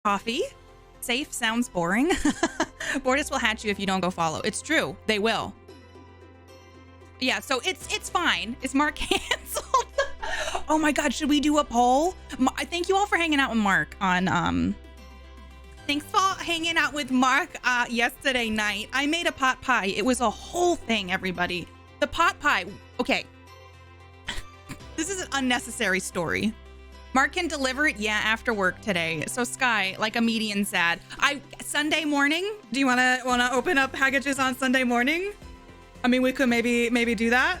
Coffee? Safe sounds boring. Bortus will hatch you if you don't go follow. It's true. They will. Yeah, so it's fine. Is Mark canceled? Oh my God, should we do a poll? Thank you all for hanging out with Mark on thanks for hanging out with Mark yesterday night. I made a pot pie. It was a whole thing, everybody. The pot pie. Okay. This is an unnecessary story. Mark can deliver it, yeah, after work today. So Sky, like a median sad. Sunday morning. Do you wanna open up packages on Sunday morning? I mean, we could maybe do that.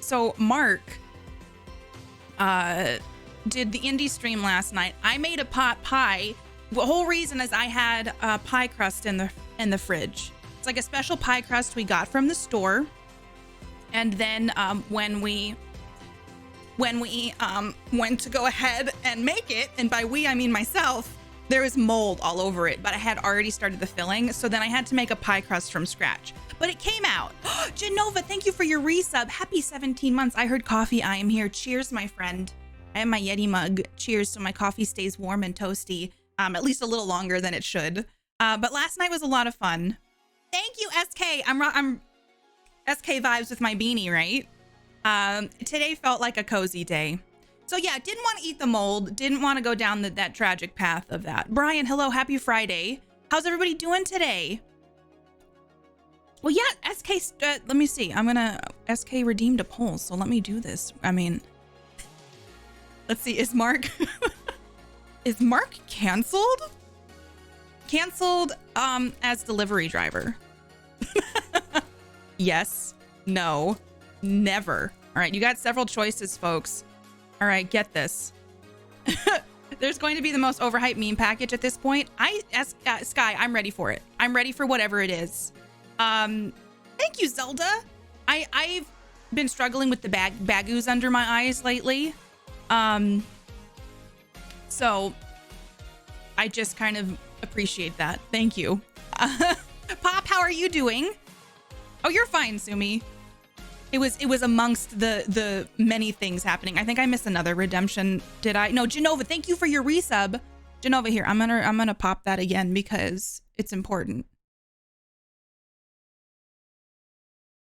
So Mark did the indie stream last night. I made a pot pie. The whole reason is I had pie crust in the fridge. It's like a special pie crust we got from the store. And then when we went to go ahead and make it, and by we I mean myself, there was mold all over it, but I had already started the filling, so then I had to make a pie crust from scratch. But it came out. Genova, thank you for your resub. Happy 17 months. I heard coffee. I am here. Cheers, my friend. I have my Yeti mug. Cheers, so my coffee stays warm and toasty, at least a little longer than it should. But last night was a lot of fun. Thank you, SK. I'm SK vibes with my beanie, right? Today felt like a cozy day. So yeah, didn't want to eat the mold, didn't want to go down that tragic path of that. Brian, hello, happy Friday. How's everybody doing today? Well, yeah, SK, let me see. SK redeemed a poll, so let me do this. I mean, let's see, is Mark canceled? Canceled, as delivery driver. Yes, no, never. All right, you got several choices, folks. All right, get this. There's going to be the most overhyped meme package at this point. Sky, I'm ready for it. I'm ready for whatever it is. Thank you, Zelda. I've been struggling with the bagoos under my eyes lately. So I just kind of appreciate that. Thank you. Pop, how are you doing? Oh, you're fine, Sumi. It was amongst the many things happening. I think I missed another redemption. Did I? No, Genova, thank you for your resub. Genova, here, I'm gonna pop that again because it's important.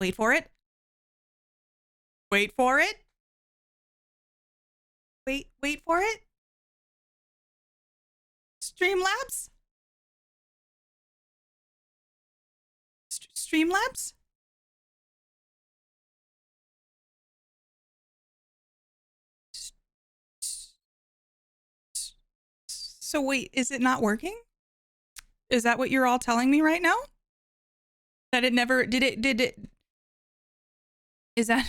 Wait for it. Wait for it. Wait for it. Streamlabs? Streamlabs? So wait, is it not working? Is that what you're all telling me right now? That it never, did it, is that,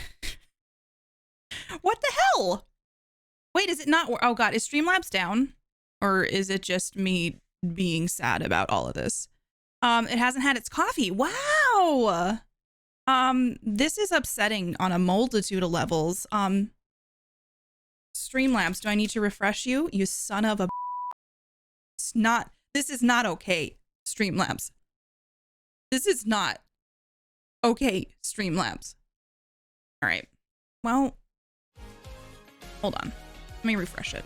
what the hell? Wait, is it not, oh God, is Streamlabs down? Or is it just me being sad about all of this? It hasn't had its coffee. Wow. This is upsetting on a multitude of levels. Streamlabs, do I need to refresh you? You son of a, this is not okay, Streamlabs. This is not okay, Streamlabs. All right, well, hold on. Let me refresh it.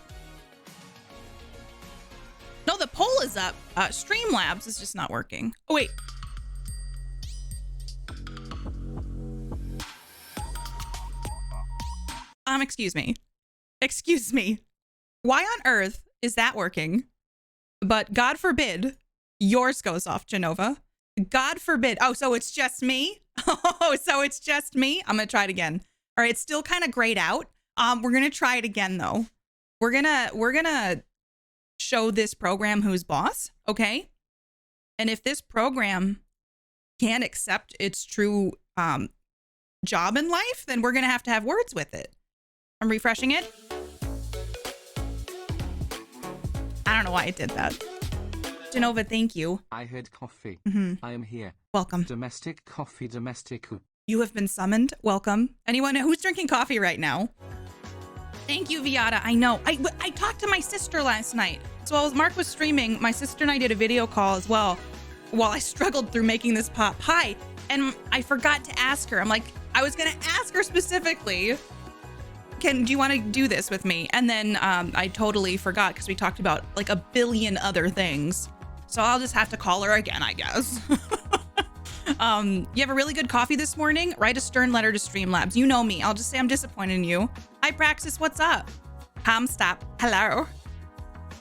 No, the poll is up. Streamlabs is just not working. Oh, wait. Excuse me. Excuse me. Why on earth is that working? But God forbid yours goes off, Genova. God forbid. Oh, so it's just me? Oh, so it's just me? I'm going to try it again. All right, it's still kind of grayed out. We're going to try it again, though. We're going to show this program who's boss, okay? And if this program can't accept its true job in life, then we're going to have words with it. I'm refreshing it. I don't know why it did that. Genova, thank you. I heard coffee. I am here. Welcome. Domestic coffee, domestic. You have been summoned. Welcome. Anyone who's drinking coffee right now? Thank you, Viata. I know. I talked to my sister last night. So while Mark was streaming, my sister and I did a video call as well while I struggled through making this pot pie. And I forgot to ask her. I'm like, I was going to ask her specifically, do you want to do this with me? And then I totally forgot because we talked about like a billion other things. So I'll just have to call her again, I guess. You have a really good coffee this morning? Write a stern letter to Streamlabs. You know me. I'll just say I'm disappointed in you. Hi, Praxis. What's up? Stop. Hello.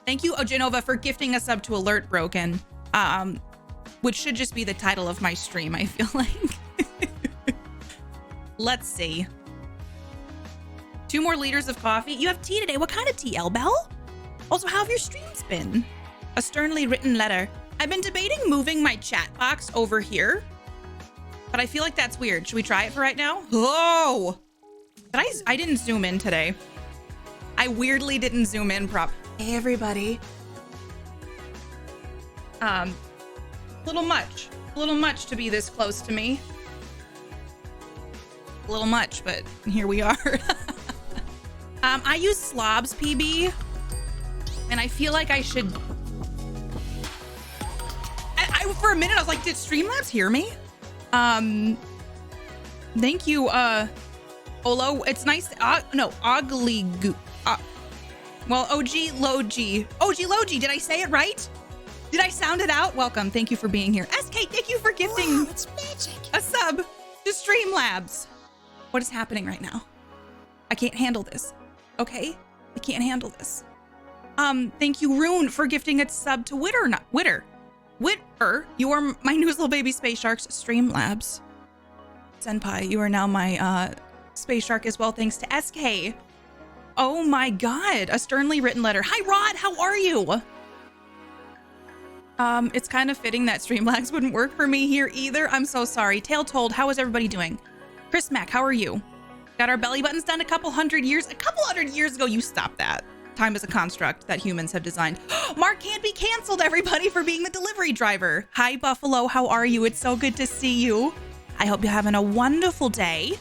Thank you, Ogenova, for gifting us up to Alert Broken, which should just be the title of my stream, I feel like. Let's see. 2 more liters of coffee. You have tea today. What kind of tea, Elbel? Also, how have your streams been? A sternly written letter. I've been debating moving my chat box over here, but I feel like that's weird. Should we try it for right now? Oh, I didn't zoom in today. I weirdly didn't zoom in Hey, everybody. Little much to be this close to me. A little much, but here we are. I use Slobs PB, and I feel like I should. For a minute, I was like, did Streamlabs hear me? Thank you, Olo. It's nice. No, Ogly Goo. Well, OG Logi. Did I say it right? Did I sound it out? Welcome. Thank you for being here. SK, thank you for gifting it's magic. a sub to Streamlabs. What is happening right now? I can't handle this. Okay? I can't handle this. Thank you, Rune, for gifting a sub to Witter, you are my new little baby Space Sharks. Streamlabs. Senpai, you are now my Space Shark as well, thanks to SK. Oh my god, a sternly written letter. Hi, Rod, how are you? It's kind of fitting that Streamlabs wouldn't work for me here either. I'm so sorry. Tale told, how is everybody doing? Chris Mack, how are you? Got our belly buttons done a couple hundred years ago. You stop that. Time is a construct that humans have designed. Mark can't be canceled, everybody, for being the delivery driver. Hi, Buffalo. How are you? It's so good to see you. I hope you're having a wonderful day.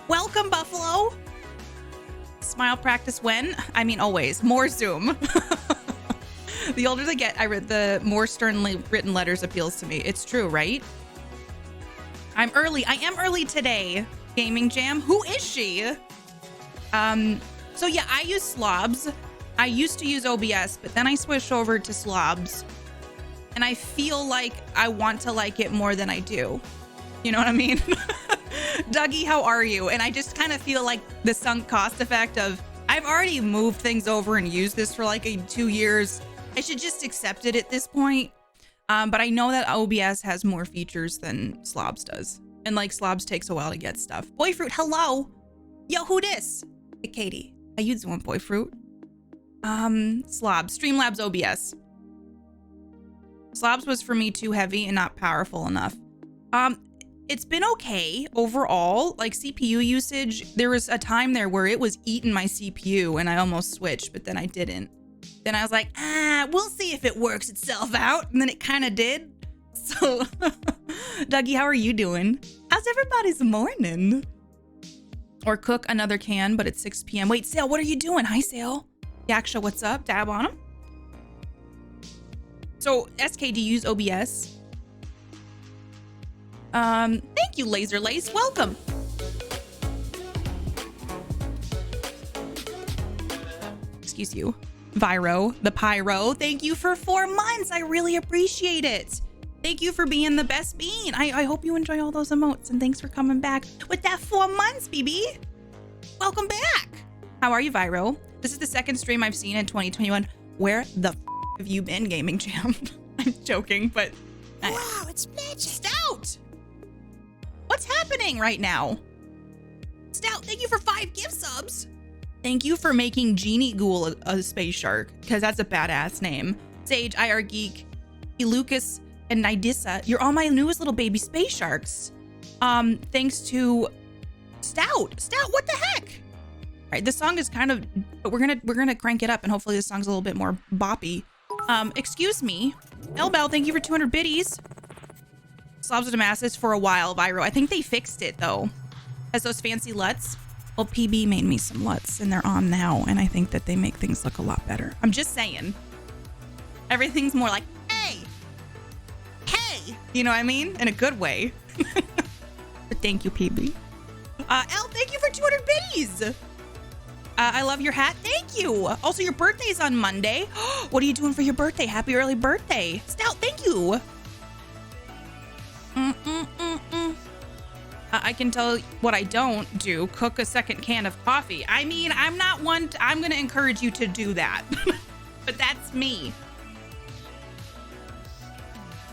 Welcome, Buffalo. Smile practice when? I mean, always. More Zoom. The older they get, the more sternly written letters appeals to me. It's true, right? I'm early. I am early today. Gaming Jam. Who is she? So yeah, I use Slobs. I used to use OBS, but then I switched over to Slobs. And I feel like I want to like it more than I do. You know what I mean? Dougie, how are you? And I just kind of feel like the sunk cost effect of, I've already moved things over and used this for like 2 years. I should just accept it at this point. But I know that OBS has more features than Slobs does. And like Slobs takes a while to get stuff. Boyfruit, hello. Yo, who this? Hey, Katie. I use one Boyfruit. Slobs, Streamlabs OBS. Slobs was for me too heavy and not powerful enough. It's been okay overall. Like CPU usage, there was a time there where it was eating my CPU and I almost switched, but then I didn't. Then I was like, we'll see if it works itself out. And then it kind of did. So, Dougie, how are you doing? How's everybody's morning? Or cook another can, but it's 6 p.m. Wait, Sale, what are you doing? Hi, Sale. Yaksha, what's up? Dab on him. So, SK, do you use OBS? Thank you, Laser Lace. Welcome. Excuse you. Viro, the Pyro. Thank you for 4 months. I really appreciate it. Thank you for being the best bean. I hope you enjoy all those emotes, and thanks for coming back with that 4 months, BB. Welcome back. How are you, Viro? This is the second stream I've seen in 2021. Where the have you been, Gaming Jam? I'm joking, but... Wow, it's magic. Stout! What's happening right now? Stout, thank you for 5 gift subs. Thank you for making Genie Ghoul a space shark, because that's a badass name. Sage, IR Geek, Ilucas, and Nidissa, you're all my newest little baby space sharks. Thanks to Stout. Stout, what the heck? All right, this song is kind of, but we're gonna crank it up, and hopefully this song's a little bit more boppy. Excuse me. Elbel, thank you for 200 biddies. Slobs of Damascus for a while, Viro. I think they fixed it though. Has those fancy LUTs? Well, PB made me some LUTs and they're on now, and I think that they make things look a lot better. I'm just saying. Everything's more like, hey, you know what I mean? In a good way. But thank you, PB. L, thank you for 200 biddies. I love your hat. Thank you. Also, your birthday's on Monday. What are you doing for your birthday? Happy early birthday. Stout, thank you. I can tell what I don't do. Cook a second can of coffee. I mean, I'm not one. I'm going to encourage you to do that. But that's me.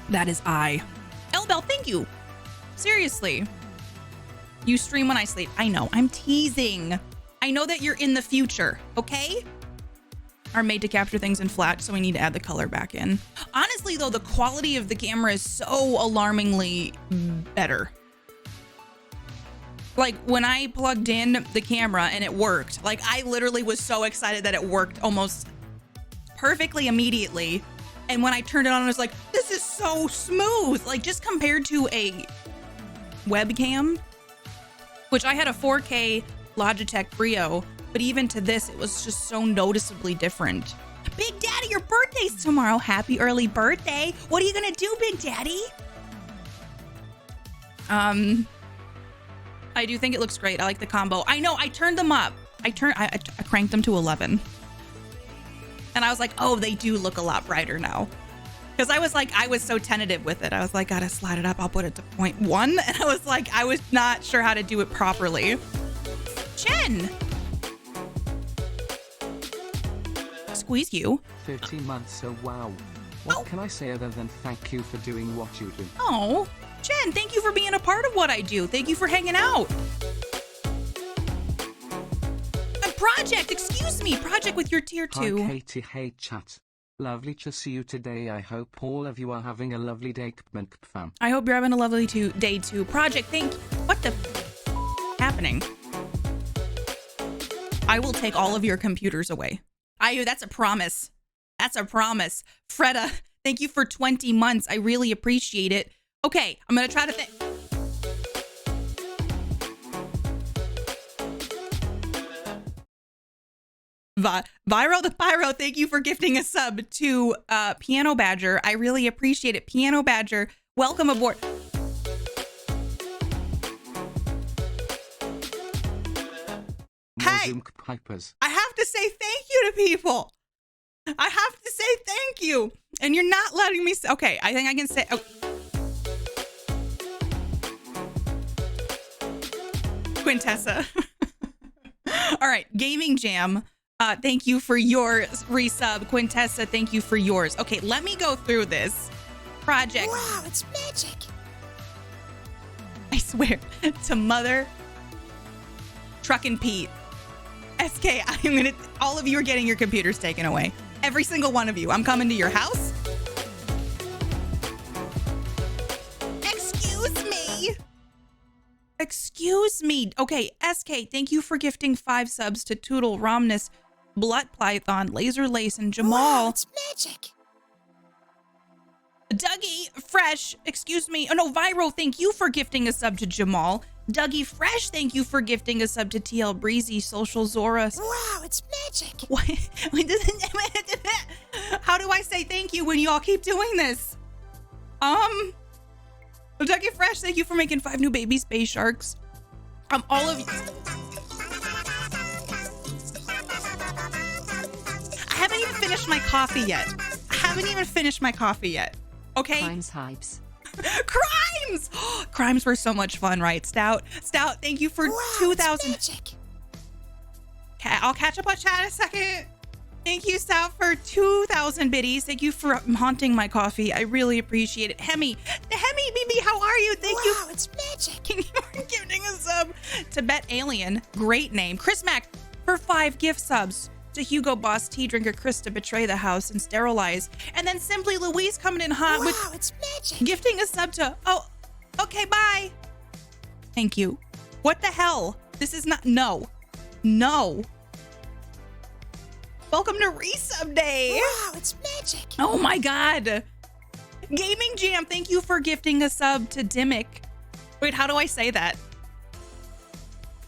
That is I. Elbel, thank you. Seriously. You stream when I sleep. I know. I'm teasing. I know that you're in the future, okay? Are made to capture things in flat, so we need to add the color back in. Honestly, though, the quality of the camera is so alarmingly better. Like, when I plugged in the camera and it worked, like, I literally was so excited that it worked almost perfectly immediately. And when I turned it on, I was like, this is so smooth. Like, just compared to a webcam, which I had a 4K Logitech Brio, but even to this, it was just so noticeably different. Big Daddy, your birthday's tomorrow. Happy early birthday. What are you gonna do, Big Daddy? I do think it looks great. I like the combo. I know, I turned them up. I cranked them to 11. And I was like, oh, they do look a lot brighter now. Because I was so tentative with it. I was like, gotta slide it up. I'll put it to 0.1. And I was like, I was not sure how to do it properly. Jen! Squeeze you. 13 months, so wow. What can I say other than thank you for doing what you do? Oh, Jen, thank you for being a part of what I do. Thank you for hanging out. And Project, excuse me. Project with your tier 2. Hi, Katie. Hey, chat. Lovely to see you today. I hope all of you are having a lovely day, fam. I hope you're having a lovely day too. Project, thank you. What the happening? I will take all of your computers away. That's a promise. That's a promise. Freda, thank you for 20 months. I really appreciate it. Okay, I'm going to try to think. Viro the Pyro, thank you for gifting a sub to Piano Badger. I really appreciate it. Piano Badger, welcome aboard. Hey, I have to say thank you to people. I have to say thank you. And you're not letting me say, okay, I think I can say, oh. Quintessa. All right, Gaming Jam. Thank you for your resub. Quintessa, thank you for yours. Okay, let me go through this project. Wow, it's magic. I swear to Mother Truckin' Pete. SK, I'm gonna, all of you are getting your computers taken away. Every single one of you. I'm coming to your house. Excuse me. Excuse me. Okay, SK, thank you for gifting 5 subs to Toodle, Romnus, Blood Python, Laser Lace, and Jamal. Wow, it's magic. Dougie Fresh, excuse me. Oh no, Viro, thank you for gifting a sub to Jamal. Dougie Fresh, thank you for gifting a sub to TL Breezy, Social Zora. Wow, it's magic. What? How do I say thank you when you all keep doing this? Dougie Fresh, thank you for making 5 new baby space sharks. All of you. I haven't even finished my coffee yet. Okay? Crimes hypes. Crimes! Crimes were so much fun, right? Stout, thank you for 2,000. Magic. I'll catch up on chat in a second. Thank you, Stout, for 2,000 biddies. Thank you for haunting my coffee. I really appreciate it. Hemi, BB, how are you? Thank you. Wow, it's magic. Thank you for giving a sub. Tibet Alien, great name. Chris Mack for 5 gift subs. To Hugo Boss, Tea Drinker, Krista, Betray the House, and Sterilize. And then Simply Louise coming in hot Wow, with it's magic. gifting a sub to, oh, okay, bye. Thank you. What the hell? This is not, no. Welcome to Resub Day. Wow, it's magic. Oh my God. Gaming Jam, thank you for gifting a sub to Dimmick. Wait, how do I say that?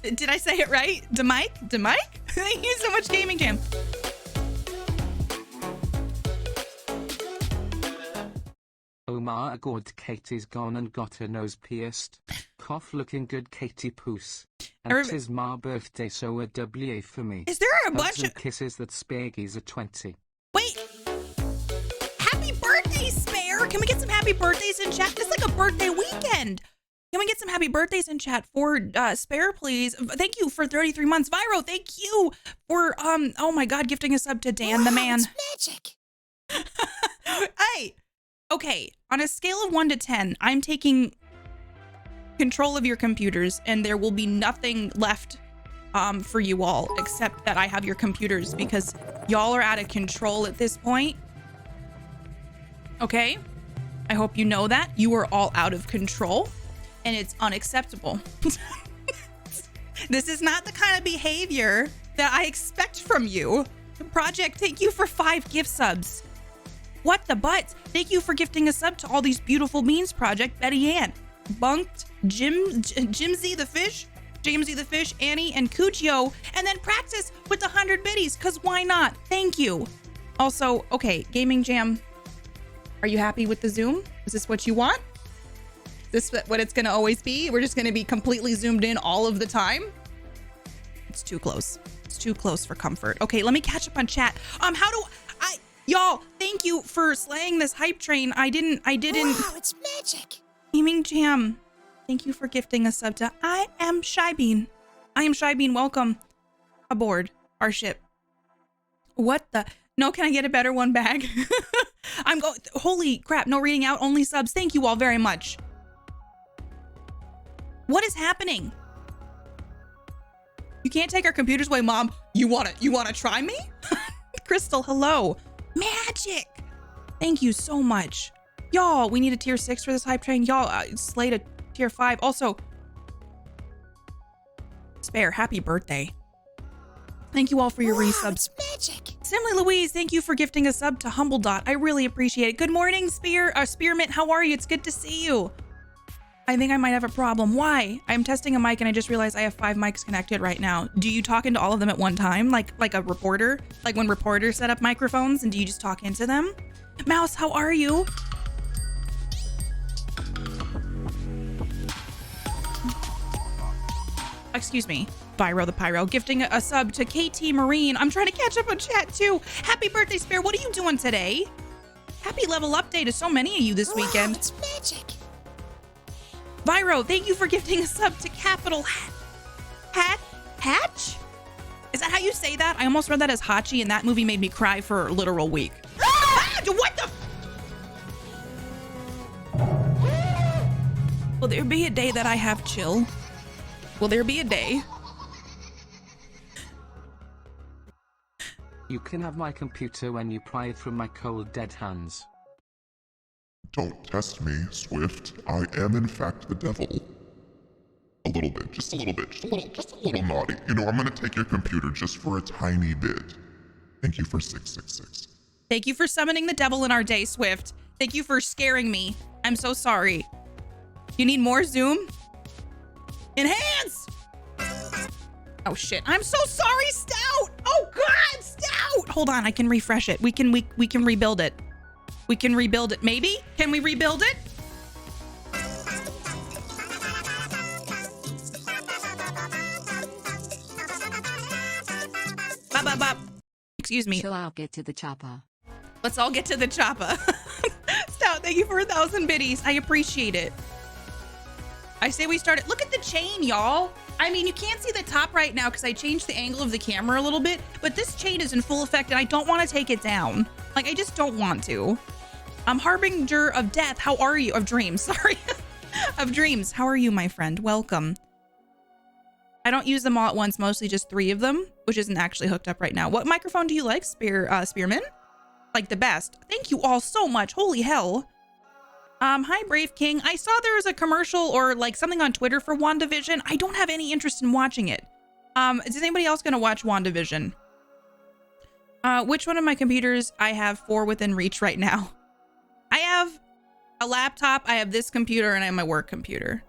Did I say it right? Demike? Thank you so much, Gaming Jam. Oh my god, Katie's gone and got her nose pierced. Cough looking good, Katie Poos. And 'tis my birthday, so a W for me. Is there a Hugs bunch and of... kisses that Spaggy's a 20. Wait. Happy birthday, Spare. Can we get some happy birthdays in chat? It's like a birthday weekend. Can we get some happy birthdays in chat for Spare, please? Thank you for 33 months. Viro, thank you for, oh my God, gifting a sub to Dan the man. It's magic. Hey, okay. On a scale of 1 to 10, I'm taking control of your computers, and there will be nothing left for you all except that I have your computers because y'all are out of control at this point. Okay? I hope you know that. You are all out of control, and it's unacceptable. This is not the kind of behavior that I expect from you. Project, thank you for 5 gift subs. What the butt? Thank you for gifting a sub to all these beautiful beans, Project. Betty Ann, Bunked, Jimsy the Fish, Jamesy the Fish, Annie, and Cuccio, and then Practice with the 100 biddies, because why not? Thank you. Also, okay, Gaming Jam, are you happy with the Zoom? Is this what you want? Is this what it's going to always be? We're just going to be completely zoomed in all of the time? It's too close. It's too close for comfort. Okay, let me catch up on chat. Y'all, thank you for slaying this hype train. I didn't. Wow, it's magic. Gaming Jam, thank you for gifting a sub to I am Shybean. I am Shybean. Welcome aboard our ship. What the? No, can I get a better one bag? I'm going. Holy crap! No reading out, only subs. Thank you all very much. What is happening? You can't take our computers away, Mom. You wanna try me? Crystal, hello. Magic. Thank you so much. Y'all, we need a tier 6 for this hype train. Y'all, slate a tier 5. Also, Spare, happy birthday. Thank you all for your resubs. It's magic. Simly Louise, thank you for gifting a sub to Humble Dot. I really appreciate it. Good morning, Spearmint. How are you? It's good to see you. I think I might have a problem. Why? I'm testing a mic and I just realized I have 5 mics connected right now. Do you talk into all of them at one time? Like a reporter? Like when reporters set up microphones, and do you just talk into them? Mouse, how are you? Excuse me. Viro the Pyro gifting a sub to KT Marine. I'm trying to catch up on chat too. Happy birthday, Spare. What are you doing today? Happy level up day to so many of you this weekend. It's magic. Viro, thank you for gifting a sub to Capital Hatch? Is that how you say that? I almost read that as Hachi, and that movie made me cry for a literal week. What the? Will there be a day that I have chill? Will there be a day? You can have my computer when you pry it from my cold dead hands. Don't test me, Swift. I am in fact the devil. A little bit, just a little bit, just a little naughty. You know, I'm gonna take your computer just for a tiny bit. Thank you for 666. Thank you for summoning the devil in our day, Swift. Thank you for scaring me. I'm so sorry. You need more zoom? Enhance! Oh shit, I'm so sorry, Stout! Oh God, Stout! Hold on, I can refresh it. We can rebuild it. We can rebuild it, maybe? Can we rebuild it? Bop, bop, bop. Excuse me. So I'll get to the chopper. Let's all get to the chopper. Stout, thank you for 1,000 biddies. I appreciate it. I say we start it. Look at the chain, y'all. I mean, you can't see the top right now because I changed the angle of the camera a little bit, but this chain is in full effect and I don't want to take it down. Like, I just don't want to. Harbinger of Death, how are you? Of Dreams, sorry. Of Dreams, how are you, my friend? Welcome. I don't use them all at once, mostly just 3 of them, which isn't actually hooked up right now. What microphone do you like, Spearman? Like the best. Thank you all so much. Holy hell. Hi, Brave King. I saw there was a commercial or like something on Twitter for WandaVision. I don't have any interest in watching it. Is anybody else going to watch WandaVision? Which one of my computers? I have 4 within reach right now. I have a laptop, I have this computer, and I have my work computer.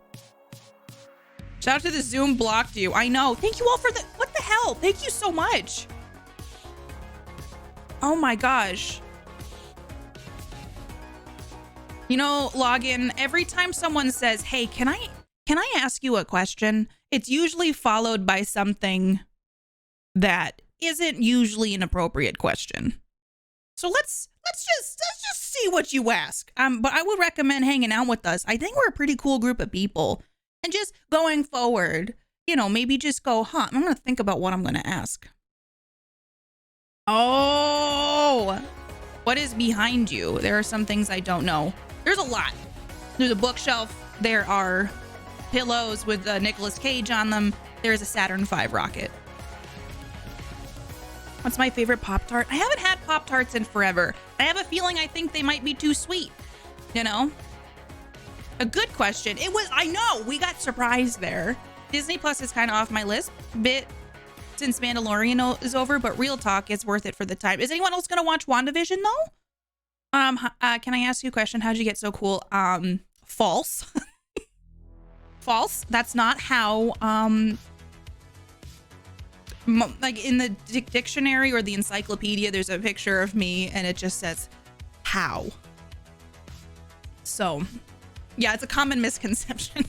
Shout out to the Zoom blocked you. I know. Thank you all for the... What the hell? Thank you so much. Oh my gosh. You know, Login, every time someone says, hey, can I ask you a question? it's usually followed by something that isn't usually an appropriate question. So let's just see what you ask. But I would recommend hanging out with us. I think we're a pretty cool group of people. And just going forward, you know, maybe just go, I'm going to think about what I'm going to ask. Oh, what is behind you? There are some things I don't know. There's a lot. There's a bookshelf. There are pillows with Nicolas Cage on them. There's a Saturn V rocket. What's my favorite Pop-Tart? I haven't had Pop-Tarts in forever. I have a feeling I think they might be too sweet. You know? A good question. I know, we got surprised there. Disney Plus is kind of off my list a bit since Mandalorian is over, but real talk, it's worth it for the time. Is anyone else going to watch WandaVision though? Can I ask you a question? How'd you get so cool? False. False. That's not how, like in the dictionary or the encyclopedia, there's a picture of me and it just says how. So yeah, it's a common misconception.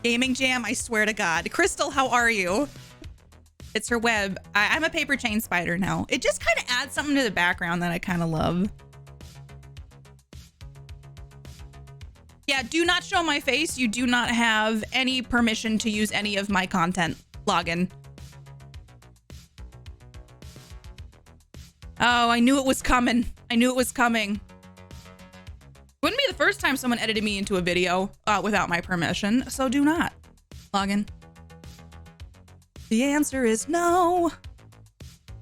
Gaming Jam, I swear to God. Crystal, how are you? It's her web. I'm a paper chain spider now. It just kind of adds something to the background that I kind of love. Yeah, do not show my face. You do not have any permission to use any of my content. Login. Oh, I knew it was coming. I knew it was coming. Wouldn't be the first time someone edited me into a video without my permission, so do not log in. The answer is no.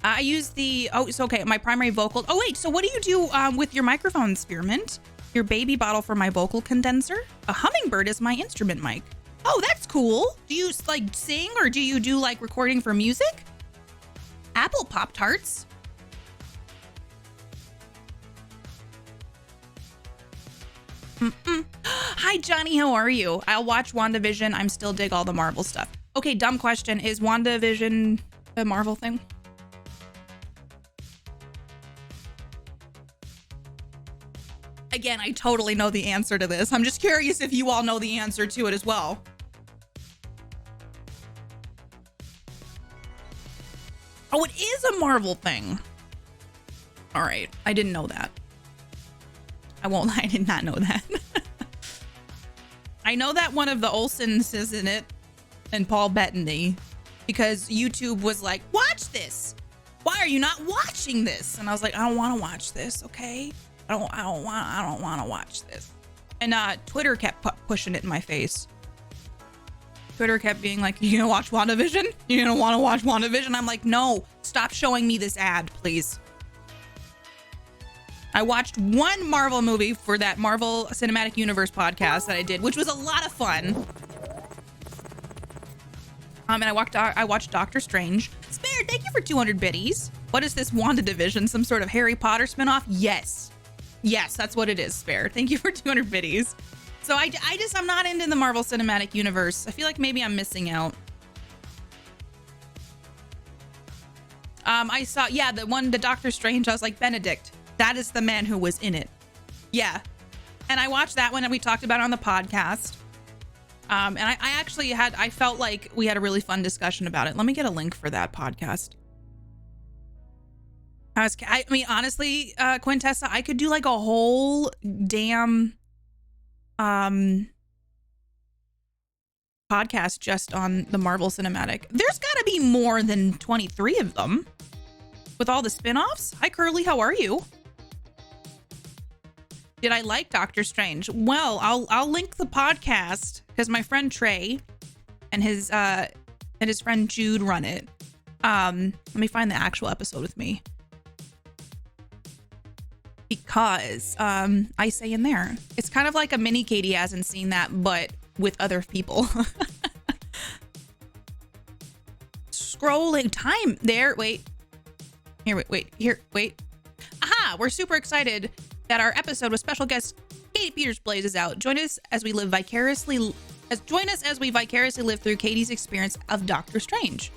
I use the, it's okay, my primary vocal. Oh wait, so what do you do with your microphone, Spearmint? Your baby bottle for my vocal condenser? A hummingbird is my instrument mic. Oh, that's cool. Do you like sing or do you do like recording for music? Apple Pop-Tarts. Hi, Johnny. How are you? I'll watch WandaVision. I'm still dig all the Marvel stuff. Okay, dumb question. Is WandaVision a Marvel thing? Again, I totally know the answer to this. I'm just curious if you all know the answer to it as well. Oh, it is a Marvel thing. All right. I didn't know that. I did not know that. I know that one of the Olsens is in it and Paul Bettany because YouTube was like, watch this. Why are you not watching this? And I was like, I don't want to watch this. Okay. I don't want to watch this. And Twitter kept pushing it in my face. Twitter kept being like, you gonna watch WandaVision? You gonna want to watch WandaVision? I'm like, no, stop showing me this ad, please. I watched one Marvel movie for that Marvel Cinematic Universe podcast that I did, which was a lot of fun. And I watched Doctor Strange. Spare, thank you for 200 biddies. What is this WandaDivision? Some sort of Harry Potter spinoff? Yes. Yes, that's what it is, Spare. Thank you for 200 biddies. So I'm not into the Marvel Cinematic Universe. I feel like maybe I'm missing out. I saw, yeah, the Doctor Strange. I was like, Benedict. That is the man who was in it. Yeah. And I watched that one and we talked about it on the podcast. And I felt like we had a really fun discussion about it. Let me get a link for that podcast. I mean, honestly, Quintessa, I could do like a whole damn podcast just on the Marvel Cinematic. There's got to be more than 23 of them with all the spin-offs. Hi, Curly. How are you? Did I like Doctor Strange? Well, I'll link the podcast because my friend Trey and his friend Jude run it. Let me find the actual episode with me. Because I say in there, it's kind of like a mini Katie hasn't seen that, but with other people. Scrolling time there. Wait. Wait. Aha! We're super excited that our episode with special guest KatiePetersPlays is out. Join us as we vicariously live through Katie's experience of Doctor Strange.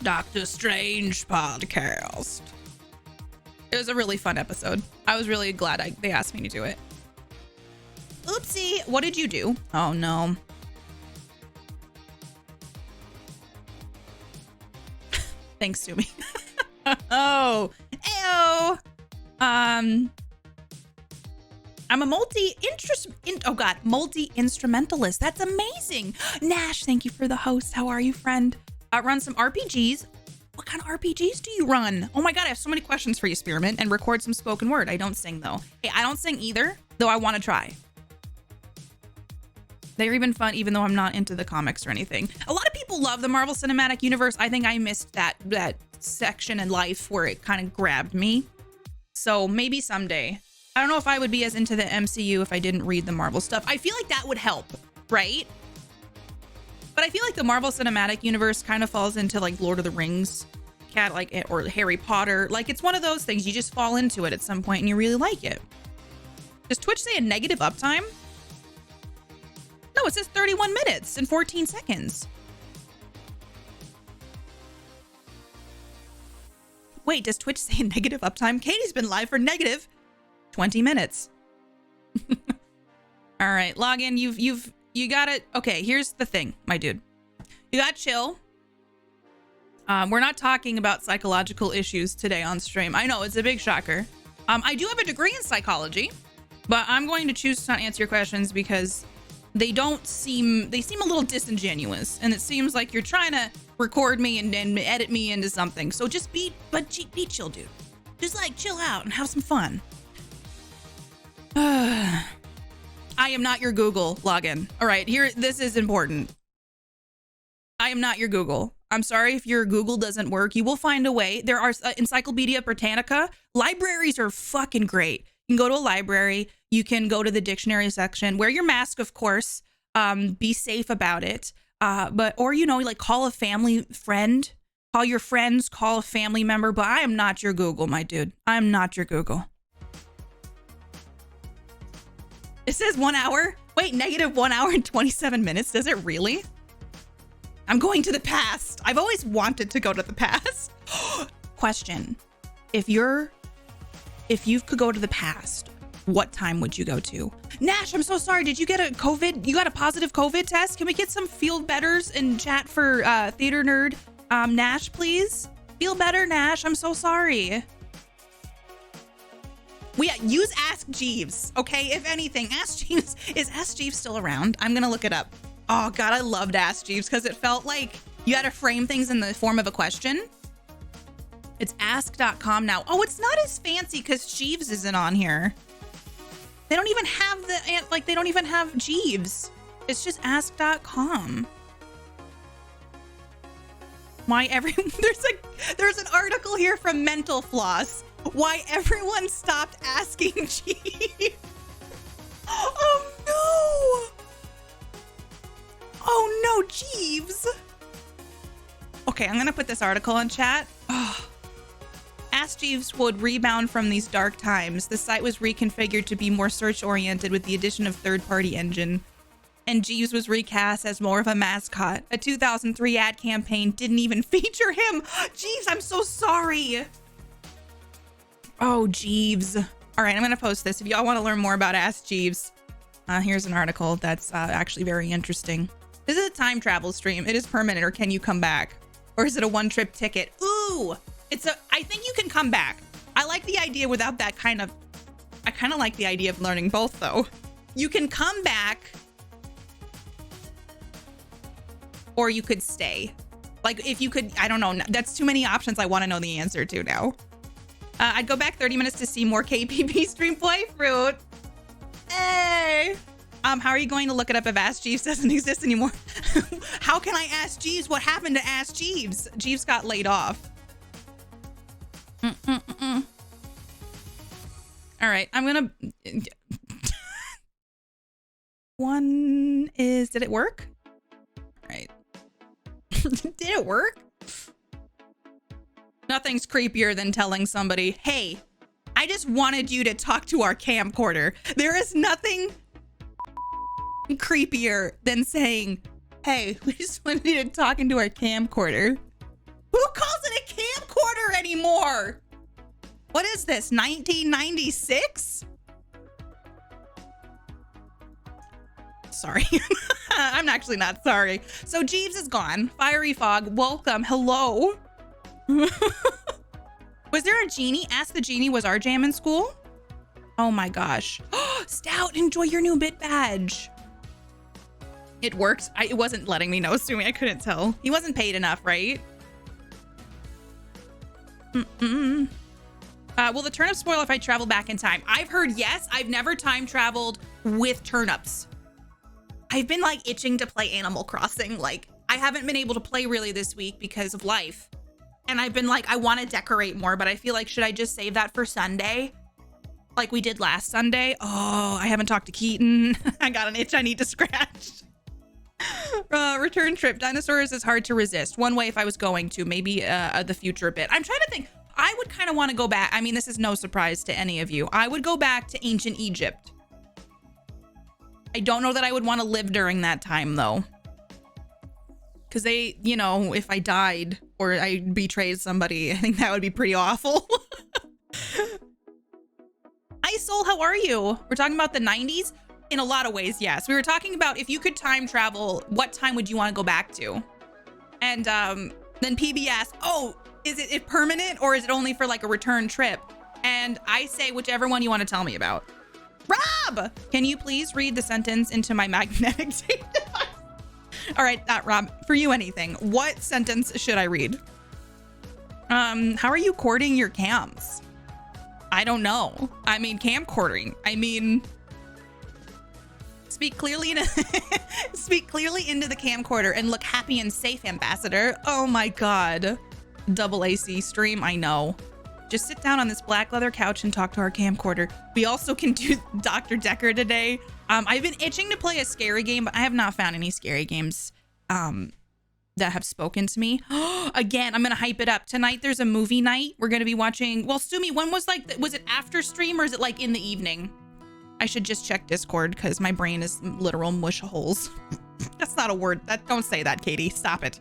Doctor Strange podcast. It was a really fun episode. I was really glad they asked me to do it. Oopsie. What did you do? Oh, no. Thanks, Sumi. Oh. Ayo. I'm a multi-instrumentalist. That's amazing. Nash, thank you for the host. How are you, friend? Run some RPGs. What kind of RPGs do you run? Oh my God, I have so many questions for you, Spearmint. And record some spoken word. I don't sing though. Hey, I don't sing either, though I want to try. They're even fun, even though I'm not into the comics or anything. A lot of people love the Marvel Cinematic Universe. I think I missed that section in life where it kind of grabbed me. So maybe someday. I don't know if I would be as into the MCU if I didn't read the Marvel stuff. I feel like that would help, right? But I feel like the Marvel Cinematic Universe kind of falls into like Lord of the Rings, or Harry Potter. Like it's one of those things you just fall into it at some point and you really like it. Does Twitch say a negative uptime? No, it says 31 minutes and 14 seconds. Wait, does Twitch say negative uptime? Katie's been live for negative 20 minutes. All right, log in. You got it. Okay, here's the thing, my dude. You got chill. We're not talking about psychological issues today on stream. I know it's a big shocker. I do have a degree in psychology, but I'm going to choose to not answer your questions because they seem a little disingenuous, and it seems like you're trying to record me and edit me into something. So just be chill, dude. Just like chill out and have some fun. I am not your Google login. All right, this is important. I am not your Google. I'm sorry if your Google doesn't work. You will find a way. There are Encyclopedia Britannica. Libraries are fucking great. You can go to a library. You can go to the dictionary section. Wear your mask, of course. Be safe about it. Or call a family friend. Call your friends. Call a family member. But I am not your Google, my dude. I am not your Google. It says 1 hour. Wait, negative 1 hour and 27 minutes. Does it really? I'm going to the past. I've always wanted to go to the past. Question. If you could go to the past, what time would you go to? Nash, I'm so sorry. Did you get a COVID? You got a positive COVID test? Can we get some feel betters in chat for Theater Nerd? Nash, please. Feel better, Nash. I'm so sorry. Use Ask Jeeves, okay? If anything, Ask Jeeves. Is Ask Jeeves still around? I'm gonna look it up. Oh God, I loved Ask Jeeves because it felt like you had to frame things in the form of a question. It's ask.com now. Oh, it's not as fancy because Jeeves isn't on here. They don't even have they don't even have Jeeves. It's just ask.com. There's an article here from Mental Floss. Why everyone stopped asking Jeeves. Oh no. Oh no, Jeeves. Okay, I'm gonna put this article in chat. Oh. Ask Jeeves would rebound from these dark times. The site was reconfigured to be more search-oriented with the addition of third-party engine. And Jeeves was recast as more of a mascot. A 2003 ad campaign didn't even feature him. Jeeves, I'm so sorry. Oh, Jeeves. All right, I'm gonna post this. If y'all want to learn more about Ask Jeeves, here's an article that's actually very interesting. This is a time travel stream. It is permanent, or can you come back? Or is it a one-trip ticket? Ooh, I think you can come back. I like the idea without that I kind of like the idea of learning both though. You can come back, or you could stay. Like if you could, I don't know. That's too many options I want to know the answer to now. I'd go back 30 minutes to see more KPP stream play fruit. Hey. How are you going to look it up if Ask Jeeves doesn't exist anymore? How can I ask Jeeves what happened to Ask Jeeves? Jeeves got laid off. All right, I'm gonna. Did it work? All right. Did it work? Nothing's creepier than telling somebody, hey, I just wanted you to talk to our camcorder. There is nothing creepier than saying, hey, we just wanted you to talk into our camcorder. Who calls it a camcorder anymore? What is this, 1996? sorry. I'm actually not sorry. So Jeeves is gone. Fiery Fog, welcome. Hello. Was there a genie? Ask the genie, was our jam in school? Oh my gosh. Stout, enjoy your new bit badge. It worked. It wasn't letting me know, Sumi. I couldn't tell. He wasn't paid enough, right? Will the turnip spoil if I travel back in time? I've heard yes. I've never time traveled with turnips. I've been like itching to play Animal Crossing. Like I haven't been able to play really this week because of life. And I've been like, I want to decorate more, but I feel like, should I just save that for Sunday? Like we did last Sunday? Oh, I haven't talked to Keaton. I got an itch I need to scratch. Return trip. Dinosaurs is hard to resist. One way if I was going to, maybe the future bit. I'm trying to think. I would kind of want to go back. I mean, this is no surprise to any of you. I would go back to ancient Egypt. I don't know that I would want to live during that time though. Because they, you know, if I died or I betrayed somebody, I think that would be pretty awful. Hi Soul, how are you? We're talking about the 90s? In a lot of ways, yes. We were talking about if you could time travel, what time would you want to go back to? And then PB asked, oh, is it permanent or is it only for like a return trip? And I say whichever one you want to tell me about. Rob, can you please read the sentence into my magnetic tape device? All right, Rob, for you anything. What sentence should I read? How are you courting your cams? I don't know. I mean, camcording. I mean, speak clearly into the camcorder and look happy and safe, Ambassador. Oh my God. Double AC stream, I know. Just sit down on this black leather couch and talk to our camcorder. We also can do Dr. Decker today. I've been itching to play a scary game, but I have not found any scary games that have spoken to me. Again, I'm gonna hype it up. Tonight there's a movie night. We're gonna be watching, well, Sumi, when was it after stream or is it like in the evening? I should just check Discord because my brain is literal mush holes. That's not a word. Don't say that, Katie. Stop it.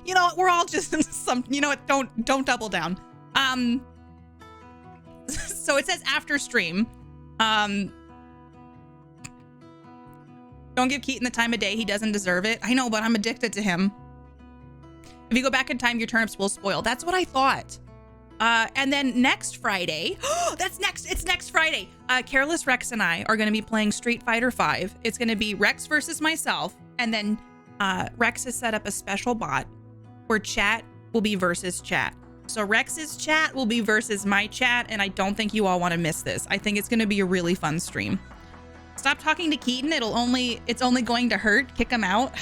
You know what? We're all just you know what? Don't double down. So it says after stream. Don't give Keaton the time of day. He doesn't deserve it. I know, but I'm addicted to him. If you go back in time, your turnips will spoil. That's what I thought. And then next Friday, it's next Friday. Careless Rex and I are going to be playing Street Fighter 5. It's going to be Rex versus myself. And then Rex has set up a special bot where chat will be versus chat. So Rex's chat will be versus my chat. And I don't think you all want to miss this. I think it's going to be a really fun stream. Stop talking to Keaton. It's only going to hurt. Kick him out.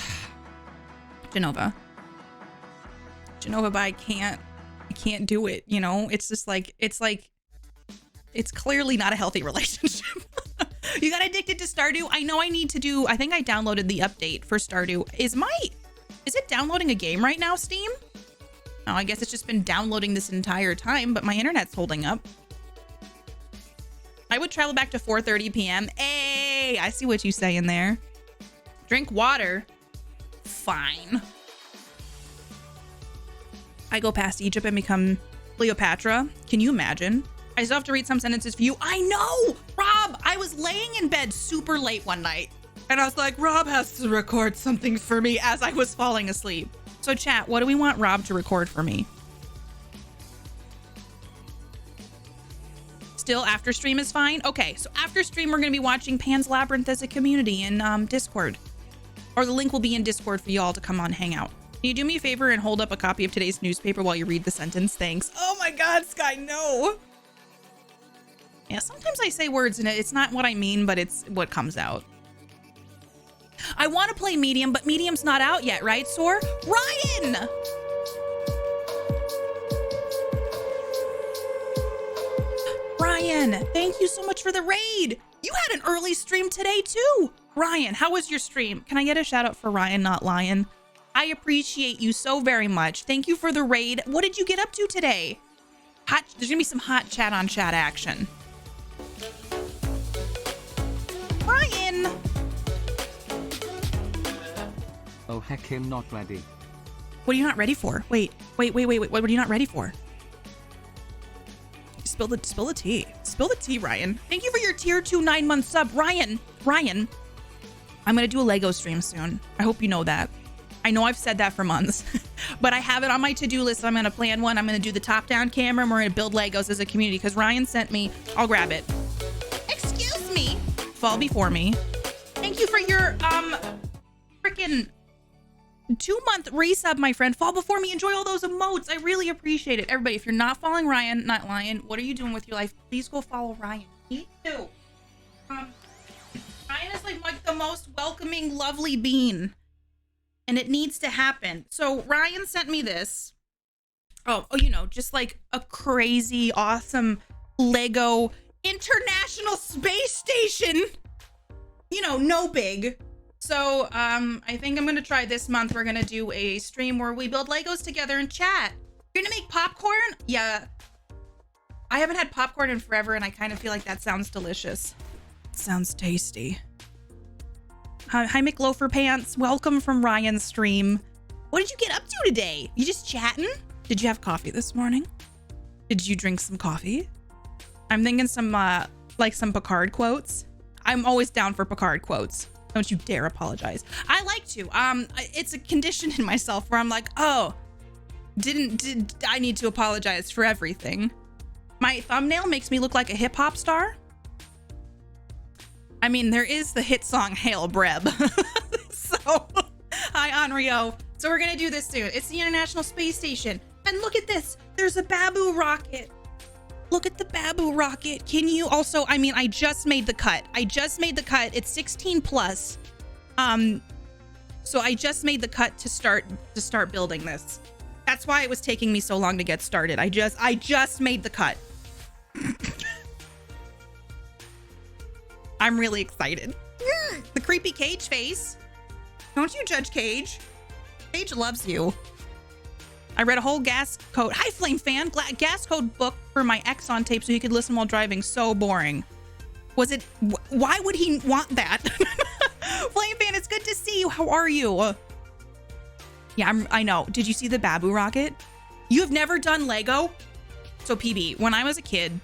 Genova, but I can't do it, you know? It's just like it's clearly not a healthy relationship. You got addicted to Stardew? I know I need to do, I think I downloaded the update for Stardew. Is it downloading a game right now, Steam? Oh, I guess it's just been downloading this entire time, but my internet's holding up. I would travel back to 4:30 p.m. Hey, I see what you say in there. Drink water. Fine. I go past Egypt and become Cleopatra. Can you imagine? I still have to read some sentences for you. I know! Rob, I was laying in bed super late one night. And I was like, Rob has to record something for me as I was falling asleep. So chat, what do we want Rob to record for me? Still after stream is fine? Okay, so after stream, we're going to be watching Pan's Labyrinth as a community in Discord. Or the link will be in Discord for y'all to come on hang out. Can you do me a favor and hold up a copy of today's newspaper while you read the sentence? Thanks. Oh my God, Sky, no. Yeah, sometimes I say words and it's not what I mean, but it's what comes out. I want to play Medium, but Medium's not out yet, right, Sor? Ryan! Ryan, thank you so much for the raid. You had an early stream today too. Ryan, how was your stream? Can I get a shout out for Ryan, not Lion? I appreciate you so very much. Thank you for the raid. What did you get up to today? There's gonna be some hot chat on chat action. Ryan! Oh heck, I'm not ready. What are you not ready for? Wait. What are you not ready for? Spill the tea. Spill the tea, Ryan. Thank you for your tier 2 9-month sub. Ryan. I'm going to do a Lego stream soon. I hope you know that. I know I've said that for months, but I have it on my to-do list. I'm going to plan one. I'm going to do the top-down camera and we're going to build Legos as a community because Ryan sent me. I'll grab it. Excuse me. Fall before me. Thank you for your freaking 2-month resub, my friend. Fall before me. Enjoy all those emotes. I really appreciate it. Everybody, if you're not following Ryan, not Lion, what are you doing with your life? Please go follow Ryan. Me too. Ryan is like the most welcoming, lovely bean. And it needs to happen. So Ryan sent me this. Oh, you know, just like a crazy, awesome Lego International Space Station. You know, no big. So I think I'm gonna try this month. We're gonna do a stream where we build Legos together and chat. You're gonna make popcorn? Yeah. I haven't had popcorn in forever and I kind of feel like that sounds delicious. Sounds tasty. Hi, McLoafer Pants. Welcome from Ryan's stream. What did you get up to today? You just chatting? Did you have coffee this morning? Did you drink some coffee? I'm thinking some Picard quotes. I'm always down for Picard quotes. Don't you dare apologize. I like to. It's a condition in myself where I'm like, oh, did I need to apologize for everything? My thumbnail makes me look like a hip hop star. I mean, there is the hit song Hail Breb. So, hi, Anrio. So we're gonna do this soon. It's the International Space Station. And look at this. There's a Babu rocket. Look at the Babu rocket. Can you also, I mean, I just made the cut. It's 16 plus. So I just made the cut to start building this. That's why it was taking me so long to get started. I just made the cut. I'm really excited. The creepy Cage face. Don't you judge Cage. Cage loves you. I read a whole gas code. Hi, Flame Fan. Gas code book for my ex on tape so he could listen while driving. So boring. Was it? Why would he want that? Flame Fan, it's good to see you. How are you? Yeah, I know. Did you see the Babu rocket? You have never done Lego? So PB, when I was a kid,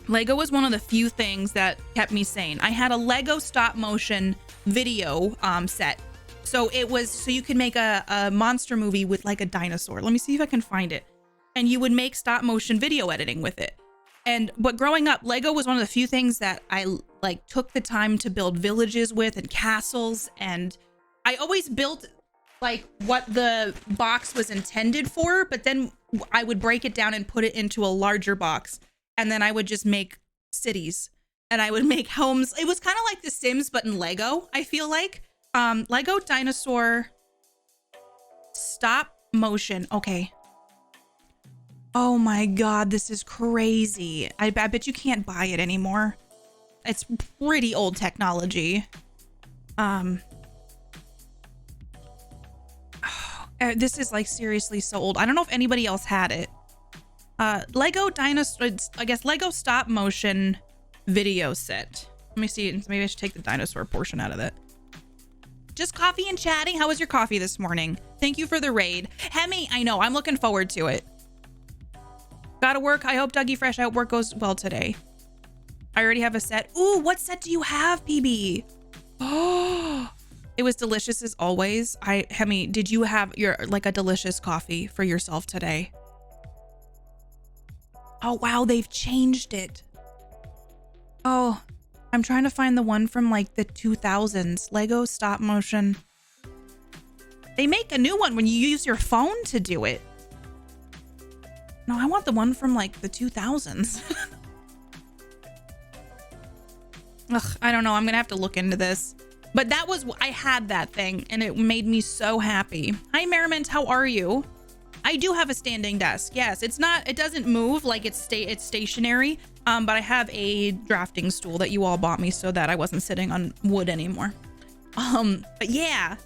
Lego was one of the few things that kept me sane. I had a Lego stop motion video set. So it was, so you could make a monster movie with like a dinosaur. Let me see if I can find it. And you would make stop motion video editing with it. But growing up, Lego was one of the few things that I like took the time to build villages with and castles. And I always built like what the box was intended for, but then I would break it down and put it into a larger box. And then I would just make cities and I would make homes. It was kind of like The Sims, but in Lego, I feel like. Lego dinosaur stop motion. Okay. Oh my God, this is crazy. I bet you can't buy it anymore. It's pretty old technology. This is like seriously so old. I don't know if anybody else had it. Lego dinosaur, I guess Lego stop motion video set. Let me see. Maybe I should take the dinosaur portion out of it. Just coffee and chatting. How was your coffee this morning? Thank you for the raid. Hemi, I know. I'm looking forward to it. Gotta work. I hope Dougie Fresh out work goes well today. I already have a set. Ooh, what set do you have, PB? Oh, it was delicious as always. Hemi, did you have like a delicious coffee for yourself today? Oh, wow. They've changed it. Oh, I'm trying to find the one from like the 2000s. Lego stop motion. They make a new one when you use your phone to do it. No, I want the one from like the 2000s. Ugh, I don't know. I'm going to have to look into this. But that was, I had that thing and it made me so happy. Hi, Merriment. How are you? I do have a standing desk. Yes, it doesn't move like it's stationary. But I have a drafting stool that you all bought me so that I wasn't sitting on wood anymore. But yeah.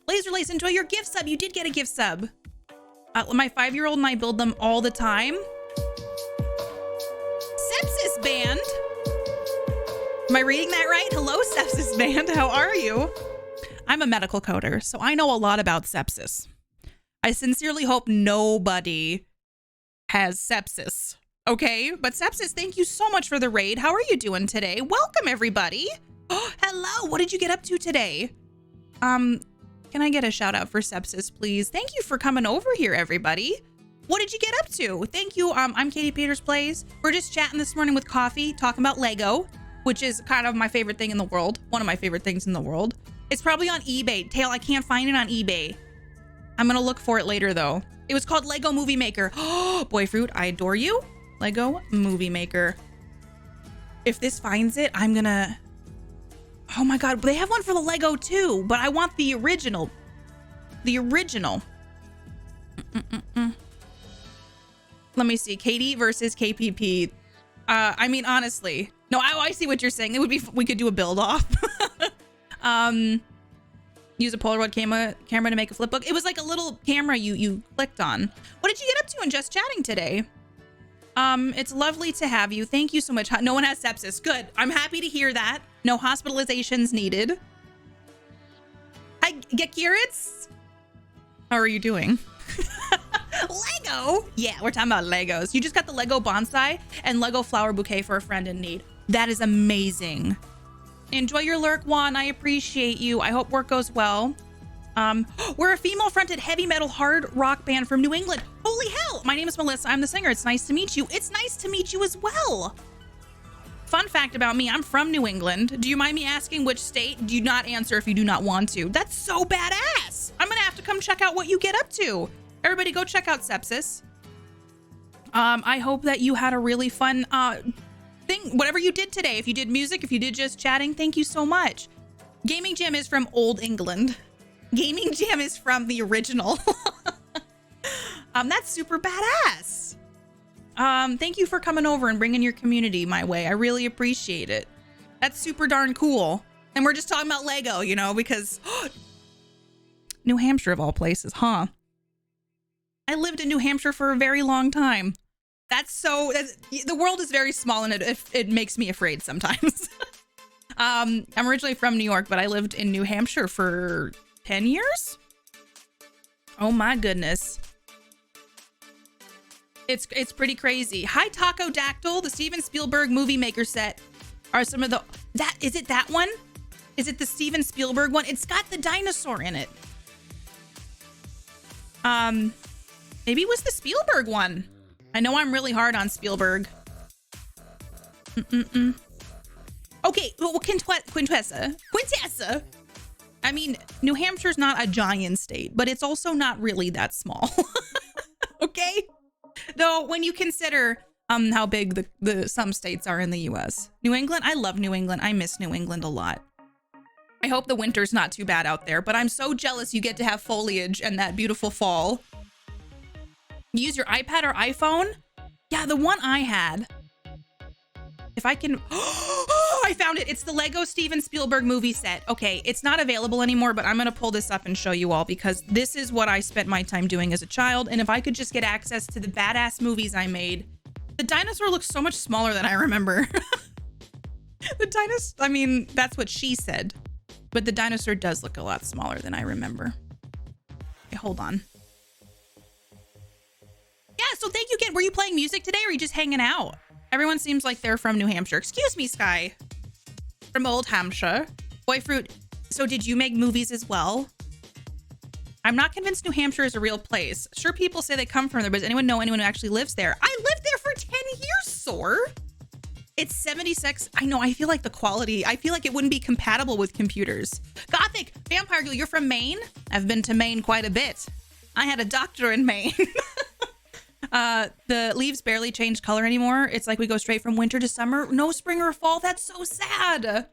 Laser Lace, enjoy your gift sub. You did get a gift sub. My 5-year-old and I build them all the time. Sepsis Band. Am I reading that right? Hello, Sepsis Band. How are you? I'm a medical coder, so I know a lot about sepsis. I sincerely hope nobody has sepsis. Okay, but Sepsis, thank you so much for the raid. How are you doing today? Welcome, everybody. Oh, hello. What did you get up to today? Can I get a shout out for Sepsis, please? Thank you for coming over here, everybody. What did you get up to? Thank you. I'm KatiePetersPlays. We're just chatting this morning with coffee, talking about Lego, which is kind of my favorite thing in the world. One of my favorite things in the world. It's probably on eBay. Tail, I can't find it on eBay. I'm gonna look for it later, though. It was called Lego Movie Maker. Oh, Boyfruit, I adore you. Lego Movie Maker. If this finds it, I'm gonna... Oh my God, they have one for the Lego too, but I want the original. The original. Let me see. Katie versus KPP. I mean, honestly. No, I see what you're saying. It would be... We could do a build off. Use a Polaroid camera to make a flip book. It was like a little camera you clicked on. What did you get up to in Just Chatting today? It's lovely to have you. Thank you so much. No one has sepsis. Good. I'm happy to hear that. No hospitalizations needed. Hi, Gekirits. How are you doing? Lego? Yeah, we're talking about Legos. You just got the Lego bonsai and Lego flower bouquet for a friend in need. That is amazing. Enjoy your lurk, Juan. I appreciate you. I hope work goes well. We're a female-fronted heavy metal hard rock band from New England. Holy hell! My name is Melissa. I'm the singer. It's nice to meet you. It's nice to meet you as well. Fun fact about me, I'm from New England. Do you mind me asking which state? Do not answer if you do not want to. That's so badass. I'm gonna have to come check out what you get up to. Everybody go check out Sepsis. I hope that you had a really fun thing, whatever you did today. If you did music, if you did just chatting, thank you so much. Gaming Jam is from Old England. Gaming Jam is from the original. That's super badass. Thank you for coming over and bringing your community my way. I really appreciate it. That's super darn cool. And we're just talking about Lego, you know, because New Hampshire of all places, huh? I lived in New Hampshire for a very long time. The world is very small and it makes me afraid sometimes. I'm originally from New York, but I lived in New Hampshire for 10 years? Oh my goodness. It's pretty crazy. Hi, Taco Dactyl. The Steven Spielberg Movie Maker set are some of the... Is it that one? Is it the Steven Spielberg one? It's got the dinosaur in it. Maybe it was the Spielberg one. I know I'm really hard on Spielberg. Okay, well, Quintessa. I mean, New Hampshire's not a giant state, but it's also not really that small. Okay? Though, when you consider how big the some states are in the US. New England, I love New England. I miss New England a lot. I hope the winter's not too bad out there, but I'm so jealous you get to have foliage and that beautiful fall. You use your iPad or iPhone? Yeah, the one I had. If I can... Oh, I found it. It's the Lego Steven Spielberg movie set. Okay, it's not available anymore, but I'm going to pull this up and show you all because this is what I spent my time doing as a child. And if I could just get access to the badass movies I made. The dinosaur looks so much smaller than I remember. The dinosaur... I mean, that's what she said. But the dinosaur does look a lot smaller than I remember. Okay, hold on. Yeah, so thank you again. Were you playing music today or are you just hanging out? Everyone seems like they're from New Hampshire. Excuse me, Sky. From Old Hampshire. Boyfruit, so did you make movies as well? I'm not convinced New Hampshire is a real place. Sure, people say they come from there, but does anyone know anyone who actually lives there? I lived there for 10 years, Sor. It's 76. I know, I feel like the quality, I feel like it wouldn't be compatible with computers. Gothic, Vampire Girl, you're from Maine? I've been to Maine quite a bit. I had a doctor in Maine. The leaves barely change color anymore. It's like we go straight from winter to summer. No spring or fall. That's so sad.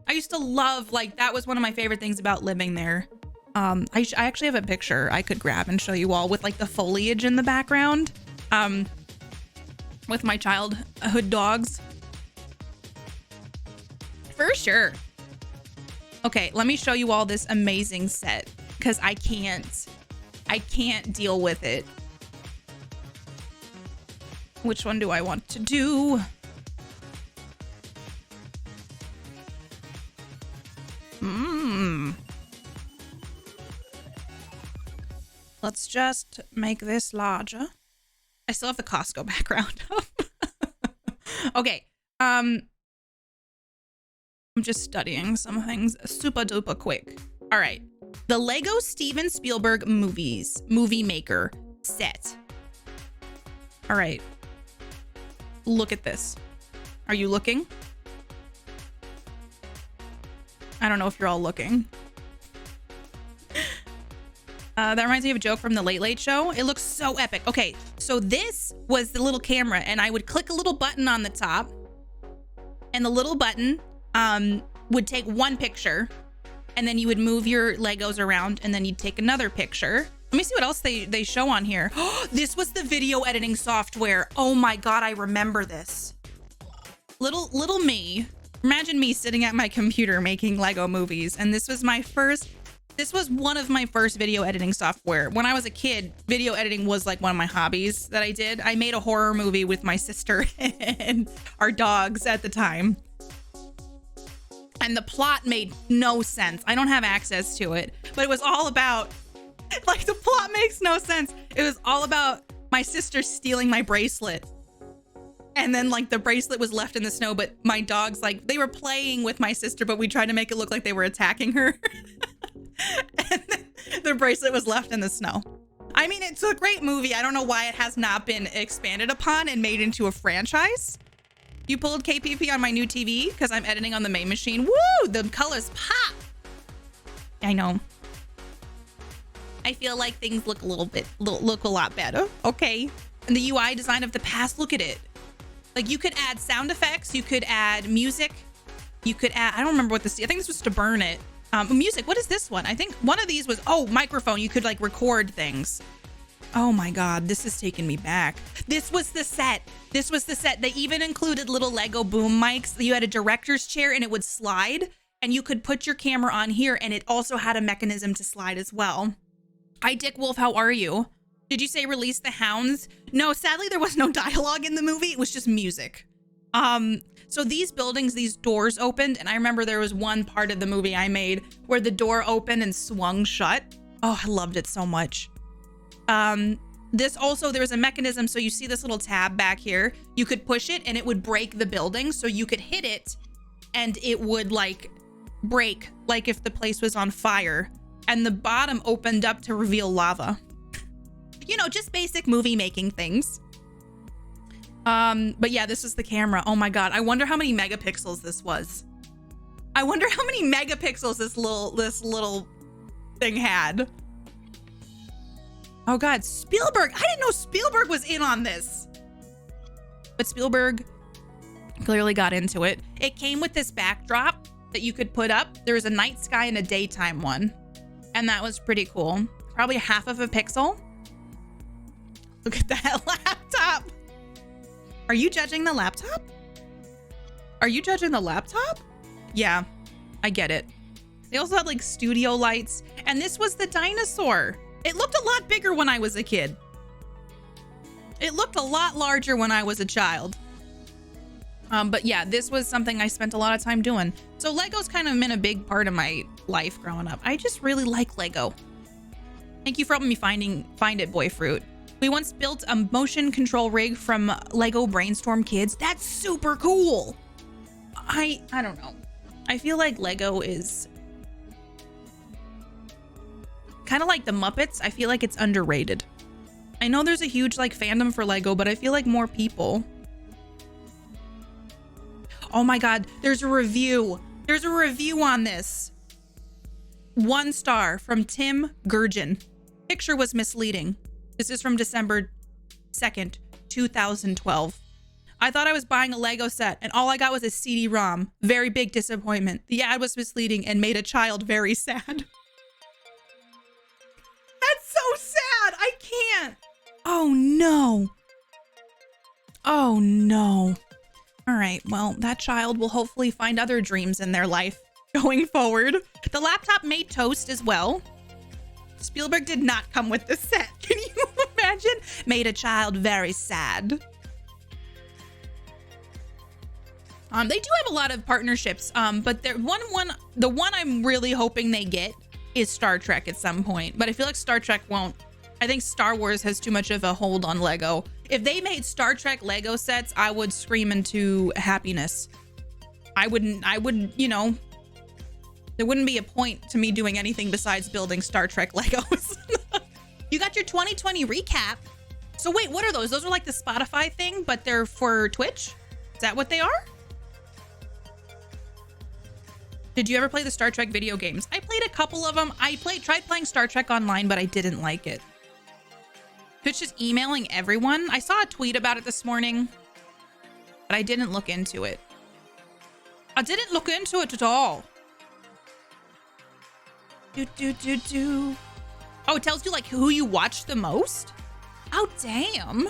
I used to love, like, that was one of my favorite things about living there. I actually have a picture I could grab and show you all with like the foliage in the background. With my childhood dogs. For sure. Okay, let me show you all this amazing set because I can't deal with it. Which one do I want to do? Let's just make this larger. I still have the Costco background up. Okay. I'm just studying some things super duper quick. All right. The Lego Steven Spielberg movie maker set. All right. Look at this. Are you looking? I don't know if you're all looking. That reminds me of a joke from the Late Late Show. It looks so epic. Okay, so this was the little camera, and I would click a little button on the top, and the little button would take one picture, and then you would move your Legos around, and then you'd take another picture. Let me see what else they show on here. This was the video editing software. Oh my God, I remember this. Little me. Imagine me sitting at my computer making Lego movies, and this was one of my first video editing software. When I was a kid, video editing was like one of my hobbies that I did. I made a horror movie with my sister and our dogs at the time. And the plot made no sense. I don't have access to it, but it was all about, like, the plot makes no sense. It was all about my sister stealing my bracelet. And then, like, the bracelet was left in the snow, but my dogs, like, they were playing with my sister, but we tried to make it look like they were attacking her. And then the bracelet was left in the snow. I mean, it's a great movie. I don't know why it has not been expanded upon and made into a franchise. You pulled KPP on my new TV because I'm editing on the main machine. Woo! The colors pop. I know. I feel like things look look a lot better. Okay. And the UI design of the past, look at it. Like, you could add sound effects. You could add music. You could add, I don't remember what this, I think this was to burn it. Music, what is this one? I think one of these was, microphone. You could, like, record things. Oh my God, this is taking me back. This was the set. They even included little Lego boom mics. You had a director's chair and it would slide, and you could put your camera on here, and it also had a mechanism to slide as well. Hi, Dick Wolf, how are you? Did you say release the hounds? No, sadly, there was no dialogue in the movie. It was just music. So these buildings, these doors opened, and I remember there was one part of the movie I made where the door opened and swung shut. Oh, I loved it so much. This also, there was a mechanism. So you see this little tab back here. You could push it and it would break the building. So you could hit it and it would, like, break, like if the place was on fire. And the bottom opened up to reveal lava. You know, just basic movie making things. But yeah, this is the camera. Oh my God. I wonder how many megapixels this was. I wonder how many megapixels this little thing had. Oh God, Spielberg. I didn't know Spielberg was in on this. But Spielberg clearly got into it. It came with this backdrop that you could put up. There was a night sky and a daytime one. And that was pretty cool. Probably half of a pixel. Look at that laptop. Are you judging the laptop? Are you judging the laptop? Yeah, I get it. They also had, like, studio lights. And this was the dinosaur. It looked a lot bigger when I was a kid. It looked a lot larger when I was a child. But yeah, this was something I spent a lot of time doing. So Lego's kind of been a big part of my life growing up. I just really like Lego. Thank you for helping me find it, Boy Fruit. We once built a motion control rig from Lego Brainstorm Kids. That's super cool. I don't know. I feel like Lego is kind of like the Muppets. I feel like it's underrated. I know there's a huge, like, fandom for Lego, but I feel like more people. Oh my God, there's a review. There's a review on this. 1 star from Tim Gurgen. Picture was misleading. This is from December 2nd, 2012. I thought I was buying a Lego set and all I got was a CD-ROM. Very big disappointment. The ad was misleading and made a child very sad. That's so sad. I can't. Oh no. Oh no. All right, well, that child will hopefully find other dreams in their life going forward. The laptop made toast as well. Spielberg did not come with the set. Can you imagine? Made a child very sad. They do have a lot of partnerships, but the one I'm really hoping they get is Star Trek at some point. But I feel like Star Trek won't I think Star Wars has too much of a hold on Lego. If they made Star Trek Lego sets, I would scream into happiness. I wouldn't, you know, there wouldn't be a point to me doing anything besides building Star Trek Legos. You got your 2020 recap. So wait, what are those? Those are like the Spotify thing, but they're for Twitch? Is that what they are? Did you ever play the Star Trek video games? I played a couple of them. I tried playing Star Trek Online, but I didn't like it. Twitch is emailing everyone. I saw a tweet about it this morning, but I didn't look into it. I didn't look into it at all. Oh, it tells you like who you watched the most? Oh, damn.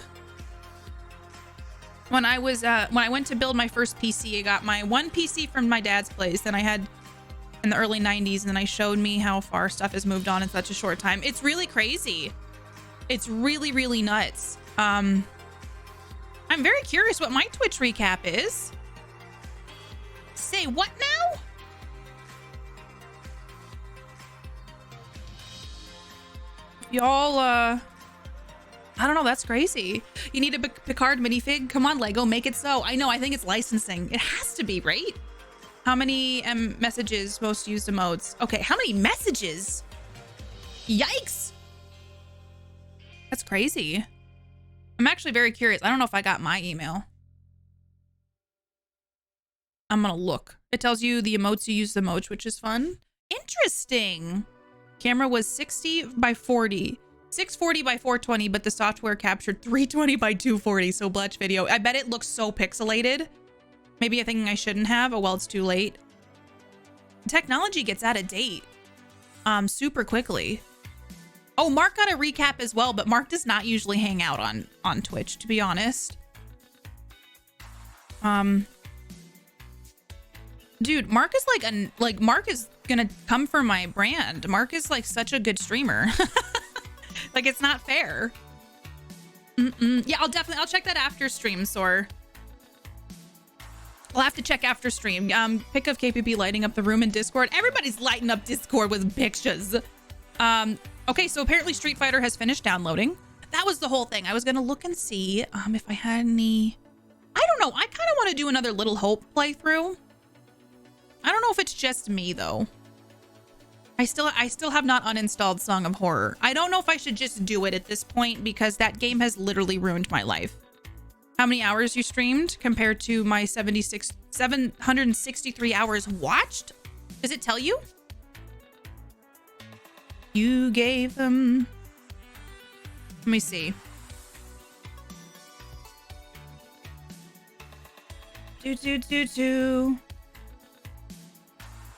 When I went to build my first PC, I got my one PC from my dad's place, and I had in the early 90s, and then I showed me how far stuff has moved on in such a short time. It's really crazy. It's really, really nuts. I'm very curious what my Twitch recap is. Say what now? Y'all, I don't know. That's crazy. You need a Picard minifig? Come on, Lego, make it so. I know. I think it's licensing. It has to be, right? How many messages, most used emotes? Okay, how many messages? Yikes. That's crazy. I'm actually very curious. I don't know if I got my email. I'm gonna look. It tells you the emotes you use the most, which is fun. Interesting. Camera was 60 by 40. 640 by 420, but the software captured 320 by 240. So Bletch video. I bet it looks so pixelated. Maybe a thing I shouldn't have. Oh, well, it's too late. Technology gets out of date super quickly. Oh, Mark got a recap as well, but Mark does not usually hang out on Twitch, to be honest. Dude, Mark is Mark is gonna come for my brand. Mark is like such a good streamer. Like, it's not fair. Yeah, I'll check that after stream, Sor. I'll have to check after stream. Pic of KPP lighting up the room in Discord. Everybody's lighting up Discord with pictures. Okay, so apparently Street Fighter has finished downloading. That was the whole thing. I was gonna look and see if I had any. I don't know. I kind of want to do another Little Hope playthrough. I don't know if it's just me though. I still have not uninstalled Song of Horror. I don't know if I should just do it at this point because that game has literally ruined my life. How many hours you streamed compared to my 763 hours watched? Does it tell you? You gave them. Let me see.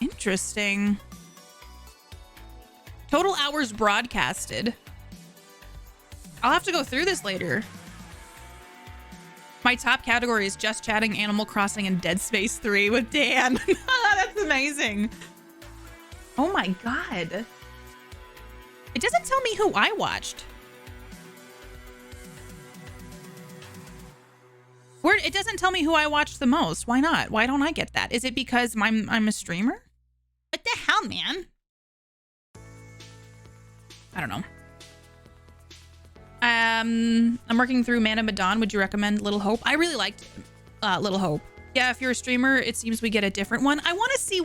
Interesting. Total hours broadcasted. I'll have to go through this later. My top category is Just Chatting, Animal Crossing, and Dead Space 3 with Dan. That's amazing. Oh my God. It doesn't tell me who I watched. It doesn't tell me who I watched the most. Why not? Why don't I get that? Is it because I'm a streamer? What the hell, man? I don't know. I'm working through Man of Medan. Would you recommend Little Hope? I really liked Little Hope. Yeah, if you're a streamer, it seems we get a different one. I want to see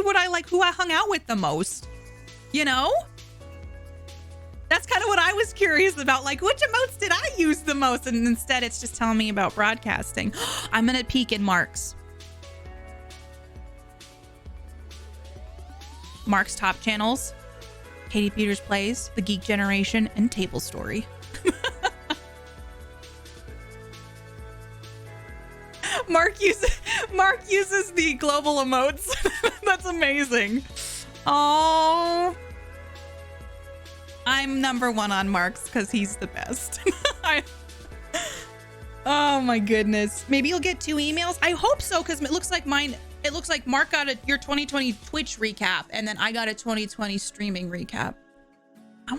what I like, who I hung out with the most. You know? That's kind of what I was curious about. Like, which emotes did I use the most? And instead, it's just telling me about broadcasting. I'm going to peek in Mark's. Mark's top channels. KatiePetersPlays, The Geek Generation, and Table Story. Mark uses the global emotes. That's amazing. Oh, I'm number one on Mark's because he's the best. Oh my goodness. Maybe you'll get 2 emails. I hope so, because it looks like Mark got your 2020 Twitch recap, and then I got a 2020 streaming recap. I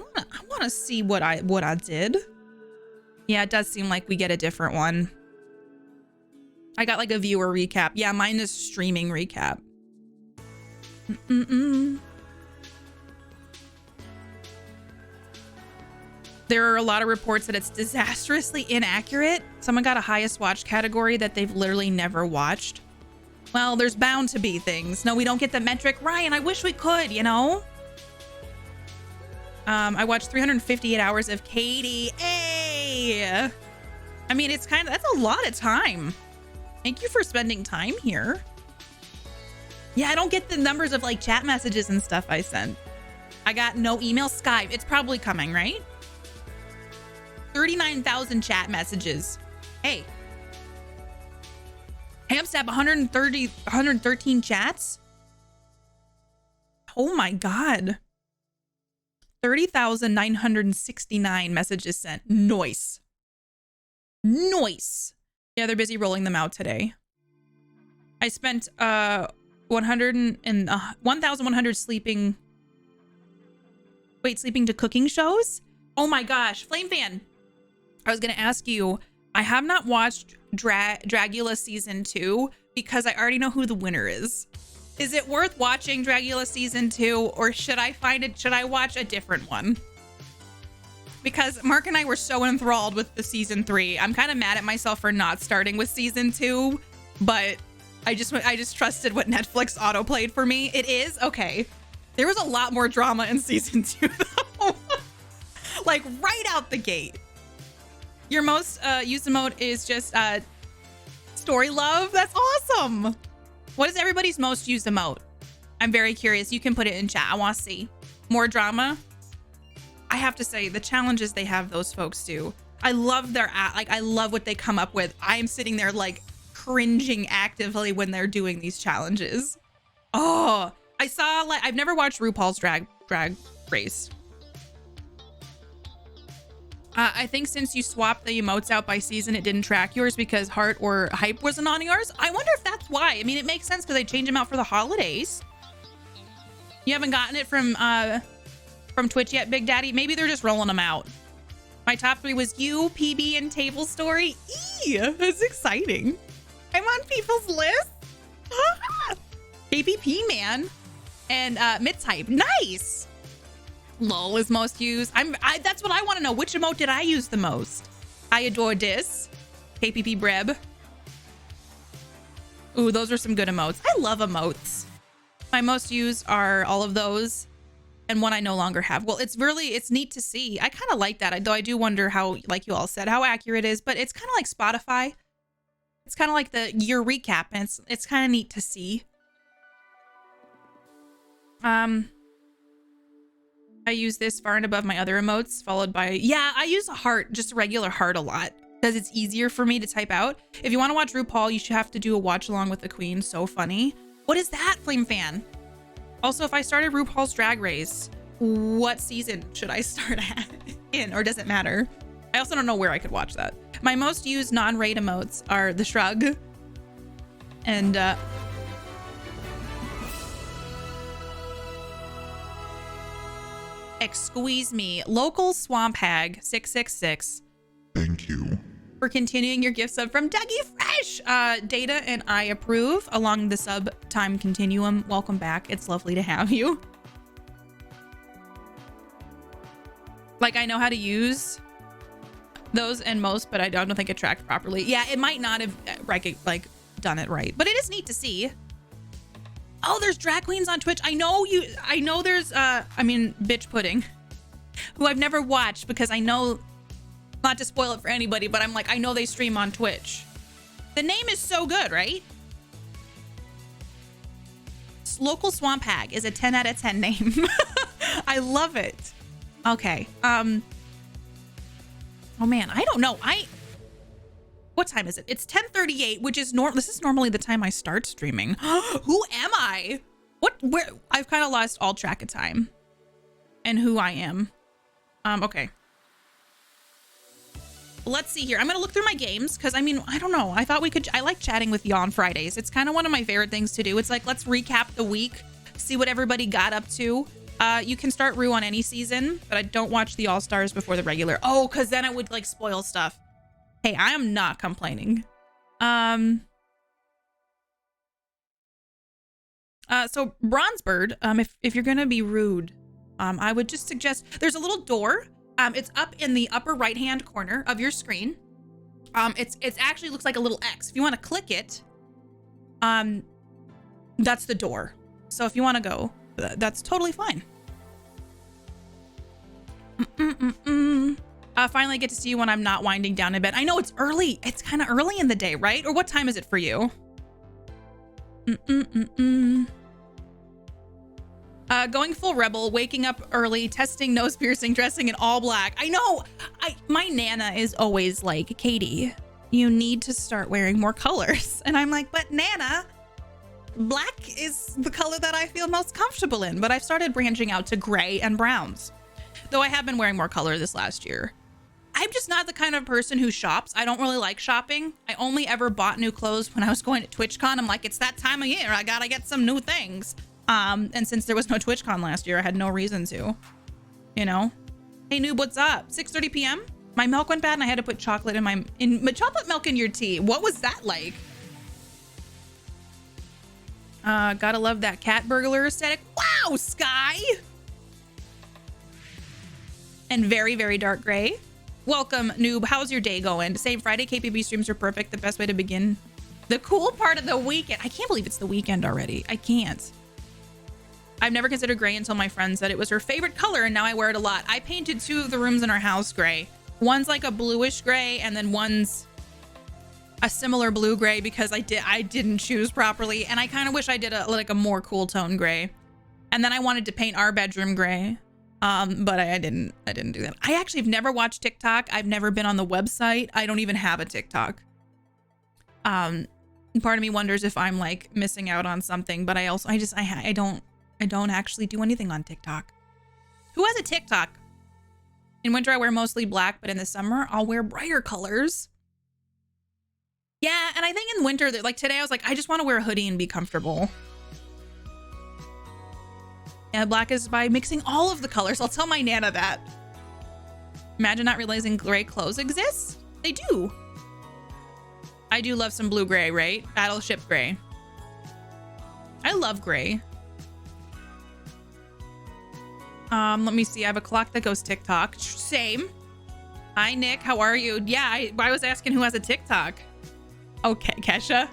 wanna see what I did. Yeah, it does seem like we get a different one. I got like a viewer recap. Yeah, mine is streaming recap. There are a lot of reports that it's disastrously inaccurate. Someone got a highest watch category that they've literally never watched. Well, there's bound to be things. No, we don't get the metric. Ryan, I wish we could, you know? I watched 358 hours of Katie. Hey! I mean, it's kind of, that's a lot of time. Thank you for spending time here. Yeah, I don't get the numbers of like chat messages and stuff I sent. I got no email. Skype. It's probably coming, right? 39,000 chat messages. Hey. Hamstab 113 chats. Oh my God. 30,969 messages sent. Nice. Nice. Yeah, they're busy rolling them out today. I spent 1,100 sleeping. Wait, sleeping to cooking shows? Oh my gosh, Flame Fan. I was gonna ask you. I have not watched Dragula season 2 because I already know who the winner is. Is it worth watching Dragula season 2, or should I watch a different one? Because Mark and I were so enthralled with the season 3. I'm kind of mad at myself for not starting with season 2, but I just trusted what Netflix auto-played for me. It is okay. There was a lot more drama in season 2 though. Like right out the gate. Your most used emote is just story love. That's awesome. What is everybody's most used emote? I'm very curious. You can put it in chat. I want to see more drama. I have to say the challenges they have those folks do. I love their I love what they come up with. I'm sitting there like cringing actively when they're doing these challenges. Oh, I saw like I've never watched RuPaul's Drag Race. I think since you swapped the emotes out by season, it didn't track yours because Heart or Hype wasn't on yours. I wonder if that's why. I mean, it makes sense because they change them out for the holidays. You haven't gotten it from Twitch yet, Big Daddy? Maybe they're just rolling them out. My top 3 was you, PB, and Table Story. That's exciting. I'm on people's list. KPP, man. And Mitz Hype. Nice. LOL is most used. That's what I want to know. Which emote did I use the most? I adore this. KPP Breb. Ooh, those are some good emotes. I love emotes. My most used are all of those, and one I no longer have. Well, it's neat to see. I kind of like that, though I do wonder how, like you all said, how accurate it is, but it's kind of like Spotify. It's kind of like the year recap, and it's kind of neat to see. I use this far and above my other emotes, followed by, yeah, I use a heart, just a regular heart a lot because it's easier for me to type out. If you want to watch RuPaul, you should have to do a watch along with the queen. So funny. What is that, Flame Fan? Also, if I started RuPaul's Drag Race, what season should I start in, or does it matter? I also don't know where I could watch that. My most used non-raid emotes are the shrug and Squeeze Me, local swamp hag 666. Thank you. For continuing your gift sub from Dougie Fresh. Data and I approve along the sub time continuum. Welcome back. It's lovely to have you. Like, I know how to use those and most, but I don't think it tracked properly. Yeah, it might not have like done it right, but it is neat to see. Oh, there's drag queens on Twitch. I know there's Bitch Pudding, who I've never watched because I know, not to spoil it for anybody, but I'm like, I know they stream on Twitch. The name is so good, right? Local Swamp Hag is a 10 out of 10 name. I love it. Okay. Oh man, I don't know. What time is it? It's 10:38, which is this is normally the time I start streaming. Who am I? Where? I've kind of lost all track of time and who I am. Okay. Let's see here. I'm gonna look through my games because I mean, I don't know. I like chatting with you on Fridays. It's kind of one of my favorite things to do. It's like, let's recap the week, see what everybody got up to. You can start Rue on any season, but I don't watch the All-Stars before the regular. Oh, because then it would like spoil stuff. Hey, I am not complaining. So Bronzebird, if you're gonna be rude, I would just suggest there's a little door It's up in the upper right-hand corner of your screen. It's actually looks like a little X. If you want to click it, that's the door. So if you want to go, that's totally fine. I finally get to see you when I'm not winding down in bed. I know it's early. It's kind of early in the day, right? Or what time is it for you? Going full rebel, waking up early, testing nose piercing, dressing in all black. I know. My Nana is always like, Katie, you need to start wearing more colors. And I'm like, but Nana, black is the color that I feel most comfortable in. But I've started branching out to gray and browns. Though I have been wearing more color this last year. I'm just not the kind of person who shops. I don't really like shopping. I only ever bought new clothes when I was going to TwitchCon. I'm like, it's that time of year. I gotta get some new things. And since there was no TwitchCon last year, I had no reason to, you know? Hey noob, what's up? 6:30 p.m. My milk went bad and I had to put chocolate in chocolate milk in your tea. What was that like? Gotta love that cat burglar aesthetic. Wow, Sky! And very, very dark gray. Welcome, noob. How's your day going? Same Friday, KPB streams are perfect. The best way to begin the cool part of the weekend. I can't believe it's the weekend already. I can't. I've never considered gray until my friend said it was her favorite color, and now I wear it a lot. I painted 2 of the rooms in our house gray. One's like a bluish gray, and then one's a similar blue gray because I didn't choose properly, and I kind of wish I did a more cool tone gray. And then I wanted to paint our bedroom gray. But I didn't do that. I actually have never watched TikTok. I've never been on the website. I don't even have a TikTok. Part of me wonders if I'm like missing out on something, but I don't actually do anything on TikTok. Who has a TikTok? In winter, I wear mostly black, but in the summer, I'll wear brighter colors. Yeah, and I think in winter, like today, I was like, I just want to wear a hoodie and be comfortable. Yeah, black is by mixing all of the colors. I'll tell my Nana that. Imagine not realizing gray clothes exist. They do. I do love some blue gray, right? Battleship gray. I love gray. Let me see. I have a clock that goes TikTok. Same. Hi, Nick. How are you? Yeah, I was asking who has a TikTok. Okay, Kesha.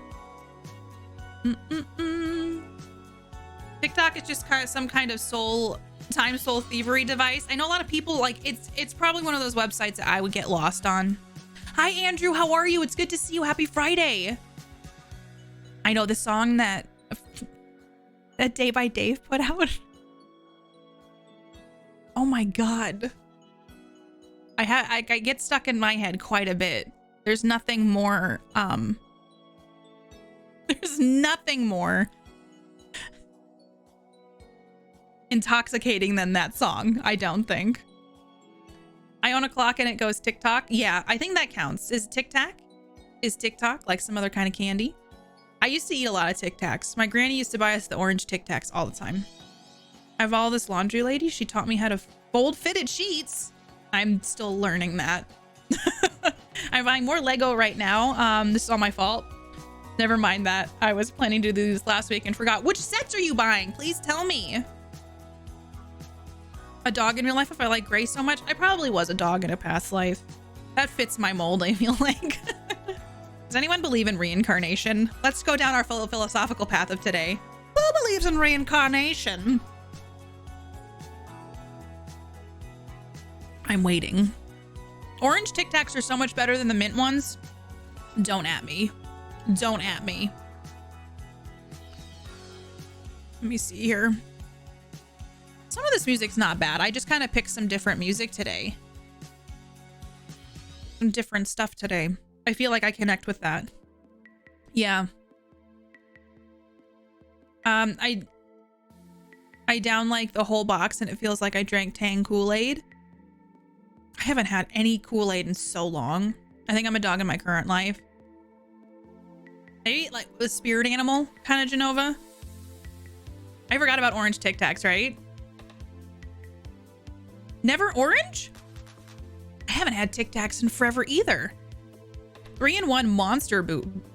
TikTok is just kind of some kind of soul thievery device. I know a lot of people like it's probably one of those websites that I would get lost on. Hi Andrew, how are you? It's good to see you. Happy Friday. I know the song that Day by Dave put out. Oh my god. I get stuck in my head quite a bit. There's nothing more intoxicating than that song, I don't think. I own a clock and it goes TikTok. Yeah, I think that counts. Is TikTok like some other kind of candy? I used to eat a lot of Tic Tacs. My granny used to buy us the orange Tic Tacs all the time. I have all this laundry lady. She taught me how to fold fitted sheets. I'm still learning that. I'm buying more Lego right now. This is all my fault. Never mind that. I was planning to do this last week and forgot. Which sets are you buying? Please tell me. A dog in real life if I like gray so much? I probably was a dog in a past life. That fits my mold, I feel like. Does anyone believe in reincarnation? Let's go down our philosophical path of today. Who believes in reincarnation? I'm waiting. Orange Tic Tacs are so much better than the mint ones. Don't at me. Don't at me. Let me see here. Some of this music's not bad. I just kind of picked some different music today. Some different stuff today. I feel like I connect with that. Yeah. I down like the whole box and it feels like I drank Tang Kool-Aid. I haven't had any Kool-Aid in so long. I think I'm a dog in my current life. I eat like a spirit animal kind of Genova. I forgot about orange Tic Tacs, right? Never orange? I haven't had Tic Tacs in forever either. 3-in-1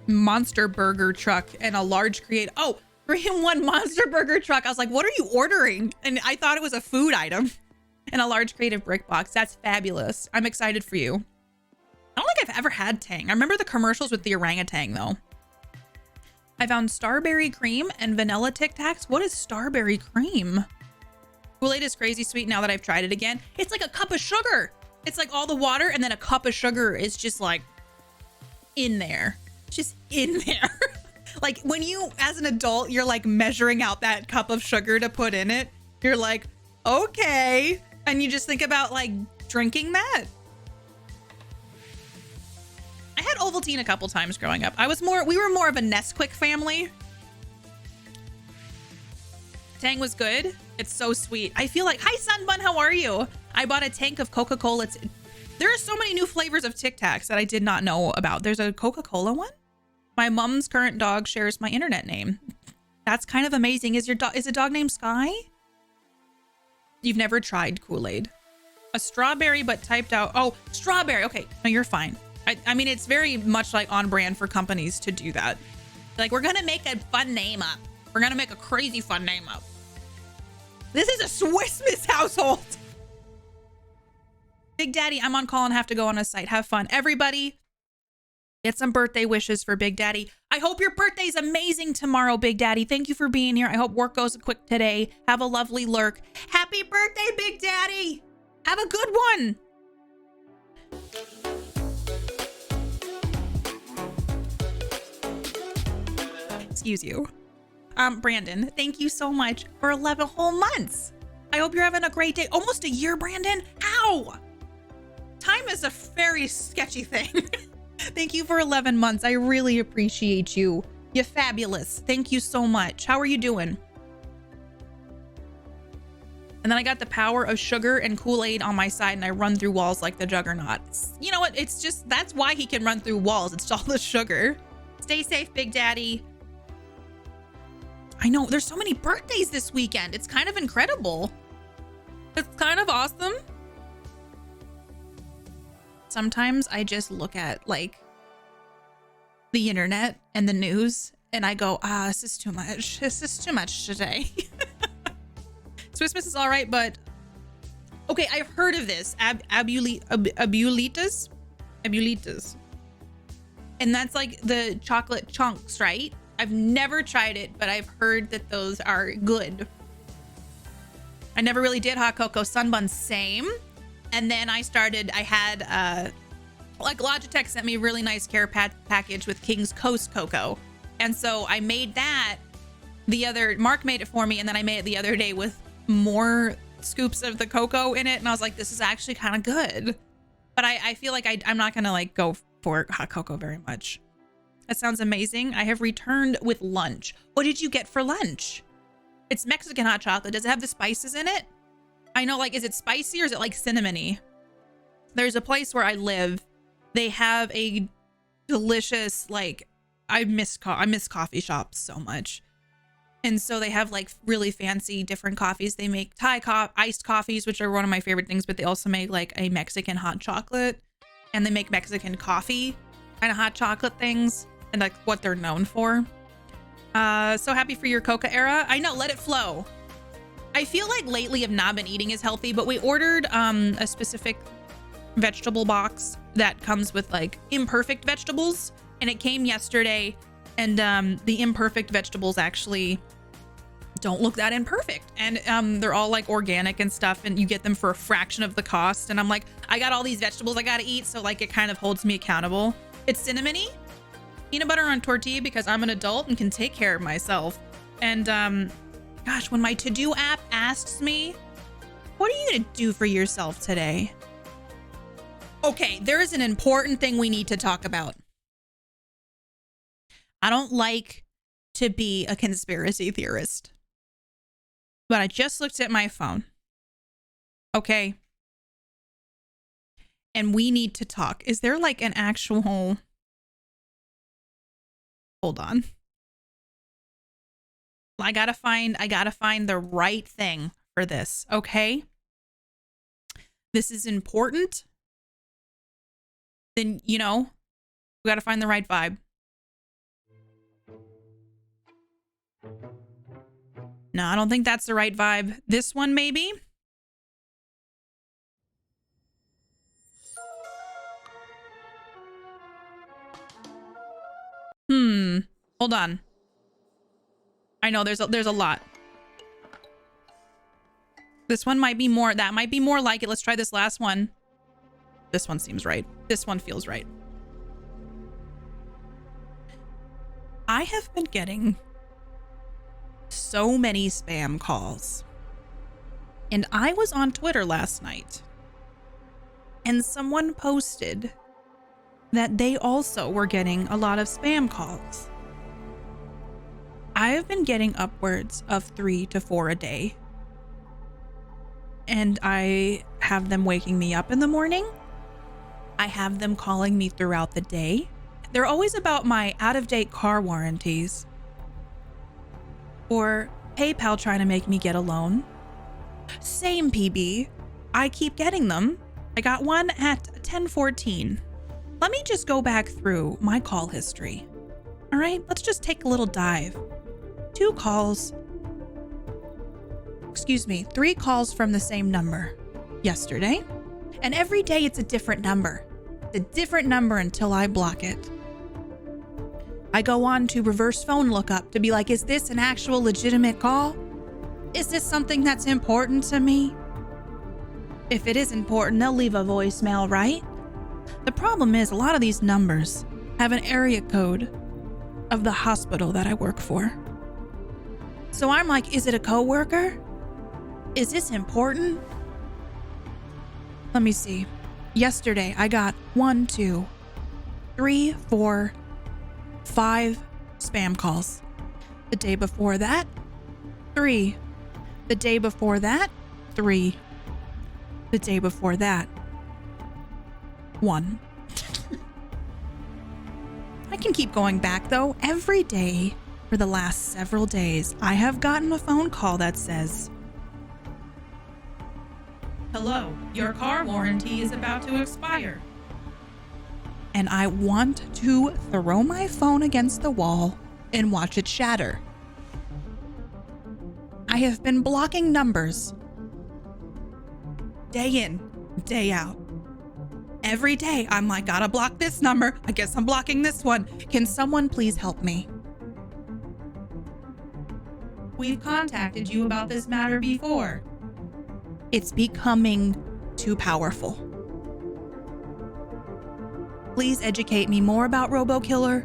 monster burger truck and a large create. Oh, 3-in-1 monster burger truck. I was like, what are you ordering? And I thought it was a food item. And a large creative brick box. That's fabulous. I'm excited for you. I don't think I've ever had Tang. I remember the commercials with the orangutan though. I found Starberry cream and vanilla Tic Tacs. What is Starberry cream? Kool-Aid is crazy sweet now that I've tried it again. It's like a cup of sugar. It's like all the water and then a cup of sugar is just like in there. Just in there. Like when you, as an adult, you're like measuring out that cup of sugar to put in it. You're like, okay. And you just think about like drinking that. I had Ovaltine a couple times growing up. We were more of a Nesquik family. Tang was good. It's so sweet. I feel like, hi Sunbun, how are you? I bought a tank of Coca-Cola. There are so many new flavors of Tic Tacs that I did not know about. There's a Coca-Cola one. My mom's current dog shares my internet name. That's kind of amazing. Is a dog named Sky? You've never tried Kool-Aid. A strawberry, but typed out. Oh, strawberry. Okay. No, you're fine. I mean, it's very much like on brand for companies to do that. Like, we're going to make a fun name up. We're going to make a crazy fun name up. This is a Swiss Miss household. Big Daddy, I'm on call and have to go on a site. Have fun. Everybody, get some birthday wishes for Big Daddy. I hope your birthday's amazing tomorrow, Big Daddy. Thank you for being here. I hope work goes quick today. Have a lovely lurk. Happy birthday, Big Daddy. Have a good one. Excuse you. Brandon, thank you so much for 11 whole months. I hope you're having a great day. Almost a year, Brandon. Ow! Time is a very sketchy thing. Thank you for 11 months. I really appreciate you. You're fabulous. Thank you so much. How are you doing? And then I got the power of sugar and Kool-Aid on my side and I run through walls like the Juggernaut. You know what? It's just, that's why he can run through walls. It's all the sugar. Stay safe, Big Daddy. I know, there's so many birthdays this weekend. It's kind of incredible. It's kind of awesome. Sometimes I just look at like the internet and the news and I go, this is too much. This is too much today. Swiss Miss is all right, but okay, I've heard of this. Abuelitas? Abuelitas. And that's like the chocolate chunks, right? I've never tried it, but I've heard that those are good. I never really did hot cocoa. Sunbun, same. And then I had like Logitech sent me a really nice care package with King's Coast cocoa. And so I made that Mark made it for me. And then I made it the other day with more scoops of the cocoa in it. And I was like, this is actually kind of good. But I feel like I'm not going to like go for hot cocoa very much. That sounds amazing. I have returned with lunch. What did you get for lunch? It's Mexican hot chocolate. Does it have the spices in it? I know, like, is it spicy or is it like cinnamony? There's a place where I live. They have a delicious, like, I miss coffee shops so much. And so they have like really fancy different coffees. They make iced coffees, which are one of my favorite things, but they also make like a Mexican hot chocolate and they make Mexican coffee kind of hot chocolate things. And like what they're known for. So happy for your Coca era. I know, let it flow. I feel like lately I've not been eating as healthy, but we ordered a specific vegetable box that comes with like imperfect vegetables. And it came yesterday and the imperfect vegetables actually don't look that imperfect. And they're all like organic and stuff and you get them for a fraction of the cost. And I'm like, I got all these vegetables I gotta eat. So like it kind of holds me accountable. It's cinnamony. Peanut butter on tortilla because I'm an adult and can take care of myself. And gosh, when my to-do app asks me, what are you gonna do for yourself today? Okay, there is an important thing we need to talk about. I don't like to be a conspiracy theorist, but I just looked at my phone. Okay. And we need to talk. Is there like an actual... Hold on. I gotta find the right thing for this, okay? This is important. Then, you know, we gotta find the right vibe. No, I don't think that's the right vibe. This one, maybe? Hold on. I know there's a lot. This one might be more, that might be more like it. Let's try this last one. This one seems right. This one feels right. I have been getting so many spam calls. And I was on Twitter last night, and someone posted that they also were getting a lot of spam calls. I have been getting upwards of 3 to 4 a day. And I have them waking me up in the morning. I have them calling me throughout the day. They're always about my out-of-date car warranties. Or PayPal trying to make me get a loan. Same, PB. I keep getting them. I got one at 10:14. Let me just go back through my call history. All right, let's just take a little dive. 2 calls. Excuse me, 3 calls from the same number yesterday. And every day it's a different number. It's a different number until I block it. I go on to reverse phone lookup to be like, is this an actual legitimate call? Is this something that's important to me? If it is important, they'll leave a voicemail, right? The problem is a lot of these numbers have an area code of the hospital that I work for. So I'm like, is it a coworker? Is this important? Let me see. Yesterday, I got 1, 2, 3, 4, 5 spam calls. The day before that, 3. The day before that, 3. The day before that, 1. I can keep going back though. Every day for the last several days, I have gotten a phone call that says, "Hello, your car warranty is about to expire." And I want to throw my phone against the wall and watch it shatter. I have been blocking numbers day in, day out. Every day I'm like, gotta block this number. I guess I'm blocking this one. Can someone please help me? We've contacted you about this matter before. It's becoming too powerful. Please educate me more about RoboKiller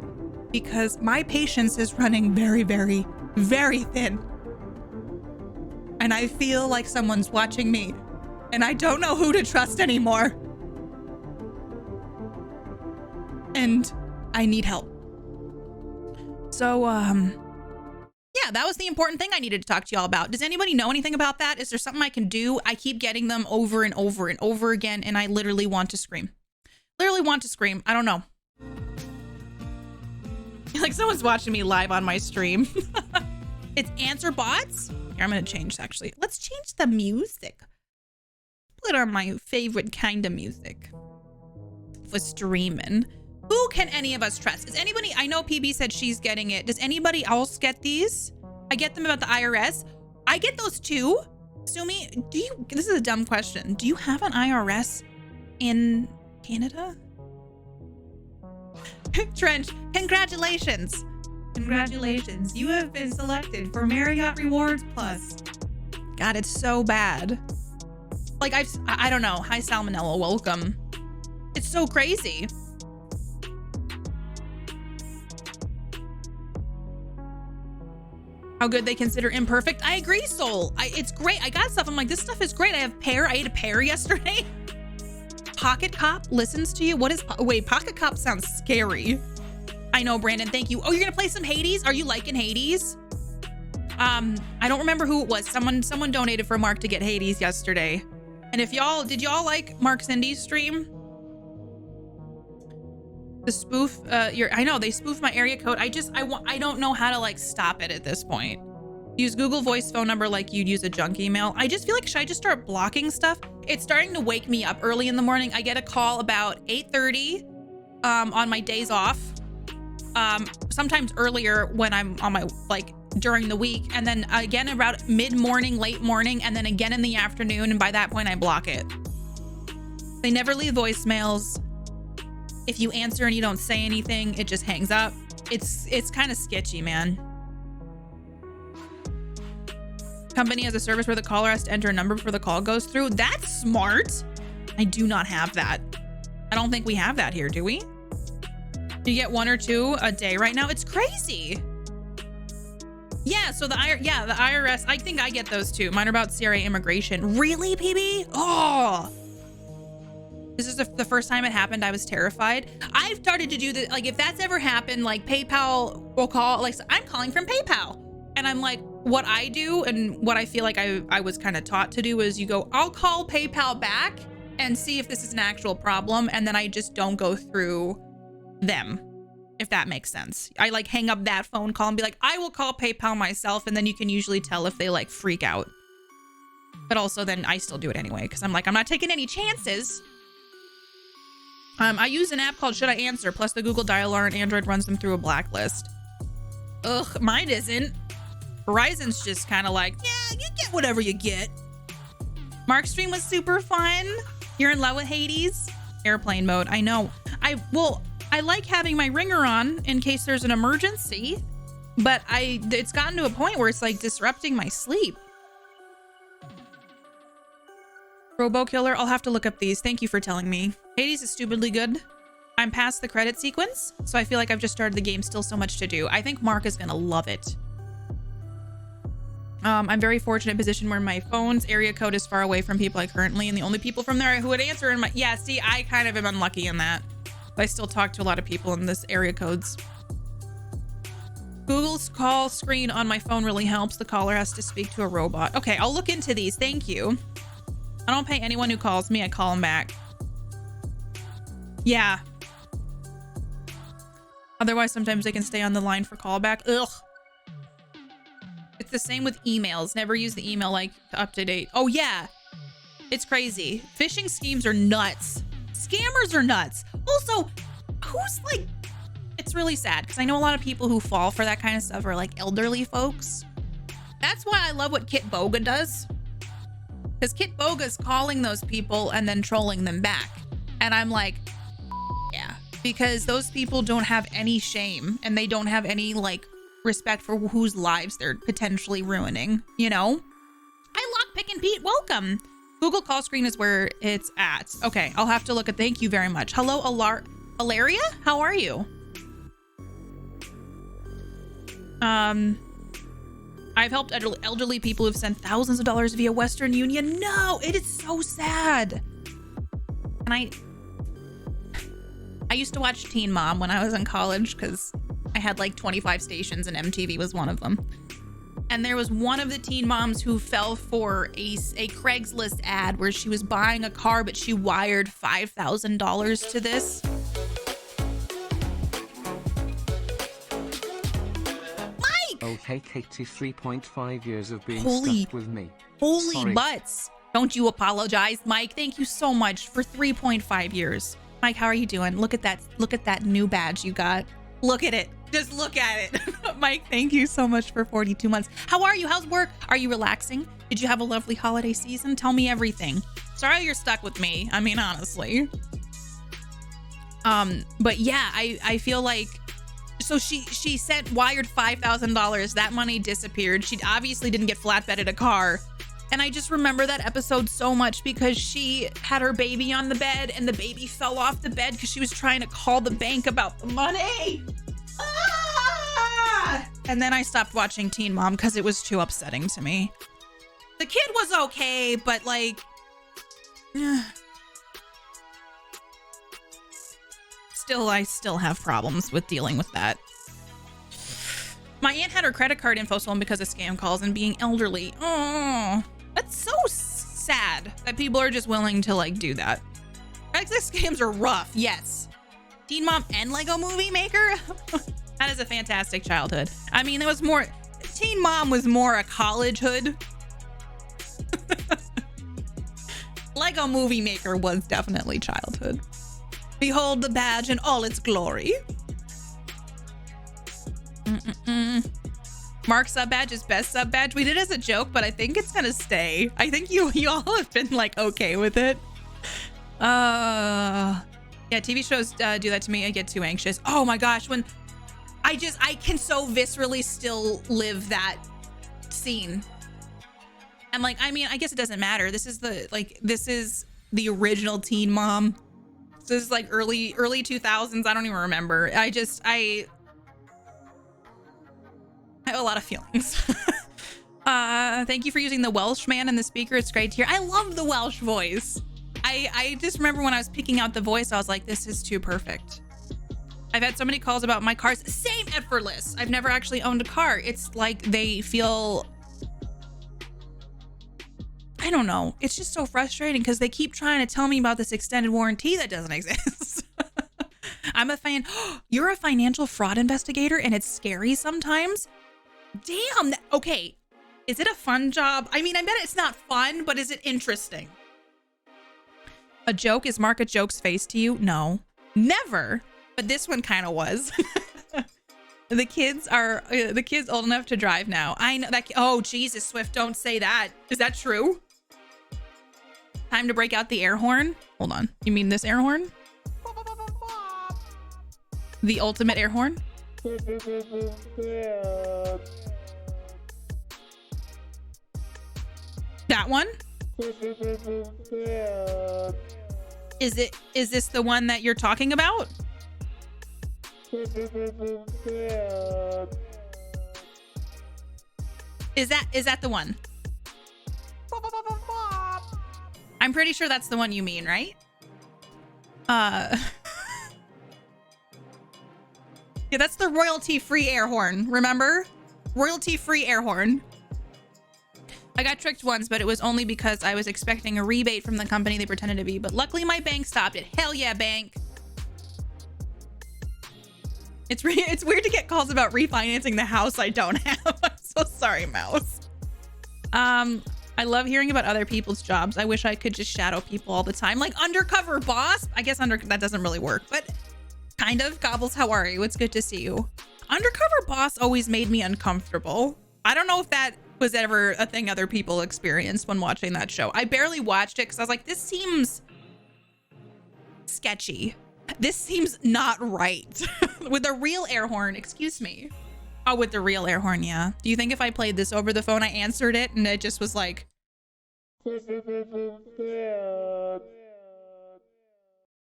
because my patience is running very, very, very thin. And I feel like someone's watching me and I don't know who to trust anymore. And I need help. So, yeah, that was the important thing I needed to talk to y'all about. Does anybody know anything about that? Is there something I can do? I keep getting them over and over and over again, and I literally want to scream. Literally want to scream. I don't know. Like someone's watching me live on my stream. It's answer bots. Here, I'm going to change, actually. Let's change the music. Put on my favorite kind of music for streaming. Who can any of us trust? Is anybody, I know PB said she's getting it. Does anybody else get these? I get them about the IRS. I get those too. Sumi, this is a dumb question. Do you have an IRS in Canada? Trench, congratulations. Congratulations. You have been selected for Marriott Rewards Plus. God, it's so bad. Like I don't know. Hi, Salmonella, welcome. It's so crazy. How good they consider imperfect. I agree, Soul. It's great. I got stuff. I'm like, this stuff is great. I have pear. I ate a pear yesterday. Pocket Cop listens to you. What is, wait, Pocket Cop sounds scary. I know, Brandon, thank you. Oh, you're gonna play some Hades? Are you liking Hades? I don't remember who it was. Someone donated for Mark to get Hades yesterday. And if did y'all like Mark Cindy's stream? The spoof, I know they spoofed my area code. I don't know how to like stop it at this point. Use Google Voice phone number like you'd use a junk email. I just feel like, should I just start blocking stuff? It's starting to wake me up early in the morning. I get a call about 8:30 on my days off. Sometimes earlier when I'm on my, like during the week, and then again about mid-morning, late morning, and then again in the afternoon. And by that point I block it. They never leave voicemails. If you answer and you don't say anything, it just hangs up. it's kind of sketchy, man. Company has a service where the caller has to enter a number before the call goes through. That's smart. I do not have that. I don't think we have that here, do we? You get 1 or 2 a day right now. It's crazy. Yeah, so the IRS, I think I get those too. Mine are about CRA immigration. Really, PB? Oh. This is the first time it happened. I was terrified. I've started to do that. Like, if that's ever happened, like PayPal will call, like, I'm calling from PayPal. And I'm like, what I do and what I feel like I was kind of taught to do is you go, I'll call PayPal back and see if this is an actual problem. And then I just don't go through them, if that makes sense. I like hang up that phone call and be like, I will call PayPal myself. And then you can usually tell if they like freak out. But also then I still do it anyway because I'm like, I'm not taking any chances. I use an app called Should I Answer? Plus the Google Dialer on Android runs them through a blacklist. Ugh, mine isn't. Verizon's just kind of like, yeah, you get whatever you get. Mark's stream was super fun. You're in love with Hades? Airplane mode, I know. I like having my ringer on in case there's an emergency, but it's gotten to a point where it's like disrupting my sleep. Robo Killer, I'll have to look up these. Thank you for telling me. Hades is stupidly good. I'm past the credit sequence, so I feel like I've just started the game, still so much to do. I think Mark is gonna love it. I'm very fortunate in a position where my phone's area code is far away from people I currently, and the only people from there who would answer in my, yeah, see, I kind of am unlucky in that. But I still talk to a lot of people in this area codes. Google's call screen on my phone really helps. The caller has to speak to a robot. Okay, I'll look into these. Thank you. I don't pay anyone who calls me. I call them back. Yeah. Otherwise, sometimes they can stay on the line for callback. Ugh. It's the same with emails. Never use the email like up to date. Oh yeah. It's crazy. Phishing schemes are nuts. Scammers are nuts. Also, who's like, it's really sad because I know a lot of people who fall for that kind of stuff are like elderly folks. That's why I love what Kit Boga does. Because Kit Boga's calling those people and then trolling them back. And I'm like, yeah, because those people don't have any shame and they don't have any like respect for whose lives they're potentially ruining, you know? Hi, Lockpick and Pete, welcome. Google call screen is where it's at. Okay, I'll have to look at, thank you very much. Hello, Alaria? How are you? I've helped elderly people who've sent thousands of dollars via Western Union. No, it is so sad. And I used to watch Teen Mom when I was in college because I had like 25 stations and MTV was one of them. And there was one of the teen moms who fell for a Craigslist ad where she was buying a car, but she wired $5,000 to this. Mike! Oh, hey, Katie, 3.5 years of being Holy- stuck with me. Holy Sorry. butts. Don't you apologize, Mike. Thank you so much for 3.5 years. Mike, how are you doing? Look at that new badge you got. Look at it. Just look at it. Mike, thank you so much for 42 months. How are you? How's work? Are you relaxing? Did you have a lovely holiday season? Tell me everything. Sorry you're stuck with me. I mean, honestly. But yeah, I feel like, so she wired $5,000. That money disappeared. She obviously didn't get flatbedded a car. And I just remember that episode so much because she had her baby on the bed and the baby fell off the bed because she was trying to call the bank about the money. Ah! And then I stopped watching Teen Mom because it was too upsetting to me. The kid was okay, but like, I still have problems with dealing with that. My aunt had her credit card info stolen because of scam calls and being elderly. Oh, that's so sad that people are just willing to like do that. Craigslist scams are rough, yes. Teen Mom and Lego Movie Maker? That is a fantastic childhood. I mean, there was more, Teen Mom was more a college hood. Lego Movie Maker was definitely childhood. Behold the badge in all its glory. Mark's sub badge is best sub badge. We did it as a joke, but I think it's gonna stay. I think you all have been like okay with it. Yeah, TV shows do that to me. I get too anxious. Oh my gosh, when I can so viscerally still live that scene. And like, I mean, I guess it doesn't matter. This is the original Teen Mom. This is like early 2000s. I don't even remember. I have a lot of feelings. Thank you for using the Welsh man in the speaker. It's great to hear. I love the Welsh voice. I just remember when I was picking out the voice, I was like, this is too perfect. I've had so many calls about my cars. Same, effortless. I've never actually owned a car. It's like they feel, I don't know. It's just so frustrating because they keep trying to tell me about this extended warranty that doesn't exist. I'm a fan. You're a financial fraud investigator and it's scary sometimes. Damn. Okay. Is it a fun job? I mean, I bet it's not fun, but is it interesting? A joke? Is Mark a joke's face to you? No, never. But this one kind of was. The kids old enough to drive now. I know that. Oh, Jesus, Swift, don't say that. Is that true? Time to break out the air horn. Hold on. You mean this air horn? The ultimate air horn? That one? Is this the one that you're talking about? Is that the one? I'm pretty sure that's the one you mean, right? Yeah, that's the royalty-free air horn, remember? Royalty-free air horn. I got tricked once, but it was only because I was expecting a rebate from the company they pretended to be, but luckily my bank stopped it. Hell yeah, bank. It's weird to get calls about refinancing the house I don't have. I'm so sorry, Mouse. I love hearing about other people's jobs. I wish I could just shadow people all the time. Like undercover boss. I guess that doesn't really work, but kind of. Gobbles, how are you? It's good to see you. Undercover boss always made me uncomfortable. I don't know if that was ever a thing other people experienced when watching that show. I barely watched it because I was like, this seems sketchy. This seems not right. With a real air horn, excuse me. Oh, with the real air horn, yeah. Do you think if I played this over the phone, I answered it and it just was like...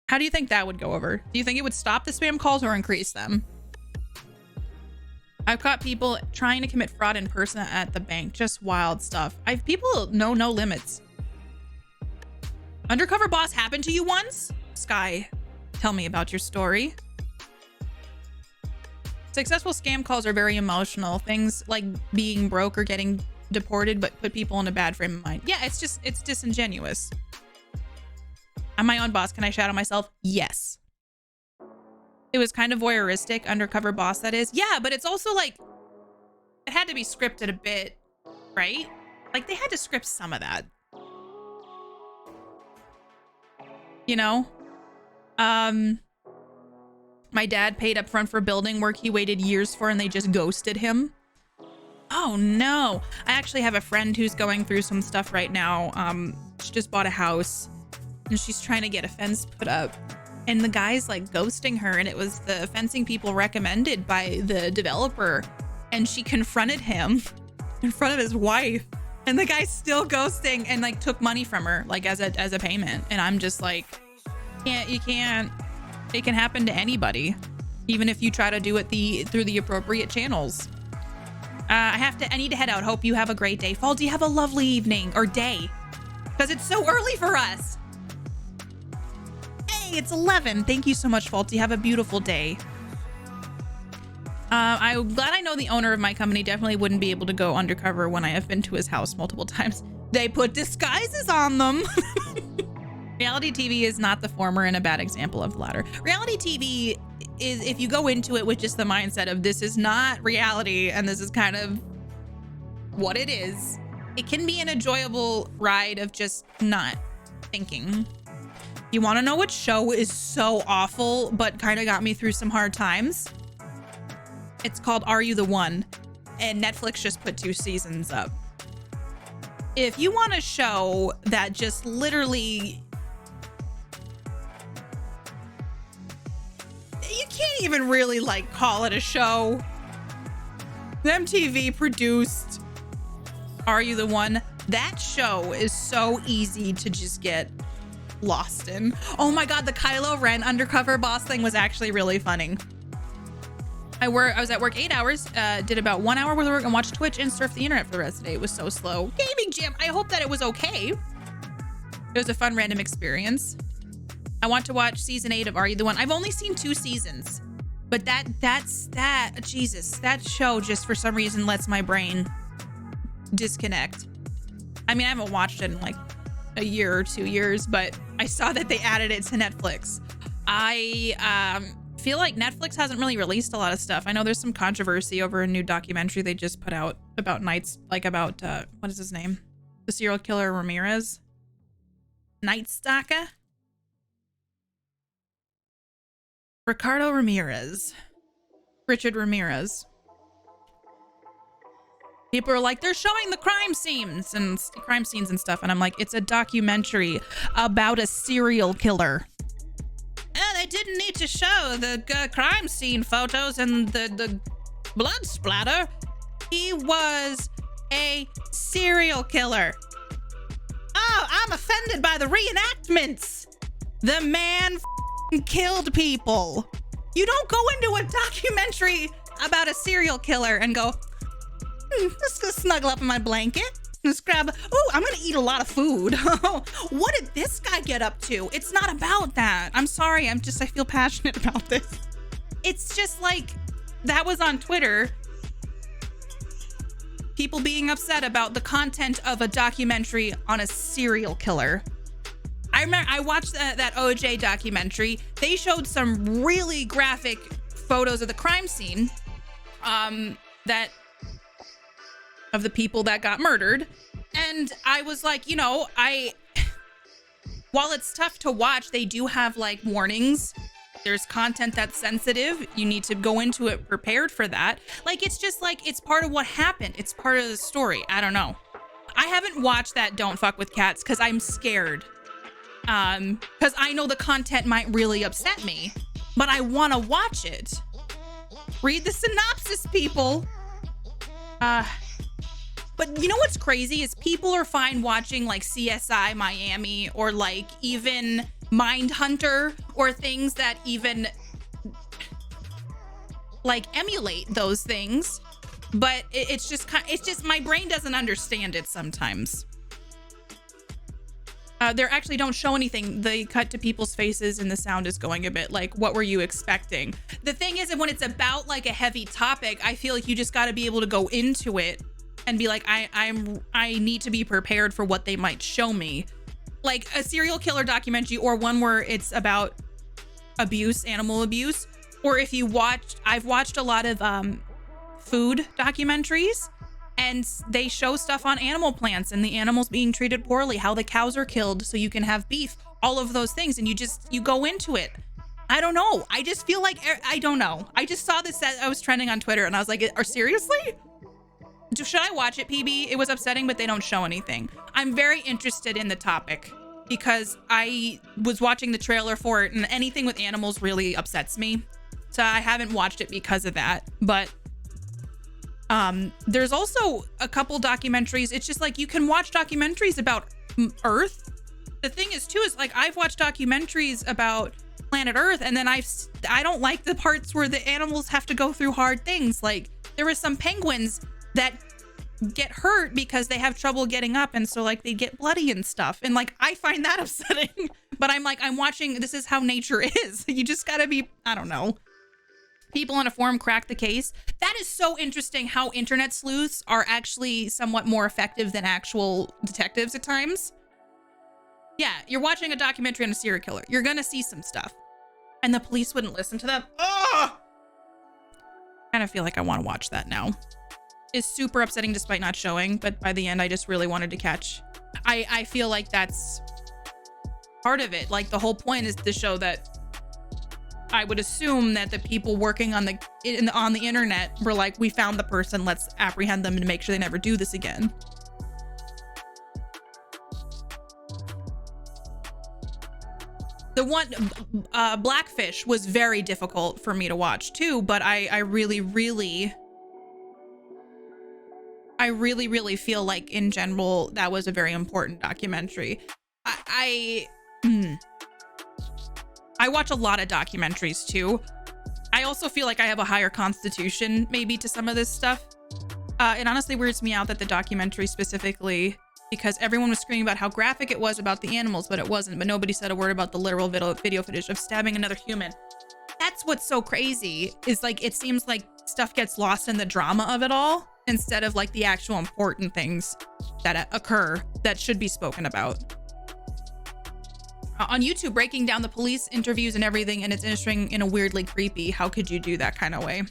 How do you think that would go over? Do you think it would stop the spam calls or increase them? I've caught people trying to commit fraud in person at the bank. Just wild stuff. People know no limits. Undercover boss happened to you once? Sky, tell me about your story. Successful scam calls are very emotional. Things like being broke or getting deported, but put people in a bad frame of mind. Yeah, it's disingenuous. I'm my own boss. Can I shadow myself? Yes. It was kind of voyeuristic, undercover boss, that is. Yeah, but it's also like, it had to be scripted a bit, right? Like they had to script some of that. You know? My dad paid up front for building work he waited years for and they just ghosted him. Oh no. I actually have a friend who's going through some stuff right now. She just bought a house and she's trying to get a fence put up. And the guy's like ghosting her, and it was the fencing people recommended by the developer. And she confronted him in front of his wife. And the guy's still ghosting and like took money from her like as a payment. And I'm just like, you can't. It can happen to anybody, even if you try to do it through the appropriate channels. I need to head out. Hope you have a great day. Faulty, have a lovely evening or day, because it's so early for us. Hey, it's 11. Thank you so much, Faulty. Have a beautiful day. I'm glad I know the owner of my company definitely wouldn't be able to go undercover when I have been to his house multiple times. They put disguises on them. Reality TV is not the former and a bad example of the latter. Reality TV is, if you go into it with just the mindset of this is not reality and this is kind of what it is, it can be an enjoyable ride of just not thinking. You want to know what show is so awful but kind of got me through some hard times? It's called Are You the One? And Netflix just put 2 seasons up. If you want a show that just literally you can't even really like call it a show. MTV produced Are You the One? That show is so easy to just get lost in. Oh my God, the Kylo Ren undercover boss thing was actually really funny. I was at work 8 hours, did about 1 hour worth of work and watched Twitch and surfed the internet for the rest of the day. It was so slow. Gaming Jam, I hope that it was okay. It was a fun random experience. I want to watch season 8 of Are You the One? I've only seen 2 seasons, but Jesus, that show just for some reason lets my brain disconnect. I mean, I haven't watched it in like a year or 2 years, but I saw that they added it to Netflix. I feel like Netflix hasn't really released a lot of stuff. I know there's some controversy over a new documentary they just put out about what is his name? The serial killer Ramirez? Night Stalker? Ricardo Ramirez. Richard Ramirez. People are like, they're showing the crime scenes and stuff. And I'm like, it's a documentary about a serial killer. They didn't need to show the crime scene photos and the blood splatter. He was a serial killer. Oh, I'm offended by the reenactments. The man killed people. You don't go into a documentary about a serial killer and go, let's go snuggle up in my blanket. Let's grab, I'm gonna eat a lot of food. What did this guy get up to? It's not about that. I'm sorry, I feel passionate about this. It's just like, that was on Twitter. People being upset about the content of a documentary on a serial killer. I remember I watched that OJ documentary. They showed some really graphic photos of the crime scene, of the people that got murdered. And I was like, while it's tough to watch, they do have like warnings. There's content that's sensitive. You need to go into it prepared for that. Like, it's just like, it's part of what happened. It's part of the story. I don't know. I haven't watched that Don't Fuck with Cats because I'm scared. Because I know the content might really upset me, but I want to watch it. Read the synopsis, people. But you know what's crazy is people are fine watching like CSI Miami or like even Mindhunter or things that even like emulate those things. But it's just my brain doesn't understand it sometimes. They actually don't show anything. They cut to people's faces and the sound is going a bit like, what were you expecting? The thing is that when it's about like a heavy topic, I feel like you just got to be able to go into it and be like, I need to be prepared for what they might show me. Like a serial killer documentary or one where it's about abuse, animal abuse. Or if you I've watched a lot of food documentaries and they show stuff on animal plants and the animals being treated poorly, how the cows are killed so you can have beef, all of those things. And you go into it. I don't know. I just feel like, I don't know. I just saw this, I was trending on Twitter and I was like, seriously? Should I watch it, PB? It was upsetting, but they don't show anything. I'm very interested in the topic because I was watching the trailer for it and anything with animals really upsets me. So I haven't watched it because of that. But there's also a couple documentaries. It's just like you can watch documentaries about Earth. The thing is too, is like I've watched documentaries about planet Earth and then I don't like the parts where the animals have to go through hard things. Like there were some penguins that get hurt because they have trouble getting up and so like they get bloody and stuff and like I find that upsetting. But I'm like, I'm watching, this is how nature is. You just gotta be, I don't know. People on a forum crack the case. That is so interesting how internet sleuths are actually somewhat more effective than actual detectives at times. Yeah, you're watching a documentary on a serial killer. You're gonna see some stuff and the police wouldn't listen to them. Oh! I kind of feel like I want to watch that now. Is super upsetting despite not showing, but by the end I just really wanted to catch. I feel like that's part of it. Like the whole point is to show that I would assume that the people working on the internet were like, we found the person, let's apprehend them and make sure they never do this again. The The one, Blackfish was very difficult for me to watch too, but I really feel like in general, that was a very important documentary. I watch a lot of documentaries too. I also feel like I have a higher constitution maybe to some of this stuff. It honestly weirds me out that the documentary specifically, because everyone was screaming about how graphic it was about the animals, but it wasn't. But nobody said a word about the literal video footage of stabbing another human. That's what's so crazy, is like, it seems like stuff gets lost in the drama of it all instead of like the actual important things that occur that should be spoken about. On YouTube, breaking down the police interviews and everything, and it's interesting in a weirdly creepy, how could you do that kind of way?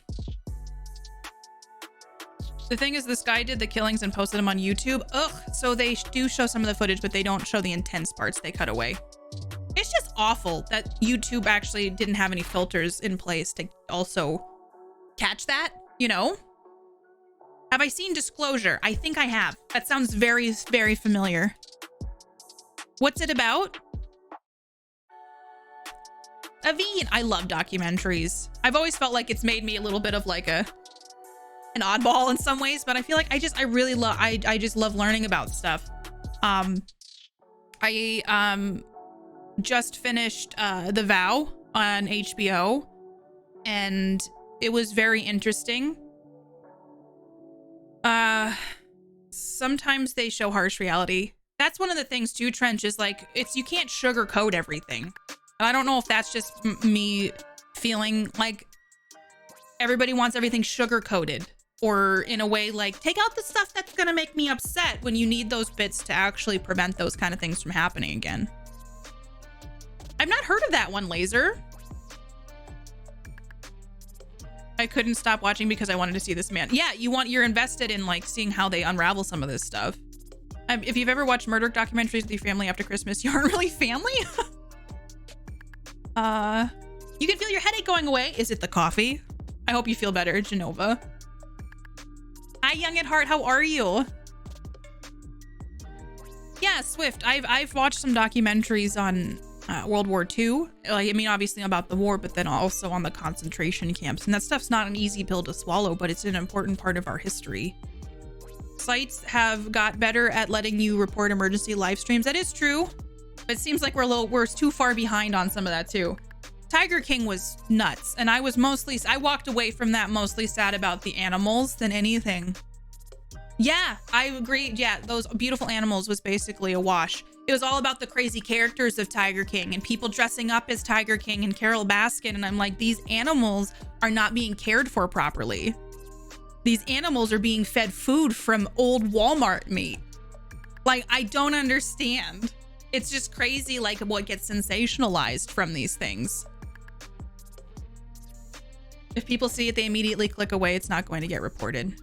The thing is, this guy did the killings and posted them on YouTube. Ugh, so they do show some of the footage, but they don't show the intense parts. They cut away. It's just awful that YouTube actually didn't have any filters in place to also catch that, you know? Have I seen Disclosure? I think I have. That sounds very, very familiar. What's it about? Aveen. I love documentaries. I've always felt like it's made me a little bit of like an oddball in some ways, but I feel like I just love learning about stuff. I just finished The Vow on HBO, and it was very interesting. Sometimes they show harsh reality. That's one of the things too, Trench, is like, you can't sugarcoat everything. And I don't know if that's just me feeling like everybody wants everything sugar-coated, or in a way like, take out the stuff that's gonna make me upset, when you need those bits to actually prevent those kind of things from happening again. I've not heard of that one, Laser. I couldn't stop watching because I wanted to see this man. Yeah, you're invested in like seeing how they unravel some of this stuff. If you've ever watched murder documentaries with your family after Christmas, you aren't really family. You can feel your headache going away. Is it the coffee? I hope you feel better, Genova. Hi, Young at Heart. How are you? Yeah, Swift. I've watched some documentaries on World War II. Like, I mean, obviously about the war, but then also on the concentration camps. And that stuff's not an easy pill to swallow, but it's an important part of our history. Sites have got better at letting you report emergency live streams. That is true. But it seems like we're too far behind on some of that too. Tiger King was nuts, and I walked away from that mostly sad about the animals than anything. Yeah, I agree. Yeah, those beautiful animals was basically a wash. It was all about the crazy characters of Tiger King and people dressing up as Tiger King and Carole Baskin, and I'm like, these animals are not being cared for properly. These animals are being fed food from old Walmart meat. Like, I don't understand. It's just crazy, like, what gets sensationalized from these things. If people see it, they immediately click away. It's not going to get reported.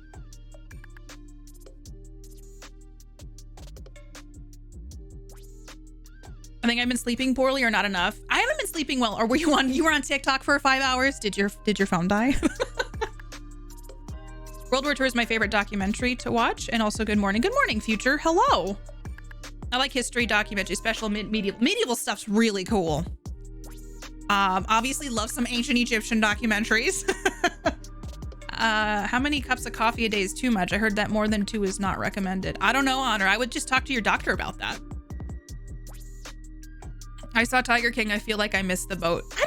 I think I've been sleeping poorly or not enough. I haven't been sleeping well. Or you were on TikTok for 5 hours? Did your phone die? World War II is my favorite documentary to watch. And also good morning. Good morning, Future. Hello. I like history documentaries, special medieval stuff's really cool. Obviously love some ancient Egyptian documentaries. How many cups of coffee a day is too much? I heard that more than 2 is not recommended. I don't know, Honor. I would just talk to your doctor about that. I saw Tiger King. I feel like I missed the boat. I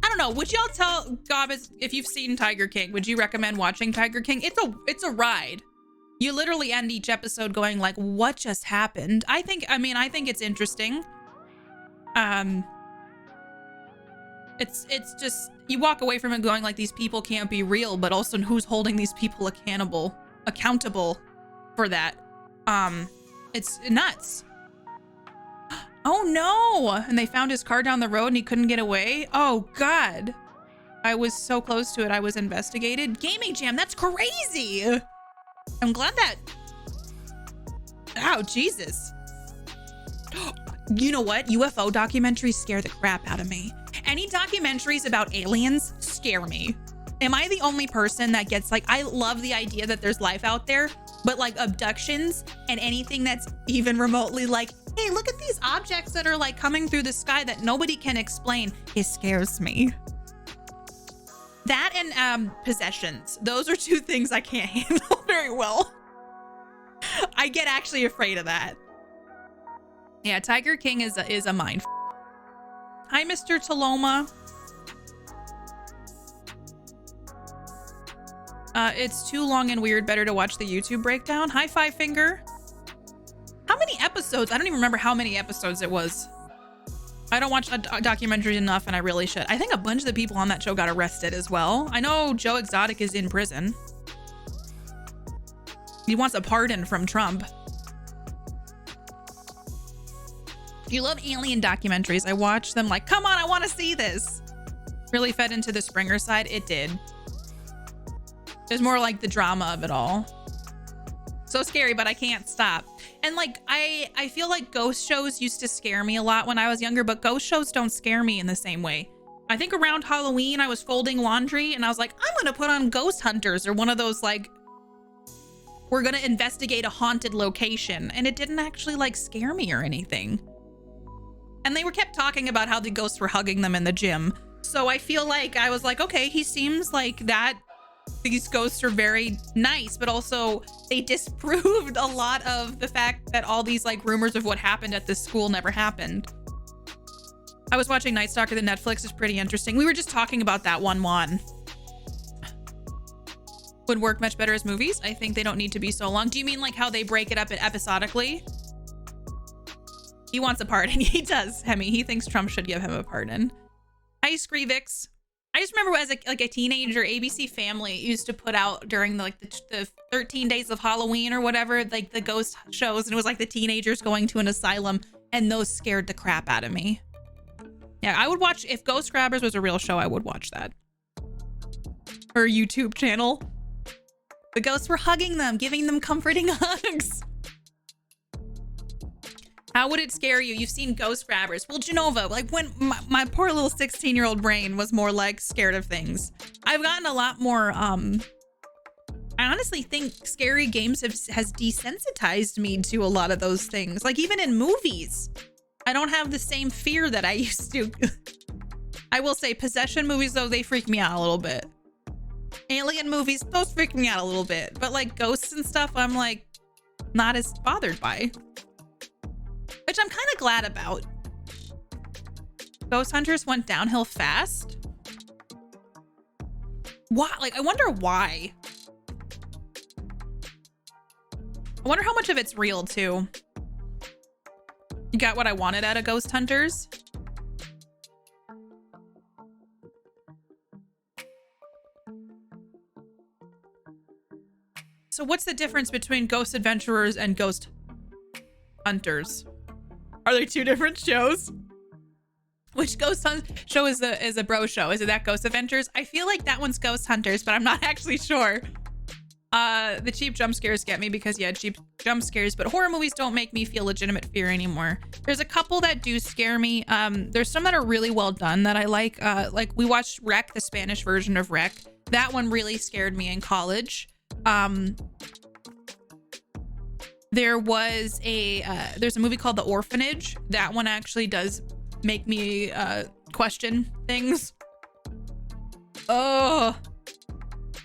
don't know. Would y'all tell Gobbs if you've seen Tiger King? Would you recommend watching Tiger King? It's a ride. You literally end each episode going like, what just happened? I think it's interesting. It's just, you walk away from it going like, these people can't be real, but also who's holding these people accountable for that? It's nuts. Oh no! And they found his car down the road and he couldn't get away. Oh God. I was so close to it. I was investigated. Gaming Jam, that's crazy. I'm glad that, oh, Jesus. You know what? UFO documentaries scare the crap out of me. Any documentaries about aliens scare me. Am I the only person that gets like, I love the idea that there's life out there, but like abductions and anything that's even remotely like Hey, look at these objects that are like coming through the sky that nobody can explain. It scares me. That and possessions. Those are two things I can't handle very well. I get actually afraid of that. Yeah, Tiger King is a mind. Hi, Mr. Taloma. It's too long and weird. Better to watch the YouTube breakdown. Hi, Five Finger. How many episodes? I don't even remember how many episodes it was. I don't watch documentaries enough, and I really should. I think a bunch of the people on that show got arrested as well. I know Joe Exotic is in prison. He wants a pardon from Trump. If you love alien documentaries, I watch them like, come on, I want to see this. Really fed into the Springer side. It did. There's more like the drama of it all. So scary, but I can't stop. And like, I feel like ghost shows used to scare me a lot when I was younger, but ghost shows don't scare me in the same way. I think around Halloween, I was folding laundry and I was like, I'm going to put on Ghost Hunters or one of those like, we're going to investigate a haunted location. And it didn't actually like scare me or anything. And they were kept talking about how the ghosts were hugging them in the gym. So I feel like I was like, okay, he seems like that. These ghosts are very nice, but also they disproved a lot of the fact that all these like rumors of what happened at this school never happened. I was watching Night Stalker, the Netflix is pretty interesting. We were just talking about that one. Would work much better as movies. I think they don't need to be so long. Do you mean like how they break it up episodically? He wants a pardon. He does, Hemi. He thinks Trump should give him a pardon. Hi, Screevix. I just remember as a teenager, ABC Family used to put out during the 13 days of Halloween or whatever, like the ghost shows, and it was like the teenagers going to an asylum, and those scared the crap out of me. Yeah, I would watch, if Ghost Grabbers was a real show, I would watch that. Her YouTube channel. The ghosts were hugging them, giving them comforting hugs. How would it scare you? You've seen Ghost Grabbers. Well, Genova, like when my poor little 16-year-old brain was more like scared of things. I've gotten a lot more, I honestly think scary games has desensitized me to a lot of those things. Like even in movies, I don't have the same fear that I used to. I will say possession movies though, they freak me out a little bit. Alien movies, those freak me out a little bit. But like ghosts and stuff, I'm like not as bothered by. Which I'm kind of glad about. Ghost Hunters went downhill fast. Why? Like, I wonder why. I wonder how much of it's real, too. You got what I wanted out of Ghost Hunters? So what's the difference between Ghost Adventurers and Ghost Hunters? Are they two different shows? Which Ghost show is a bro show? Is it that Ghost Adventures? I feel like that one's Ghost Hunters, but I'm not actually sure. The cheap jump scares get me because yeah, cheap jump scares, but horror movies don't make me feel legitimate fear anymore. There's a couple that do scare me. There's some that are really well done that I like. Like we watched Wreck, the Spanish version of Wreck. That one really scared me in college. There was there's a movie called The Orphanage. That one actually does make me question things. Oh,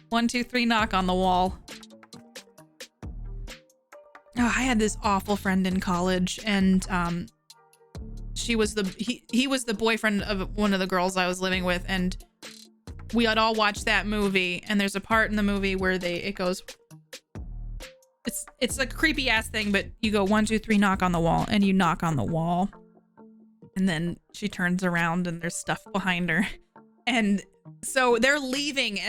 1, 2, 3, knock on the wall. Oh, I had this awful friend in college, and he was the boyfriend of one of the girls I was living with, and we had all watched that movie. And there's a part in the movie where it goes. It's like a creepy ass thing, but you go 1, 2, 3, knock on the wall, and you knock on the wall, and then she turns around and there's stuff behind her, and so they're leaving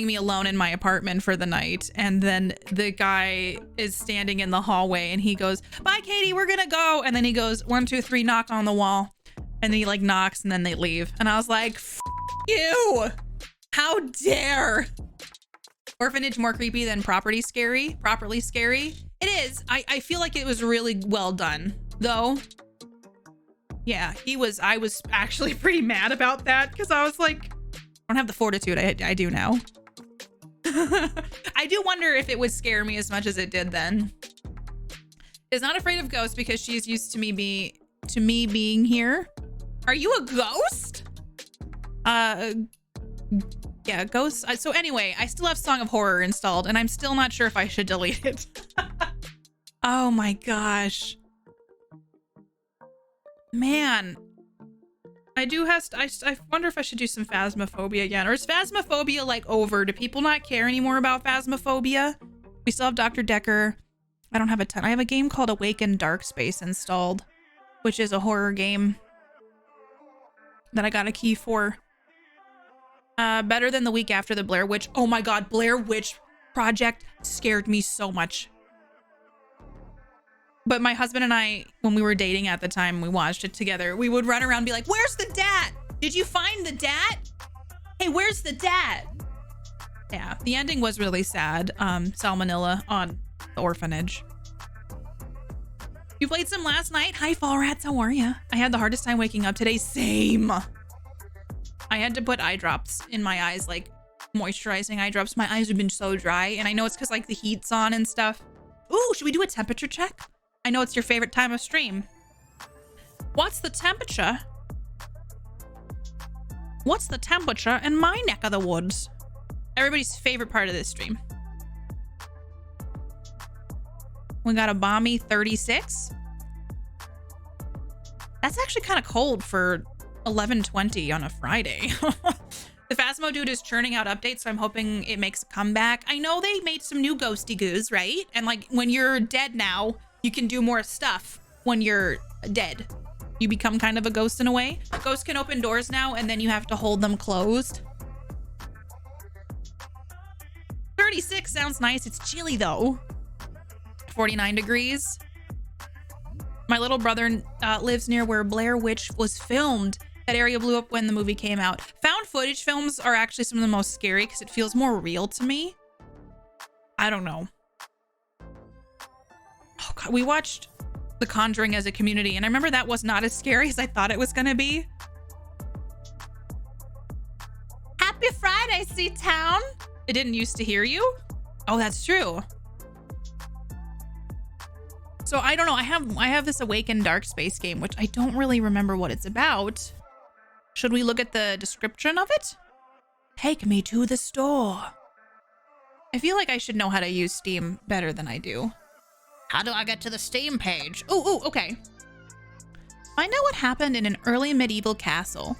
me alone in my apartment for the night, and then the guy is standing in the hallway and he goes, "Bye, Katie, we're gonna go," and then he goes 1, 2, 3, knock on the wall, and he like knocks and then they leave, and I was like, F you, how dare. Orphanage more creepy than Properly Scary. It is. I feel like it was really well done though. Yeah, I was actually pretty mad about that because I was like, I don't have the fortitude. I do now. I do wonder if it would scare me as much as it did then. is not afraid of ghosts because she's used to me being here. Are you a ghost? Yeah, ghosts. So anyway, I still have Song of Horror installed, and I'm still not sure if I should delete it. Oh my gosh. Man. I wonder if I should do some Phasmophobia again. Or is Phasmophobia like over? Do people not care anymore about Phasmophobia? We still have Dr. Decker. I don't have a ton. I have a game called Awaken Dark Space installed, which is a horror game that I got a key for. Better than the week after the Blair Witch. Oh my god, Blair Witch Project scared me so much. But my husband and I, when we were dating at the time, we watched it together. We would run around and be like, where's the dad? Did you find the dad? Hey, where's the dad? Yeah, the ending was really sad. Salmonella on the orphanage. You played some last night? Hi, Fall Rats, how are ya? I had the hardest time waking up today. Same. I had to put eye drops in my eyes, like moisturizing eye drops. My eyes have been so dry, and I know it's because like the heat's on and stuff. Ooh, should we do a temperature check? I know it's your favorite time of stream. What's the temperature? What's the temperature in my neck of the woods? Everybody's favorite part of this stream. We got a balmy 36. That's actually kind of cold for 11:20 on a Friday. The Phasmo dude is churning out updates, so I'm hoping it makes a comeback. I know they made some new ghosty goos, right? And like when you're dead now, you can do more stuff when you're dead. You become kind of a ghost in a way. Ghosts can open doors now, and then you have to hold them closed. 36 sounds nice. It's chilly though. 49 degrees. My little brother lives near where Blair Witch was filmed. That area blew up when the movie came out. Found footage films are actually some of the most scary because it feels more real to me. I don't know. Oh god, we watched The Conjuring as a community, and I remember that was not as scary as I thought it was gonna be. Happy Friday, C-Town! It didn't used to hear you? Oh, that's true. So I don't know. I have this Awaken Dark Space game, which I don't really remember what it's about. Should we look at the description of it? Take me to the store. I feel like I should know how to use Steam better than I do. How do I get to the Steam page? Oh, okay. Find out what happened in an early medieval castle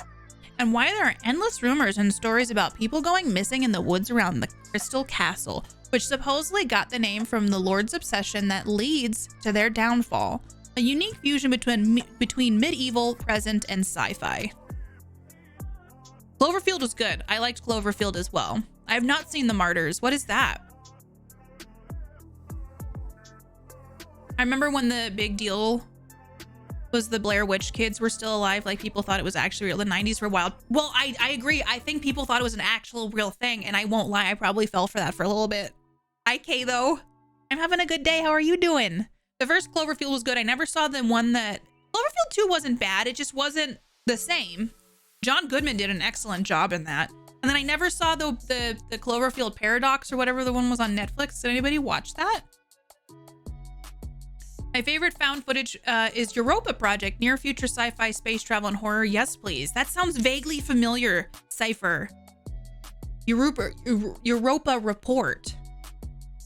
and why there are endless rumors and stories about people going missing in the woods around the Crystal Castle, which supposedly got the name from the Lord's obsession that leads to their downfall. A unique fusion between medieval, present, and sci-fi. Cloverfield was good. I liked Cloverfield as well. I have not seen The Martyrs. What is that? I remember when the big deal was the Blair Witch kids were still alive. Like people thought it was actually real. The 90s were wild. Well, I agree. I think people thought it was an actual real thing. And I won't lie. I probably fell for that for a little bit. Hi, Kay, though. I'm having a good day. How are you doing? The first Cloverfield was good. I never saw the one that... Cloverfield 2 wasn't bad. It just wasn't the same. John Goodman did an excellent job in that. And then I never saw the Cloverfield Paradox or whatever the one was on Netflix. Did anybody watch that? My favorite found footage is Europa Project, near future sci-fi, space travel, and horror. Yes, please. That sounds vaguely familiar, Cypher. Europa Report.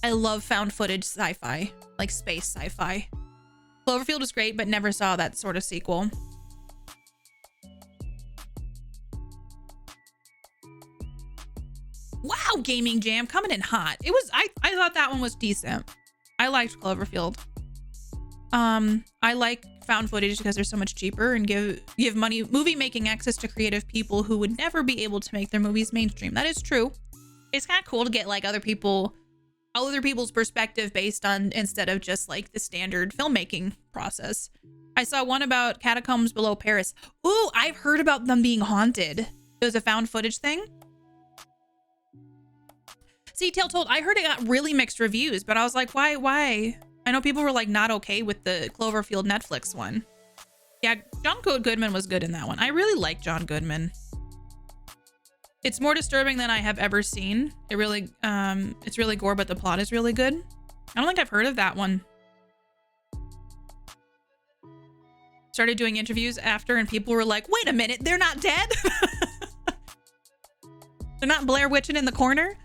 I love found footage sci-fi, like space sci-fi. Cloverfield was great, but never saw that sort of sequel. Wow, Gaming Jam coming in hot. It was, I thought that one was decent. I liked Cloverfield. I like found footage because they're so much cheaper and give movie making access to creative people who would never be able to make their movies mainstream. That is true. It's kind of cool to get like other people's perspective based on, instead of just like the standard filmmaking process. I saw one about Catacombs Below Paris. Ooh, I've heard about them being haunted. It was a found footage thing. See, Tale Told, I heard it got really mixed reviews, but I was like, why? I know people were like not okay with the Cloverfield Netflix one. Yeah, John Goodman was good in that one. I really like John Goodman. It's more disturbing than I have ever seen. It really, it's really gore, but the plot is really good. I don't think I've heard of that one. started doing interviews after, and people were like, wait a minute, they're not dead? They're not Blair Witching in the corner?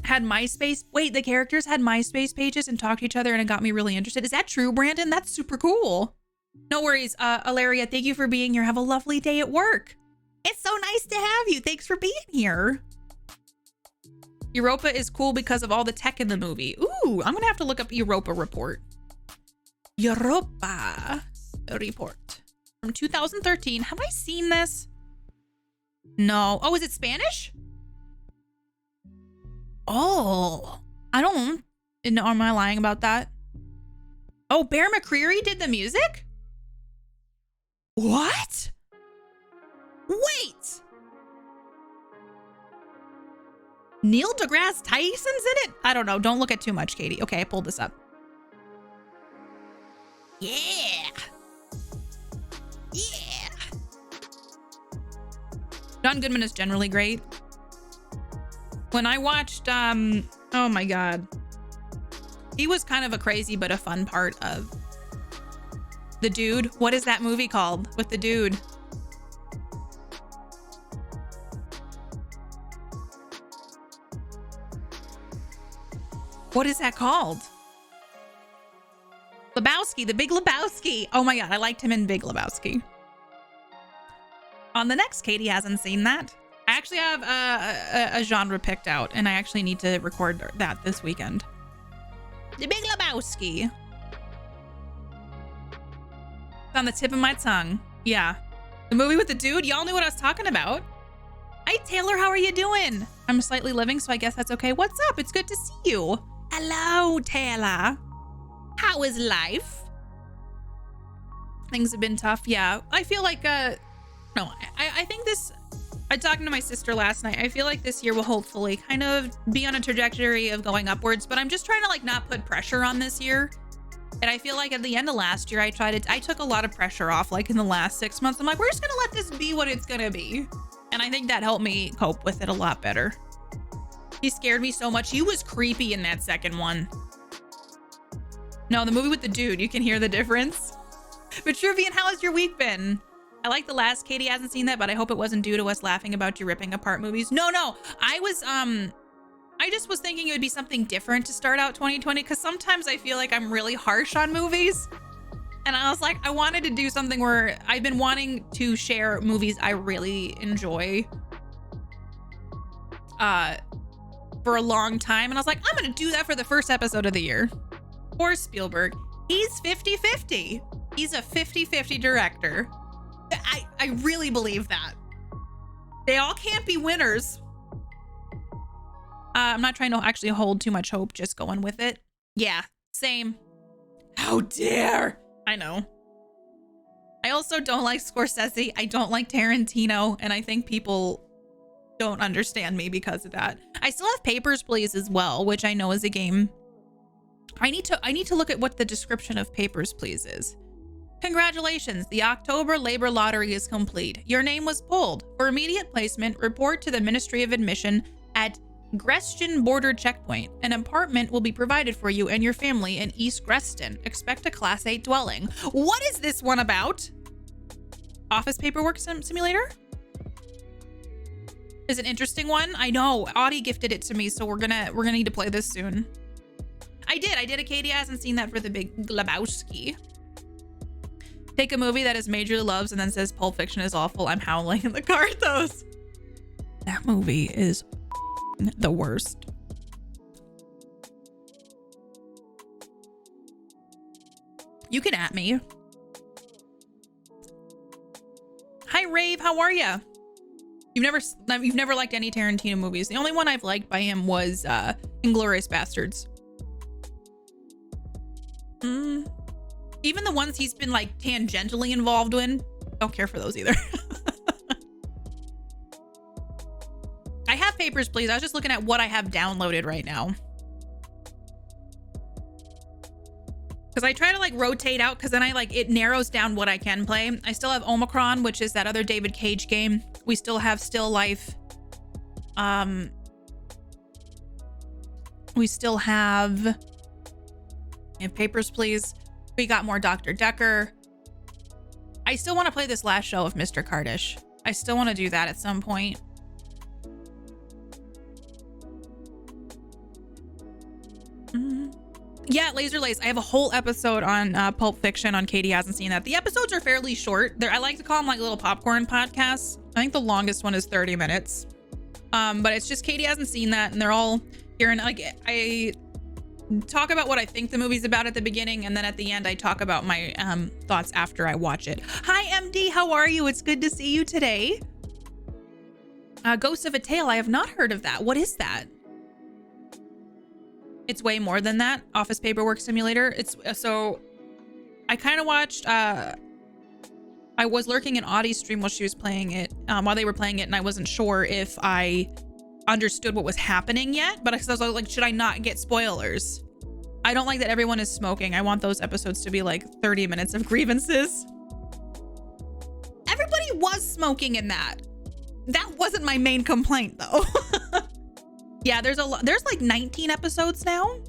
Had MySpace. Wait, the characters had MySpace pages and talked to each other, and it got me really interested. Is that true, Brandon? That's super cool. No worries. Alaria, thank you for being here. Have a lovely day at work. It's so nice to have you. Thanks for being here. Europa is cool because of all the tech in the movie. Ooh, I'm gonna have to look up Europa Report. Europa Report from 2013. Have I seen this? No. Oh, is it Spanish? Oh, I don't know. Am I lying about that? Oh, Bear McCreary did the music? What? Wait. Neil deGrasse Tyson's in it? I don't know. Don't look at too much, Katie. Okay, I pulled this up. Yeah. Yeah. John Goodman is generally great. When I watched, oh my God. He was kind of a crazy but a fun part of The Dude. What is that movie called with the dude? What is that called? Lebowski, The Big Lebowski. Oh my God, I liked him in Big Lebowski. On the next, Katie hasn't seen that. I actually have a genre picked out, and I actually need to record that this weekend. The Big Lebowski. It's on the tip of my tongue. Yeah. The movie with the dude. Y'all knew what I was talking about. Hi, Taylor. How are you doing? I'm slightly living, so I guess that's okay. What's up? It's good to see you. Hello, Taylor. How is life? Things have been tough. Yeah. I feel like, no, I think this... I talked to my sister last night. I feel like this year will hopefully kind of be on a trajectory of going upwards, but I'm just trying to like not put pressure on this year. And I feel like at the end of last year, I took a lot of pressure off like in the last 6 months. I'm like, we're just gonna let this be what it's gonna be. And I think that helped me cope with it a lot better. He scared me so much. He was creepy in that second one. No, the movie with the dude, you can hear the difference. Vitruvian, how has your week been? I like the last. Katie hasn't seen that, but I hope it wasn't due to us laughing about you ripping apart movies. No, I just was thinking it would be something different to start out 2020, because sometimes I feel like I'm really harsh on movies. And I was like, I wanted to do something where I've been wanting to share movies I really enjoy for a long time. And I was like, I'm going to do that for the first episode of the year. Poor Spielberg. He's 50-50. He's a 50-50 director. I really believe that. They all can't be winners. I'm not trying to actually hold too much hope, just going with it. Yeah, same. How dare. I know. I also don't like Scorsese. I don't like Tarantino. And I think people don't understand me because of that. I still have Papers, Please as well, which I know is a game. I need to look at what the description of Papers, Please is. Congratulations, the October Labor Lottery is complete. Your name was pulled. For immediate placement, report to the Ministry of Admission at Greston Border Checkpoint. An apartment will be provided for you and your family in East Greston. Expect a Class 8 dwelling. What is this one about? Office paperwork simulator? Is an interesting one. I know. Audie gifted it to me, so we're gonna need to play this soon. I did. Katie hasn't seen that for the Big Lebowski. Take a movie that is majorly loves and then says Pulp Fiction is awful. I'm howling in the car at those. That movie is the worst. You can at me. Hi Rave, how are ya? You've never liked any Tarantino movies. The only one I've liked by him was Inglourious Bastards. Even the ones he's been like tangentially involved in, don't care for those either. I have Papers, Please. I was just looking at what I have downloaded right now. Because I try to like rotate out, because then it narrows down what I can play. I still have Omicron, which is that other David Cage game. We still have Still Life. We still have Papers, Please. We got more Dr. Decker. I still want to play this last show of Mr. Kardish. I still want to do that at some point. Yeah, Laser Lace. I have a whole episode on Pulp Fiction on Katie Hasn't Seen That. The episodes are fairly short. I like to call them like little popcorn podcasts. I think the longest one is 30 minutes. But it's just Katie Hasn't Seen That, and they're all here. And like I talk about what I think the movie's about at the beginning, and then at the end I talk about my thoughts after I watch it. Hi MD, how are you? It's good to see you today. Ghost of a Tale. I have not heard of that. What is that? It's way more than that. Office Paperwork Simulator. It's so I kind of watched I was lurking in Audie's stream while she was playing it, while they were playing it, and I wasn't sure if I understood what was happening yet, but I was like, should I not get spoilers? I don't like that everyone is smoking. I want those episodes to be like 30 minutes of grievances. Everybody was smoking in that. That wasn't my main complaint though. Yeah, there's like 19 episodes now.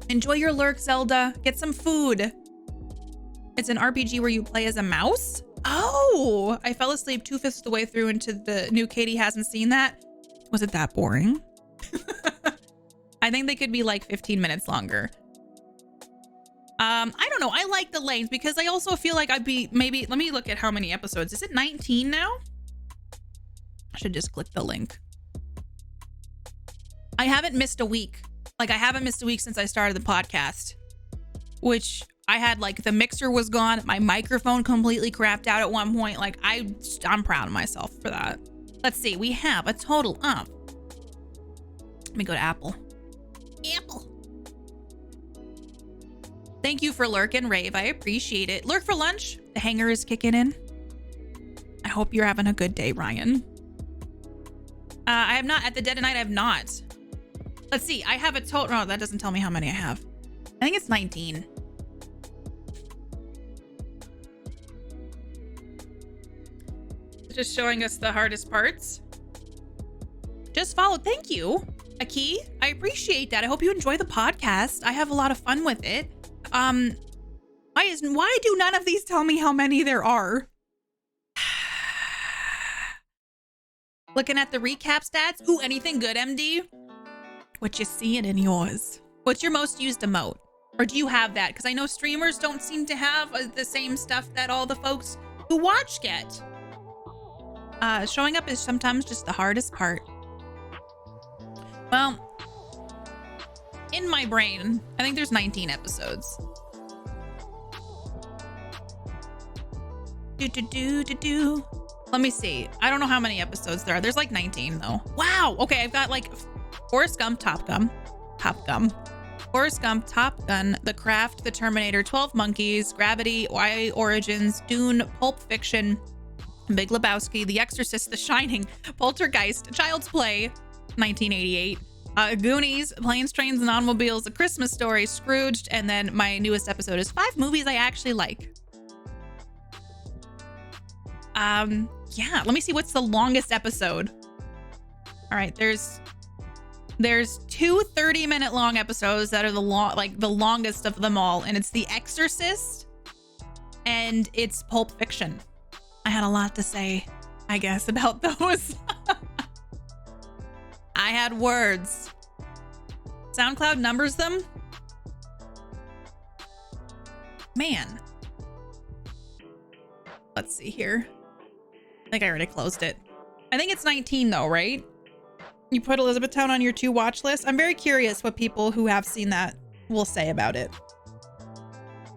Enjoy your lurk, Zelda. Get some food. It's an RPG where you play as a mouse. Oh, I fell asleep 2/5 of the way through into the new Katie Hasn't Seen That. Was it that boring? I think they could be like 15 minutes longer. I don't know. I like the length because I also feel like I'd be maybe, let me look at how many episodes. Is it 19 now? I should just click the link. I haven't missed a week. Like I haven't missed a week since I started the podcast, which I had like the mixer was gone. My microphone completely crapped out at one point. Like I'm proud of myself for that. Let's see. We have a total of, let me go to Apple. Apple. Thank you for lurk and rave. I appreciate it. Lurk for lunch. The hanger is kicking in. I hope you're having a good day, Ryan. I have not, at the dead of night, I have not. Let's see. I have a total, no, that doesn't tell me how many I have. I think it's 19. Just showing us the hardest parts. Just follow. Thank you, Aki. I appreciate that. I hope you enjoy the podcast. I have a lot of fun with it. Why do none of these tell me how many there are? Looking at the recap stats. Ooh, anything good, MD? What you seeing in yours? What's your most used emote? Or do you have that? Because I know streamers don't seem to have the same stuff that all the folks who watch get. Showing up is sometimes just the hardest part. Well, in my brain, I think there's 19 episodes. Let me see. I don't know how many episodes there are. There's like 19 though. Wow. Okay, I've got like Forrest Gump, Top Gun, Forrest Gump, Top Gun, The Craft, The Terminator, 12 Monkeys, Gravity, Y Origins, Dune, Pulp Fiction, Big Lebowski, The Exorcist, The Shining, Poltergeist, Child's Play, 1988, Goonies, Planes, Trains, and Automobiles, A Christmas Story, Scrooged, and then my newest episode is 5 movies I actually like. Yeah, let me see what's the longest episode. All right, there's 2 30-minute long episodes that are the longest of them all, and it's The Exorcist and it's Pulp Fiction. I had a lot to say, I guess, about those. I had words. SoundCloud numbers them. Man. Let's see here. I think I already closed it. I think it's 19 though, right? You put Elizabethtown on your 2 watch list. I'm very curious what people who have seen that will say about it.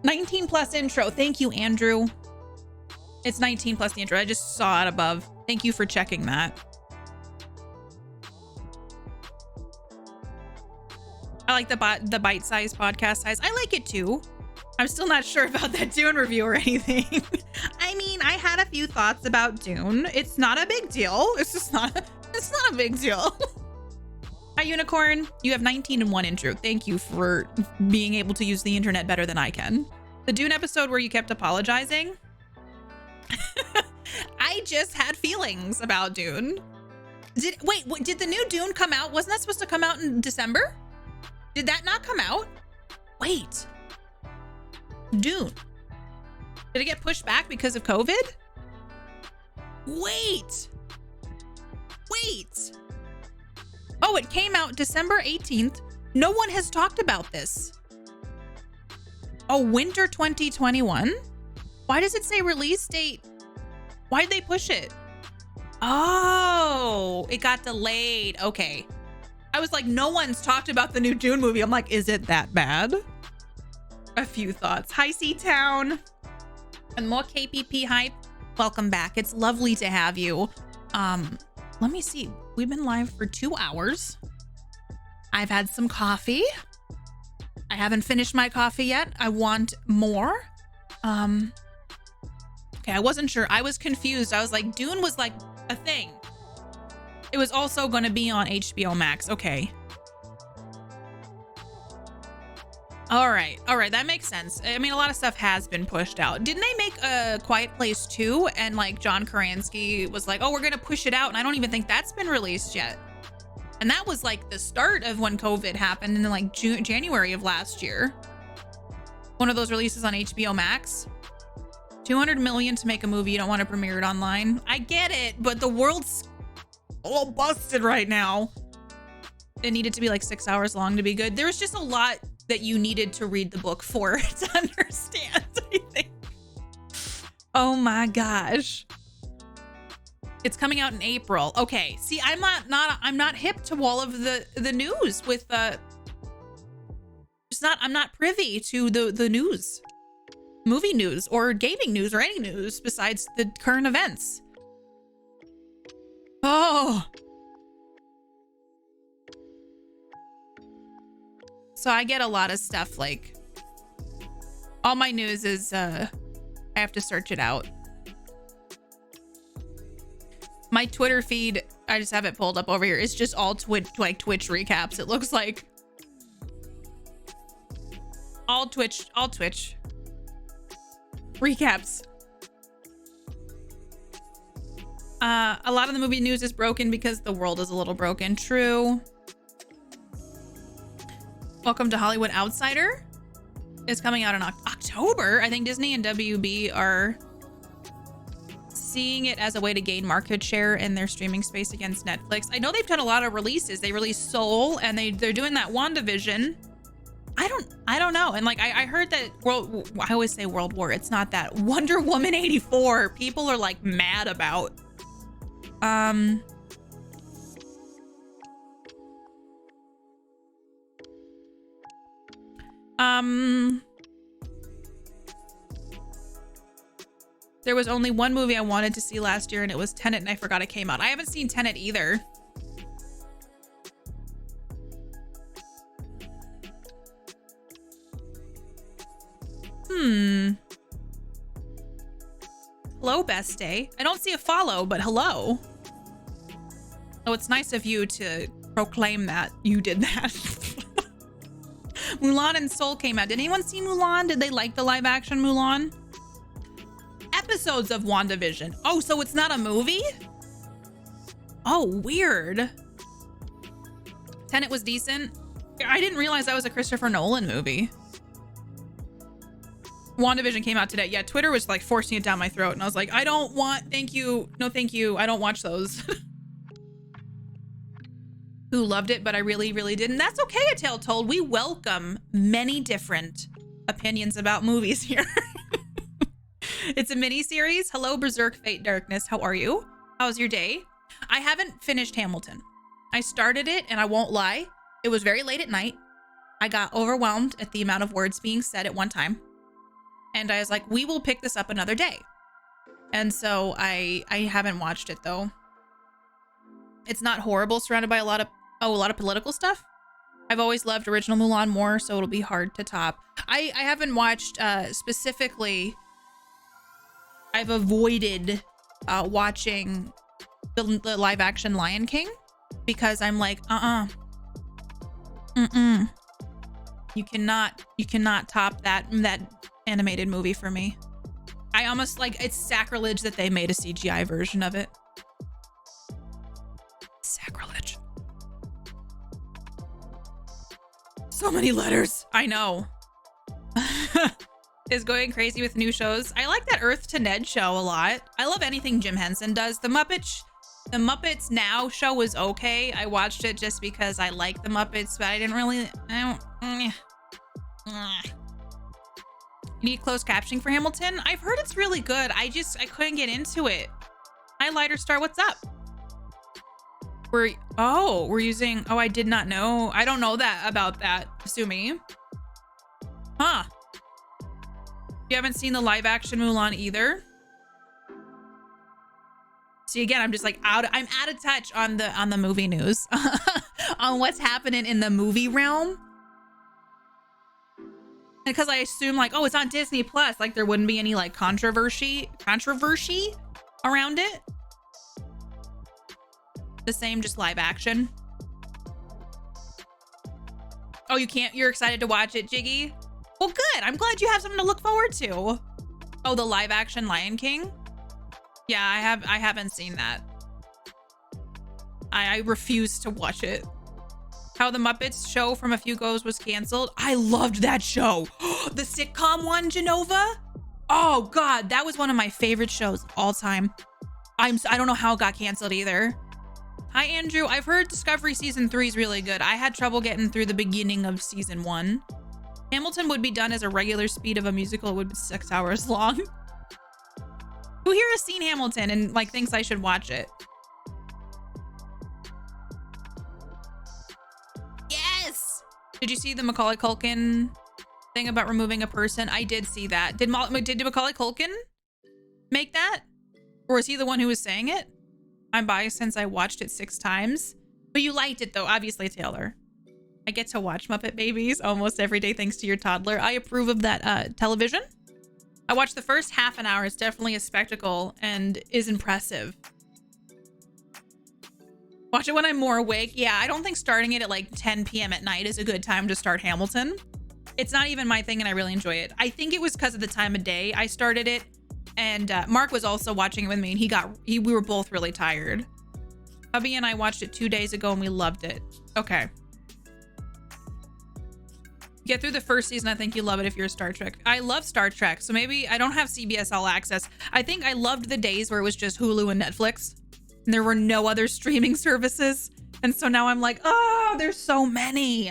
19 plus intro. Thank you, Andrew. It's 19 plus the intro. I just saw it above. Thank you for checking that. I like the bite-sized podcast size. I like it too. I'm still not sure about that Dune review or anything. I mean, I had a few thoughts about Dune. It's not a big deal. It's not a big deal. Hi, Unicorn. You have 19 in 1 intro. Thank you for being able to use the internet better than I can. The Dune episode where you kept apologizing. I just had feelings about Dune. Did the new Dune come out? Wasn't that supposed to come out in December? Did that not come out? Wait. Dune. Did it get pushed back because of COVID? Wait. Oh, it came out December 18th. No one has talked about this. Oh, winter 2021? Why does it say release date? Why did they push it? Oh, it got delayed. Okay. I was like, no one's talked about the new Dune movie. I'm like, is it that bad? A few thoughts. Hi, C-Town. And more KPP hype. Welcome back. It's lovely to have you. Let me see. We've been live for 2 hours. I've had some coffee. I haven't finished my coffee yet. I want more. Okay, I wasn't sure. I was confused. I was like, Dune was like a thing. It was also going to be on HBO Max. Okay. All right. That makes sense. I mean, a lot of stuff has been pushed out. Didn't they make a Quiet Place 2? And like John Krasinski was like, oh, we're going to push it out. And I don't even think that's been released yet. And that was like the start of when COVID happened in like January of last year. One of those releases on HBO Max. 200 million to make a movie. You don't want to premiere it online. I get it, but the world's all busted right now. It needed to be like 6 hours long to be good. There was just a lot that you needed to read the book for to understand, I think. Oh my gosh. It's coming out in April. Okay. See, I'm not hip to all of the news with I'm not privy to the news. Movie news or gaming news or any news besides the current events. Oh. So I get a lot of stuff like all my news is I have to search it out. My Twitter feed, I just have it pulled up over here. It's just all Twitch recaps. It looks like all Twitch recaps. A lot of the movie news is broken because the world is a little broken. True. Welcome to Hollywood Outsider is coming out in October. I think Disney and WB are seeing it as a way to gain market share in their streaming space against Netflix. I know they've done a lot of releases. They released Soul and they're doing that WandaVision. I don't know. And like I heard that I always say World War. It's not that. Wonder Woman 84. People are like mad about. There was only one movie I wanted to see last year and it was Tenet and I forgot it came out. I haven't seen Tenet either. Hello, Best Day. I don't see a follow, but hello. Oh, it's nice of you to proclaim that you did that. Mulan and Soul came out. Did anyone see Mulan? Did they like the live action Mulan? Episodes of WandaVision. Oh, so it's not a movie? Oh, weird. Tenet was decent. I didn't realize that was a Christopher Nolan movie. WandaVision came out today. Yeah, Twitter was like forcing it down my throat. And I was like, I don't want, thank you. No, thank you. I don't watch those. Who loved it, but I really, really didn't. That's okay, A Tale Told. We welcome many different opinions about movies here. It's a mini series. Hello, Berserk Fate Darkness. How are you? How's your day? I haven't finished Hamilton. I started it and I won't lie. It was very late at night. I got overwhelmed at the amount of words being said at one time. And I was like, we will pick this up another day. And so I haven't watched it though. It's not horrible, surrounded by a lot of political stuff. I've always loved original Mulan more, so it'll be hard to top. I haven't watched specifically. I've avoided watching the live action Lion King because I'm like, you cannot top that animated movie for me. I almost like it's sacrilege that they made a CGI version of it. Sacrilege. So many letters. I know. is going crazy with new shows. I like that Earth to Ned show a lot. I love anything Jim Henson does. The Muppets Now show was okay. I watched it just because I like the Muppets, but I didn't really. You need closed captioning for Hamilton? I've heard it's really good. I couldn't get into it. Hi, Lighter Star, what's up? We're using, I did not know. I don't know that about that, Sumi. Huh. You haven't seen the live action Mulan either? See, again, I'm just like I'm out of touch on the movie news. On what's happening in the movie realm. Because I assume like, oh, it's on Disney Plus, like there wouldn't be any like controversy around it. The same, just live action. Oh, you're excited to watch it, Jiggy? Well, good. I'm glad you have something to look forward to. Oh, the live action Lion King? Yeah, I haven't seen that. I refuse to watch it. How the Muppets show from a few goes was canceled. I loved that show. The sitcom one, Genova. Oh God, that was one of my favorite shows of all time. I don't know how it got canceled either. Hi, Andrew. I've heard Discovery season 3 is really good. I had trouble getting through the beginning of season 1. Hamilton would be done as a regular speed of a musical. It would be 6 hours long. Who here has seen Hamilton and like thinks I should watch it? Yes. Did you see the Macaulay Culkin thing about removing a person? I did see that. Did Macaulay Culkin make that? Or is he the one who was saying it? I'm biased since I watched it 6 times. But you liked it though, obviously, Taylor. I get to watch Muppet Babies almost every day thanks to your toddler. I approve of that television. I watched the first half an hour. It's definitely a spectacle and is impressive. Watch it when I'm more awake. Yeah, I don't think starting it at like 10 p.m. at night is a good time to start Hamilton. It's not even my thing and I really enjoy it. I think it was because of the time of day I started it. And Mark was also watching it with me and we were both really tired. Hubby and I watched it 2 days ago and we loved it. Okay. Get through the first season. I think you love it if you're a Star Trek. I love Star Trek. So maybe I don't have CBS All Access. I think I loved the days where it was just Hulu and Netflix and there were no other streaming services. And so now I'm like, oh, there's so many.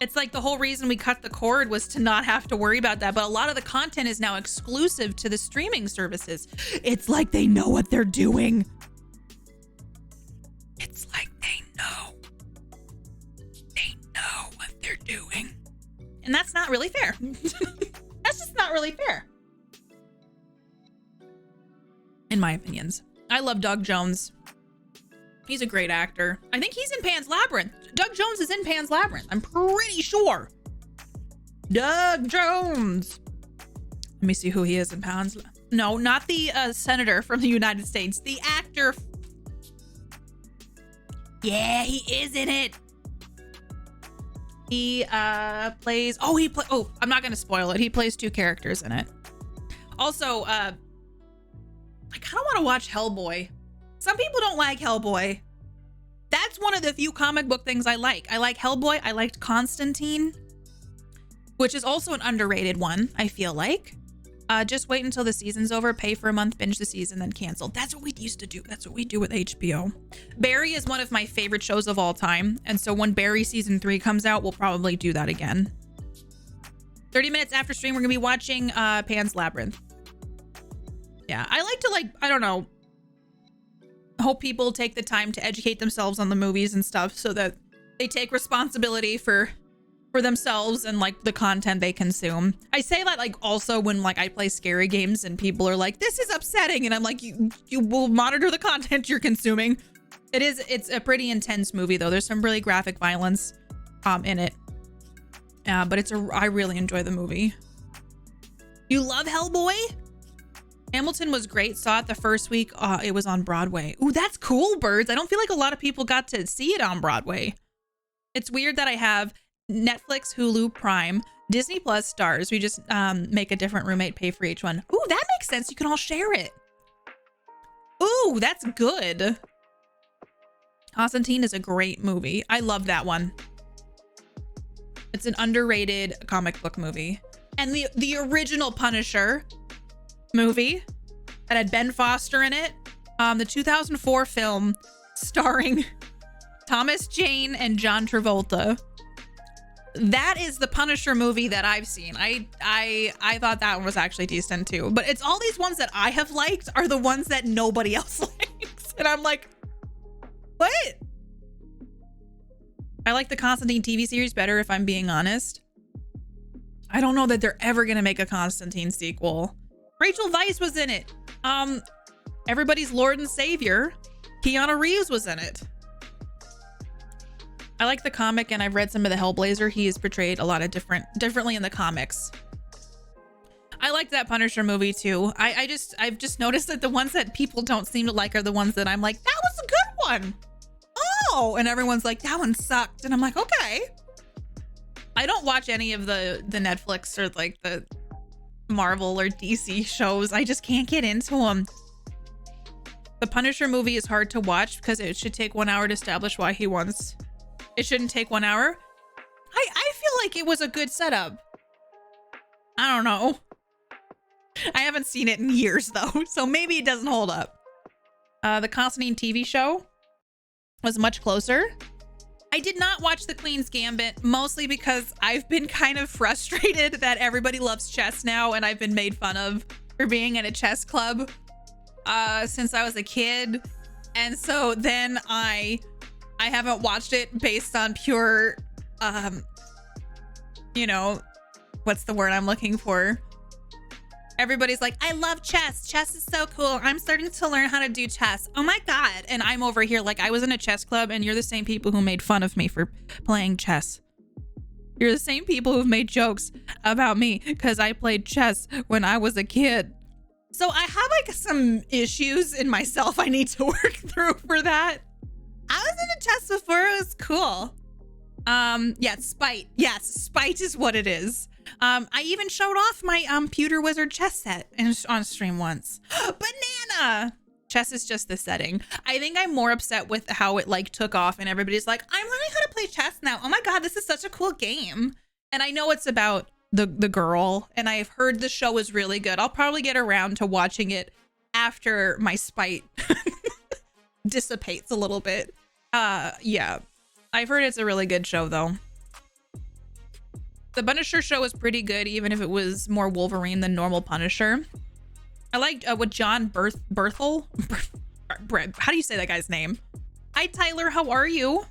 It's like the whole reason we cut the cord was to not have to worry about that. But a lot of the content is now exclusive to the streaming services. It's like they know what they're doing. It's like they know. They know what they're doing. And that's not really fair. That's just not really fair. In my opinions. I love Doug Jones. He's a great actor. I think he's in Pan's Labyrinth. Doug Jones is in Pan's Labyrinth. I'm pretty sure. Doug Jones. Let me see who he is in Pan's Labyrinth. No, not the senator from the United States. The actor. Yeah, he is in it. He plays. Oh, I'm not gonna spoil it. He plays 2 characters in it. Also, I kind of want to watch Hellboy. Some people don't like Hellboy. That's one of the few comic book things I like. I like Hellboy. I liked Constantine, which is also an underrated one, I feel like. Just wait until the season's over, pay for a month, binge the season, then cancel. That's what we used to do. That's what we do with HBO. Barry is one of my favorite shows of all time. And so when Barry season 3 comes out, we'll probably do that again. 30 minutes after stream, we're going to be watching Pan's Labyrinth. Yeah, I like to I don't know, hope people take the time to educate themselves on the movies and stuff so that they take responsibility for themselves and like the content they consume. I say that like also when like I play scary games and people are like, this is upsetting, and I'm like, you will monitor the content you're consuming. It's a pretty intense movie though. There's some really graphic violence in it. But I really enjoy the movie. You love Hellboy? Hamilton was great. Saw it the first week. It was on Broadway. Ooh, that's cool, Birds. I don't feel like a lot of people got to see it on Broadway. It's weird that I have Netflix, Hulu, Prime, Disney Plus, Stars. We just make a different roommate pay for each one. Ooh, that makes sense. You can all share it. Ooh, that's good. Constantine is a great movie. I love that one. It's an underrated comic book movie. And the original Punisher movie that had Ben Foster in it, the 2004 film starring Thomas Jane and John Travolta. That is the Punisher movie that I've seen. I thought that one was actually decent too. But it's all these ones that I have liked are the ones that nobody else likes. And I'm like, what? I like the Constantine TV series better, if I'm being honest. I don't know that they're ever gonna make a Constantine sequel. Rachel Weisz was in it. Everybody's Lord and Savior, Keanu Reeves was in it. I like the comic, and I've read some of the Hellblazer. He is portrayed a lot of differently in the comics. I liked that Punisher movie too. I've just noticed that the ones that people don't seem to like are the ones that I'm like, that was a good one. Oh, and everyone's like, that one sucked, and I'm like, okay. I don't watch any of the Netflix or like the Marvel or DC shows. I just can't get into them. The Punisher movie is hard to watch because it should take 1 hour to establish why he wants. It shouldn't take 1 hour. I feel like it was a good setup. I don't know. I haven't seen it in years though, so maybe it doesn't hold up. The Constantine TV show was much closer. I did not watch The Queen's Gambit, mostly because I've been kind of frustrated that everybody loves chess now, and I've been made fun of for being in a chess club since I was a kid. And so then I haven't watched it based on pure, you know, what's the word I'm looking for? Everybody's like, I love chess. Chess is so cool. I'm starting to learn how to do chess. Oh my God. And I'm over here like I was in a chess club, and you're the same people who made fun of me for playing chess. You're the same people who've made jokes about me because I played chess when I was a kid. So I have like some issues in myself I need to work through for that. I was in a chess before. It was cool. Yeah, spite. Yes, spite is what it is. I even showed off my Pewter Wizard chess set on stream once. Banana! Chess is just the setting. I think I'm more upset with how it like took off and everybody's like, I'm learning how to play chess now. Oh my God, this is such a cool game. And I know it's about the girl, and I've heard the show is really good. I'll probably get around to watching it after my spite dissipates a little bit. Yeah. I've heard it's a really good show though. The Punisher show was pretty good, even if it was more Wolverine than normal Punisher. I liked what John Berthel. How do you say that guy's name? Hi, Tyler. How are you?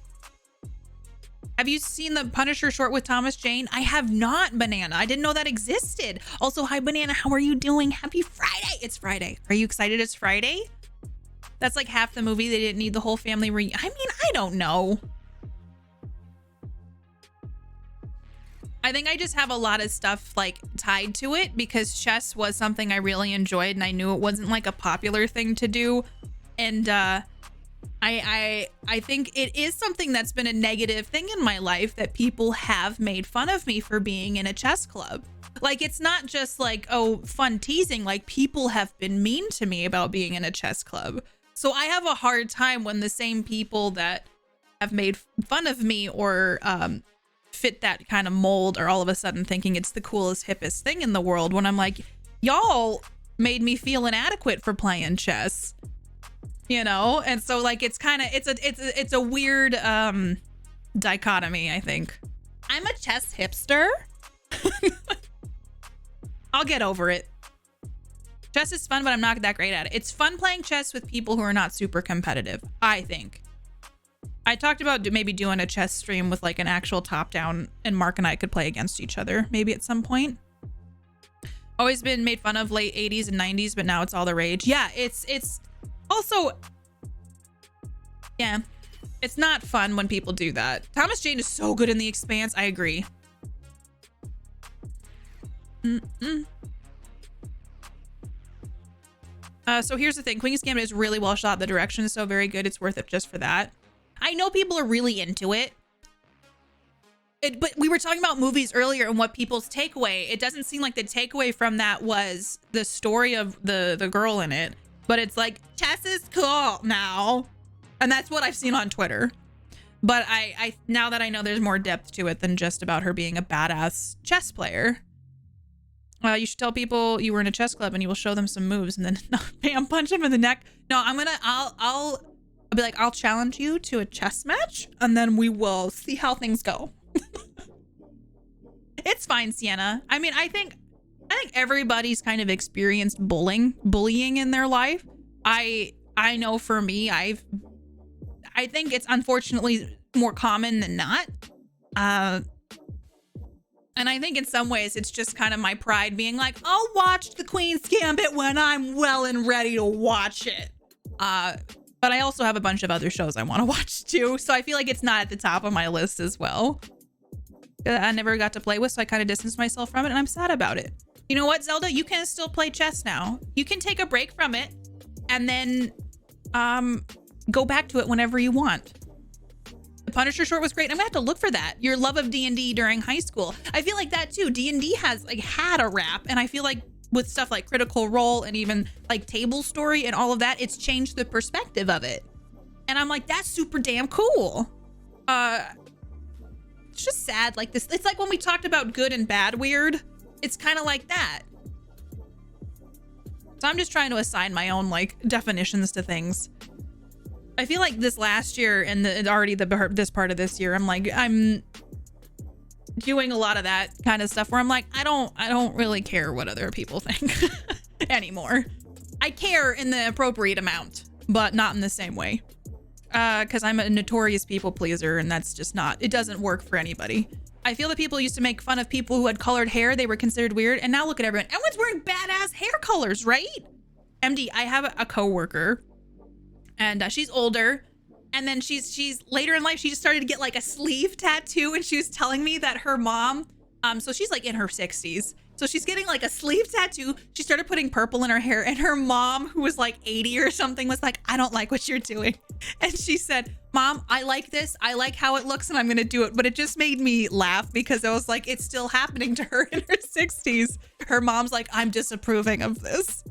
Have you seen the Punisher short with Thomas Jane? I have not, Banana. I didn't know that existed. Also, hi, Banana. How are you doing? Happy Friday. It's Friday. Are you excited it's Friday? That's like half the movie. They didn't need the whole family I mean, I don't know. I think I just have a lot of stuff like tied to it because chess was something I really enjoyed, and I knew it wasn't like a popular thing to do. And I think it is something that's been a negative thing in my life, that people have made fun of me for being in a chess club. Like, it's not just like, oh, fun teasing. Like, people have been mean to me about being in a chess club. So I have a hard time when the same people that have made fun of me or fit that kind of mold are all of a sudden thinking it's the coolest, hippest thing in the world, when I'm like, y'all made me feel inadequate for playing chess, you know? And so like, it's kind of, it's a weird dichotomy, I think. I'm a chess hipster. I'll get over it. Chess is fun, but I'm not that great at it. It's fun playing chess with people who are not super competitive, I think. I talked about maybe doing a chess stream with like an actual top down, and Mark and I could play against each other maybe at some point. Always been made fun of late 80s and 90s, but now it's all the rage. Yeah, it's also, yeah, it's not fun when people do that. Thomas Jane is so good in The Expanse. I agree. So here's the thing. Queen's Gambit is really well shot. The direction is so very good. It's worth it just for that. I know people are really into it. But we were talking about movies earlier and what people's takeaway. It doesn't seem like the takeaway from that was the story of the girl in it. But it's like, chess is cool now. And that's what I've seen on Twitter. But I now that I know there's more depth to it than just about her being a badass chess player. You should tell people you were in a chess club and you will show them some moves and then bam, punch them in the neck. No, I'll be like, I'll challenge you to a chess match and then we will see how things go. It's fine, Sienna. I mean, I think everybody's kind of experienced bullying in their life. I know for me, I think it's unfortunately more common than not. And I think in some ways it's just kind of my pride being like, I'll watch the Queen's Gambit when I'm well and ready to watch it. But I also have a bunch of other shows I want to watch too. So I feel like it's not at the top of my list as well. I never got to play with, so I kind of distanced myself from it and I'm sad about it. You know what, Zelda? You can still play chess now. You can take a break from it and then go back to it whenever you want. The Punisher short was great. I'm gonna have to look for that. Your love of D&D during high school. I feel like that too. D&D has like had a rap, and I feel like with stuff like Critical Role and even like Table Story and all of that, it's changed the perspective of it. And I'm like, that's super damn cool. It's just sad like this. It's like when we talked about good and bad weird. It's kind of like that. So I'm just trying to assign my own like definitions to things. I feel like this last year and this part of this year, I'm doing a lot of that kind of stuff where I'm like, I don't really care what other people think anymore. I care in the appropriate amount, but not in the same way. Because I'm a notorious people pleaser and that's just it doesn't work for anybody. I feel that people used to make fun of people who had colored hair. They were considered weird. And now look at everyone. Everyone's wearing badass hair colors, right? MD, I have a coworker and she's older. And then she's later in life, she just started to get like a sleeve tattoo. And she was telling me that her mom, so she's like in her 60s. So she's getting like a sleeve tattoo. She started putting purple in her hair and her mom, who was like 80 or something, was like, I don't like what you're doing. And she said, Mom, I like this. I like how it looks and I'm going to do it. But it just made me laugh because I was like, it's still happening to her in her 60s. Her mom's like, I'm disapproving of this.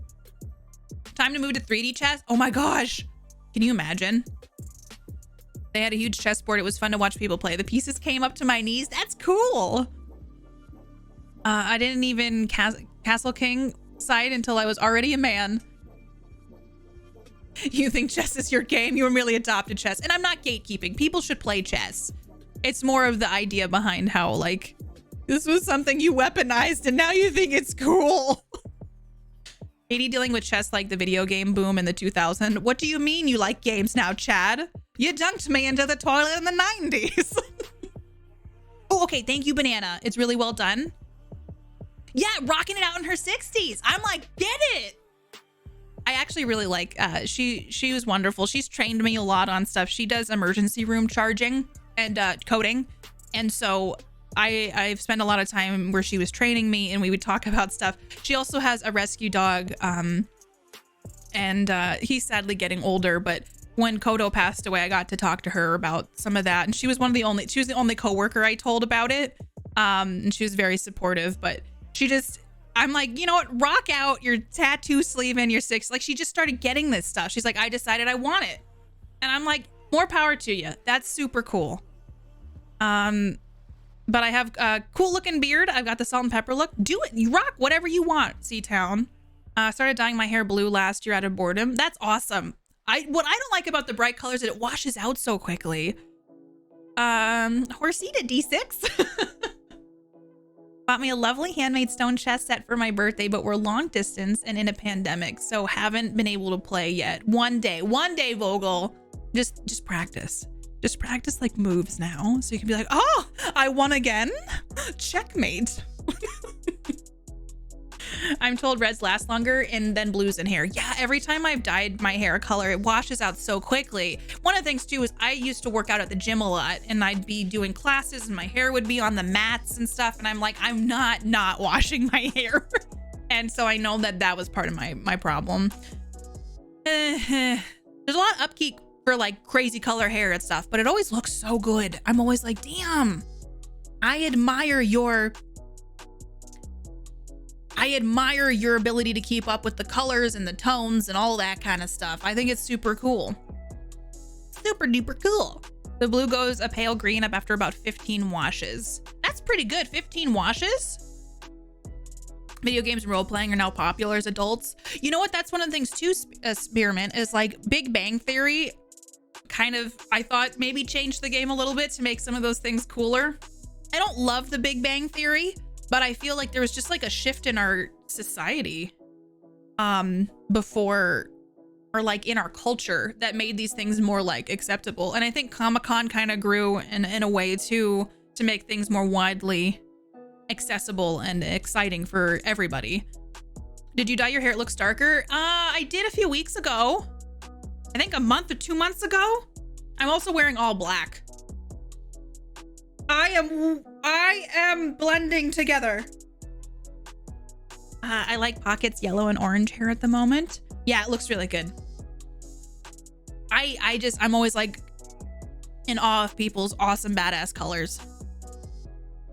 Time to move to 3D chess. Oh my gosh. Can you imagine? They had a huge chessboard. It was fun to watch people play. The pieces came up to my knees. That's cool. I didn't even Castle King side until I was already a man. You think chess is your game? You merely adopted chess. And I'm not gatekeeping. People should play chess. It's more of the idea behind how, like, this was something you weaponized and now you think it's cool. Katie dealing with chess like the video game boom in the 2000s. What do you mean you like games now, Chad? You dunked me into the toilet in the 90s. Oh, okay. Thank you, Banana. It's really well done. Yeah, rocking it out in her 60s. I'm like, get it. I actually really like, she was wonderful. She's trained me a lot on stuff. She does emergency room charging and coding. And so I've spent a lot of time where she was training me and we would talk about stuff. She also has a rescue dog. And he's sadly getting older, but when Kodo passed away, I got to talk to her about some of that. And she was the only coworker I told about it. And she was very supportive, but I'm like, you know what? Rock out your tattoo sleeve and your six. Like, she just started getting this stuff. She's like, I decided I want it. And I'm like, more power to you. That's super cool. But I have a cool looking beard. I've got the salt and pepper look. Do it. You rock whatever you want, Seatown. Started dyeing my hair blue last year out of boredom. That's awesome. What I don't like about the bright colors is that it washes out so quickly. Horsita D6. Bought me a lovely handmade stone chess set for my birthday, but we're long distance and in a pandemic, so haven't been able to play yet. One day, Vogel. Just practice. Just practice like moves now, so you can be like, oh, I won again. Checkmate. I'm told reds last longer and then blues in hair. Yeah, every time I've dyed my hair a color, it washes out so quickly. One of the things too is I used to work out at the gym a lot and I'd be doing classes and my hair would be on the mats and stuff. And I'm like, I'm not washing my hair. And so I know that was part of my problem. There's a lot of upkeep for like crazy color hair and stuff, but it always looks so good. I'm always like, damn, I admire your ability to keep up with the colors and the tones and all that kind of stuff. I think it's super cool. Super duper cool. The blue goes a pale green up after about 15 washes. That's pretty good. 15 washes? video games and role-playing are now popular as adults. You know what? That's one of the things too, Spearmint, is like Big Bang Theory kind of, I thought maybe changed the game a little bit to make some of those things cooler. I don't love the Big Bang Theory, but I feel like there was just like a shift in our society before, or like in our culture, that made these things more like acceptable. And I think Comic-Con kind of grew in a way to make things more widely accessible and exciting for everybody. Did you dye your hair? It looks darker. I did a few weeks ago. I think a month or 2 months ago. I'm also wearing all black. I am blending together. I like Pocket's yellow and orange hair at the moment. Yeah, it looks really good. I'm always like in awe of people's awesome badass colors.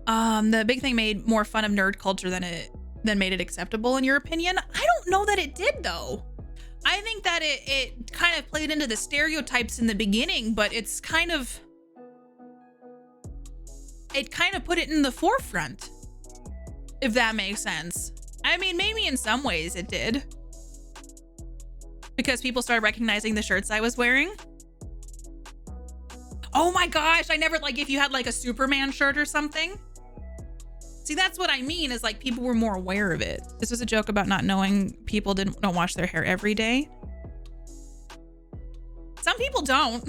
The big thing made more fun of nerd culture than made it acceptable, in your opinion? I don't know that it did, though. I think that it kind of played into the stereotypes in the beginning, but it kind of put it in the forefront, if that makes sense. I mean, maybe in some ways it did, because people started recognizing the shirts I was wearing. Oh my gosh, I never, like, if you had like a Superman shirt or something. See, that's what I mean, is like people were more aware of it. This was a joke about not knowing people don't wash their hair every day. Some people don't.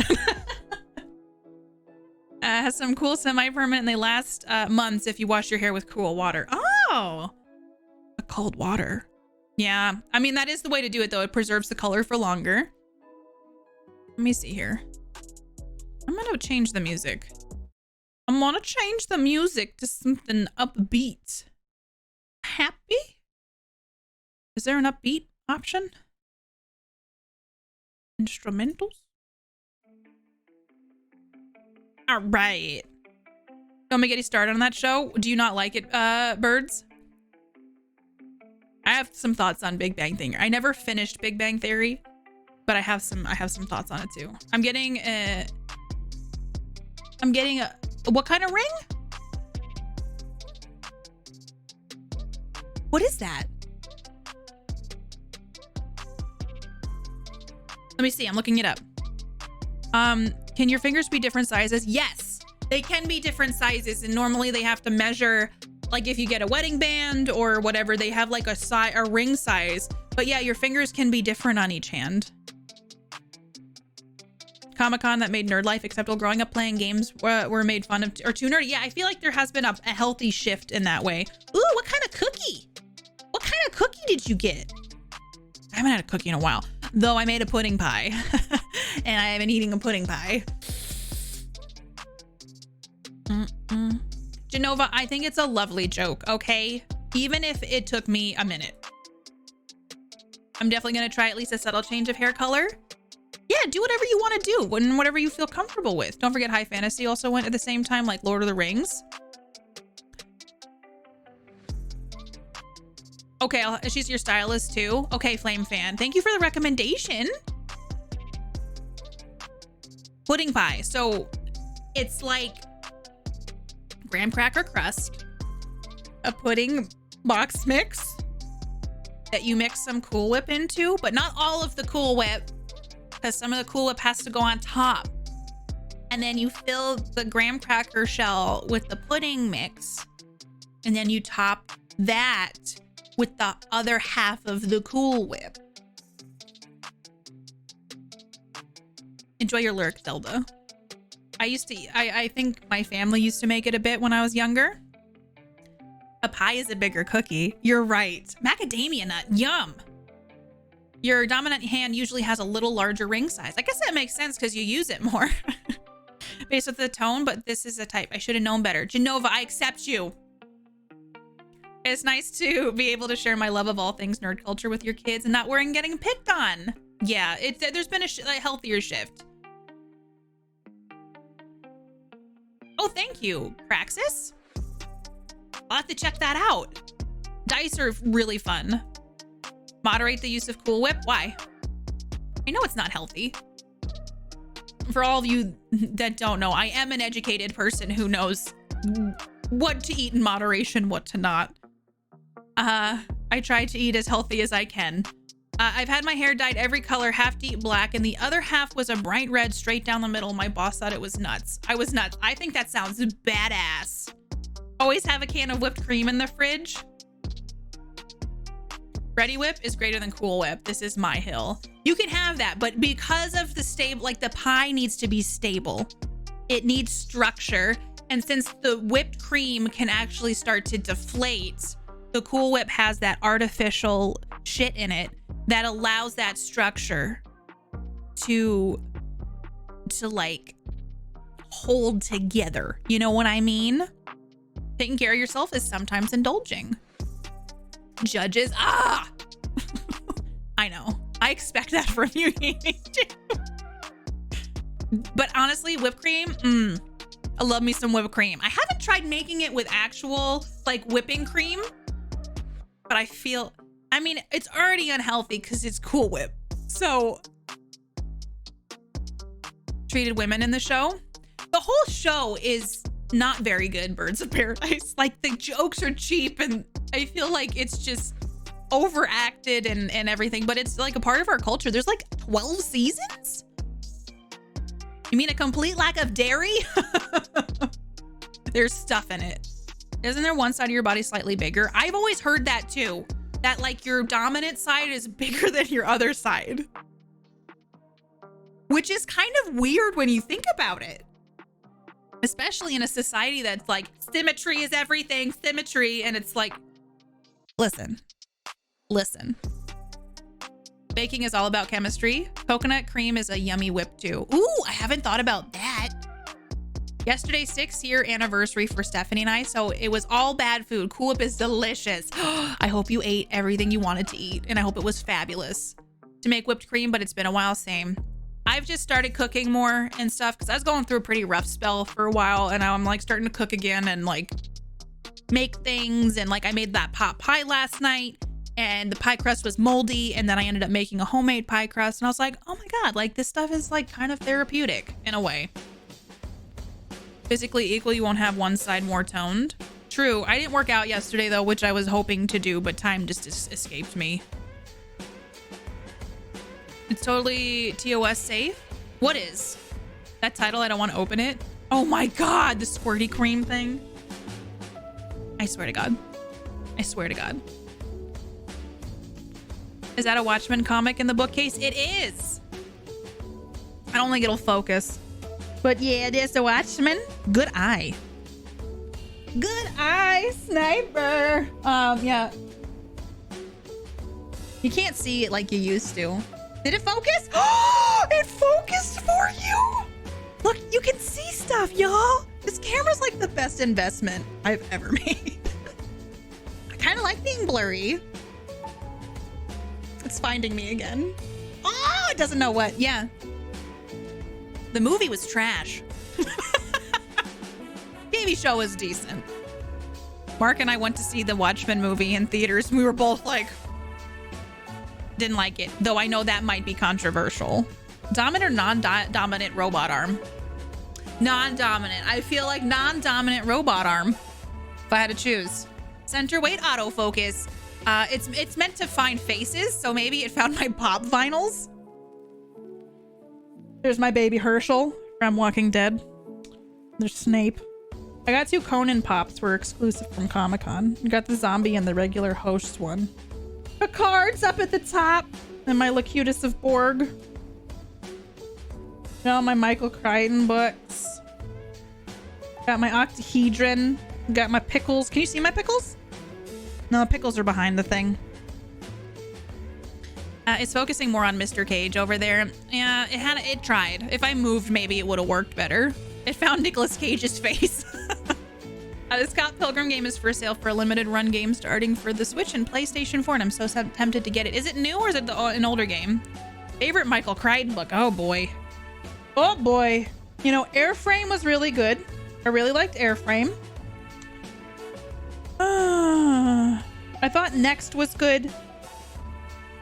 Has some cool semi-permanent, and they last months if you wash your hair with cool water. Oh, a cold water. Yeah, I mean, that is the way to do it though. It preserves the color for longer. Let me see here. I'm gonna change the music. I'm gonna change the music to something upbeat. Happy? Is there an upbeat option? Instrumentals? All right. Don't make any start on that show. Do you not like it, birds? I have some thoughts on Big Bang Theory. I never finished Big Bang Theory, but I have some thoughts on it too. I'm getting a what kind of ring? What is that? Let me see. I'm looking it up. Can your fingers be different sizes? Yes, they can be different sizes, and normally they have to measure, like if you get a wedding band or whatever, they have like a ring size. But yeah, your fingers can be different on each hand. Comic-Con that made nerd life acceptable. Growing up playing games were made fun of or too nerdy. Yeah, I feel like there has been a healthy shift in that way. Ooh, what kind of cookie? What kind of cookie did you get? I haven't had a cookie in a while, though I made a pudding pie and I have been eating a pudding pie. Genova, I think it's a lovely joke, okay? Even if it took me a minute. I'm definitely gonna try at least a subtle change of hair color. Yeah, do whatever you want to do and whatever you feel comfortable with. Don't forget High Fantasy also went at the same time, like Lord of the Rings. Okay, she's your stylist too. Okay, Flame Fan, thank you for the recommendation. Pudding pie. So it's like graham cracker crust, a pudding box mix that you mix some Cool Whip into, but not all of the Cool Whip, because some of the Cool Whip has to go on top. And then you fill the graham cracker shell with the pudding mix, and then you top that with the other half of the Cool Whip. Enjoy your lurk, Zelda. I think my family used to make it a bit when I was younger. A pie is a bigger cookie. You're right. Macadamia nut, yum. Your dominant hand usually has a little larger ring size. I guess that makes sense because you use it more based with the tone, but this is a type. I should have known better. Genova, I accept you. It's nice to be able to share my love of all things nerd culture with your kids and not worry and getting picked on. Yeah, there's been a healthier shift. Oh, thank you, Praxis. I'll have to check that out. Dice are really fun. Moderate the use of Cool Whip. Why? I know it's not healthy. For all of you that don't know, I am an educated person who knows what to eat in moderation, what to not. I try to eat as healthy as I can. I've had my hair dyed every color, half deep black, and the other half was a bright red straight down the middle. My boss thought it was nuts. I was nuts. I think that sounds badass. Always have a can of whipped cream in the fridge. Ready Whip is greater than Cool Whip. This is my hill. You can have that, but because of the stable, like the pie needs to be stable. It needs structure. And since the whipped cream can actually start to deflate, the Cool Whip has that artificial shit in it that allows that structure to like hold together. You know what I mean? Taking care of yourself is sometimes indulging. Judges, I know. I expect that from you too. But honestly, whipped cream, I love me some whipped cream. I haven't tried making it with actual like whipping cream, but I mean, it's already unhealthy because it's Cool Whip. So, treated women in the show. The whole show is not very good, Birds of Paradise. Like, the jokes are cheap and I feel like it's just overacted and everything, but it's like a part of our culture. There's like 12 seasons? You mean a complete lack of dairy? There's stuff in it. Isn't there one side of your body slightly bigger? I've always heard that too. That like your dominant side is bigger than your other side. Which is kind of weird when you think about it. Especially in a society that's like, symmetry is everything, symmetry. And it's like, listen. Baking is all about chemistry. Coconut cream is a yummy whip too. Ooh, I haven't thought about that. Yesterday's 6-year anniversary for Stephanie and I, so it was all bad food. Cool Whip is delicious. I hope you ate everything you wanted to eat, and I hope it was fabulous. To make whipped cream, but it's been a while, same. I've just started cooking more and stuff because I was going through a pretty rough spell for a while, and now I'm like starting to cook again and like make things. And like I made that pot pie last night, and the pie crust was moldy, and then I ended up making a homemade pie crust, and I was like, oh my god, like this stuff is like kind of therapeutic in a way. Physically equal, you won't have one side more toned. True. I didn't work out yesterday though, which I was hoping to do, but time just escaped me. It's totally TOS safe. What is that title? I don't want to open it. Oh my god, the squirty cream thing. I swear to god. I swear to god. Is that a Watchmen comic in the bookcase? It is. I don't think it'll focus. But yeah, it is a Watchman. Good eye. Good eye, sniper. Yeah. You can't see it like you used to. Did it focus? Oh, it focused for you. Look, you can see stuff, y'all. This camera's like the best investment I've ever made. I kind of like being blurry. It's finding me again. Oh, it doesn't know what. Yeah. The movie was trash. TV show was decent. Mark and I went to see the Watchmen movie in theaters. We were both like, didn't like it. Though I know that might be controversial. Dominant or non-dominant robot arm? Non-dominant. I feel like non-dominant robot arm. If I had to choose. Center weight autofocus. It's meant to find faces, so maybe it found my pop vinyls. There's my baby Herschel from Walking Dead. There's Snape. I got 2 Conan pops were exclusive from Comic-Con. I got the zombie and the regular hosts one. Picard's up at the top. And my Locutus of Borg. Got my Michael Crichton books. Got my Octahedron. Got my pickles. Can you see my pickles? No, the pickles are behind the thing. It's focusing more on Mr. Cage over there. Yeah, it tried. If I moved, maybe it would have worked better. It found Nicolas Cage's face. The Scott Pilgrim game is for sale for a limited run game starting for the Switch and PlayStation 4, and I'm so tempted to get it. Is it new or is it an older game? Favorite Michael Crichton book? Oh boy. Oh boy. You know, Airframe was really good. I really liked Airframe. I thought Next was good.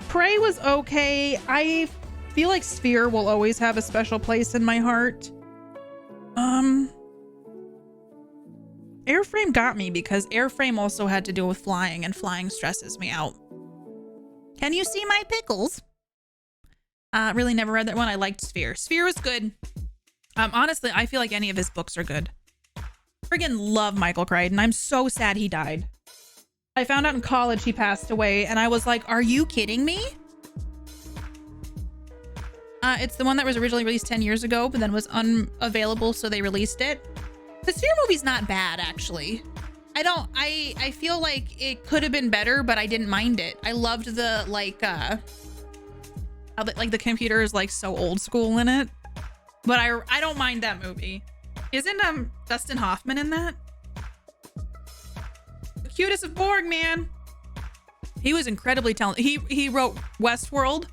Prey was okay. I feel like Sphere will always have a special place in my heart. Airframe got me because Airframe also had to do with flying, and flying stresses me out. Can you see my pickles? Really never read that one. I liked Sphere. Sphere was good. Honestly, I feel like any of his books are good. Friggin' love Michael Crichton. I'm so sad he died. I found out in college he passed away, and I was like, are you kidding me? It's the one that was originally released 10 years ago, but then was unavailable, so they released it. The Sphere movie's not bad, actually. I feel like it could have been better, but I didn't mind it. I loved the, like, how the computer is, like, so old school in it. But I don't mind that movie. Isn't, Dustin Hoffman in that? The cutest of Borg, man. He was incredibly talented. He wrote Westworld.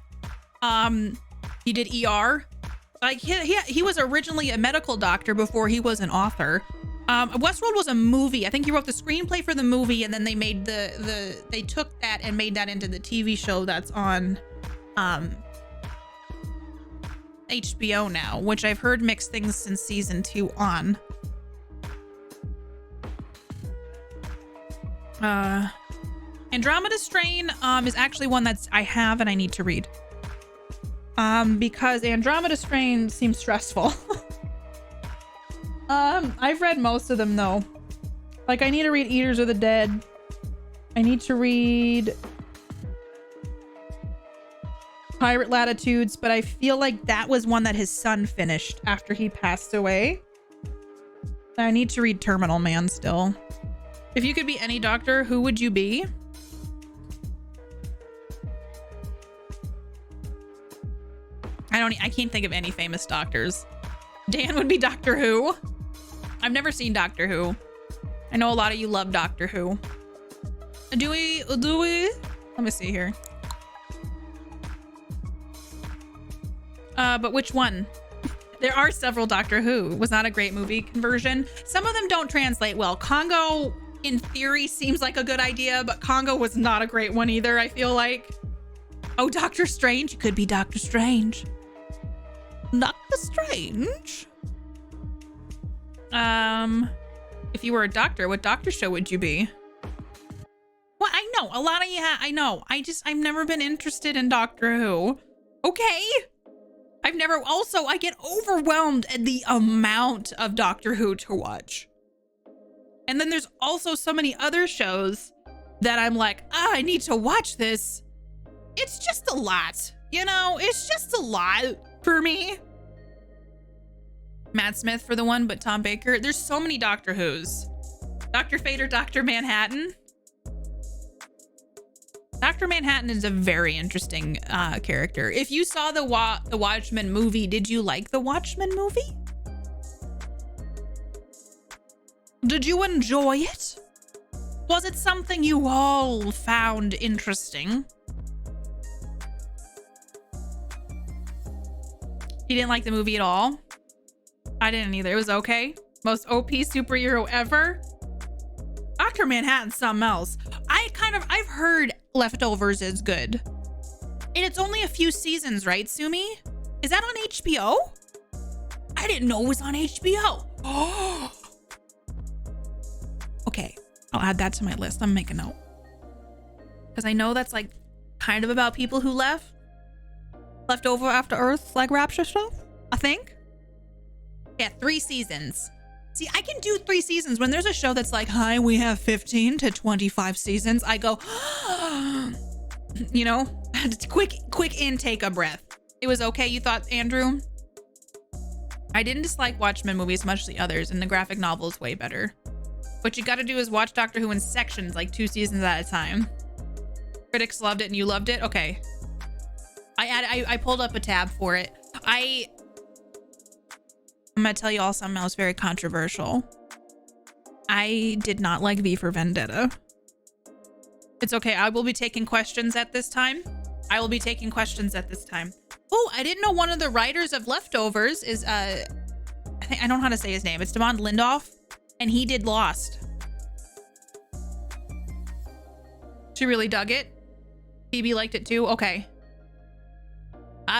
He did ER. Like he was originally a medical doctor before he was an author. Westworld was a movie. I think he wrote the screenplay for the movie, and then they made they took that and made that into the TV show that's on HBO now, which I've heard mixed things since season 2 on. Andromeda Strain is actually one that's I have and I need to read. Because Andromeda Strain seems stressful. I've read most of them though. Like I need to read Eaters of the Dead. I need to read Pirate Latitudes, but I feel like that was one that his son finished after he passed away. I need to read Terminal Man still. If you could be any doctor, who would you be? I can't think of any famous doctors. Dan would be Doctor Who. I've never seen Doctor Who. I know a lot of you love Doctor Who. Do we? Let me see here. But which one? There are several Doctor Who. Was not a great movie conversion. Some of them don't translate well. Congo, in theory, seems like a good idea, but Congo was not a great one either, I feel like. Oh, Doctor Strange. You could be Doctor Strange. Doctor Strange. If you were a doctor, what doctor show would you be? Well, I know a lot of you. I know. I've never been interested in Doctor Who. Okay. I've never. Also, I get overwhelmed at the amount of Doctor Who to watch. And then there's also so many other shows that I'm like, I need to watch this. It's just a lot, you know. It's just a lot for me. Matt Smith for the one, but Tom Baker. There's so many Doctor Who's. Dr. Fate or Dr. Manhattan. Dr. Manhattan is a very interesting character. If you saw the Watchmen movie, did you like the Watchmen movie? Did you enjoy it? Was it something you all found interesting? You didn't like the movie at all? I didn't either. It was okay. Most OP superhero ever. Dr. Manhattan's something else. I've heard Leftovers is good. And it's only a few seasons, right, Sumi? Is that on HBO? I didn't know it was on HBO. Oh. Okay, I'll add that to my list. I'm making a note. Because I know that's like kind of about people who left over after Earth, like Rapture stuff, I think. Yeah, 3 seasons. See, I can do 3 seasons. When there's a show that's like, hi, we have 15 to 25 seasons, I go, you know, quick intake of breath. It was okay, you thought, Andrew? I didn't dislike Watchmen movies as much as the others, and the graphic novel is way better. What you gotta do is watch Doctor Who in sections, like 2 seasons at a time. Critics loved it and you loved it? Okay. I pulled up a tab for it. I'm gonna tell you all something else very controversial. I did not like V for Vendetta. It's okay. I will be taking questions at this time. Oh, I didn't know one of the writers of Leftovers is I don't know how to say his name. It's Damon Lindelof, and he did Lost. She really dug it. Phoebe liked it too. Okay.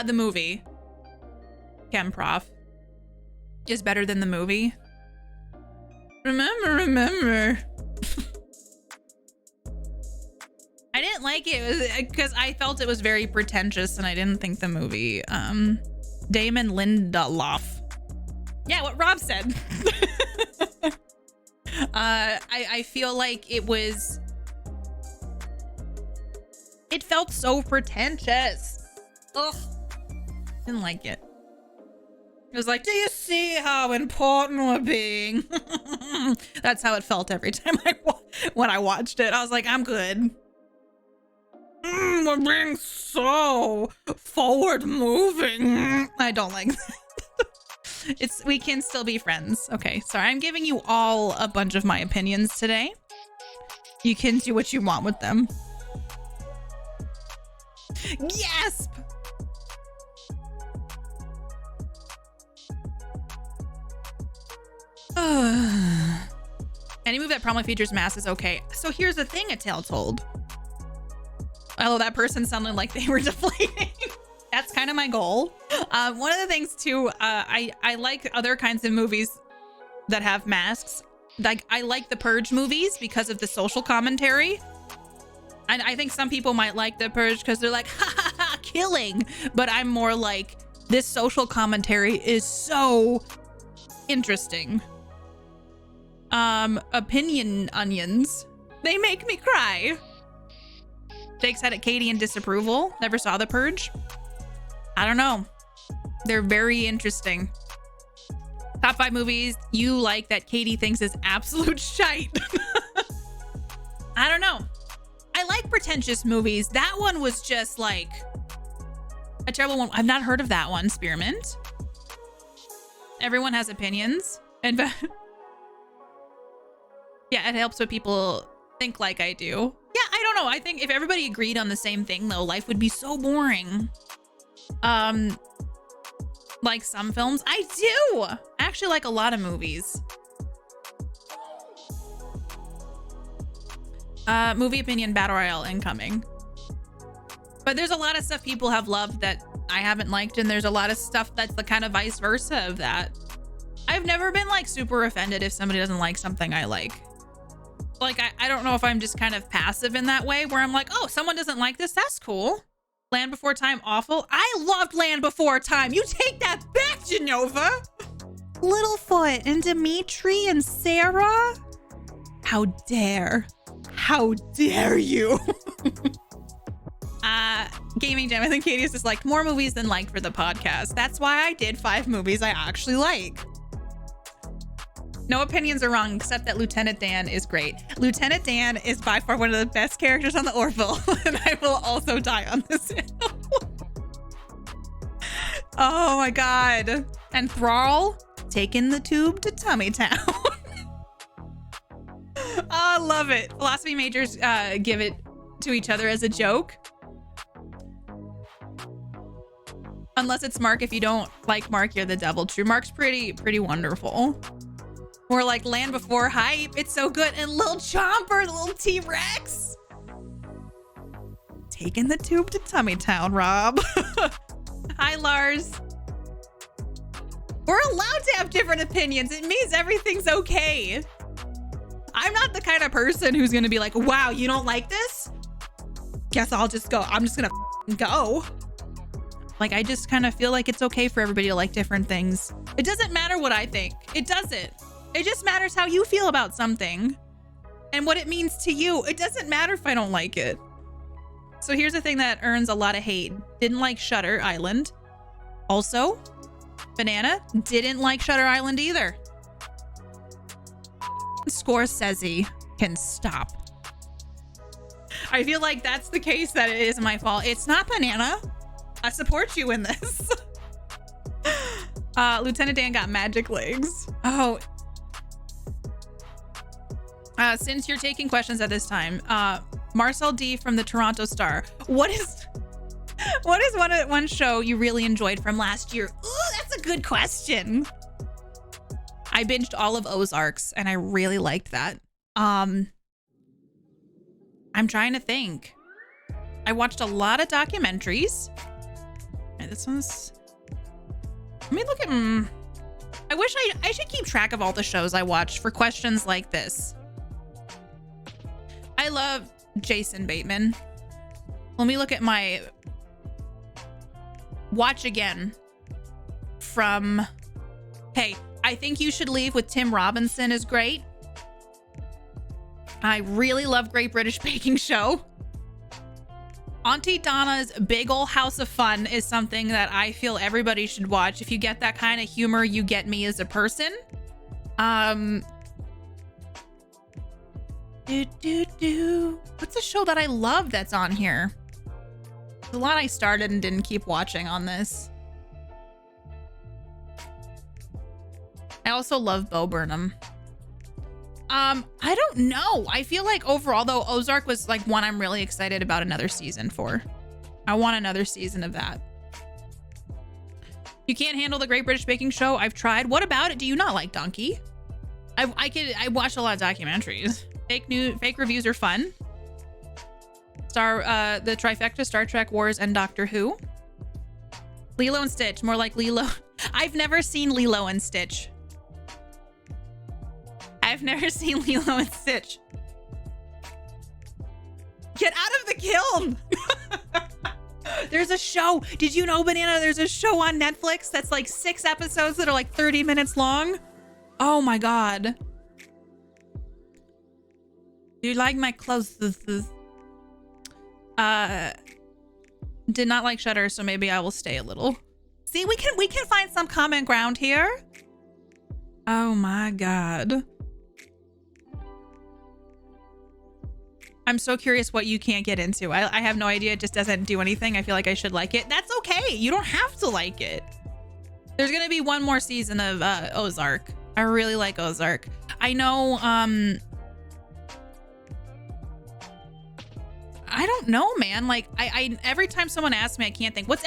The movie Chem Prof is better than the movie. Remember. I didn't like it because I felt it was very pretentious and I didn't think the movie, Damon Lindelof. Yeah, what Rob said. I feel like it felt so pretentious. Ugh. Didn't like it. It was like, do you see how important we're being? That's how it felt every time when I watched it. I was like, I'm good. We're being so forward moving. I don't like that. We can still be friends. Okay, sorry. I'm giving you all a bunch of my opinions today. You can do what you want with them. Yes! Any movie that probably features mass is okay. So here's the thing, A Tale Told. Although that person sounded like they were deflating. That's kind of my goal. One of the things too, I like other kinds of movies that have masks. Like I like the Purge movies because of the social commentary. And I think some people might like the Purge because they're like, ha ha ha, killing. But I'm more like, this social commentary is so interesting. Opinion onions. They make me cry. Jake said it, Katie in disapproval. Never saw The Purge. I don't know. They're very interesting. Top 5 movies you like that Katie thinks is absolute shite. I don't know. I like pretentious movies. That one was just like a terrible one. I've not heard of that one, Spearmint. Everyone has opinions. And yeah, it helps when people think like I do. Yeah, I don't know. I think if everybody agreed on the same thing, though, life would be so boring. Like some films. I do. I actually like a lot of movies. Movie opinion battle royale incoming. But there's a lot of stuff people have loved that I haven't liked, and there's a lot of stuff that's the kind of vice versa of that. I've never been like super offended if somebody doesn't like something I like. Like, I don't know if I'm just kind of passive in that way where I'm like, oh, someone doesn't like this. That's cool. Land Before Time, awful. I loved Land Before Time. You take that back, Genova. Littlefoot and Dimitri and Sarah. How dare you? Gaming Jam, I think Katie is just like more movies than liked for the podcast. That's why I did 5 movies I actually like. No opinions are wrong, except that Lieutenant Dan is great. Lieutenant Dan is by far one of the best characters on the Orville, and I will also die on this hill. Oh my god. And Thrall, taking the tube to Tummy Town. I love it. Philosophy majors give it to each other as a joke. Unless it's Mark. If you don't like Mark, you're the devil. True. Mark's pretty wonderful. Or like Land Before Hype. It's so good. And Lil Chomper, the little T-Rex. Taking the tube to Tummy Town, Rob. Hi, Lars. We're allowed to have different opinions. It means everything's okay. I'm not the kind of person who's going to be like, wow, you don't like this? Guess I'll just go. I'm just going to go. Like, I just kind of feel like it's okay for everybody to like different things. It doesn't matter what I think. It doesn't. It just matters how you feel about something and what it means to you. It doesn't matter if I don't like it. So here's the thing that earns a lot of hate. Didn't like Shutter Island. Also, Banana didn't like Shutter Island either. Scorsese can stop. I feel like that's the case that it is my fault. It's not Banana. I support you in this. Lieutenant Dan got magic legs. Oh. Since you're taking questions at this time, Marcel D from the Toronto Star. What is one show you really enjoyed from last year? Ooh, that's a good question. I binged all of Ozarks and I really liked that. I'm trying to think. I watched a lot of documentaries. And this one's... Let me look at... I I wish I should keep track of all the shows I watch for questions like this. I love Jason Bateman. Let me look at my watch again from, hey, I Think You Should Leave with Tim Robinson is great. I really love Great British Baking Show. Auntie Donna's Big Ol' House of Fun is something that I feel everybody should watch. If you get that kind of humor, you get me as a person. What's a show that I love that's on here? There's a lot I started and didn't keep watching on this. I also love Bo Burnham. I don't know. I feel like overall though, Ozark was like one I'm really excited about another season for. I want another season of that. You can't handle the Great British Baking Show. I've tried. What about it? Do you not like Donkey? I watch a lot of documentaries. Fake reviews are fun. The trifecta: Star Trek, Wars, and Doctor Who. Lilo and Stitch, more like Lilo. I've never seen Lilo and Stitch. I've never seen Lilo and Stitch. Get out of the kiln! There's a show. Did you know, Banana? There's a show on Netflix that's like 6 episodes that are like 30 minutes long. Oh my God. Do you like my clothes? Did not like Shudder, so maybe I will stay a little. See, we can find some common ground here. Oh my God. I'm so curious what you can't get into. I have no idea. It just doesn't do anything. I feel like I should like it. That's okay. You don't have to like it. There's going to be one more season of Ozark. I really like Ozark. I know, I don't know, man. Like I every time someone asks me, I can't think. What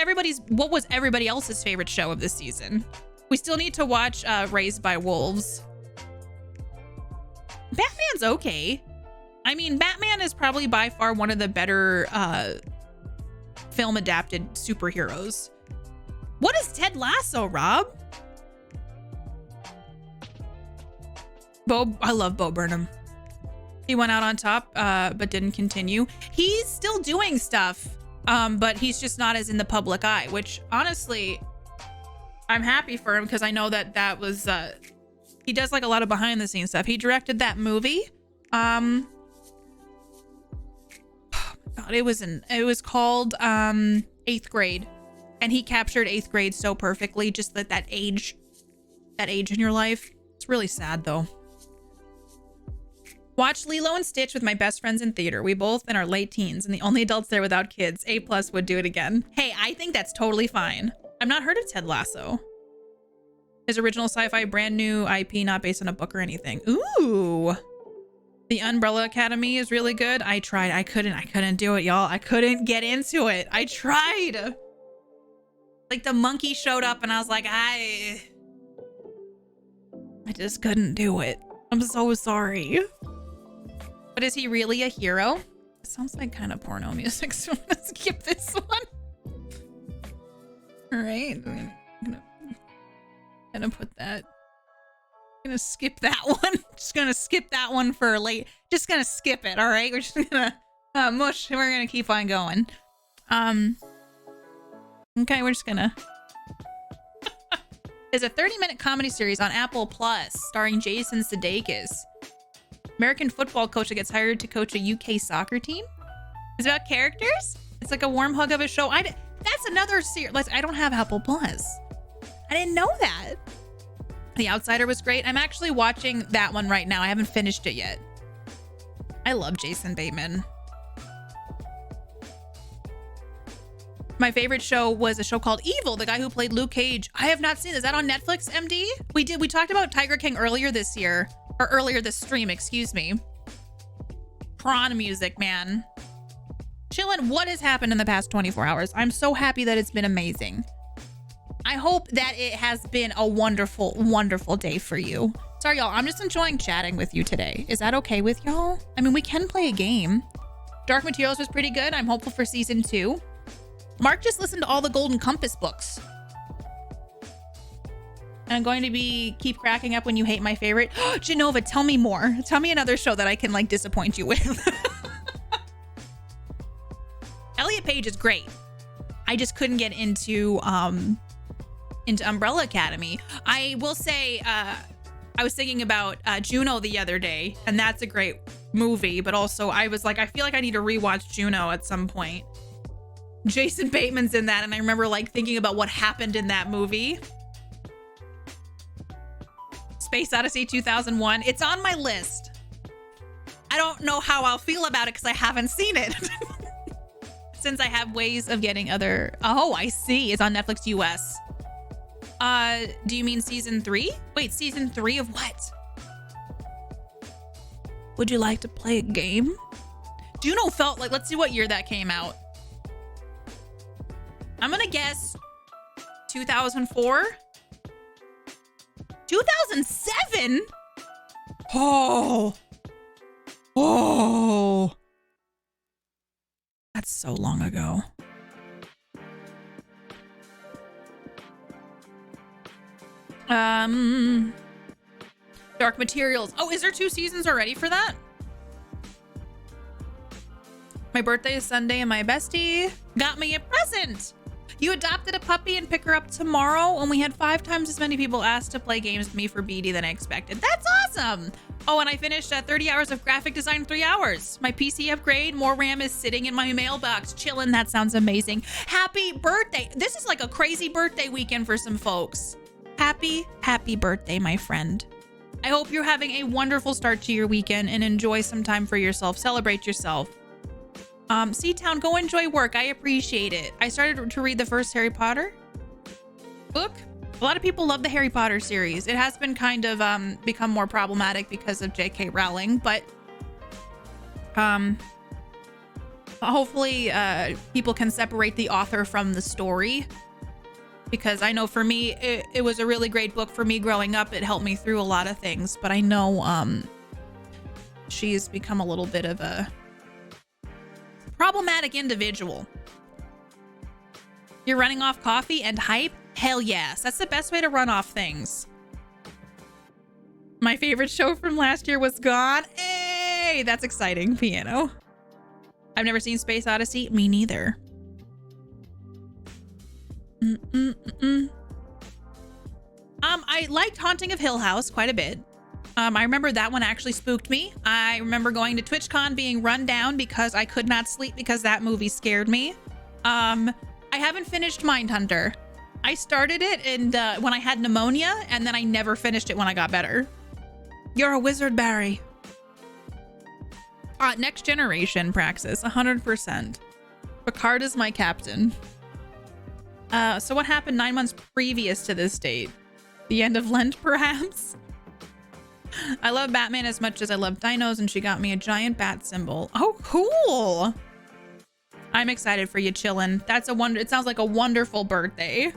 was everybody else's favorite show of this season? We still need to watch Raised by Wolves. Batman's okay. I mean, Batman is probably by far one of the better film adapted superheroes. What is Ted Lasso, Rob? I love Bo Burnham. He went out on top, but didn't continue. He's still doing stuff, but he's just not as in the public eye, which honestly, I'm happy for him because I know that was, he does like a lot of behind the scenes stuff. He directed that movie. God, it was called 8th Grade, and he captured 8th grade so perfectly. Just that age in your life. It's really sad though. Watched Lilo and Stitch with my best friends in theater. We both in our late teens and the only adults there without kids. A+ would do it again. Hey, I think that's totally fine. I've not heard of Ted Lasso. His original sci-fi brand new IP, not based on a book or anything. Ooh. The Umbrella Academy is really good. I tried. I couldn't do it, y'all. I couldn't get into it. I tried. Like the monkey showed up and I was like, I just couldn't do it. I'm so sorry. But is he really a hero? It sounds like kind of porno music, so I'm gonna skip this one. All right, I'm gonna put that. I'm gonna skip that one. Just gonna skip that one for late. Just gonna skip it. All right, we're just gonna mush. We're gonna keep on going. Okay, we're just gonna. There's a 30-minute comedy series on Apple Plus starring Jason Sudeikis. American football coach that gets hired to coach a UK soccer team. It's about characters. It's like a warm hug of a show. That's another series. I don't have Apple Plus. I didn't know that. The Outsider was great. I'm actually watching that one right now. I haven't finished it yet. I love Jason Bateman. My favorite show was a show called Evil, the guy who played Luke Cage. I have not seen it. Is that on Netflix, MD? We talked about Tiger King earlier this year. Or earlier this stream, excuse me. Prawn music, man. Chillin', what has happened in the past 24 hours? I'm so happy that it's been amazing. I hope that it has been a wonderful, wonderful day for you. Sorry, y'all. I'm just enjoying chatting with you today. Is that okay with y'all? I mean, we can play a game. Dark Materials was pretty good. I'm hopeful for season 2. Mark just listened to all the Golden Compass books. And I'm going to keep cracking up when you hate my favorite. Genova, tell me more. Tell me another show that I can like disappoint you with. Elliot Page is great. I just couldn't get into Umbrella Academy. I will say, I was thinking about Juno the other day, and that's a great movie, but also I was like, I feel like I need to rewatch Juno at some point. Jason Bateman's in that, and I remember like thinking about what happened in that movie. Space Odyssey 2001. It's on my list. I don't know how I'll feel about it because I haven't seen it. Since I have ways of getting other... Oh, I see. It's on Netflix US. Do you mean season 3? Wait, season 3 of what? Would you like to play a game? Juno felt like... Let's see what year that came out. I'm gonna guess 2004? 2007? Oh. That's so long ago. Dark Materials. Oh, is there 2 seasons already for that? My birthday is Sunday and my bestie got me a present. You adopted a puppy and pick her up tomorrow, and we had 5 times as many people ask to play games with me for BD than I expected. That's awesome. Oh, and I finished 30 hours of graphic design in 3 hours. My PC upgrade, more RAM is sitting in my mailbox, chilling. That sounds amazing. Happy birthday. This is like a crazy birthday weekend for some folks. Happy birthday, my friend. I hope you're having a wonderful start to your weekend and enjoy some time for yourself. Celebrate yourself. Seatown, go enjoy work. I appreciate it. I started to read the first Harry Potter book. A lot of people love the Harry Potter series. It has been kind of become more problematic because of J.K. Rowling, but hopefully people can separate the author from the story, because I know for me it was a really great book for me growing up. It helped me through a lot of things, but I know she's become a little bit of a problematic individual. You're running off coffee and hype? Hell yes. That's the best way to run off things. My favorite show from last year was gone. Hey, that's exciting. Piano. I've never seen Space Odyssey. Me neither. I liked Haunting of Hill House quite a bit. I remember that one actually spooked me. I remember going to TwitchCon being run down because I could not sleep because that movie scared me. I haven't finished Mindhunter. I started it and when I had pneumonia, and then I never finished it when I got better. You're a wizard, Barry. Next Generation, Praxis, 100%. Picard is my captain. So what happened 9 months previous to this date? The end of Lent, perhaps? I love Batman as much as I love dinos, and she got me a giant bat symbol. Oh, cool. I'm excited for you, chillin'. That's a wonder. It sounds like a wonderful birthday.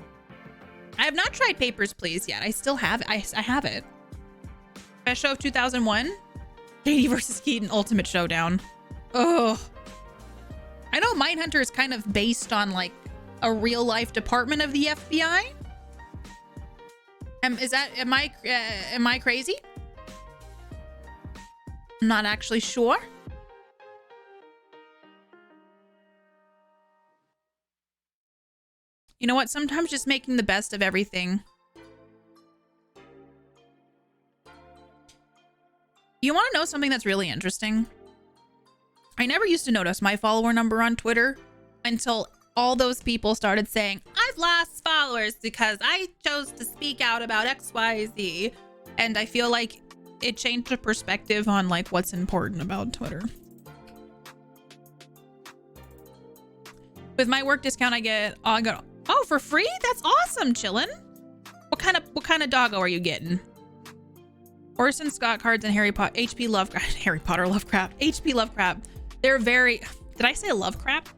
I have not tried Papers, Please yet. I still have it. I have it. Best show of 2001? Katie versus Keaton Ultimate Showdown. Ugh. I know Mindhunter is kind of based on like a real life department of the FBI. Am I crazy? I'm not actually sure. You know what? Sometimes just making the best of everything. You want to know something that's really interesting? I never used to notice my follower number on Twitter until all those people started saying, I've lost followers because I chose to speak out about XYZ. And I feel like it changed the perspective on like what's important about Twitter. With my work discount, I got oh, for free? That's awesome, chillin'. What kind of doggo are you getting? Orson Scott cards and HP Lovecraft. Harry Potter Lovecraft. HP Lovecraft. They're very, did I say Lovecraft?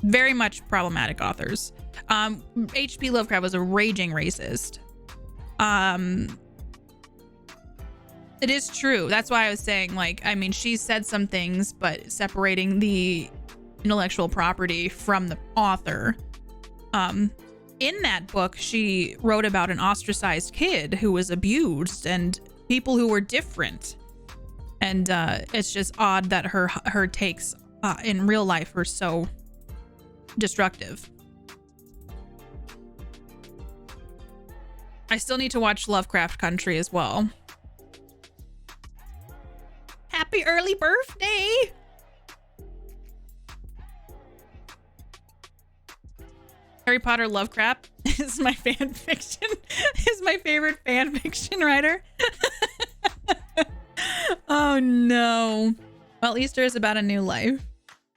Very much problematic authors. HP Lovecraft was a raging racist. It is true. That's why I was saying, like, I mean, she said some things, but separating the intellectual property from the author. in that book, she wrote about an ostracized kid who was abused and people who were different. And it's just odd that her takes in real life are so destructive. I still need to watch Lovecraft Country as well. Happy early birthday! Harry Potter Lovecraft is my fan fiction. Is my favorite fan fiction writer. Oh no. Well, Easter is about a new life.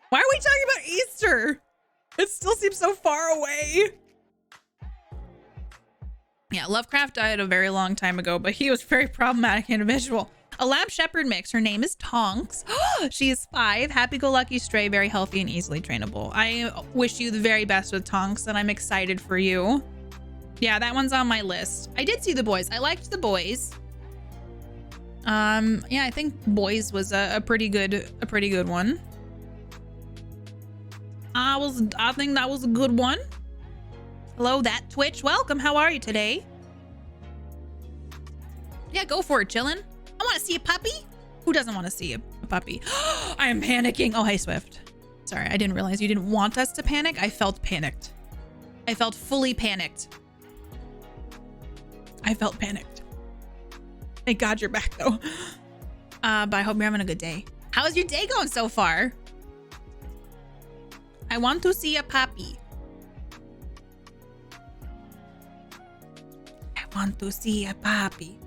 Why are we talking about Easter? It still seems so far away. Yeah, Lovecraft died a very long time ago, but he was a very problematic individual. A lab shepherd mix. Her name is Tonks. She is 5, happy-go-lucky stray, very healthy and easily trainable. I wish you the very best with Tonks, and I'm excited for you. Yeah, that one's on my list. I did see The Boys. I liked The Boys. Yeah, I think Boys was a pretty good one. I think that was a good one. Hello, that Twitch. Welcome. How are you today? Yeah, go for it, chillin'. I want to see a puppy. Who doesn't want to see a puppy? I am panicking. Oh, hey, Swift. Sorry, I didn't realize you didn't want us to panic. I felt panicked. I felt fully panicked. I felt panicked. Thank God you're back, though. But I hope you're having a good day. How's your day going so far? I want to see a puppy. I want to see a puppy.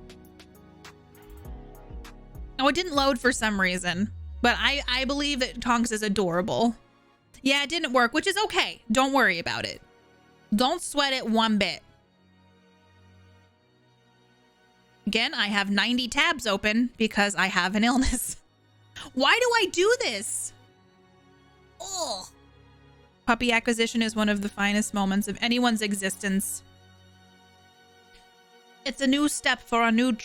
Oh, it didn't load for some reason, but I believe that Tonks is adorable. Yeah, it didn't work, which is okay. Don't worry about it. Don't sweat it one bit. Again, I have 90 tabs open because I have an illness. Why do I do this? Oh. Puppy acquisition is one of the finest moments of anyone's existence. It's a new step for a new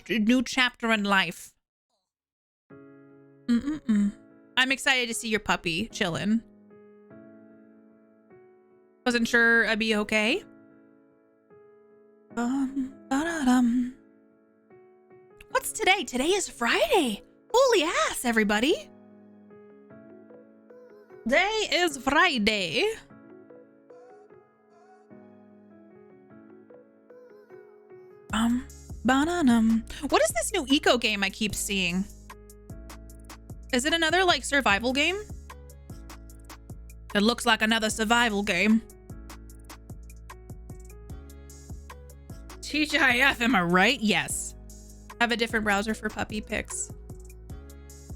chapter in life. I'm excited to see your puppy chillin'. Wasn't sure I'd be okay. What's today? Today is Friday. Holy ass, everybody. Today is Friday. What is this new eco game I keep seeing? Is it another like survival game? It looks like another survival game. TGIF, am I right? Yes. I have a different browser for puppy pics.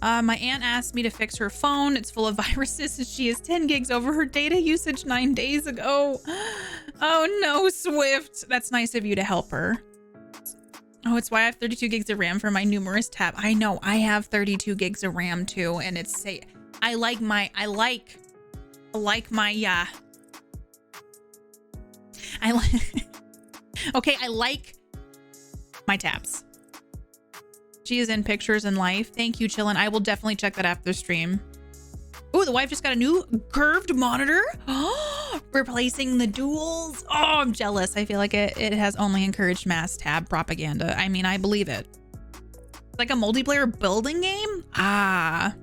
My aunt asked me to fix her phone. It's full of viruses and she is 10 gigs over her data usage 9 days ago. Oh no, Swift. That's nice of you to help her. Oh, it's why I have 32 gigs of RAM for my numerous tab. I know, I have 32 gigs of RAM too, and it's I like my tabs. She is in pictures and life. Thank you, Chillin'. I will definitely check that after stream. Oh, the wife just got a new curved monitor. Oh, replacing the duals. Oh, I'm jealous. I feel like it has only encouraged mass tab propaganda. I mean, I believe it. It's like a multiplayer building game. I've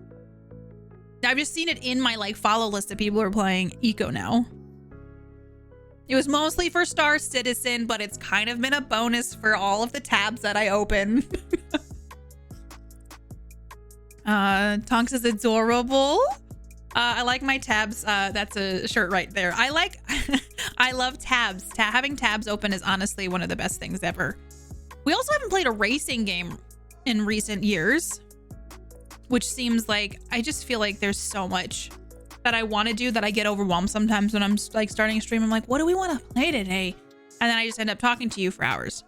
just seen it in my like follow list of people who are playing Eco now. It was mostly for Star Citizen, but it's kind of been a bonus for all of the tabs that I open. Tonks is adorable. I like my tabs. That's a shirt right there. I love tabs. Having tabs open is honestly one of the best things ever. We also haven't played a racing game in recent years, which seems like, I just feel like there's so much that I want to do that I get overwhelmed sometimes when I'm like starting a stream. I'm like, what do we want to play today? And then I just end up talking to you for hours.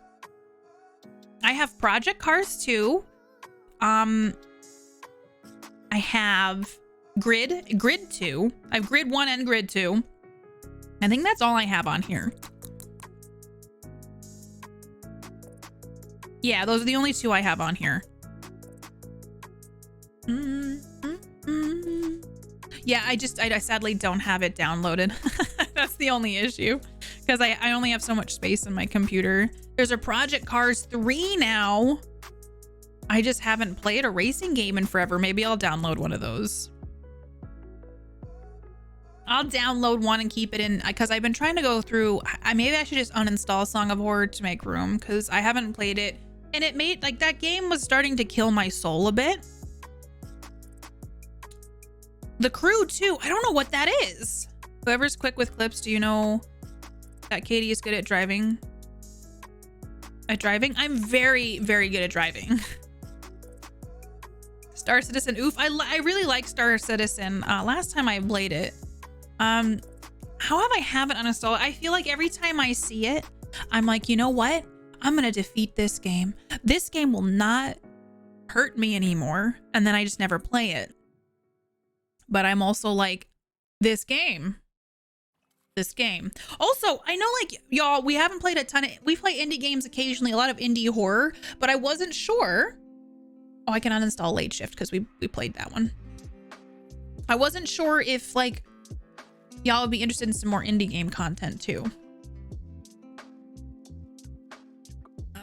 I have Project Cars 2. I have Grid 2. I have Grid 1 and Grid 2. I think that's all I have on here. Yeah, those are the only 2 I have on here. Yeah, I sadly don't have it downloaded. That's the only issue. because I only have so much space in my computer. There's a Project Cars 3 now. I just haven't played a racing game in forever. Maybe I'll download one of those. I'll download one and keep it in, because I've been trying to go through. Maybe I should just uninstall Song of Horror to make room, because I haven't played it. And it made, like, that game was starting to kill my soul a bit. The Crew too. I don't know what that is. Whoever's quick with clips, do you know that Katie is good at driving? I'm very, very good at driving. Star Citizen, oof. I really like Star Citizen. Last time I played it. However, I haven't uninstalled it. I feel like every time I see it, I'm like, you know what? I'm gonna defeat this game. This game will not hurt me anymore. And then I just never play it. But I'm also like, this game. Also, I know, like, y'all, we haven't played a ton of, we play indie games occasionally, a lot of indie horror, but I wasn't sure. Oh, I can uninstall Late Shift because we played that one. I wasn't sure if, like, y'all would be interested in some more indie game content too.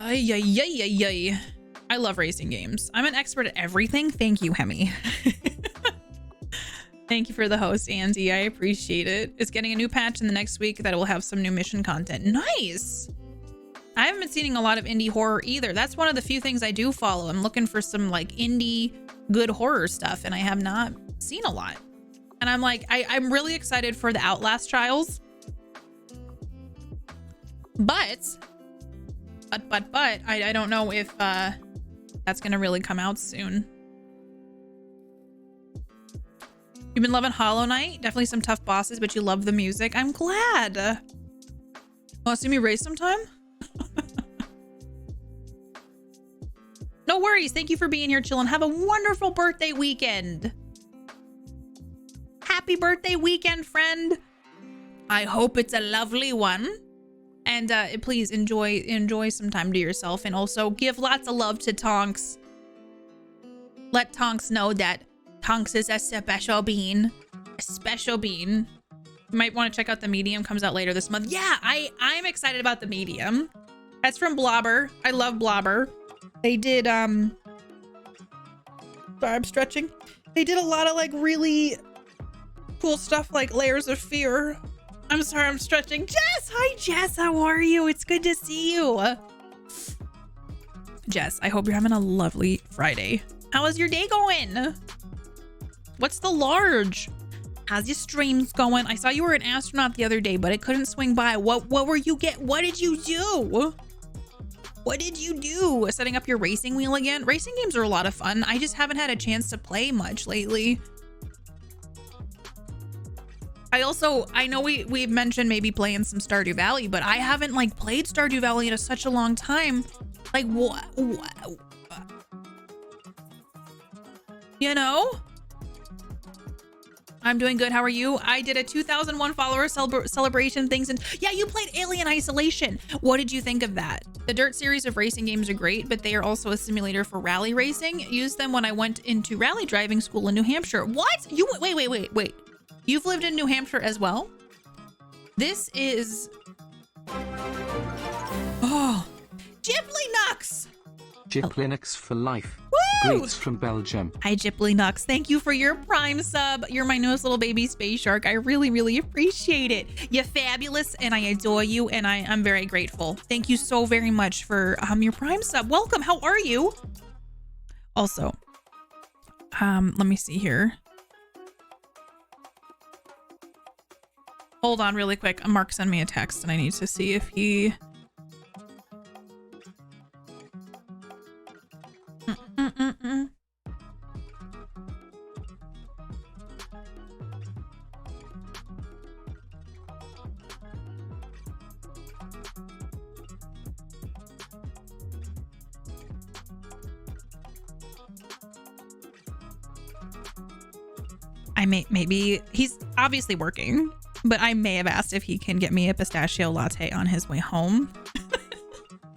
Ay, ay, ay, ay, ay. I love racing games. I'm an expert at everything. Thank you, Hemi. Thank you for the host, Andy. I appreciate it. It's getting a new patch in the next week that will have some new mission content. Nice. I haven't been seeing a lot of indie horror either. That's one of the few things I do follow. I'm looking for some, like, indie good horror stuff, and I have not seen a lot. And I'm like, I'm really excited for the Outlast trials. But I don't know if that's gonna really come out soon. You've been loving Hollow Knight. Definitely some tough bosses, but you love the music. I'm glad. Want to see me race sometime? No worries. Thank you for being here, chillin'. Have a wonderful birthday weekend. Happy birthday weekend, friend. I hope it's a lovely one. And please enjoy some time to yourself, and also give lots of love to Tonks. Let Tonks know that Tonks is a special bean. A special bean. You might want to check out The Medium. Comes out later this month. Yeah, I'm excited about The Medium. That's from Blobber. I love Blobber. They did sorry, I'm stretching. They did a lot of, like, really cool stuff, like Layers of Fear. I'm sorry, I'm stretching. Jess! Hi, Jess. How are you? It's good to see you. Jess, I hope you're having a lovely Friday. How is your day going? What's the large? How's your streams going? I saw you were an astronaut the other day, but I couldn't swing by. What were you what did you do? What did you do? Setting up your racing wheel again? Racing games are a lot of fun. I just haven't had a chance to play much lately. I know we've mentioned maybe playing some Stardew Valley, but I haven't, like, played Stardew Valley in such a long time. Like, what? You know? I'm doing good. How are you? I did a 2001 follower celebration things, and yeah, you played Alien Isolation. What did you think of that? The Dirt series of racing games are great, but they are also a simulator for rally racing. Used them when I went into rally driving school in New Hampshire. What? You wait. You've lived in New Hampshire as well? This is... Oh, Jipley-Nux! Jipley-Nux for life. Woo! Greets from Belgium. Hi, Jipley-Nux. Thank you for your Prime sub. You're my newest little baby space shark. I really, really appreciate it. You're fabulous, and I adore you, and I'm very grateful. Thank you so very much for your Prime sub. Welcome. How are you? Also, let me see here. Hold on really quick. Mark sent me a text and I need to see if he... maybe he's obviously working. But I may have asked if he can get me a pistachio latte on his way home.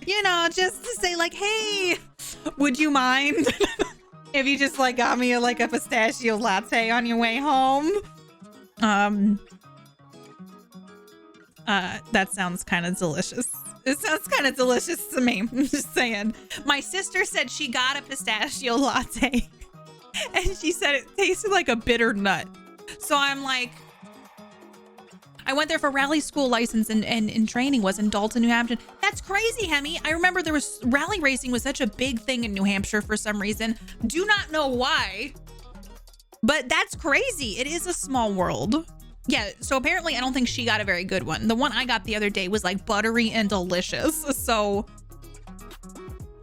You know, just to say, like, hey, would you mind if you just, like, got me a pistachio latte on your way home? That sounds kind of delicious. It sounds kind of delicious to me. I'm just saying. My sister said she got a pistachio latte and she said it tasted like a bitter nut. So I'm like, I went there for rally school license and training was in Dalton, New Hampshire. That's crazy, Hemi. I remember there was rally racing was such a big thing in New Hampshire for some reason. Do not know why, but that's crazy. It is a small world. Yeah, so apparently I don't think she got a very good one. The one I got the other day was like buttery and delicious. So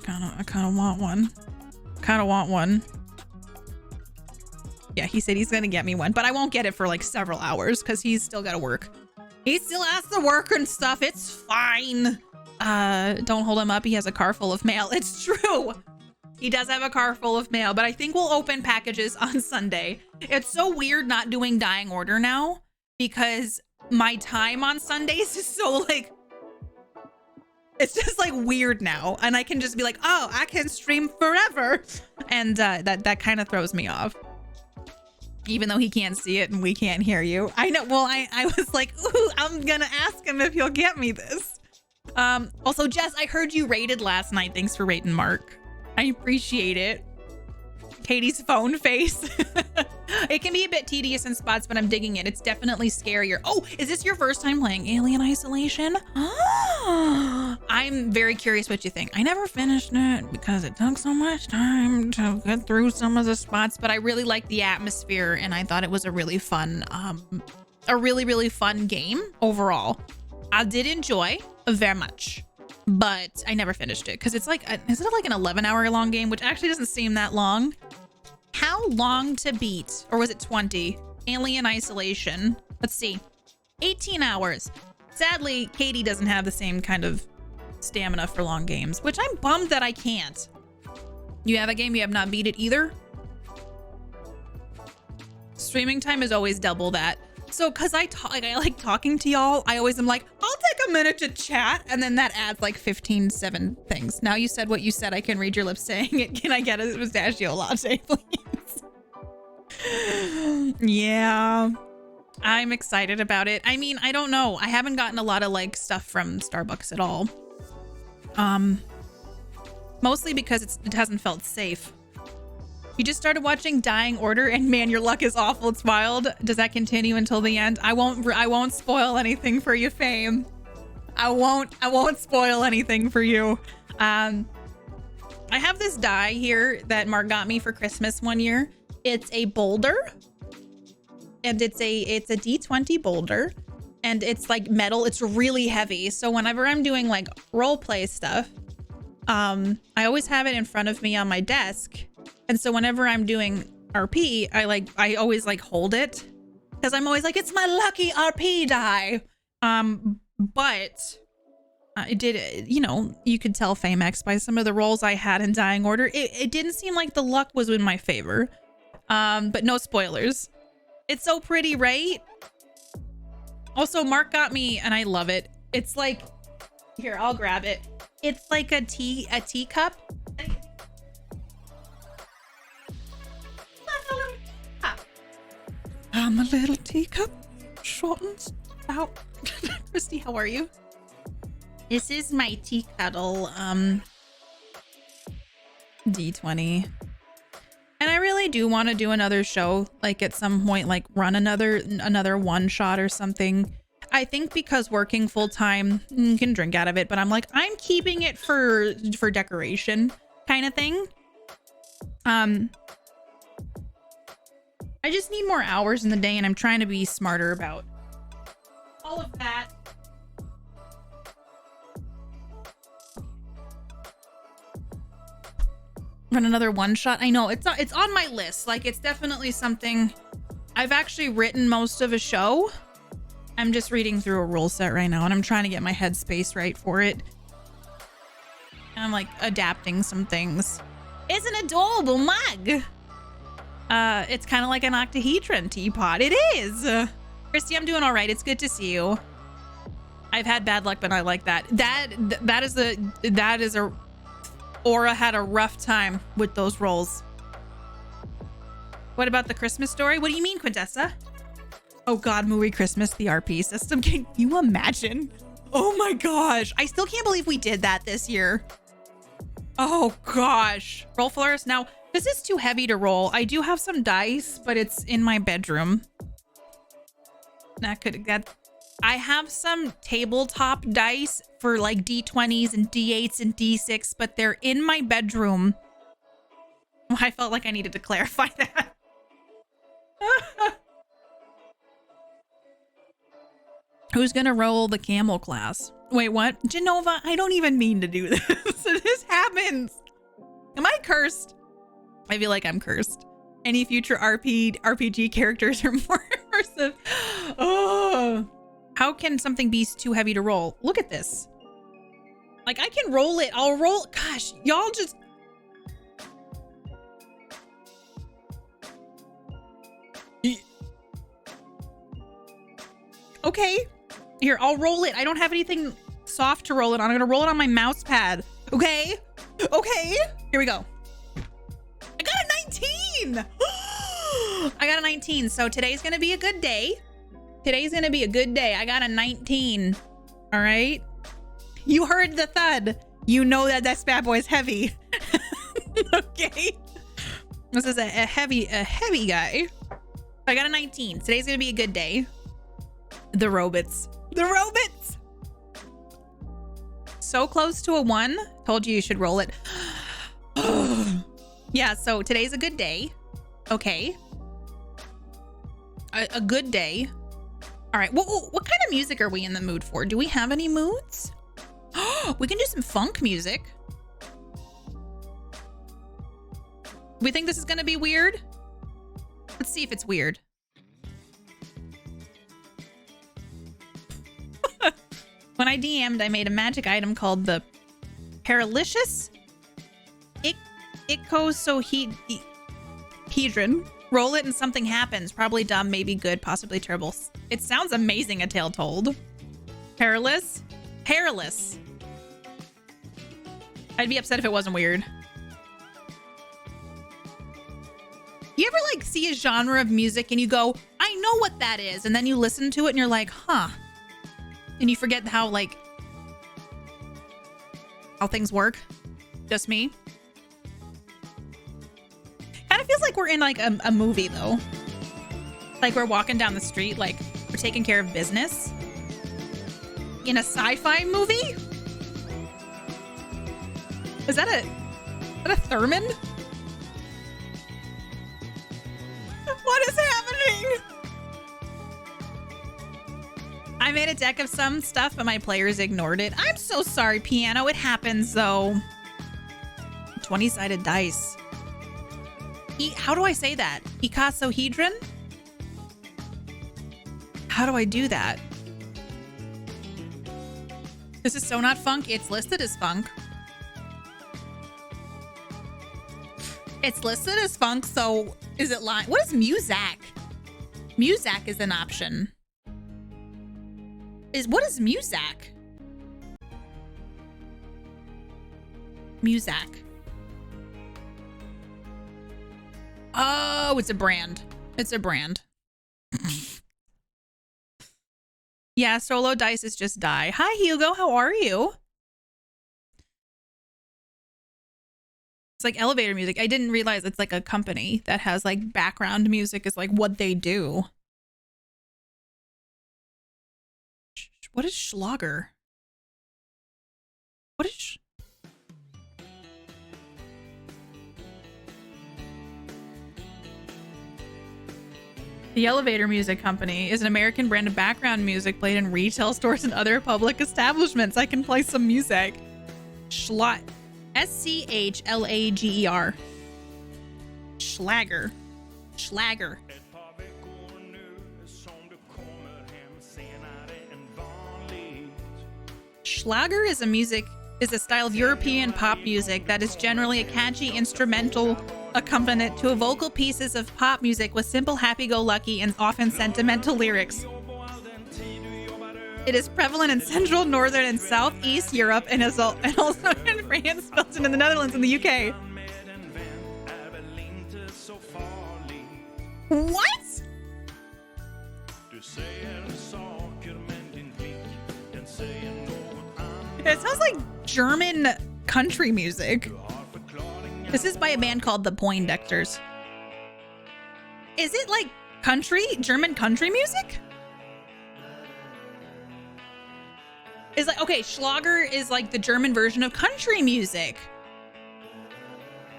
I kind of want one. Yeah, he said he's gonna get me one, but I won't get it for like several hours because he's still gotta work. He still has to work and stuff. It's fine. Don't hold him up. He has a car full of mail. It's true. He does have a car full of mail, but I think we'll open packages on Sunday. It's so weird not doing dying order now because my time on Sundays is so like, it's just like weird now. And I can just be like, oh, I can stream forever. And that kind of throws me off. Even though he can't see it and we can't hear you. I know, well, I was like, ooh, I'm gonna ask him if he'll get me this. Also, Jess, I heard you rated last night. Thanks for rating Mark. I appreciate it. Katie's phone face. It can be a bit tedious in spots, but I'm digging it. It's definitely scarier. Oh, is this your first time playing Alien Isolation? I'm very curious what you think. I never finished it because it took so much time to get through some of the spots, but I really liked the atmosphere and I thought it was a really fun, really fun game overall. I did enjoy very much, but I never finished it because it's like, isn't it like an 11-hour long game, which actually doesn't seem that long? How long to beat, or was it 20? Alien Isolation. Let's see. 18 hours. Sadly, Katie doesn't have the same kind of stamina for long games, which I'm bummed that I can't. You have a game, you have not beat it either? Streaming time is always double that. So, cause I like talking to y'all, I always am like, I'll take a minute to chat, and then that adds like 7 things. Now you said what you said, I can read your lips saying it. Can I get a pistachio latte, please? Yeah, I'm excited about it. I mean, I don't know. I haven't gotten a lot of like stuff from Starbucks at all. Mostly because it hasn't felt safe. You just started watching Dying Order and man, your luck is awful. It's wild. Does that continue until the end? I won't spoil anything for you, Fame. I won't spoil anything for you. I have this die here that Mark got me for Christmas one year. It's a boulder and it's a D20 boulder and it's like metal. It's really heavy. So whenever I'm doing like role play stuff, I always have it in front of me on my desk. And so whenever I'm doing RP, I always like hold it because I'm always like, it's my lucky RP die. But it did, you know, you could tell Famex by some of the rolls I had in Dying Order. It didn't seem like the luck was in my favor. But no spoilers. It's so pretty, right? Also, Mark got me, and I love it. It's like, here, I'll grab it. It's like a teacup. I'm a little teacup, short and stout. Christy, how are you? This is my tea kettle, D20. And I really do want to do another show, like at some point, like run another one shot or something. I think because working full time, you can drink out of it, but I'm like, I'm keeping it for decoration kind of thing. I just need more hours in the day and I'm trying to be smarter about all of that. Run another one shot. I know it's on my list. Like it's definitely something. I've actually written most of a show. I'm just reading through a rule set right now and I'm trying to get my headspace right for it. And I'm like adapting some things. It's an adorable mug. It's kind of like an octahedron teapot. It is. Christy, I'm doing all right. It's good to see you. I've had bad luck, but I like that. That is a Aura had a rough time with those rolls. What about the Christmas story? What do you mean, Quintessa? Oh God, movie Christmas, the RP system. Can you imagine? Oh my gosh. I still can't believe we did that this year. Oh gosh. Roll floors. Now, this is too heavy to roll. I do have some dice, but it's in my bedroom. I have some tabletop dice for like D20s and D8s and D6, but they're in my bedroom. I felt like I needed to clarify that. Who's gonna roll the camel class? Wait, what? Genova, I don't even mean to do this. This happens. Am I cursed? I feel like I'm cursed. Any future RPG characters are more immersive. Oh. How can something be too heavy to roll? Look at this. Like, I can roll it. I'll roll. Gosh, y'all just... Okay. Here, I'll roll it. I don't have anything soft to roll it on. I'm gonna roll it on my mouse pad. Okay? Okay. Here we go. I got a 19! I got a 19. So today's gonna be a good day. Today's gonna be a good day. I got a 19. All right? You heard the thud. You know that this bad boy is heavy. Okay? This is a heavy guy. I got a 19. Today's gonna be a good day. The robots. The robots! So close to a 1. Told you should roll it. Yeah, so today's a good day. Okay. A good day. All right, what kind of music are we in the mood for? Do we have any moods? We can do some funk music. We think this is gonna be weird? Let's see if it's weird. When I DM'd, I made a magic item called the Perilicious Icosahedron. Roll it and something happens. Probably dumb, maybe good, possibly terrible. It sounds amazing, A Tale Told. Perilous? Perilous. I'd be upset if it wasn't weird. You ever like see a genre of music and you go, I know what that is, and then you listen to it and you're like, huh. And you forget how things work. Just me. Kind of feels like we're in like a movie though. Like we're walking down the street, like we're taking care of business. In a sci-fi movie? Is that a Thurman? What is happening? I made a deck of some stuff, but my players ignored it. I'm so sorry, Piano. It happens, though. 20-sided dice. How do I say that? Icosahedron? How do I do that? This is so not funk. It's listed as funk. It's listed as funk, so is it line? What is Muzak? Muzak is an option. What is Muzak? Muzak. Oh, it's a brand. It's a brand. Yeah, solo dice is just die. Hi, Hugo. How are you? It's like elevator music. I didn't realize it's like a company that has like background music is like what they do. What is Schlager? What is... The Elevator Music Company is an American brand of background music played in retail stores and other public establishments. I can play some music. S-C-H-L-A-G-E-R. Schlager. Schlager. Schlager is a style of European pop music that is generally a catchy instrumental accompaniment to vocal pieces of pop music with simple happy-go-lucky and often sentimental lyrics. It is prevalent in Central, Northern, and Southeast Europe and also in France, Belgium, and the Netherlands and the UK. What? It sounds like German country music. This is by a band called the Poindexters. Is it like country, German country music? Is like, okay, Schlager is like the German version of country music.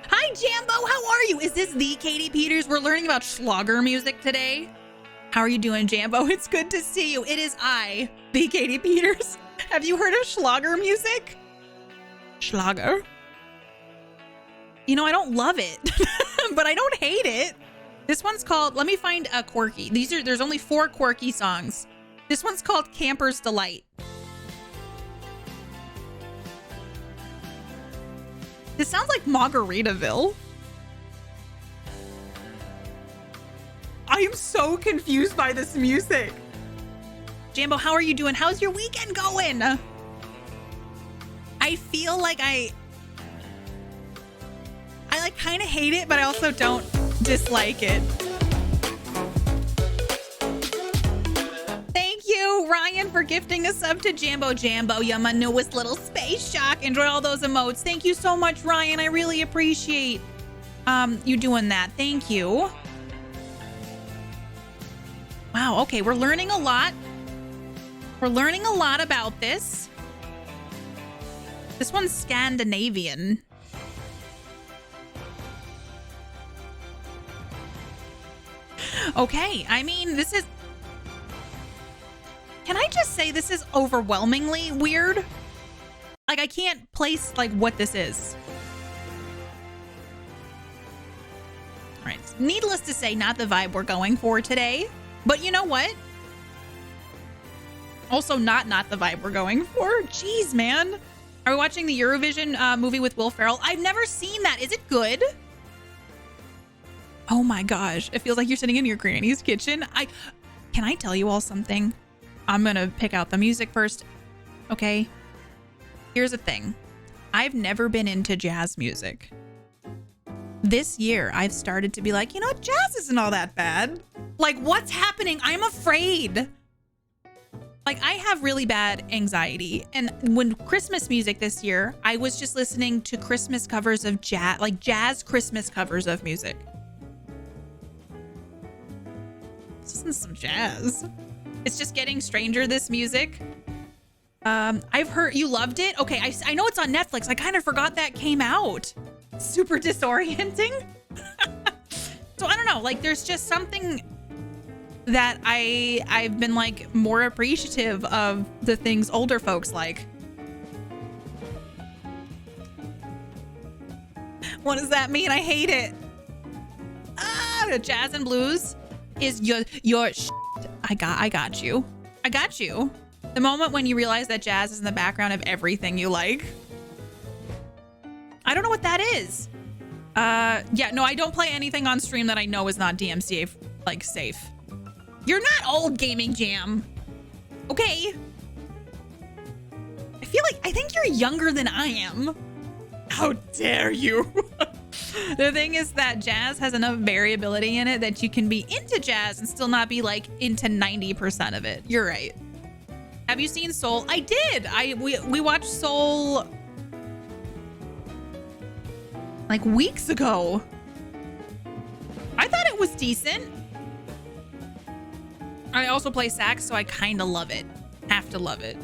Hi, Jambo, how are you? Is this the Katie Peters? We're learning about Schlager music today. How are you doing, Jambo? It's good to see you. It is I, the Katie Peters. Have you heard of Schlager music? Schlager? You know, I don't love it, but I don't hate it. This one's called, let me find a quirky. There's only 4 quirky songs. This one's called Camper's Delight. This sounds like Margaritaville. I am so confused by this music. Jambo, how are you doing? How's your weekend going? I feel like I like kind of hate it, but I also don't dislike it. Thank you, Ryan, for gifting a sub to Jambo. Jambo, you're my newest little space shock. Enjoy all those emotes. Thank you so much, Ryan. I really appreciate you doing that. Thank you. Wow, okay, we're learning a lot. We're learning a lot about this. This one's Scandinavian. Okay, I mean, this is... Can I just say this is overwhelmingly weird? Like, I can't place, like, what this is. All right, needless to say, not the vibe we're going for today. But you know what? Also not the vibe we're going for. Jeez, man. Are we watching the Eurovision movie with Will Ferrell? I've never seen that. Is it good? Oh my gosh. It feels like you're sitting in your granny's kitchen. Can I tell you all something? I'm gonna pick out the music first. Okay. Here's the thing. I've never been into jazz music. This year, I've started to be like, you know, jazz isn't all that bad. Like, what's happening? I'm afraid. Like, I have really bad anxiety. And when Christmas music this year, I was just listening to Christmas covers of jazz, like jazz Christmas covers of music. This isn't some jazz. It's just getting stranger, this music. I've heard you loved it. Okay, I know it's on Netflix. I kind of forgot that came out. Super disorienting. So I don't know, like there's just something that I've been like more appreciative of the things older folks like. What does that mean? I hate it. The jazz and blues is your shit. I got you. I got you. The moment when you realize that jazz is in the background of everything you like. I don't know what that is. Yeah, no, I don't play anything on stream that I know is not DMCA like safe. You're not old, Gaming Jam. Okay. I think you're younger than I am. How dare you? The thing is that jazz has enough variability in it that you can be into jazz and still not be like into 90% of it. You're right. Have you seen Soul? I did. We watched Soul like weeks ago. I thought it was decent. I also play sax, so I kind of love it. Have to love it.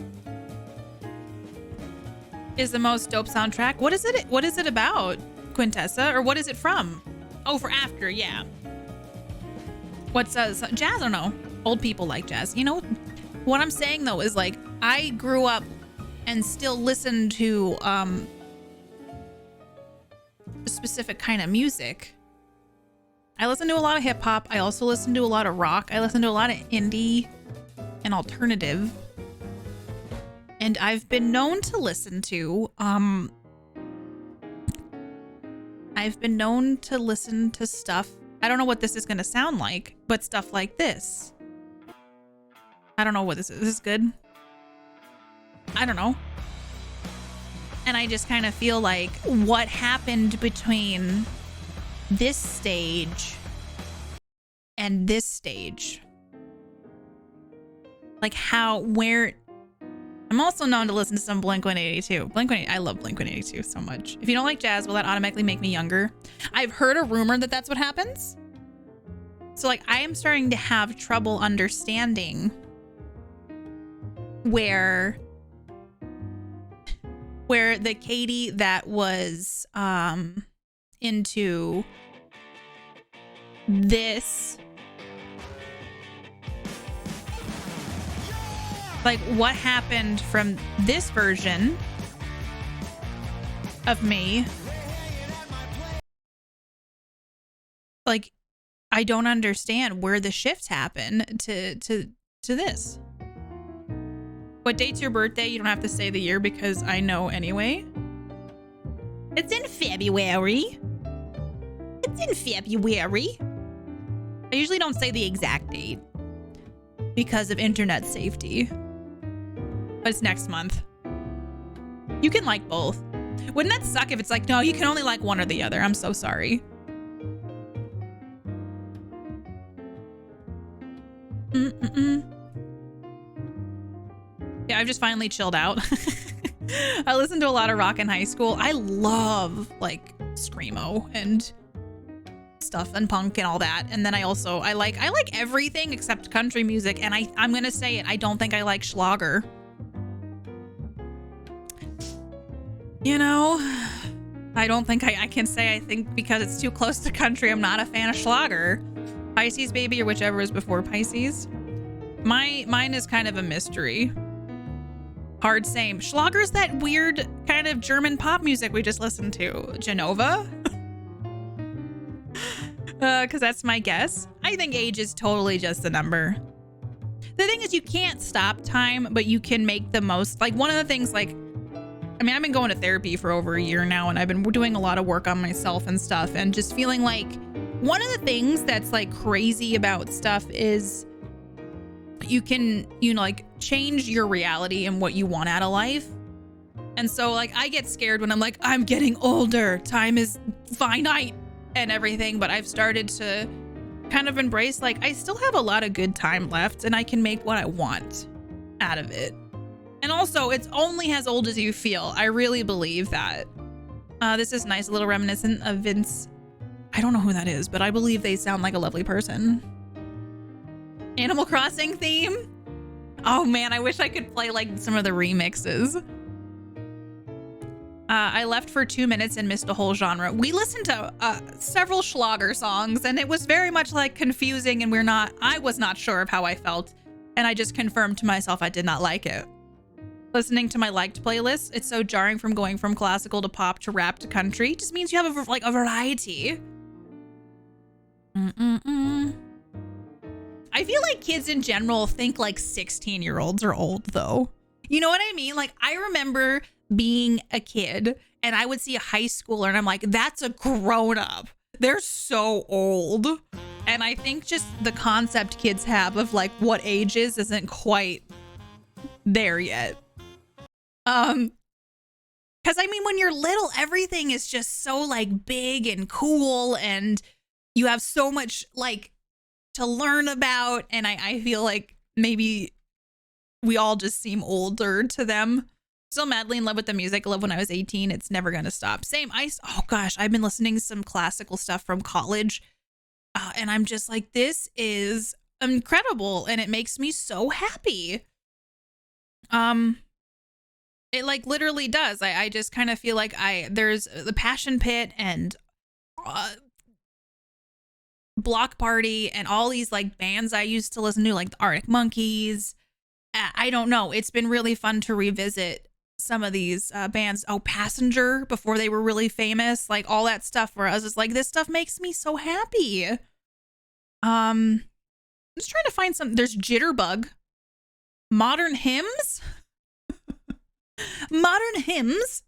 Is the most dope soundtrack. What is it? What is it about, Quintessa? Or what is it from? Oh, for After, yeah. What's jazz? I don't know. Old people like jazz. You know, what I'm saying though is like, I grew up and still listen to a specific kind of music. I listen to a lot of hip hop. I also listen to a lot of rock. I listen to a lot of indie and alternative. And I've been known to listen to stuff. I don't know what this is going to sound like, but stuff like this. I don't know what this is. Is this good? I don't know. And I just kind of feel like what happened between this stage and this stage like where. I'm also known to listen to some Blink-182. I love Blink-182 so much. If you don't like jazz, will that automatically make me younger? I've heard a rumor that that's what happens. So like I am starting to have trouble understanding where the Katie that was into this, like what happened from this version of me. Like I don't understand where the shifts happen to this. What date's your birthday? You don't have to say the year because I know anyway. It's in February. It's in February. I usually don't say the exact date because of internet safety. But it's next month. You can like both. Wouldn't that suck if it's like, no, you can only like one or the other? I'm so sorry. Yeah, I've just finally chilled out. I listened to a lot of rock in high school. I love like screamo and stuff and punk and all that. And then I like everything except country music. And I'm gonna say it, I don't think I like Schlager. You know, I don't think I can say, I think because it's too close to country, I'm not a fan of Schlager. Pisces baby, or whichever is before Pisces. Mine is kind of a mystery. Hard same. Schlager's that weird kind of German pop music we just listened to. Genova? Because that's my guess. I think age is totally just a number. The thing is, you can't stop time, but you can make the most. Like one of the things, like, I mean, I've been going to therapy for over a year now, and I've been doing a lot of work on myself and stuff, and just feeling like one of the things that's like crazy about stuff is you can, like change your reality and what you want out of life. And so like I get scared when I'm like, I'm getting older, time is finite and everything, but I've started to kind of embrace like I still have a lot of good time left and I can make what I want out of it. And also it's only as old as you feel. I really believe that. This is nice, a little reminiscent of Vince. I don't know who that is, but I believe they sound like a lovely person. Animal Crossing theme? Oh man, I wish I could play like some of the remixes. I left for 2 minutes and missed a whole genre. We listened to several Schlager songs and it was very much like confusing and I was not sure of how I felt. And I just confirmed to myself I did not like it. Listening to my liked playlist, it's so jarring from going from classical to pop to rap to country. It just means you have a variety. I feel like kids in general think like 16-year-olds are old though. You know what I mean? Like I remember being a kid and I would see a high schooler and I'm like, that's a grown up. They're so old. And I think just the concept kids have of like what age isn't quite there yet. Because I mean, when you're little, everything is just so like big and cool and you have so much like to learn about. And I feel like maybe we all just seem older to them. Still madly in love with the music. I love when I was 18. It's never going to stop. Same. Oh gosh, I've been listening to some classical stuff from college. And I'm just like, this is incredible. And it makes me so happy. It like literally does. I just kind of feel like there's the Passion Pit and Block Party and all these like bands I used to listen to, like the Arctic Monkeys. I don't know. It's been really fun to revisit some of these bands. Oh, Passenger, before they were really famous, like all that stuff where I was just like, this stuff makes me so happy. I'm just trying to find some. There's Jitterbug. Modern hymns. Modern hymns.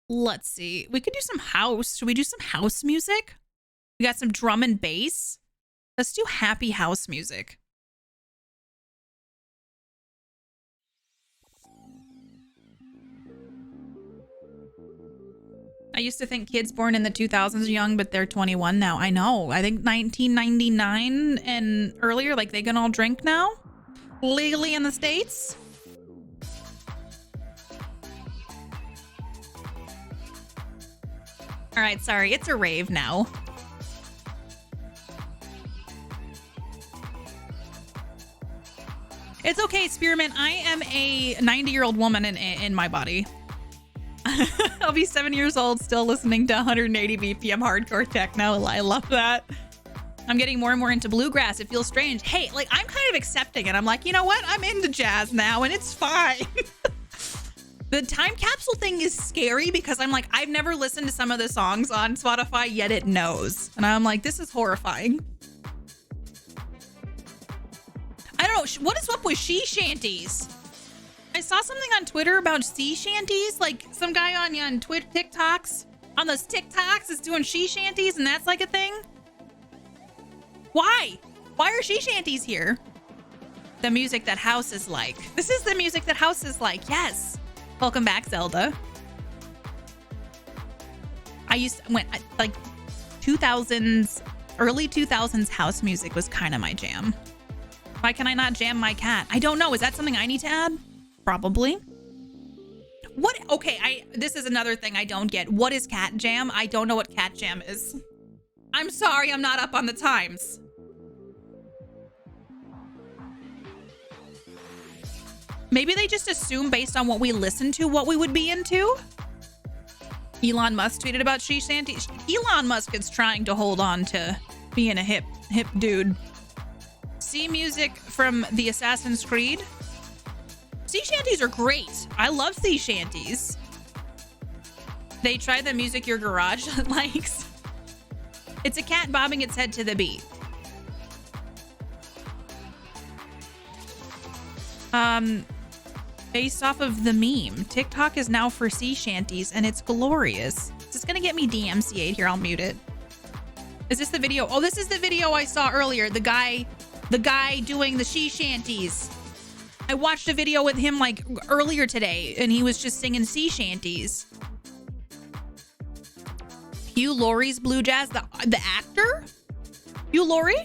Let's see. We could do some house. Should we do some house music? We got some drum and bass. Let's do happy house music. I used to think kids born in the 2000s are young, but they're 21 now. I know. I think 1999 and earlier, like they can all drink now legally in the States. All right, sorry, it's a rave now. It's okay, Spearmint. I am a 90-year-old woman in my body. I'll be 7 years old still listening to 180 BPM hardcore techno. I love that. I'm getting more and more into bluegrass. It feels strange. Hey, like I'm kind of accepting it. I'm like, you know what? I'm into jazz now and it's fine. The time capsule thing is scary because I'm like, I've never listened to some of the songs on Spotify, yet it knows. And I'm like, this is horrifying. I don't know. What is up with she shanties? I saw something on Twitter about sea shanties. Like some guy on TikToks, on those TikToks is doing she shanties and that's like a thing. Why? Why are she shanties here? The music that house is like. This is the music that house is like. Yes. Welcome back, Zelda. Like 2000s, early 2000s house music was kind of my jam. Why can I not jam my cat? I don't know. Is that something I need to add? Probably. What? Okay, this is another thing I don't get. What is cat jam? I don't know what cat jam is. I'm sorry, I'm not up on the times. Maybe they just assume based on what we listen to what we would be into. Elon Musk tweeted about she shanties. Elon Musk is trying to hold on to being a hip dude. Sea music from the Assassin's Creed. Sea shanties are great. I love sea shanties. They try the music your garage likes. It's a cat bobbing its head to the beat. Based off of the meme, TikTok is now for sea shanties and it's glorious. Is this gonna get me DMCA'd? Here, I'll mute it. Is this the video? Oh, this is the video I saw earlier. The guy doing the she shanties. I watched a video with him like earlier today and he was just singing sea shanties. Hugh Laurie's Blue Jazz, the actor? Hugh Laurie?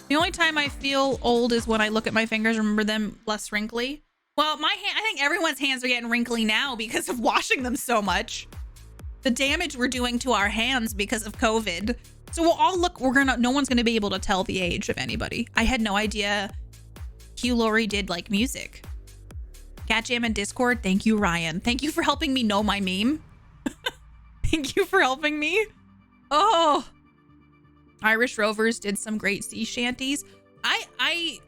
The only time I feel old is when I look at my fingers, remember them less wrinkly. Well, I think everyone's hands are getting wrinkly now because of washing them so much. The damage we're doing to our hands because of COVID. So we'll all look, no one's gonna be able to tell the age of anybody. I had no idea Hugh Laurie did like music. Cat Jam and Discord, thank you, Ryan. Thank you for helping me know my meme. Thank you for helping me. Oh. Irish Rovers did some great sea shanties.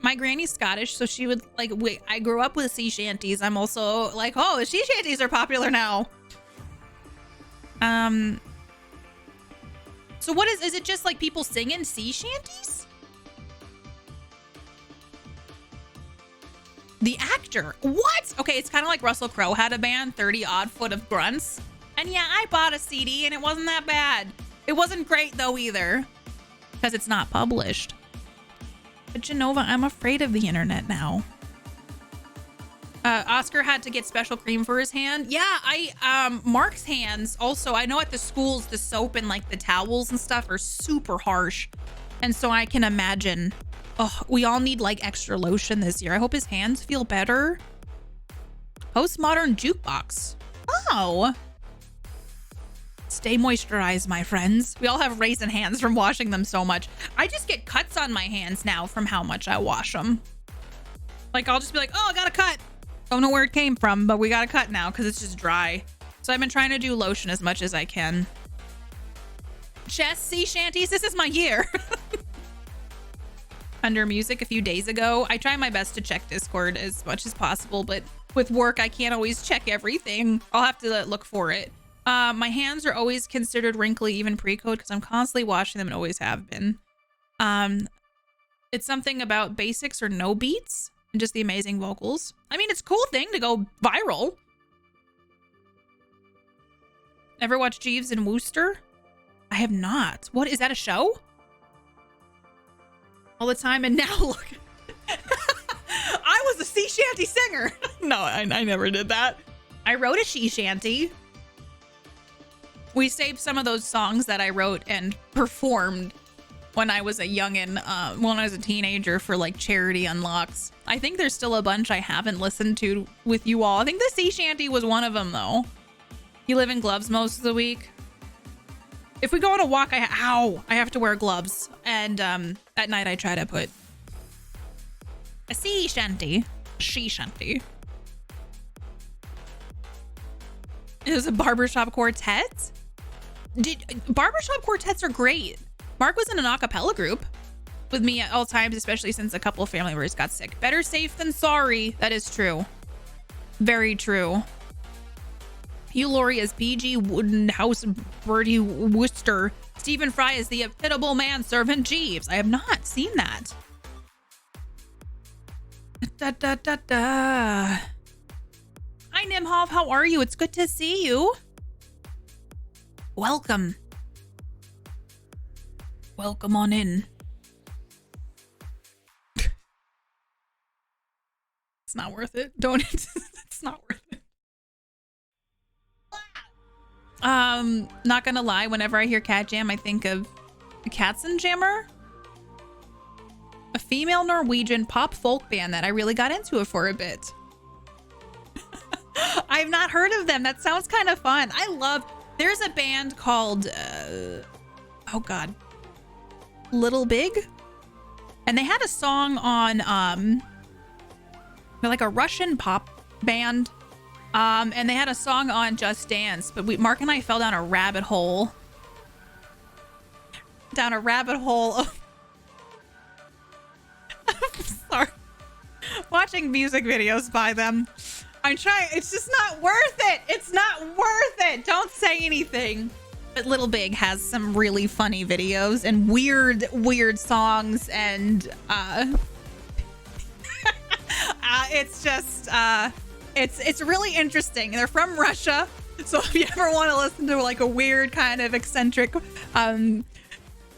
My granny's Scottish, so she would like, I grew up with sea shanties. I'm also like, oh, the sea shanties are popular now. So what is it just like people singing sea shanties? The actor, what? Okay, it's kind of like Russell Crowe had a band, 30 Odd Foot of Grunts. And yeah, I bought a CD and it wasn't that bad. It wasn't great though either, because it's not published. But Genova, I'm afraid of the internet now. Oscar had to get special cream for his hand. Yeah, Mark's hands also, I know at the schools, the soap and like the towels and stuff are super harsh. And so I can imagine, oh, we all need like extra lotion this year. I hope his hands feel better. Postmodern jukebox. Oh. Stay moisturized, my friends. We all have raisin hands from washing them so much. I just get cuts on my hands now from how much I wash them. Like I'll just be like, oh, I got a cut. Don't know where it came from, but we got a cut now because it's just dry. So I've been trying to do lotion as much as I can. Chess, sea shanties, this is my year. Under music a few days ago, I try my best to check Discord as much as possible, but with work, I can't always check everything. I'll have to look for it. My hands are always considered wrinkly, even pre-code, because I'm constantly washing them and always have been. It's something about basics or no beats and just the amazing vocals. I mean, it's a cool thing to go viral. Ever watch Jeeves and Wooster? I have not. What, is that a show? All the time, and now look. I was a sea shanty singer. No, I never did that. I wrote a she shanty. We saved some of those songs that I wrote and performed when I was a youngin', when I was a teenager for like charity unlocks. I think there's still a bunch I haven't listened to with you all. I think the sea shanty was one of them though. You live in gloves most of the week. If we go on a walk, I have to wear gloves. And at night I try to put a sea shanty. She shanty. It was a barbershop quartet. Barbershop quartets are great. Mark was in an a cappella group with me at all times, especially since a couple of family members got sick. Better safe than sorry. That is true. Very true. Hugh Laurie as PG Woodenhouse, Bertie Wooster. Stephen Fry is the pitiable manservant Jeeves. I have not seen that. Da, da, da, da. Hi, Nimhov. How are you? It's good to see you. Welcome. Welcome on in. It's not worth it. Don't. It's not worth it. Not gonna lie. Whenever I hear Cat Jam, I think of Katzenjammer, a female Norwegian pop folk band that I really got into it for a bit. I've not heard of them. That sounds kind of fun. There's a band called, oh God, Little Big. And they had a song on, they're like a Russian pop band. And they had a song on Just Dance, but Mark and I fell down a rabbit hole. Down a rabbit hole of sorry. Watching music videos by them. I'm trying. It's just not worth it. It's not worth it. Don't say anything. But Little Big has some really funny videos and weird songs, and it's just it's really interesting. They're from Russia, so if you ever want to listen to like a weird kind of eccentric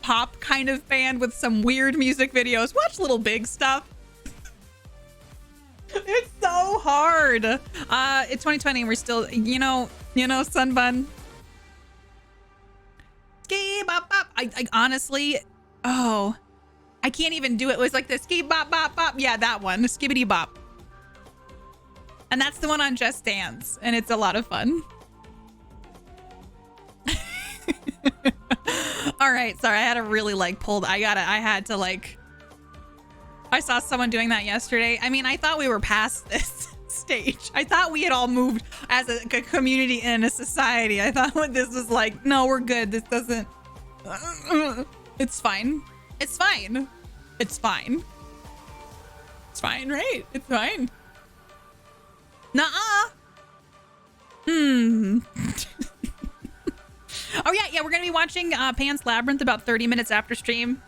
pop kind of band with some weird music videos, watch Little Big stuff. It's so hard. It's 2020 and we're still, you know, Sunbun. Ski bop bop. I honestly, I can't even do it. It was like the ski bop bop bop. Yeah, that one, skibbity bop. And that's the one on Just Dance, and it's a lot of fun. All right, sorry, I had to really like I saw someone doing that yesterday. I mean, I thought we were past this stage. I thought we had all moved as a community and a society. I thought this was like, no, we're good. This doesn't. It's fine. It's fine. It's fine. It's fine, right? It's fine. Nuh-uh. Oh yeah, we're gonna be watching Pan's Labyrinth about 30 minutes after stream.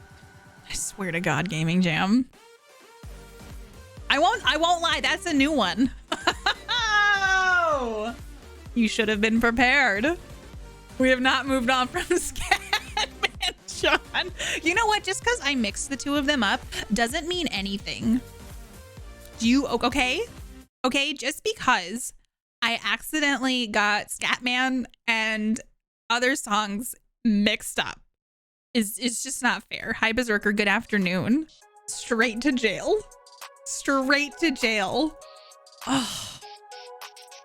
I swear to God, Gaming Jam. I won't lie, that's a new one. Oh, you should have been prepared. We have not moved on from Scatman, Sean. You know what? Just because I mixed the two of them up doesn't mean anything. Okay? Okay, just because I accidentally got Scatman and other songs mixed up is just not fair. Hi, Berserker. Good afternoon. Straight to jail. Straight to jail. Oh,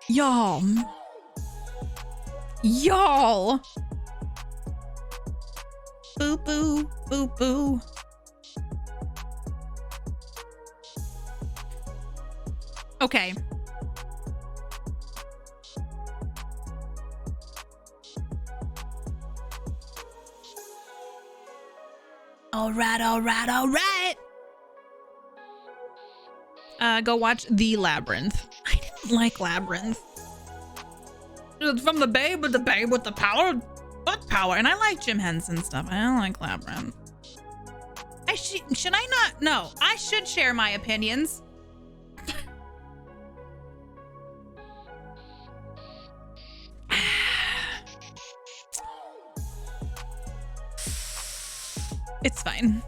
y'all. Y'all. Boo, boo, boo, boo. Okay. All right. Go watch The Labyrinth. I didn't like Labyrinth. It's from the babe with the power. What power? And I like Jim Henson stuff. I don't like Labyrinth. Should I not? No, I should share my opinions. It's fine.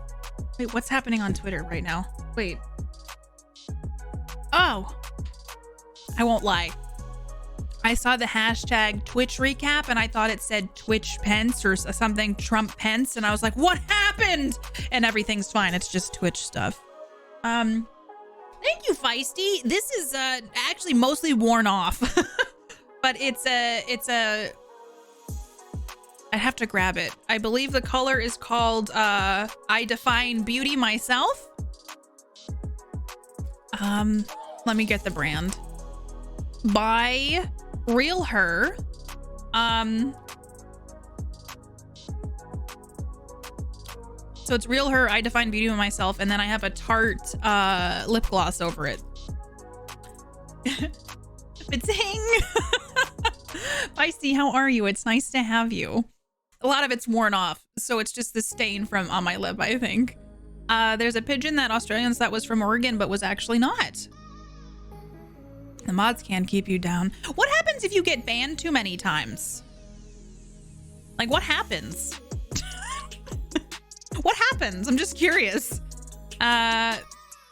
Wait, what's happening on Twitter right now? Wait. Oh. I won't lie. I saw the hashtag Twitch recap and I thought it said Twitch Pence or something Trump Pence. And I was like, what happened? And everything's fine. It's just Twitch stuff. Thank you, Feisty. This is actually mostly worn off, but it's a, I'd have to grab it. I believe the color is called, I Define Beauty Myself. Let me get the brand. By Real Her. So it's Real Her, I Define Beauty Myself, and then I have a Tarte lip gloss over it. Fitting. Feisty, how are you? It's nice to have you. A lot of it's worn off, so it's just the stain from on my lip, I think. There's a pigeon that Australians thought was from Oregon, but was actually not. The mods can't keep you down. What happens if you get banned too many times? Like, what happens? What happens? I'm just curious.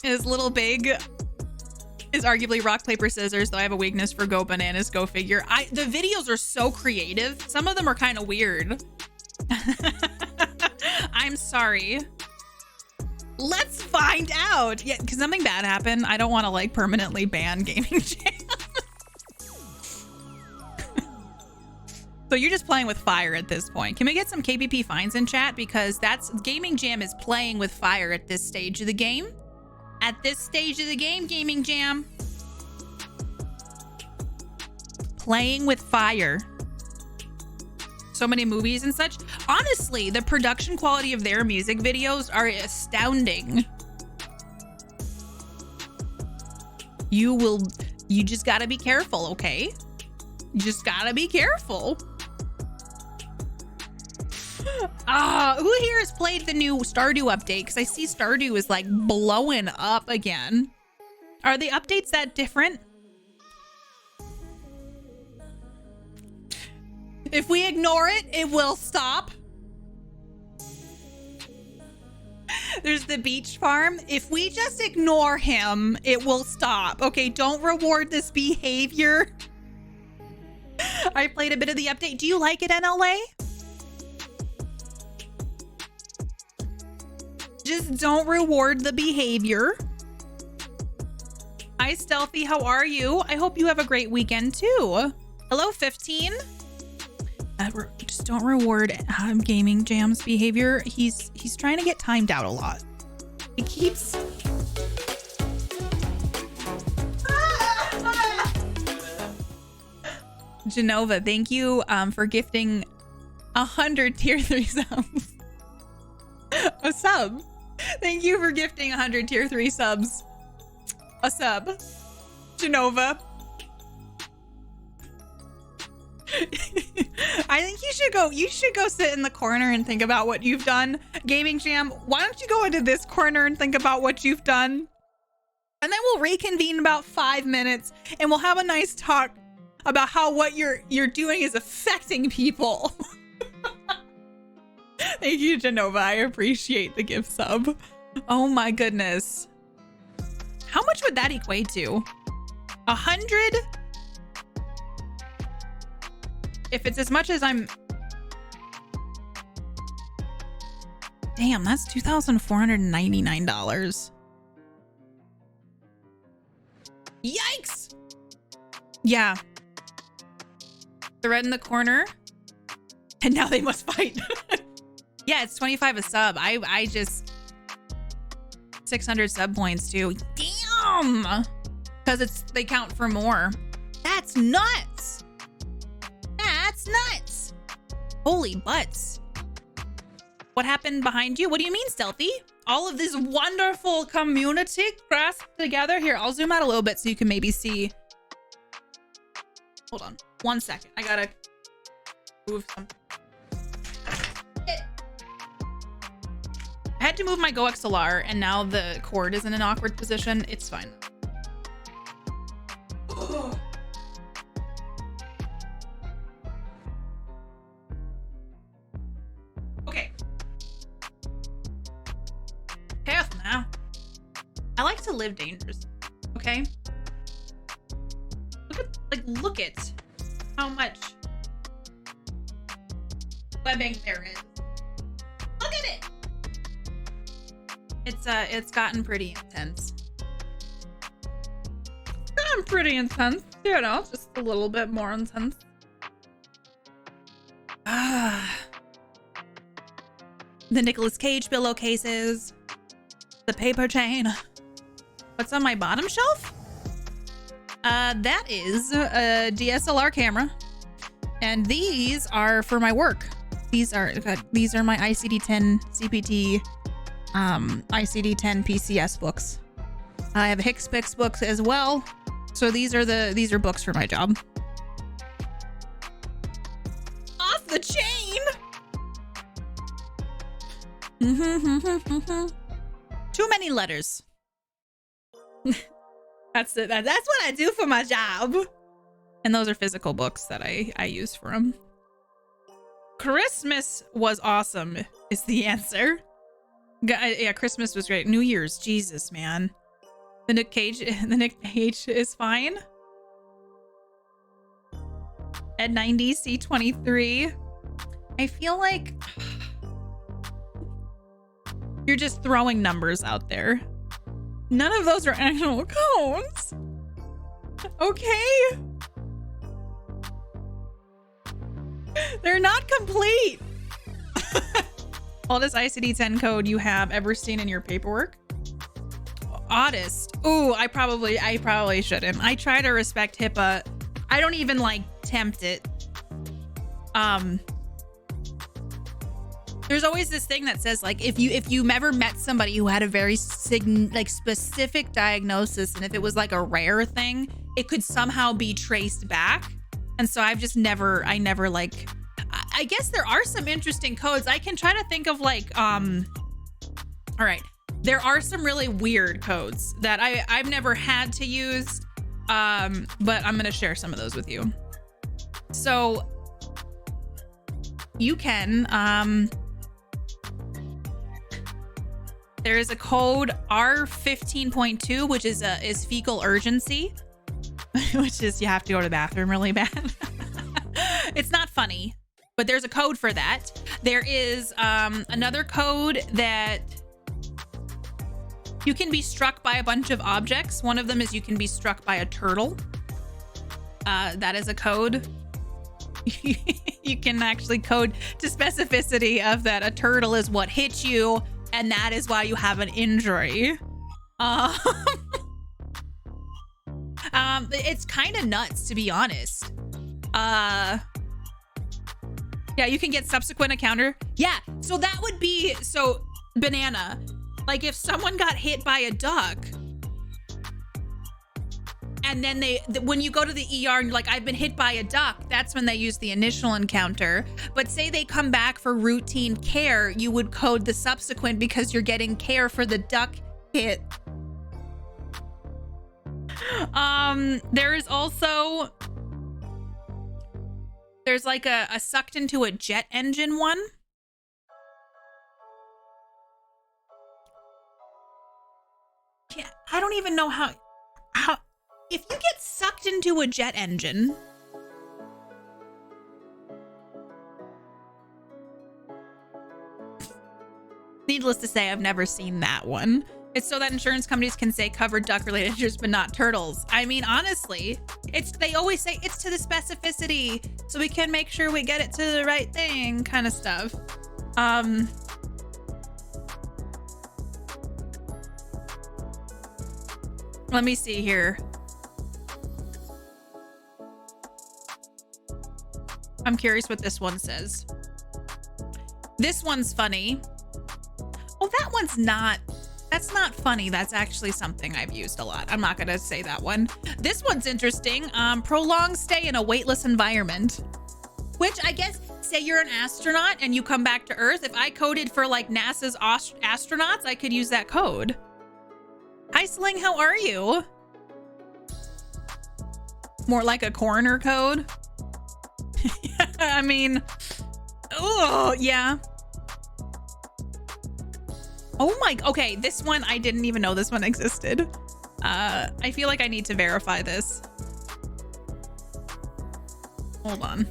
Is Little Big is arguably rock, paper, scissors, though I have a weakness for Go Bananas, Go Figure. The videos are so creative. Some of them are kind of weird. I'm sorry. Let's find out. Yeah, because something bad happened. I don't want to like permanently ban Gaming Jam. So you're just playing with fire at this point. Can we get some KPP fines in chat? Because that's Gaming Jam is playing with fire at this stage of the game. At this stage of the game, Gaming Jam. Playing with fire. So many movies and such. Honestly, the production quality of their music videos are astounding. You just gotta be careful, okay? You just gotta be careful. Who here has played the new Stardew update? Because I see Stardew is like blowing up again. Are the updates that different? If we ignore it, it will stop. There's the beach farm. If we just ignore him, it will stop. Okay, don't reward this behavior. I played a bit of the update. Do you like it, NLA? Just don't reward the behavior. Hi, Stealthy. How are you? I hope you have a great weekend, too. Hello, 15. Just don't reward Gaming Jam's behavior. He's trying to get timed out a lot. It keeps... Genova, thank you for gifting 100 tier 3 subs. A sub. Thank you for gifting 100 tier 3 subs. A sub. Genova. I think you should go sit in the corner and think about what you've done. Gaming Jam, why don't you go into this corner and think about what you've done? And then we'll reconvene in about 5 minutes and we'll have a nice talk about how what you're doing is affecting people. Thank you, Genova. I appreciate the gift sub. Oh my goodness. How much would that equate to? 100? If it's as much as I'm... Damn, that's $2,499. Yikes! Yeah. The red in the corner. And now they must fight. Yeah, it's 25 a sub. I just... 600 sub points too. Damn! Because they count for more. That's nuts! That's nuts! Holy butts. What happened behind you? What do you mean, Stealthy? All of this wonderful community grasped together. Here, I'll zoom out a little bit so you can maybe see. Hold on. 1 second. I gotta move something. I had to move my Go XLR and now the cord is in an awkward position. It's fine. Okay. Careful now. I like to live dangerously. Okay? Look at how much webbing there is. Look at it. It's gotten pretty intense. Gotten pretty intense, you know, just a little bit more intense. The Nicolas Cage pillowcases, the paper chain. What's on my bottom shelf? That is a DSLR camera, and these are for my work. These are my ICD-10 CPT, ICD-10 PCS books. I have HCPCS books as well. So these are books for my job. Off the chain. Too many letters. That's it. That's what I do for my job. And those are physical books that I use for them. Christmas was awesome is the answer. Yeah, Christmas was great. New Year's, Jesus, man. The Nick Cage is fine. At 90 C23. I feel like you're just throwing numbers out there. None of those are actual codes. Okay. They're not complete. Oldest ICD-10 code you have ever seen in your paperwork? Oddest. Ooh, I probably shouldn't. I try to respect HIPAA. I don't even like tempt it. There's always this thing that says like if you ever met somebody who had a very specific diagnosis, and if it was like a rare thing, it could somehow be traced back. And so I never like, I guess there are some interesting codes. I can try to think of like, all right. There are some really weird codes that I've never had to use, but I'm going to share some of those with you. So you can, there is a code R15.2, which is fecal urgency, which is you have to go to the bathroom really bad. It's not funny, but there's a code for that. There is another code that you can be struck by a bunch of objects. One of them is you can be struck by a turtle. That is a code. You can actually code to specificity of that a turtle is what hit you, and that is why you have an injury. It's kind of nuts, to be honest. Yeah, you can get subsequent encounter. Yeah, so that would be, so banana. Like if someone got hit by a duck and then when you go to the ER and you're like, I've been hit by a duck, that's when they use the initial encounter. But say they come back for routine care, you would code the subsequent because you're getting care for the duck hit. There is also, there's like a sucked into a jet engine one. Yeah, I don't even know how if you get sucked into a jet engine, needless to say, I've never seen that one. It's so that insurance companies can say covered duck related injuries but not turtles. I mean, honestly, they always say it's to the specificity so we can make sure we get it to the right thing kind of stuff. Let me see here. I'm curious what this one says. This one's funny. Oh, that one's not. That's not funny. That's actually something I've used a lot. I'm not going to say that one. This one's interesting. Prolonged stay in a weightless environment. Which I guess, say you're an astronaut and you come back to Earth. If I coded for like NASA's astronauts, I could use that code. Hi, Sling. How are you? More like a coroner code. I mean, oh, yeah. Oh my, okay, this one, I didn't even know this one existed. I feel like I need to verify this. Hold on.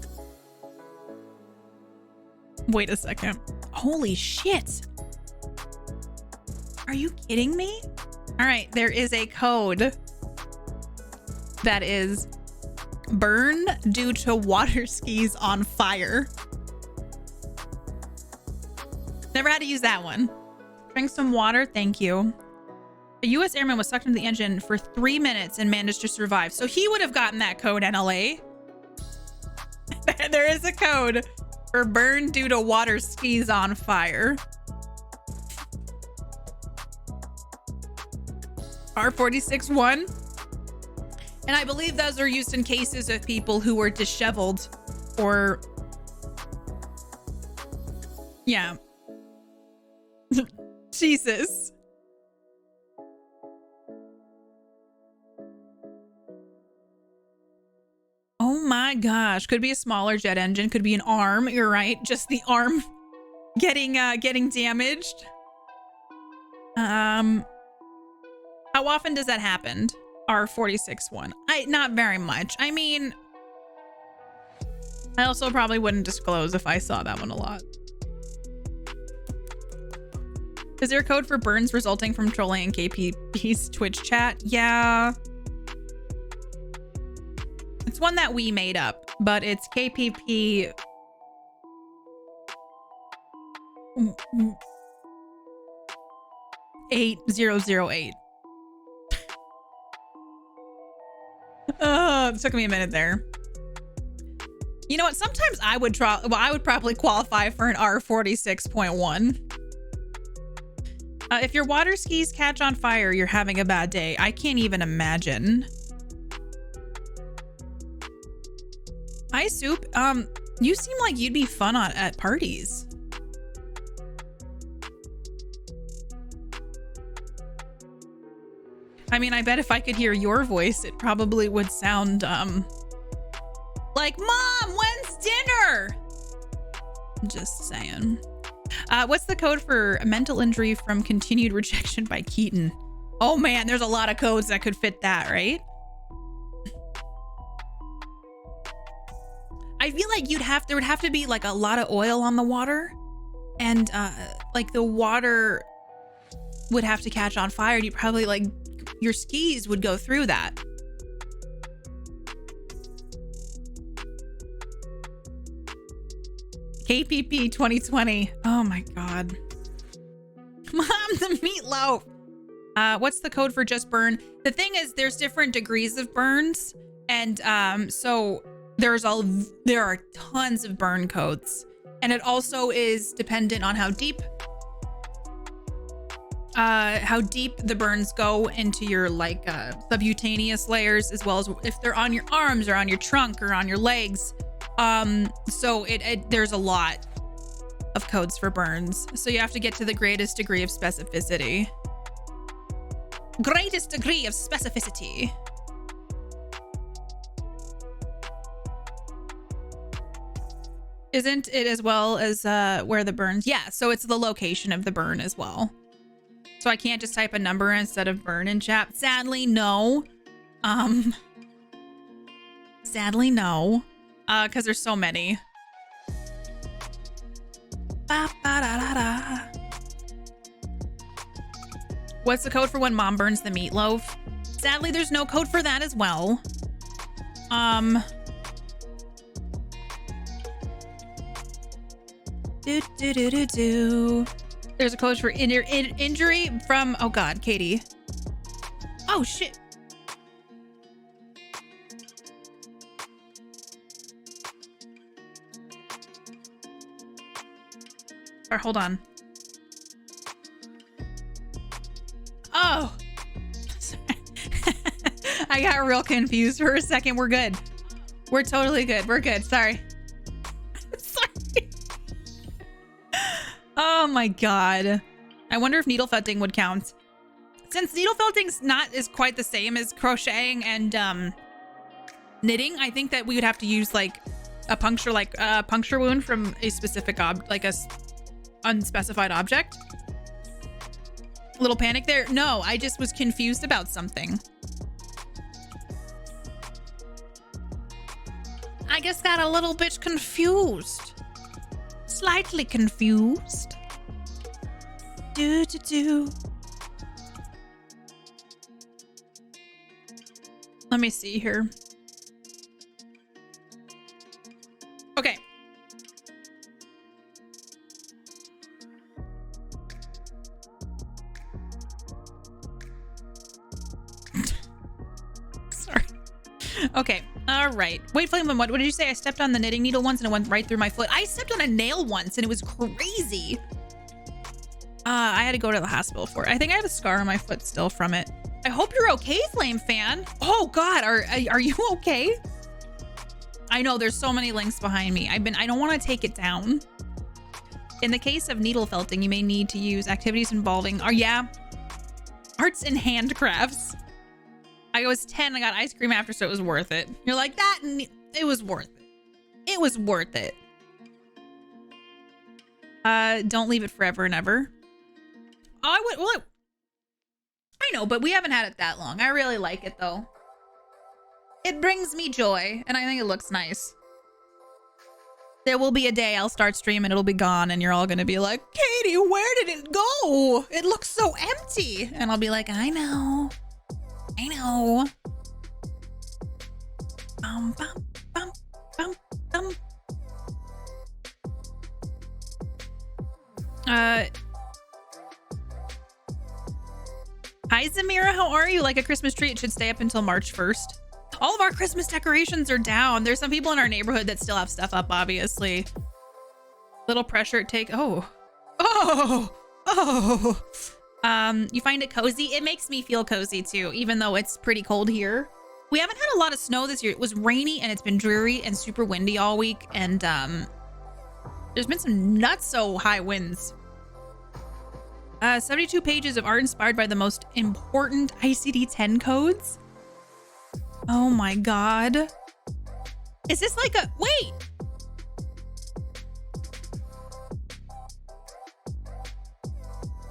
Wait a second. Holy shit. Are you kidding me? All right, there is a code that is burn due to water skis on fire. Never had to use that one. Drink some water, thank you. A U.S. airman was sucked into the engine for 3 minutes and managed to survive. So he would have gotten that code, NLA. There is a code for burn due to water skis on fire. R46-1. And I believe those are used in cases of people who were disheveled or... Yeah. Jesus. Oh my gosh. Could be a smaller jet engine. Could be an arm. You're right. Just the arm getting damaged. How often does that happen? R46-1. Not very much. I mean, I also probably wouldn't disclose if I saw that one a lot. Is there a code for burns resulting from trolling in KPP's Twitch chat? Yeah. It's one that we made up, but it's KPP 8008. It took me a minute there. You know what? Sometimes I would probably qualify for an R46.1. If your water skis catch on fire, you're having a bad day. I can't even imagine. Hi, Soup. You seem like you'd be fun at parties. I mean, I bet if I could hear your voice, it probably would sound, like, Mom, when's dinner? Just saying. What's the code for a mental injury from continued rejection by Keaton? Oh man, there's a lot of codes that could fit that, right? I feel like there would have to be like a lot of oil on the water, and like the water would have to catch on fire, and you probably like your skis would go through that. KPP 2020. Oh my God. Mom, the meatloaf. What's the code for just burn? The thing is, there's different degrees of burns, and so there are tons of burn codes, and it also is dependent on how deep the burns go into your like subcutaneous layers, as well as if they're on your arms or on your trunk or on your legs. So there's a lot of codes for burns, so you have to get to the greatest degree of specificity. Greatest degree of specificity. Isn't it as well as where the burns? Yeah, so it's the location of the burn as well. So I can't just type a number instead of burn in chat. Sadly, no. Sadly, no. Because there's so many. What's the code for when Mom burns the meatloaf? Sadly, there's no code for that as well. There's a code for injury from, oh God, Katie. Oh shit. Or hold on. Oh. I got real confused for a second. We're good. We're totally good. We're good. Sorry. Sorry. Oh my God. I wonder if needle felting would count. Since needle felting's not is quite the same as crocheting and knitting, I think that we would have to use like a puncture wound from a specific unspecified object. Little panic there. No, I just was confused about something. I just got a little bit confused. Slightly confused. Do. Let me see here. Okay. Sorry. Okay. All right. Wait, Flame, what did you say? I stepped on the knitting needle once and it went right through my foot. I stepped on a nail once and it was crazy. I had to go to the hospital for it. I think I have a scar on my foot still from it. I hope you're okay, Flame Fan. Oh God, are you okay? I know there's so many links behind me. I don't want to take it down. In the case of needle felting, you may need to use activities involving, arts and handcrafts. I was 10, I got ice cream after, so it was worth it. You're like, it was worth it. It was worth it. Don't leave it forever and ever. I know, but we haven't had it that long. I really like it though. It brings me joy, and I think it looks nice. There will be a day I'll start streaming, it'll be gone, and you're all gonna be like, Katie, where did it go? It looks so empty. And I'll be like, I know. Bum, bum, bum, bum, bum. Hi, Zamira. How are you? Like a Christmas tree, it should stay up until March 1st. All of our Christmas decorations are down. There's some people in our neighborhood that still have stuff up, obviously. Little pressure take. Oh. You find it cozy? It makes me feel cozy too, even though it's pretty cold here. We haven't had a lot of snow this year. It was rainy and it's been dreary and super windy all week. And there's been some nuts so high winds. 72 pages of art inspired by the most important ICD-10 codes. Oh my God. Is this like a, wait.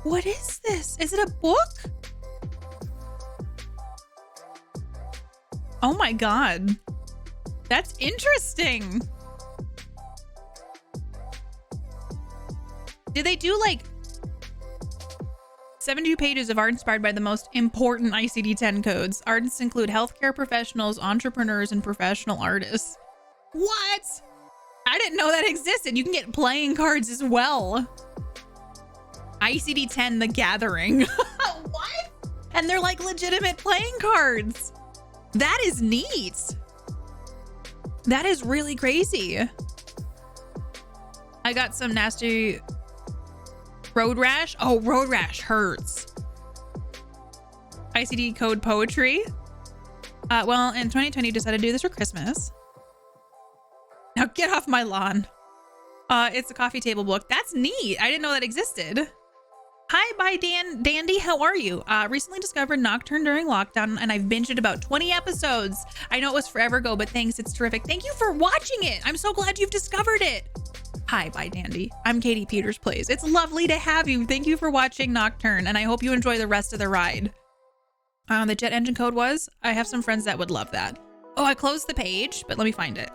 What is this? Is it a book? Oh my God. That's interesting. Did they do like 72 pages of art inspired by the most important ICD-10 codes? Artists include healthcare professionals, entrepreneurs, and professional artists. What? I didn't know that existed. You can get playing cards as well. ICD-10 The Gathering. What? And they're like legitimate playing cards. That is neat. That is really crazy. I got some nasty road rash. Oh, road rash hurts. ICD code poetry. Well, in 2020, you decided to do this for Christmas. Now get off my lawn. It's a coffee table book. That's neat. I didn't know that existed. Hi, bye, Dandy. How are you? Recently discovered Nocturne during lockdown, and I've binged about 20 episodes. I know it was forever ago, but thanks. It's terrific. Thank you for watching it. I'm so glad you've discovered it. Hi, bye, Dandy. I'm KatiePetersPlays. It's lovely to have you. Thank you for watching Nocturne, and I hope you enjoy the rest of the ride. The jet engine code was? I have some friends that would love that. Oh, I closed the page, but let me find it.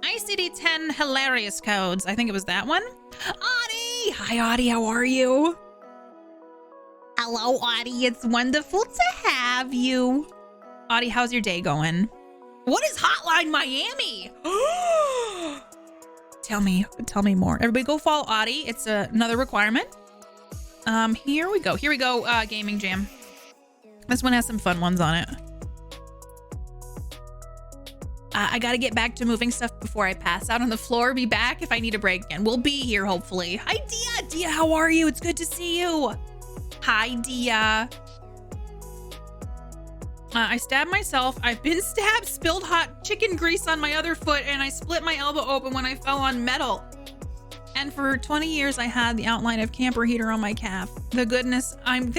ICD-10 hilarious codes. I think it was that one. Audie! Hi, Audie. How are you? Hello, Audie. It's wonderful to have you. Audie, how's your day going? What is Hotline Miami? Tell me more. Everybody go follow Audie. It's another requirement. Here we go. Gaming Jam. This one has some fun ones on it. I gotta get back to moving stuff before I pass out on the floor. Be back if I need a break again. We'll be here, hopefully. Hi, Dia. Dia, how are you? It's good to see you. Hi, Dia. I stabbed myself. I've been stabbed, spilled hot chicken grease on my other foot, and I split my elbow open when I fell on metal. And for 20 years, I had the outline of camper heater on my calf. Thank goodness I'm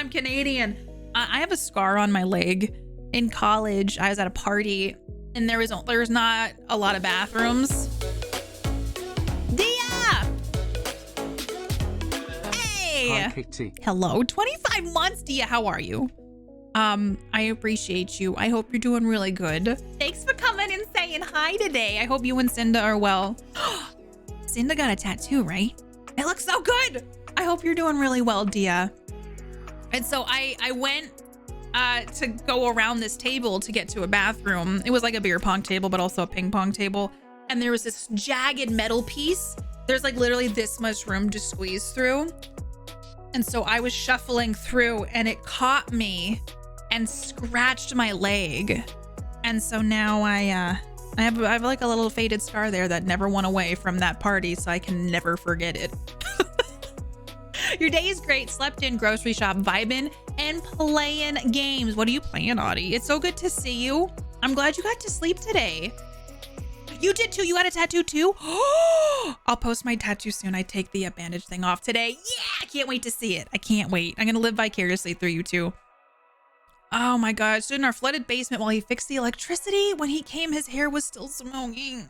Canadian. I have a scar on my leg. In college, I was at a party, and there was not a lot of bathrooms. Dia! Hey! Hi, Katie. Hello. 25 months, Dia. How are you? I appreciate you. I hope you're doing really good. Thanks for coming and saying hi today. I hope you and Cinda are well. Cinda got a tattoo, right? It looks so good. I hope you're doing really well, Dia. And so I went to go around this table to get to a bathroom. It was like a beer pong table, but also a ping pong table. And there was this jagged metal piece. There's like literally this much room to squeeze through. And so I was shuffling through and it caught me and scratched my leg. And so now I have like a little faded scar there that never went away from that party, so I can never forget it. Your day is great. Slept in, grocery shop, vibing, and playing games. What are you playing, Audie? It's so good to see you. I'm glad you got to sleep today. You did too. You got a tattoo too? I'll post my tattoo soon. I take the bandage thing off today. Yeah, I can't wait to see it. I can't wait. I'm going to live vicariously through you too. Oh my God. Stood in our flooded basement while he fixed the electricity. When he came, his hair was still smoking.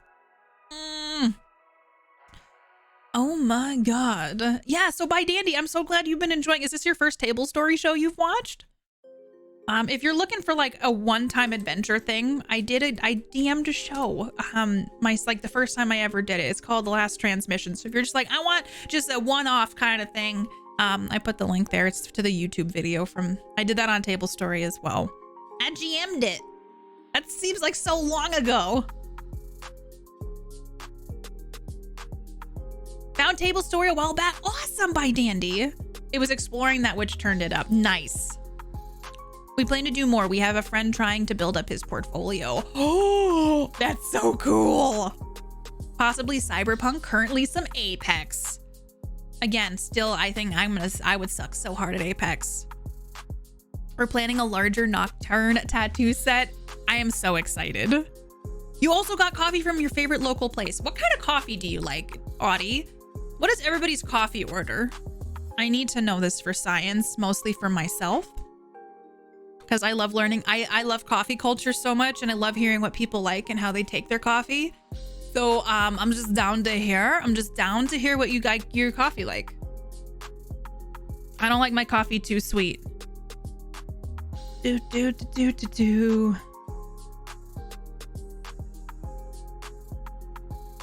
Oh my God. Yeah, so by Dandy, I'm so glad you've been enjoying. Is this your first table story show you've watched? If you're looking for like a one-time adventure thing, I DM'd a show. Like the first time I ever did it. It's called The Last Transmission. So if you're just like, I want just a one-off kind of thing, I put the link there. It's to the YouTube video I did that on Table Story as well. I GM'd it. That seems like so long ago. Found Table Story a while back. Awesome by Dandy. It was exploring that which turned it up. Nice. We plan to do more. We have a friend trying to build up his portfolio. Oh, that's so cool. Possibly Cyberpunk, currently some Apex. Again, still, I think I would suck so hard at Apex. We're planning a larger Nocturne tattoo set. I am so excited. You also got coffee from your favorite local place. What kind of coffee do you like, Audie? What is everybody's coffee order? I need to know this for science, mostly for myself. Because I love learning. I love coffee culture so much, and I love hearing what people like and how they take their coffee. So I'm just down to hear. I'm just down to hear what you guys your coffee like. I don't like my coffee too sweet.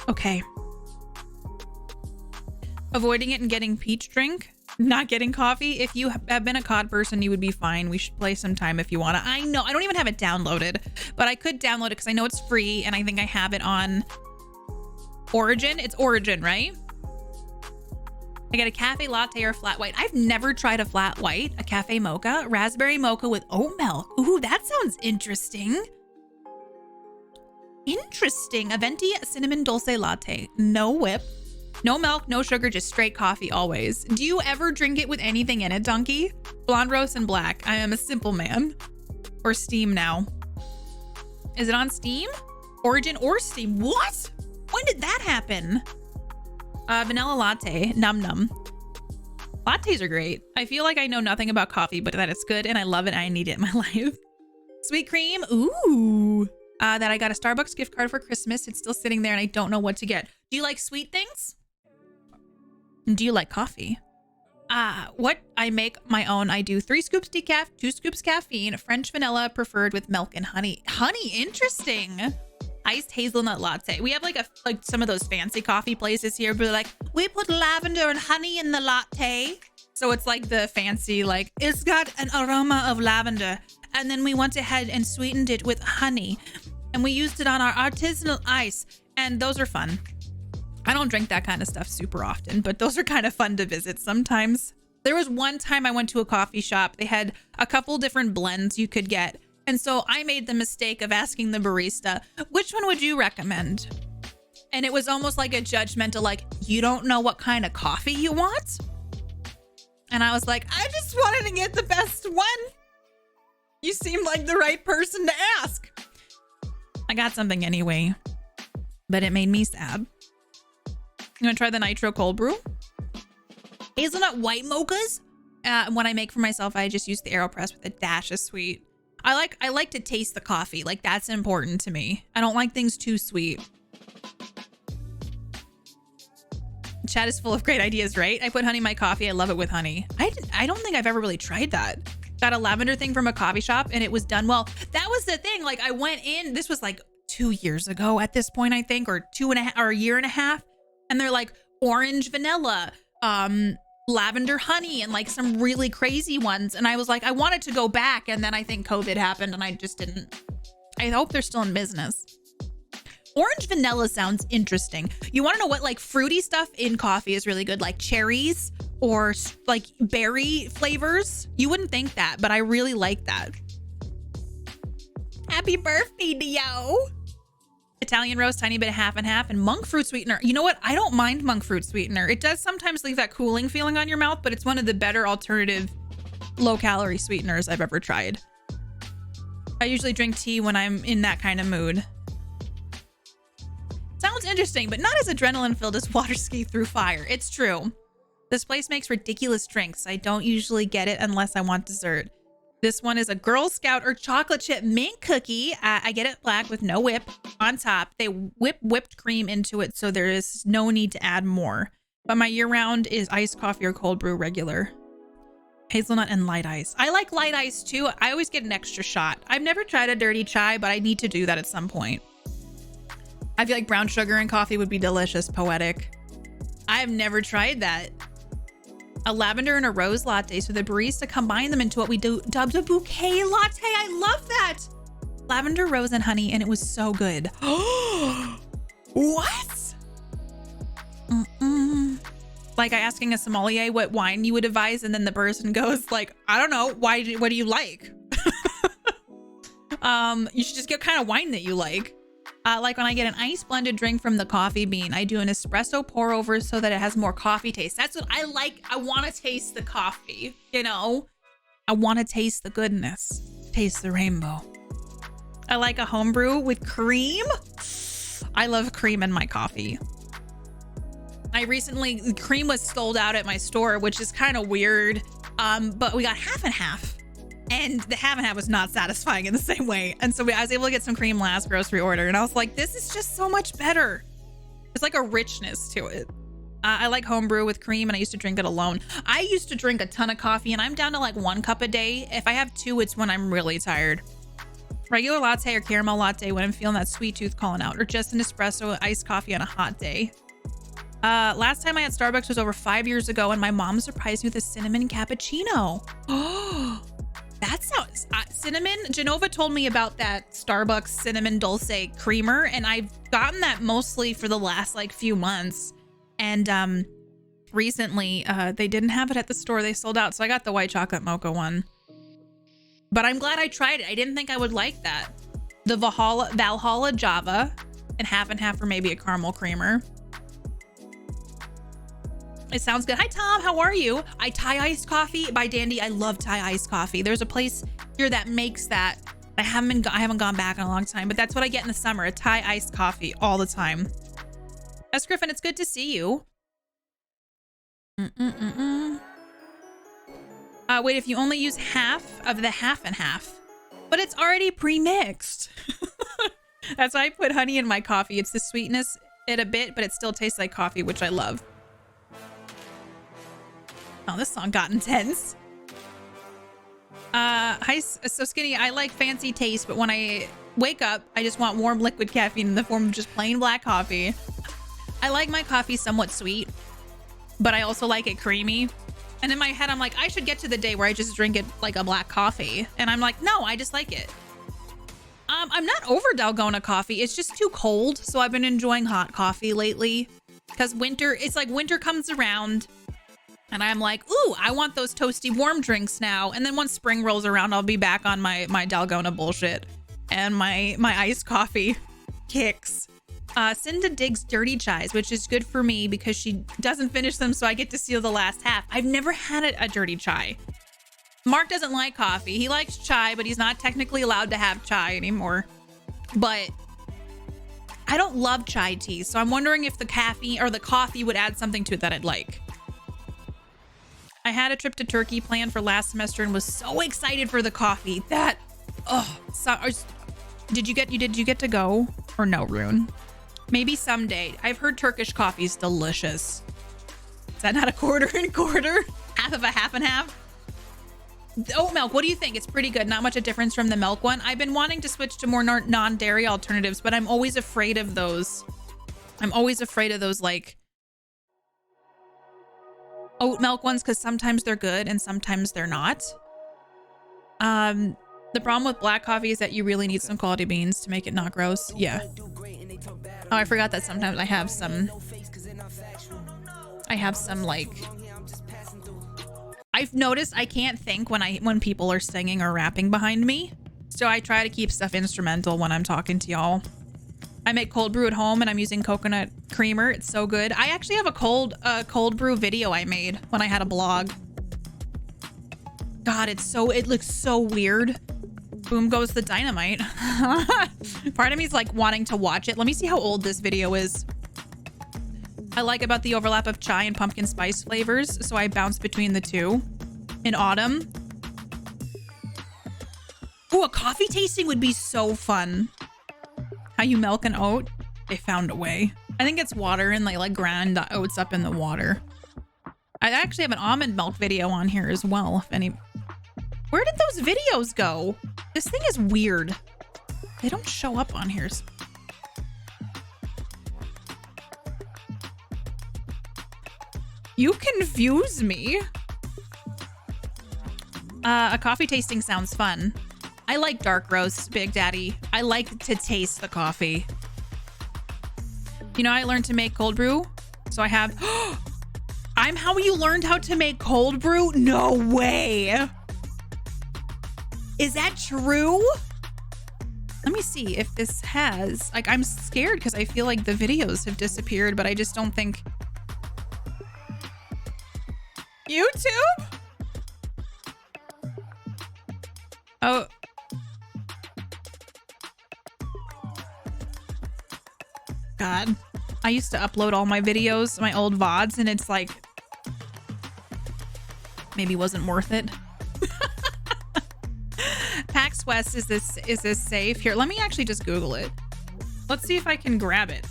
Okay. Avoiding it and getting peach drink. Not getting coffee. If you have been a COD person, you would be fine. We should play sometime if you want to. I know I don't even have it downloaded, but I could download it because I know it's free and I think I have it on Origin. It's Origin, right? I get a cafe latte or flat white. I've never tried a flat white. A cafe mocha, raspberry mocha with oat milk. Ooh, that sounds interesting. Interesting. A venti cinnamon dulce latte. No whip. No milk, no sugar, just straight coffee always. Do you ever drink it with anything in it, Donkey? Blonde roast and black. I am a simple man. Or Steam now. Is it on Steam? Origin or Steam? What? When did that happen? Vanilla latte. Num num. Lattes are great. I feel like I know nothing about coffee, but that it's good and I love it. I need it in my life. Sweet cream. Ooh. That I got a Starbucks gift card for Christmas. It's still sitting there and I don't know what to get. Do you like sweet things? Do you like coffee? What? I make my own. I do 3 scoops decaf, 2 scoops caffeine, French vanilla preferred with milk and honey. Honey, interesting. Iced hazelnut latte. We have like some of those fancy coffee places here, but like, we put lavender and honey in the latte. So it's like the fancy, like, it's got an aroma of lavender. And then we went ahead and sweetened it with honey. And we used it on our artisanal ice. And those are fun. I don't drink that kind of stuff super often, but those are kind of fun to visit sometimes. There was one time I went to a coffee shop. They had a couple different blends you could get. And so I made the mistake of asking the barista, which one would you recommend? And it was almost like a judgmental, like, you don't know what kind of coffee you want? And I was like, I just wanted to get the best one. You seem like the right person to ask. I got something anyway, but it made me sad. You want to try the nitro cold brew? Hazelnut white mochas? When I make for myself, I just use the AeroPress with a dash of sweet. I like to taste the coffee. Like, that's important to me. I don't like things too sweet. Chat is full of great ideas, right? I put honey in my coffee. I love it with honey. I don't think I've ever really tried that. Got a lavender thing from a coffee shop and it was done well. That was the thing. Like, I went in, this was like 2 years ago at this point, I think, or 2.5 or a year and a half. And they're like orange vanilla, lavender honey, and like some really crazy ones. And I was like, I wanted to go back. And then I think COVID happened and I just didn't. I hope they're still in business. Orange vanilla sounds interesting. You want to know what like fruity stuff in coffee is really good? Like cherries or like berry flavors. You wouldn't think that, but I really like that. Happy birthday, Dio. Italian roast, tiny bit of half and half, and monk fruit sweetener. You know what? I don't mind monk fruit sweetener. It does sometimes leave that cooling feeling on your mouth, but it's one of the better alternative low calorie sweeteners I've ever tried. I usually drink tea when I'm in that kind of mood. Sounds interesting, but not as adrenaline filled as water ski through fire. It's true. This place makes ridiculous drinks. I don't usually get it unless I want dessert. This one is a Girl Scout or chocolate chip mint cookie. I get it black with no whip on top. They whip whipped cream into it, so there is no need to add more. But my year-round is iced coffee or cold brew regular. Hazelnut and light ice. I like light ice too. I always get an extra shot. I've never tried a dirty chai, but I need to do that at some point. I feel like brown sugar and coffee would be delicious, poetic. I've never tried that. A lavender and a rose latte, so the barista combined them into what we dubbed a bouquet latte. I love that. Lavender, rose, and honey, and it was so good. What? Like asking a sommelier what wine you would advise, and then the person goes like, I don't know, what do you like? You should just get kind of wine that you like. Like when I get an ice blended drink from the coffee bean, I do an espresso pour over so that it has more coffee taste. That's what I like. I want to taste the coffee, you know? I want to taste the goodness. Taste the rainbow. I like a homebrew with cream. I love cream in my coffee. Cream was sold out at my store, which is kind of weird. But we got half and half. And the half and half was not satisfying in the same way. And so I was able to get some cream last grocery order. And I was like, this is just so much better. There's like a richness to it. I like homebrew with cream, and I used to drink it alone. I used to drink a ton of coffee, and I'm down to like 1 cup a day. If I have 2, it's when I'm really tired. Regular latte or caramel latte when I'm feeling that sweet tooth calling out, or just an espresso iced coffee on a hot day. Last time I had Starbucks was over 5 years ago, and my mom surprised me with a cinnamon cappuccino. Oh, that sounds cinnamon. Genova told me about that Starbucks cinnamon dulce creamer, and I've gotten that mostly for the last like few months. And recently they didn't have it at the store. They sold out, so I got the white chocolate mocha one. But I'm glad I tried it. I didn't think I would like that. The Valhalla Java and half or maybe a caramel creamer. It sounds good. Hi, Tom. How are you? Thai iced coffee by Dandy. I love Thai iced coffee. There's a place here that makes that. I haven't gone back in a long time, but that's what I get in the summer. A Thai iced coffee all the time. S. Griffin, it's good to see you. Wait, if you only use half of the half and half, but it's already pre-mixed. That's why I put honey in my coffee. It's the sweetness it a bit, but it still tastes like coffee, which I love. Oh, this song got intense. Hi, so Skinny, I like fancy taste, but when I wake up, I just want warm liquid caffeine in the form of just plain black coffee. I like my coffee somewhat sweet, but I also like it creamy. And in my head, I'm like, I should get to the day where I just drink it like a black coffee. And I'm like, no, I just like it. I'm not over Dalgona coffee. It's just too cold. So I've been enjoying hot coffee lately because it's like winter comes around. And I'm like, ooh, I want those toasty warm drinks now. And then once spring rolls around, I'll be back on my Dalgona bullshit and my iced coffee kicks. Cinda digs dirty chais, which is good for me because she doesn't finish them, so I get to steal the last half. I've never had a dirty chai. Mark doesn't like coffee. He likes chai, but he's not technically allowed to have chai anymore. But I don't love chai tea, so I'm wondering if the caffeine or the coffee would add something to it that I'd like. I had a trip to Turkey planned for last semester and was so excited for the coffee that, did you get to go or no, Rune? Maybe someday. I've heard Turkish coffee is delicious. Is that not a quarter and quarter? Half of a half and half? The oat milk, what do you think? It's pretty good. Not much a difference from the milk one. I've been wanting to switch to more non-dairy alternatives, but I'm always afraid of those. I'm always afraid of those like oat milk ones because sometimes they're good and sometimes they're not. The problem with black coffee is that you really need some quality beans to make it not gross. Yeah. Oh, I forgot that sometimes I have some like, I've noticed I can't think when people are singing or rapping behind me. So I try to keep stuff instrumental when I'm talking to y'all. I make cold brew at home and I'm using coconut creamer. It's so good. I actually have a cold brew video I made when I had a blog. God, it looks so weird. Boom goes the dynamite. Part of me is like wanting to watch it. Let me see how old this video is. I like about the overlap of chai and pumpkin spice flavors, so I bounce between the two. In autumn. Ooh, a coffee tasting would be so fun. How you milk an oat? They found a way. I think it's water and they like grind the oats up in the water. I actually have an almond milk video on here as well. If any, where did those videos go? This thing is weird. They don't show up on here. You confuse me. A coffee tasting sounds fun. I like dark roast, Big Daddy. I like to taste the coffee. You know, I learned to make cold brew. So I have... I'm how you learned how to make cold brew? No way. Is that true? Let me see if this has... Like, I'm scared because I feel like the videos have disappeared, but I just don't think... YouTube? Oh. God. I used to upload all my videos, my old VODs, and it's like... Maybe wasn't worth it. PAX West, is this safe? Here, let me actually just Google it. Let's see if I can grab it.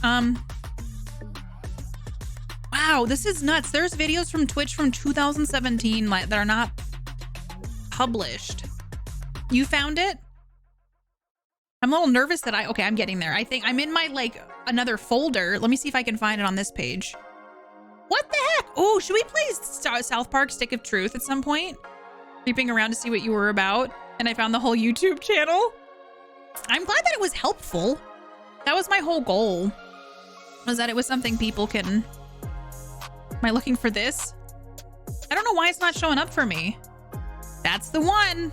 Wow, this is nuts. There's videos from Twitch from 2017 that are not published. You found it? I'm a little nervous that okay, I'm getting there. I think I'm in my, like, another folder. Let me see if I can find it on this page. What the heck? Oh, should we play South Park Stick of Truth at some point? Creeping around to see what you were about. And I found the whole YouTube channel. I'm glad that it was helpful. That was my whole goal. Was that it was something people can... Am I looking for this? I don't know why it's not showing up for me. That's the one.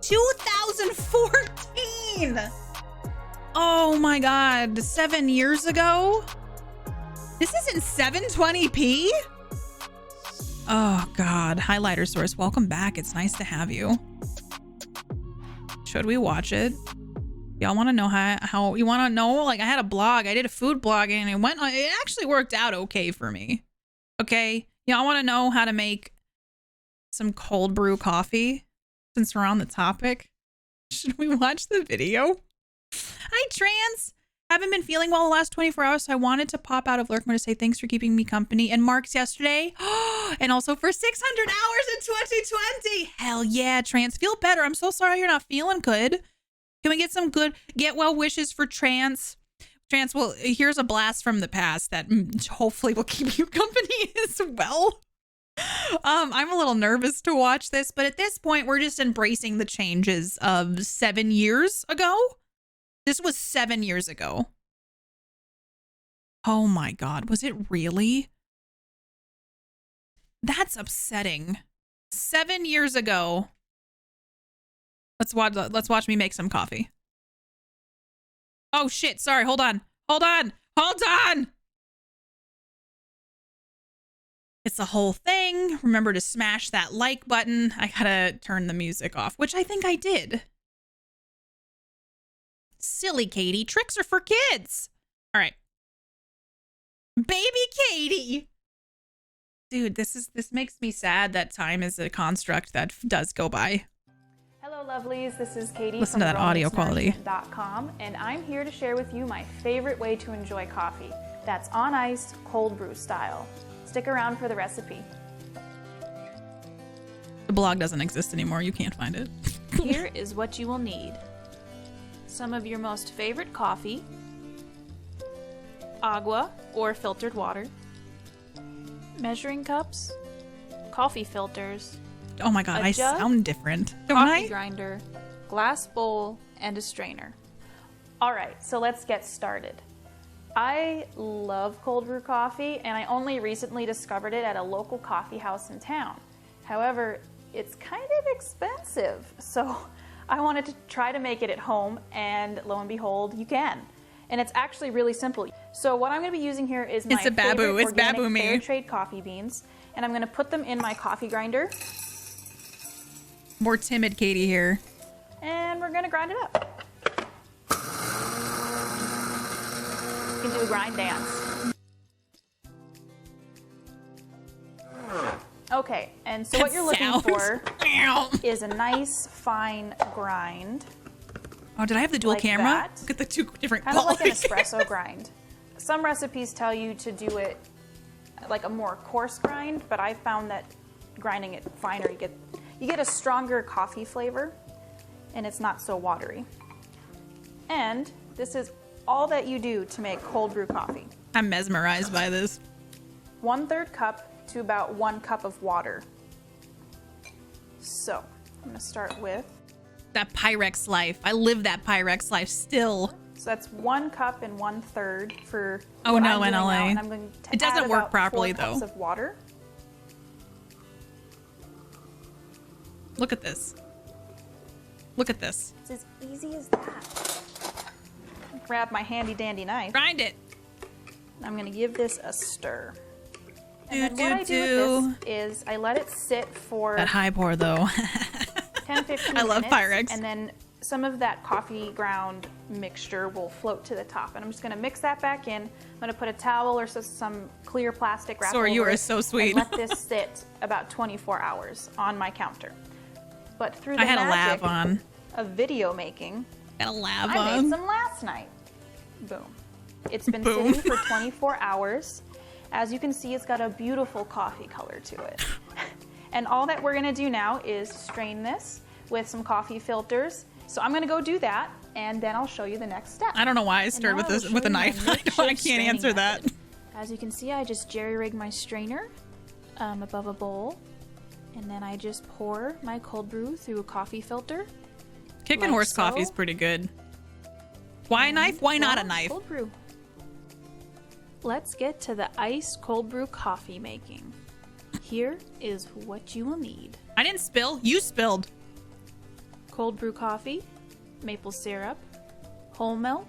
2014. Oh my God. 7 years ago? This isn't 720p? Oh God. Highlighter source. Welcome back. It's nice to have you. Should we watch it? Y'all want to know how you want to know? Like, I had a blog. I did a food blog and it actually worked out okay for me. Okay. Y'all want to know how to make some cold brew coffee? Since we're on the topic, should we watch the video? Hi, Trans. Haven't been feeling well the last 24 hours, so I wanted to pop out of lurk mode to say thanks for keeping me company. And Mark's yesterday. And also for 600 hours in 2020. Hell yeah, Trans. Feel better. I'm so sorry you're not feeling good. Can we get some good get well wishes for Trans? Trans, well, here's a blast from the past that hopefully will keep you company as well. I'm a little nervous to watch this, but at this point, we're just embracing the changes of 7 years ago. This was 7 years ago. Oh my God, was it really? That's upsetting. 7 years ago. Let's watch me make some coffee. Oh shit, sorry, hold on. Hold on. It's a whole thing. Remember to smash that like button. I gotta turn the music off, which I think I did. Silly Katie. Tricks are for kids. All right. Baby Katie. Dude, this makes me sad that time is a construct that does go by. Hello lovelies, this is Katie Listen from to that audio quality. romancenourishment.com, and I'm here to share with you my favorite way to enjoy coffee. That's on ice, cold brew style. Stick around for the recipe. blog doesn't exist anymore. You can't find it. Here is what you will need. Some of your most favorite coffee, agua or filtered water, measuring cups, coffee filters, Oh my god, A I jug, sound different, don't coffee I? grinder, glass bowl, and a strainer. Alright, so let's get started. I love cold brew coffee, and I only recently discovered it at a local coffee house in town. However, it's kind of expensive, so I wanted to try to make it at home, and lo and behold, you can. And it's actually really simple. So what I'm going to be using here is my It's a babu. favorite It's organic babu me. fair trade coffee beans, and I'm going to put them in my coffee grinder, More timid Katie here. and we're going to grind it up. You can do a grind dance. Okay, and so what you're looking Sounds- for Meow. is a nice fine grind, Oh, did I have the dual like camera? that. Look at the two different kind of like an quality. espresso grind. Some recipes tell you to do it like a more coarse grind, but I found that grinding it finer, you get a stronger coffee flavor, and it's not so watery. And this is all that you do to make cold brew coffee. I'm mesmerized by this. 1/3 cup to about 1 cup of water. So I'm gonna start with, That Pyrex life. I live that Pyrex life still. so that's 1 cup and 1/3 for Oh, what no, I'm doing now, NLA. and I'm going to It doesn't add work about properly, 4 cups though. of water. Look at this. Look at this. It's as easy as that. Grab my handy dandy knife. Grind it. I'm gonna give this a stir. And then Do, what I do do. with this is I let it sit for That high pour though. 10-15 I love minutes, Pyrex. and then some of that coffee ground mixture will float to the top. And I'm just gonna mix that back in. I'm gonna put a towel or some clear plastic wrap Sorry, you over are it so and sweet. let this sit about 24 hours on my counter. But through the I had a magic lav on. of video making, Got a lav I made on. some last night. Boom. It's been Boom. sitting for 24 hours. As you can see, it's got a beautiful coffee color to it. And all that we're gonna do now is strain this with some coffee filters. So I'm gonna go do that, and then I'll show you the next step. I don't know why I stirred now with I will this with a show you my knife. I milkshake can't straining answer that. method. As you can see, I just jerry-rig my strainer above a bowl, and then I just pour my cold brew through a coffee filter. Kicking Like horse so. coffee is pretty good. Why a knife? Why not a Well, knife? Cold brew. Let's get to the ice cold brew coffee making. Here is what you will need. I didn't spill. You spilled. Cold brew coffee, maple syrup, whole milk,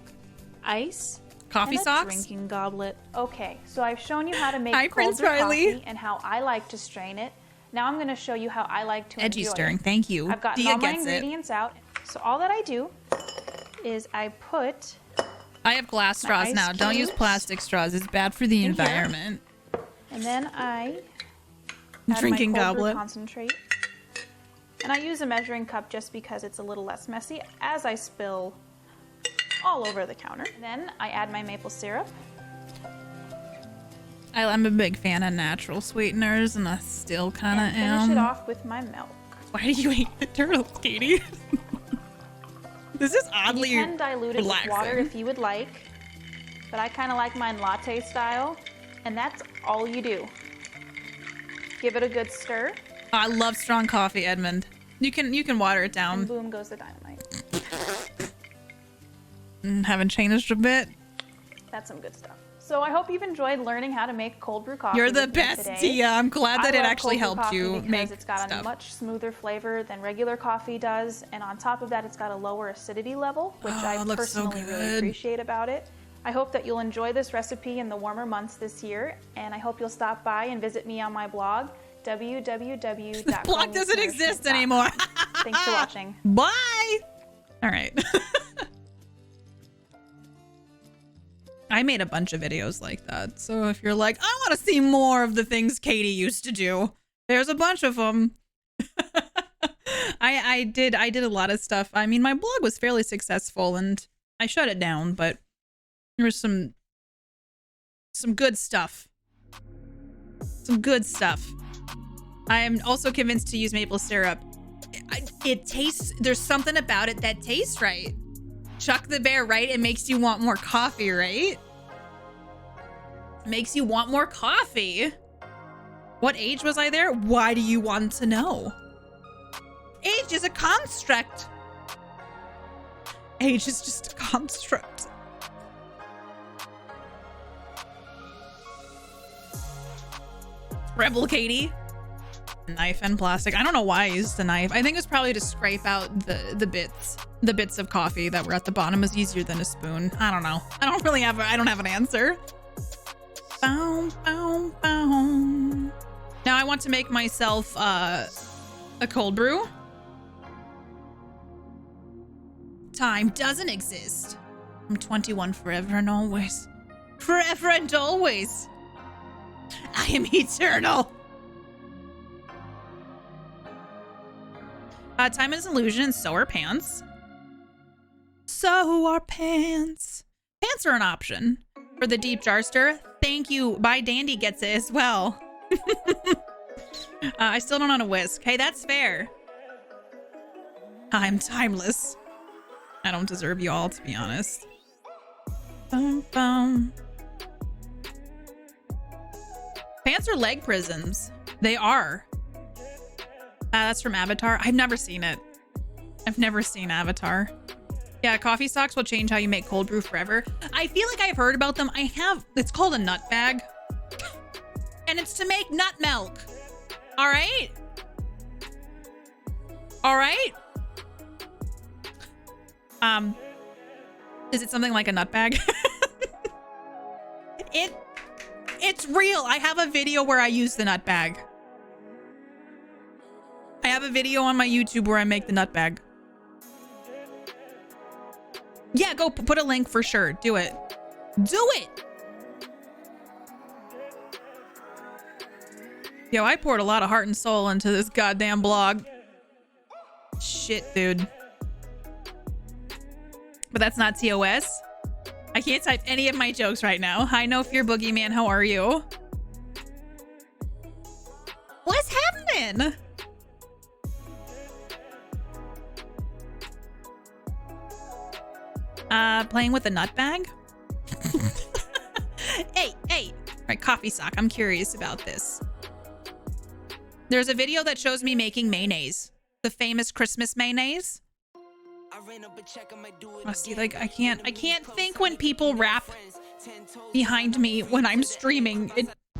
ice, Coffee and a socks? drinking goblet. Okay, so I've shown you how to make Hi, cold Prince brew Riley. coffee and how I like to strain it. Now I'm going to show you how I like to Edgy enjoy stirring. it. Thank you. I've gotten Dia all my gets it. ingredients out. So all that I do is I put I have glass straws ice now. Don't use cubes plastic straws. It's bad for the here. environment. And then I add Drinking my cold brew goblet. concentrate. And I use a measuring cup just because it's a little less messy as I spill all over the counter. Then I add my maple syrup. I'm a big fan of natural sweeteners, and I still kind And of finish it am. off with my milk. Why do you hate the turtles, Katie? This is oddly You can dilute it relaxing. with water if you would like, but I kind of like mine latte style, and that's all you do. Give it a good stir, I love strong coffee, Edmund. You can water it and down. boom goes the dynamite. Haven't changed a bit. That's some good stuff. So I hope you've enjoyed learning how to make cold brew coffee. You're the with me best, today. Tia. I'm glad that I it love actually cold brew helped coffee you because make it's got a stuff. much smoother flavor than regular coffee does, and on top of that, it's got a lower acidity level, which Oh, I it looks so personally really good. appreciate about it. I hope that you'll enjoy this recipe in the warmer months this year, and I hope you'll stop by and visit me on my blog, www. The blog doesn't exist anymore. Thanks for watching. Bye. All right. I made a bunch of videos like that. So if you're like, I want to see more of the things Katie used to do, there's a bunch of them. I did a lot of stuff. I mean, my blog was fairly successful and I shut it down, but there was some good stuff. Some good stuff. I'm also convinced to use maple syrup. It tastes, there's something about it that tastes right. Chuck the Bear, right? It makes you want more coffee, right? Makes you want more coffee. What age was I there? Why do you want to know? Age is a construct. Age is just a construct. Rebel Katie. Knife and plastic. I don't know why I used the knife. I think it's probably to scrape out the bits of coffee that were at the bottom. Is easier than a spoon. I don't know. I don't have an answer. Boom, boom, boom. Now I want to make myself a cold brew. Time doesn't exist. I'm 21 forever and always. Forever and always. I am eternal. Time is an illusion, and so are pants. So are pants. Pants are an option. For the deep jar stir, thank you. By Dandy gets it as well. I still don't know how to whisk. Hey, that's fair. I'm timeless. I don't deserve you all, to be honest. Bum, bum. Pants are leg prisms. They are. That's from Avatar. I've never seen it. I've never seen Avatar. Yeah, coffee socks will change how you make cold brew forever. I feel like I've heard about them. It's called a nut bag. And it's to make nut milk. All right? All right? Is it something like a nut bag? It's real. I have a video where I use the nut bag. I have a video on my YouTube where I make the nut bag. Yeah, go put a link for sure. Do it. Do it. Yo, I poured a lot of heart and soul into this goddamn blog. Shit, dude. But that's not TOS. I can't type any of my jokes right now. Hi, No Fear Boogeyman. How are you? What's happening? Playing with a nut bag? Hey. All right, coffee sock. I'm curious about this. There's a video that shows me making mayonnaise. The famous Christmas mayonnaise. Oh, see, like, I can't think when people rap behind me when I'm streaming.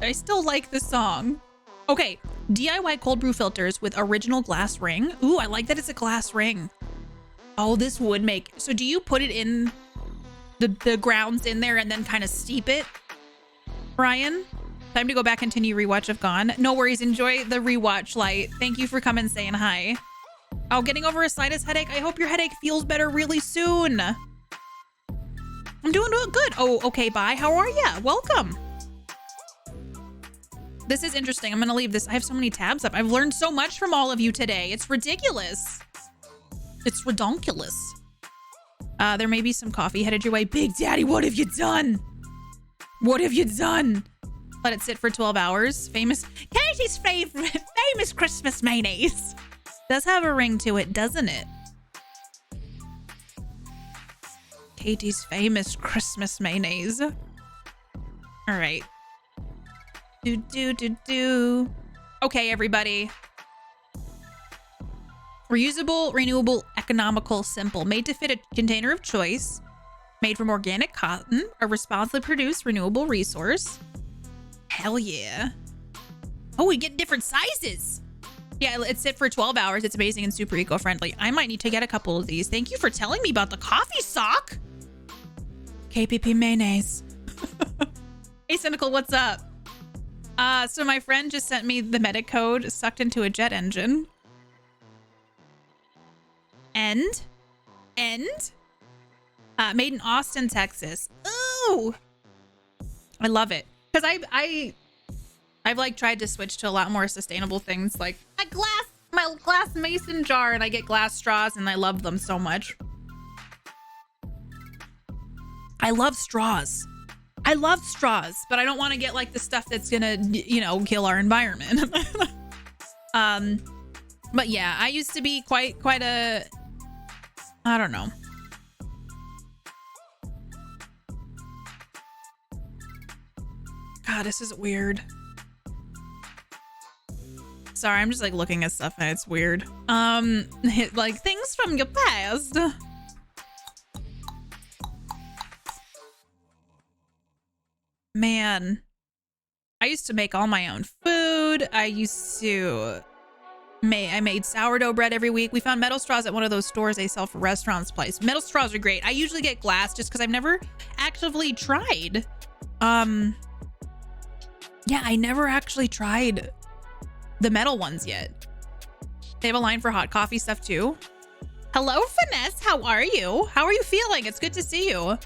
I still like the song. Okay, DIY cold brew filters with original glass ring. Ooh, I like that it's a glass ring. Oh, this would make... So do you put it in the grounds in there and then kind of steep it? Brian? Time to go back, continue rewatch of Gone. No worries, enjoy the rewatch, Light. Thank you for coming saying hi. Oh, getting over a sinus headache. I hope your headache feels better really soon. I'm doing good. Oh, okay, bye. How are ya? Welcome. This is interesting. I'm gonna leave this. I have so many tabs up. I've learned so much from all of you today. It's ridiculous. It's redonkulous. There may be some coffee headed your way. Big Daddy, what have you done? What have you done? Let it sit for 12 hours. Katie's favorite famous Christmas mayonnaise. Does have a ring to it, doesn't it? Katie's famous Christmas mayonnaise. All right. Do. Okay, everybody. Reusable, renewable, economical, simple. Made to fit a container of choice. Made from organic cotton. A responsibly produced renewable resource. Hell yeah. Oh, we get different sizes. Yeah, it's sit for 12 hours. It's amazing and super eco-friendly. I might need to get a couple of these. Thank you for telling me about the coffee sock. KPP mayonnaise. Hey, Cynical, what's up? So my friend just sent me the medic code sucked into a jet engine. Made in Austin, Texas. Ooh, I love it. Because I've like tried to switch to a lot more sustainable things, like my glass mason jar, and I get glass straws, and I love them so much. I love straws. But I don't want to get like the stuff that's gonna, kill our environment. But yeah, I used to be quite a, I don't know. God, this is weird. Sorry, I'm just like looking at stuff and it's weird. Like things from your past. Man, I used to make all my own food. I made sourdough bread every week. We found metal straws at one of those stores they sell for restaurants place. Metal straws are great. I usually get glass just because I've never actively tried. Yeah, I never actually tried the metal ones yet. They have a line for hot coffee stuff too. Hello, Finesse. How are you? How are you feeling? It's good to see you.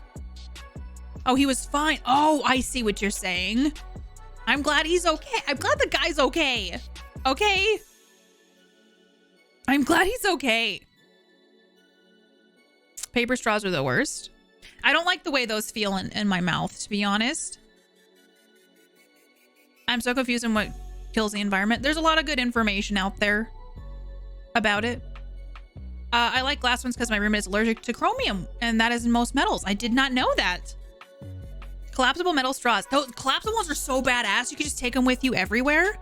Oh, he was fine. Oh, I see what you're saying. I'm glad he's okay. I'm glad the guy's okay. Okay. I'm glad he's okay. Paper straws are the worst. I don't like the way those feel in my mouth, to be honest. I'm so confused on what kills the environment. There's a lot of good information out there about it. I like glass ones because my roommate is allergic to chromium, and that is in most metals. I did not know that. Collapsible metal straws. Those collapsible ones are so badass. You can just take them with you everywhere.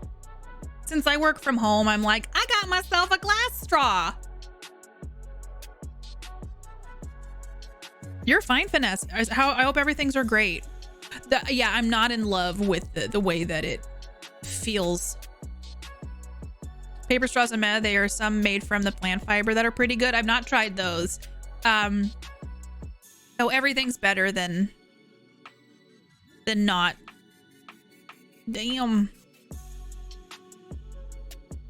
Since I work from home, I'm like, I got myself a glass straw. You're fine, Finesse. I hope everything's are great. Yeah, I'm not in love with the way that it feels. Paper straws and meh, they are some made from the plant fiber that are pretty good. I've not tried those. Oh, everything's better than not. Damn.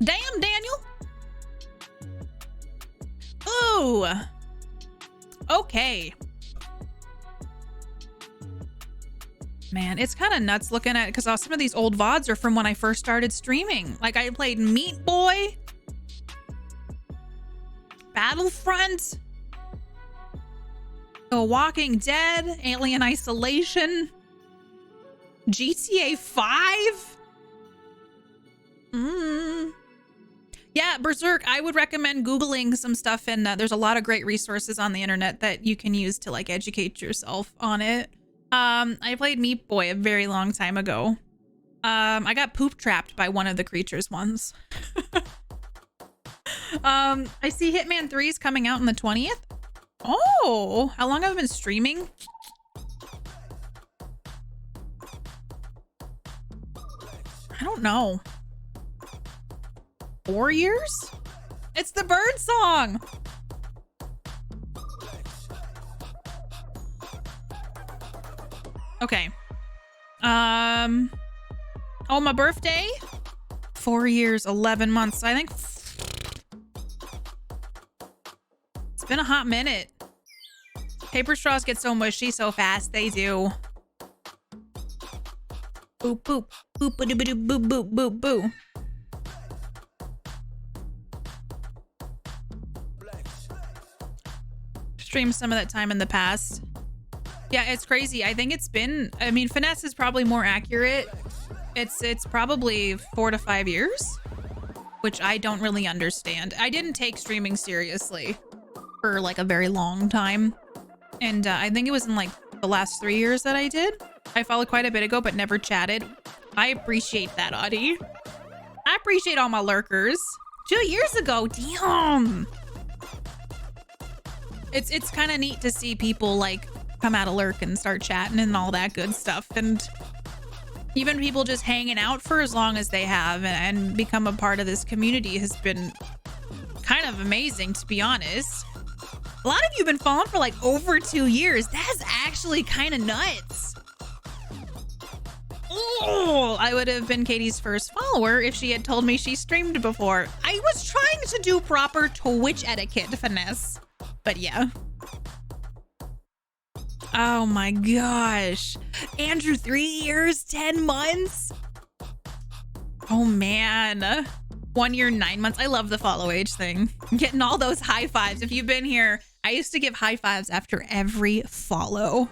Damn, Daniel. Ooh. Okay. Man, it's kind of nuts looking at it because some of these old VODs are from when I first started streaming. Like I played Meat Boy, Battlefront, The Walking Dead, Alien Isolation, GTA 5. Yeah, Berserk, I would recommend Googling some stuff, and there's a lot of great resources on the internet that you can use to like educate yourself on it. I played Meat Boy a very long time ago. I got poop trapped by one of the creatures once. I see Hitman 3 is coming out on the 20th. Oh, how long have I been streaming? I don't know. 4 years? It's the bird song. Okay. Oh, my birthday? 4 years, 11 months. I think it's been a hot minute. Paper straws get so mushy so fast. They do. Boop, boop. Boop, boop, boop, boop, boop, boop, boop. Streamed some of that time in the past. Yeah, it's crazy. I think it's been, I mean, Finesse is probably more accurate. It's probably 4 to 5 years, which I don't really understand. I didn't take streaming seriously for like a very long time. And I think it was in like the last 3 years that I did. I followed quite a bit ago, but never chatted. I appreciate that, Audie. I appreciate all my lurkers. 2 years ago, damn. It's kind of neat to see people like come out of lurk and start chatting and all that good stuff, and even people just hanging out for as long as they have and become a part of this community has been kind of amazing, to be honest. A lot of you have been following for like over 2 years. That's actually kind of nuts. Oh, I would have been Katie's first follower if she had told me she streamed before. I was trying to do proper Twitch etiquette, Finesse, but yeah. Oh my gosh. Andrew, 3 years, 10 months. Oh man. 1 year, 9 months. I love the follow age thing. I'm getting all those high fives. If you've been here, I used to give high fives after every follow.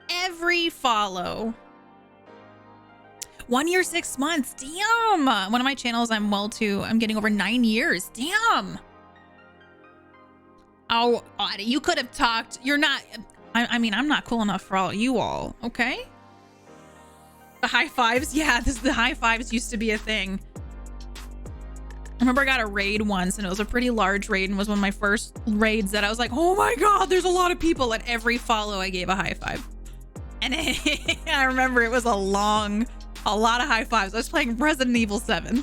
Every follow. 1 year, 6 months. Damn. One of my channels I'm getting over 9 years. Damn. Oh, Audie, you could have talked. You're not, I mean, I'm not cool enough for all you all, okay? The high fives? Yeah, the high fives used to be a thing. I remember I got a raid once and it was a pretty large raid and was one of my first raids that I was like, oh my God, there's a lot of people. At every follow, I gave a high five. And I remember it was a lot of high fives. I was playing Resident Evil 7.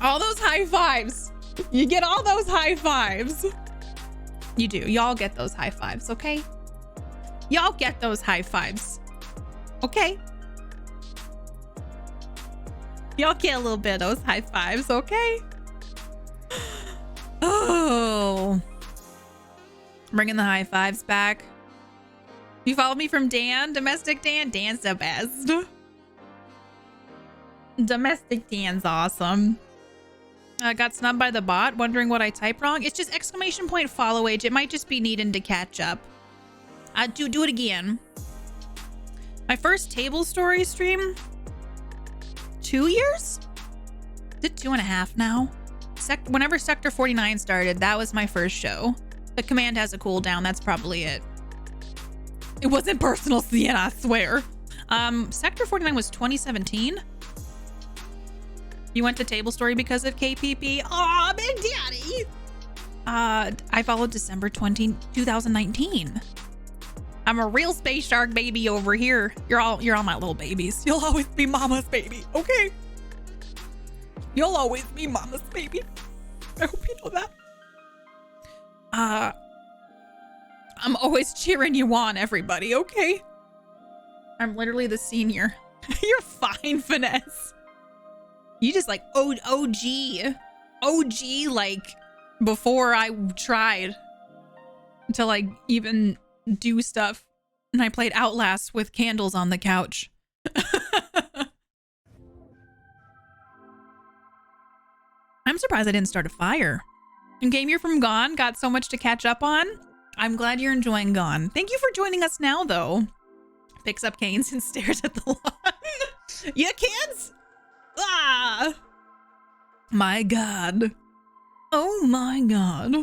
All those high fives. You get all those high fives. You do. Y'all get those high fives, okay? Y'all get those high fives. Okay? Y'all get a little bit of those high fives, okay? Oh. Bringing the high fives back. You followed me from Dan? Domestic Dan? Dan's the best. Domestic Dan's awesome. I got snubbed by the bot, wondering what I typed wrong. It's just exclamation point follow age. It might just be needing to catch up. Do it again. My first table story stream? 2 years? Is it 2.5 now? Whenever Sector 49 started, that was my first show. The command has a cooldown. That's probably it. It wasn't personal, Sienna, I swear. Sector 49 was 2017. You went to Table Story because of KPP? Aw, Big Daddy! I followed December 2019. I'm a real space shark baby over here. You're all my little babies. You'll always be mama's baby, okay? You'll always be mama's baby. I hope you know that. I'm always cheering you on, everybody, okay? I'm literally the senior. You're fine, Finesse. You just like OG, like before I tried to like even do stuff, and I played Outlast with candles on the couch. I'm surprised I didn't start a fire. And Game Year from Gone got so much to catch up on. I'm glad you're enjoying Gone. Thank you for joining us now, though. Picks up canes and stares at the lawn. Yeah, kids? Ah! My God. Oh my God.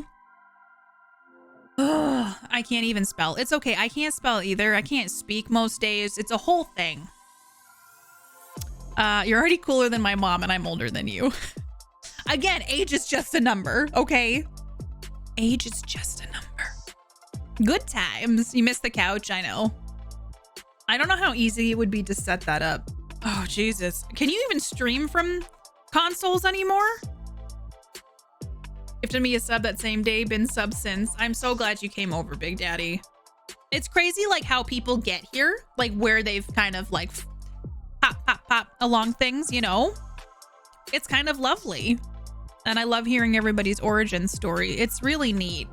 Ugh, I can't even spell. It's okay. I can't spell either. I can't speak most days. It's a whole thing. You're already cooler than my mom and I'm older than you. Again, age is just a number, okay? Age is just a number. Good times. You missed the couch, I know. I don't know how easy it would be to set that up. Oh, Jesus. Can you even stream from consoles anymore? Gifted me a sub that same day, been sub since. I'm so glad you came over, Big Daddy. It's crazy like how people get here, like where they've kind of like pop along things, you know? It's kind of lovely. And I love hearing everybody's origin story. It's really neat.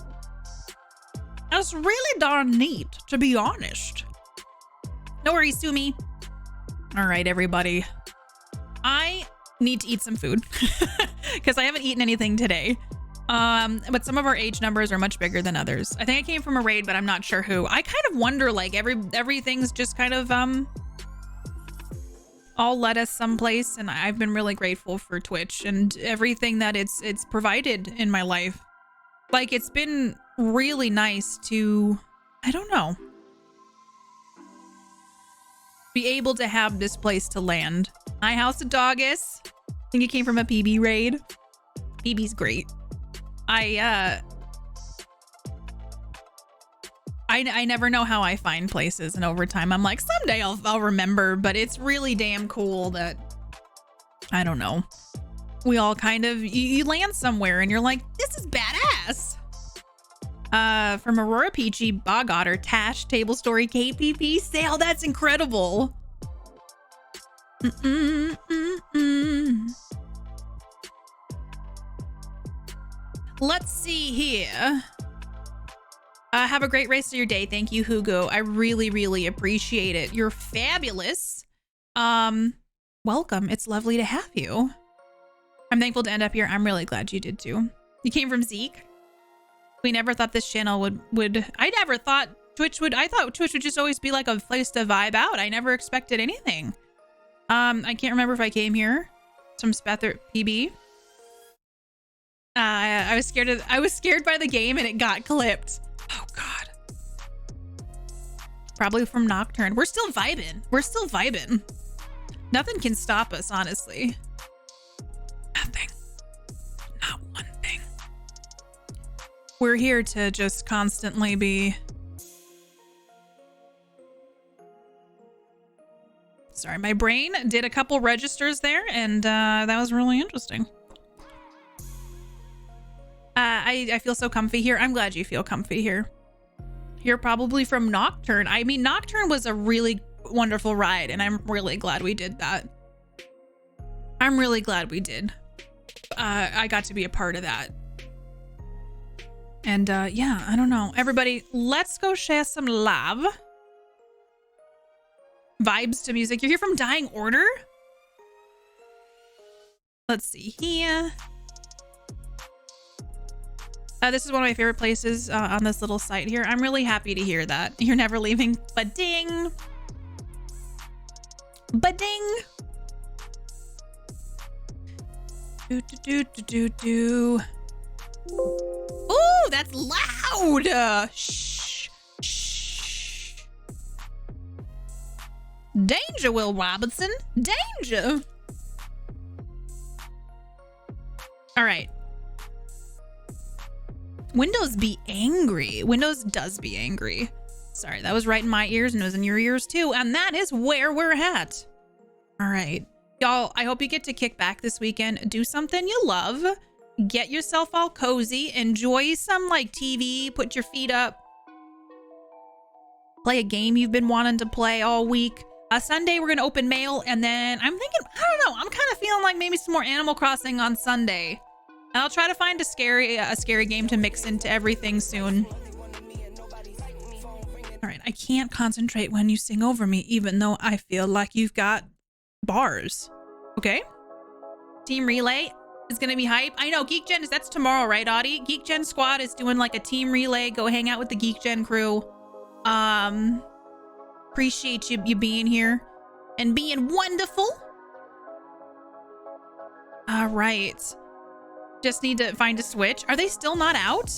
It's really darn neat, to be honest. No worries, Sumi. All right, everybody. I need to eat some food because I haven't eaten anything today. But some of our age numbers are much bigger than others. I think I came from a raid, but I'm not sure who. I kind of wonder, like everything's just kind of all led us someplace, and I've been really grateful for Twitch and everything that it's provided in my life. Like, it's been really nice to, I don't know, be able to have this place to land. Hi, House of Doggus. I think it came from a PB raid. PB's great. I never know how I find places, and over time I'm like, someday I'll remember, but it's really damn cool that, I don't know, we all kind of, you land somewhere and you're like, this is badass. From Aurora Peachy, Bog Otter, Tash, Table Story, KPP, Sale, that's incredible. Let's see here. Have a great rest of your day. Thank you, Hugo. I really, really appreciate it. You're fabulous. Welcome. It's lovely to have you. I'm thankful to end up here. I'm really glad you did too. You came from Zeke. We never thought this channel would I thought Twitch would just always be like a place to vibe out. I never expected anything I can't remember if I came here. Some Spether PB. I was scared by the game and it got clipped. Oh god. Probably from Nocturne. We're still vibing. Nothing can stop us, honestly. Nothing. Not one thing. We're here to just constantly be... Sorry, my brain did a couple registers there, and that was really interesting. I feel so comfy here. I'm glad you feel comfy here. You're probably from Nocturne. I mean, Nocturne was a really wonderful ride, and I'm really glad we did that. I'm really glad we did. I got to be a part of that. And yeah, I don't know. Everybody, let's go share some love. Vibes to music. You're here from Dying Order? Let's see here. This is one of my favorite places on this little site here. I'm really happy to hear that. You're never leaving. Ba-ding. Ba-ding. Do. Ooh, that's loud. Shh. Shh. Danger, Will Robinson. Danger. All right. Windows be angry. Windows does be angry. Sorry, that was right in my ears and it was in your ears too. And that is where we're at. All right. Y'all, I hope you get to kick back this weekend. Do something you love. Get yourself all cozy. Enjoy some like TV. Put your feet up. Play a game you've been wanting to play all week. Sunday, we're going to open mail. And then I'm thinking, I don't know. I'm kind of feeling like maybe some more Animal Crossing on Sunday. And I'll try to find a scary game to mix into everything soon. All right, I can't concentrate when you sing over me, even though I feel like you've got bars. Okay. Team Relay is going to be hype. I know, Geek Gen, that's tomorrow, right, Audie? Geek Gen Squad is doing like a team relay. Go hang out with the Geek Gen crew. Appreciate you being here and being wonderful. All right. Just need to find a Switch. Are they still not out?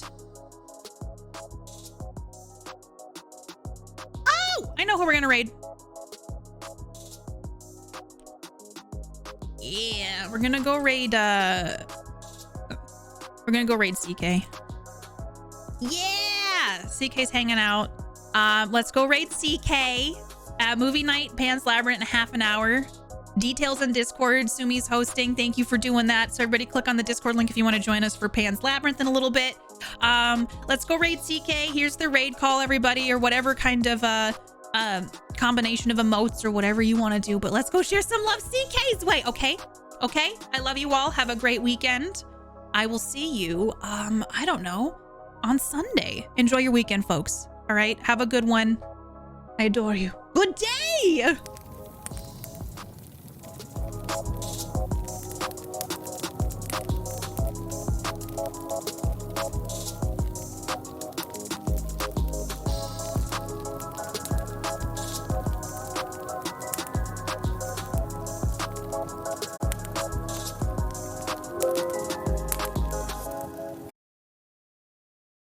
Oh, I know who we're gonna raid. Yeah, we're gonna go raid CK. Yeah, CK's hanging out. Let's go raid CK. Movie night, Pan's Labyrinth in half an hour. Details in Discord. Sumi's hosting. Thank you for doing that. So everybody click on the Discord link if you want to join us for Pan's Labyrinth in a little bit. Let's go raid CK. Here's the raid call, everybody, or whatever kind of combination of emotes or whatever you want to do. But let's go share some love CK's way. Okay. I love you all. Have a great weekend. I will see you, I don't know, on Sunday. Enjoy your weekend, folks. All right. Have a good one. I adore you. Good day.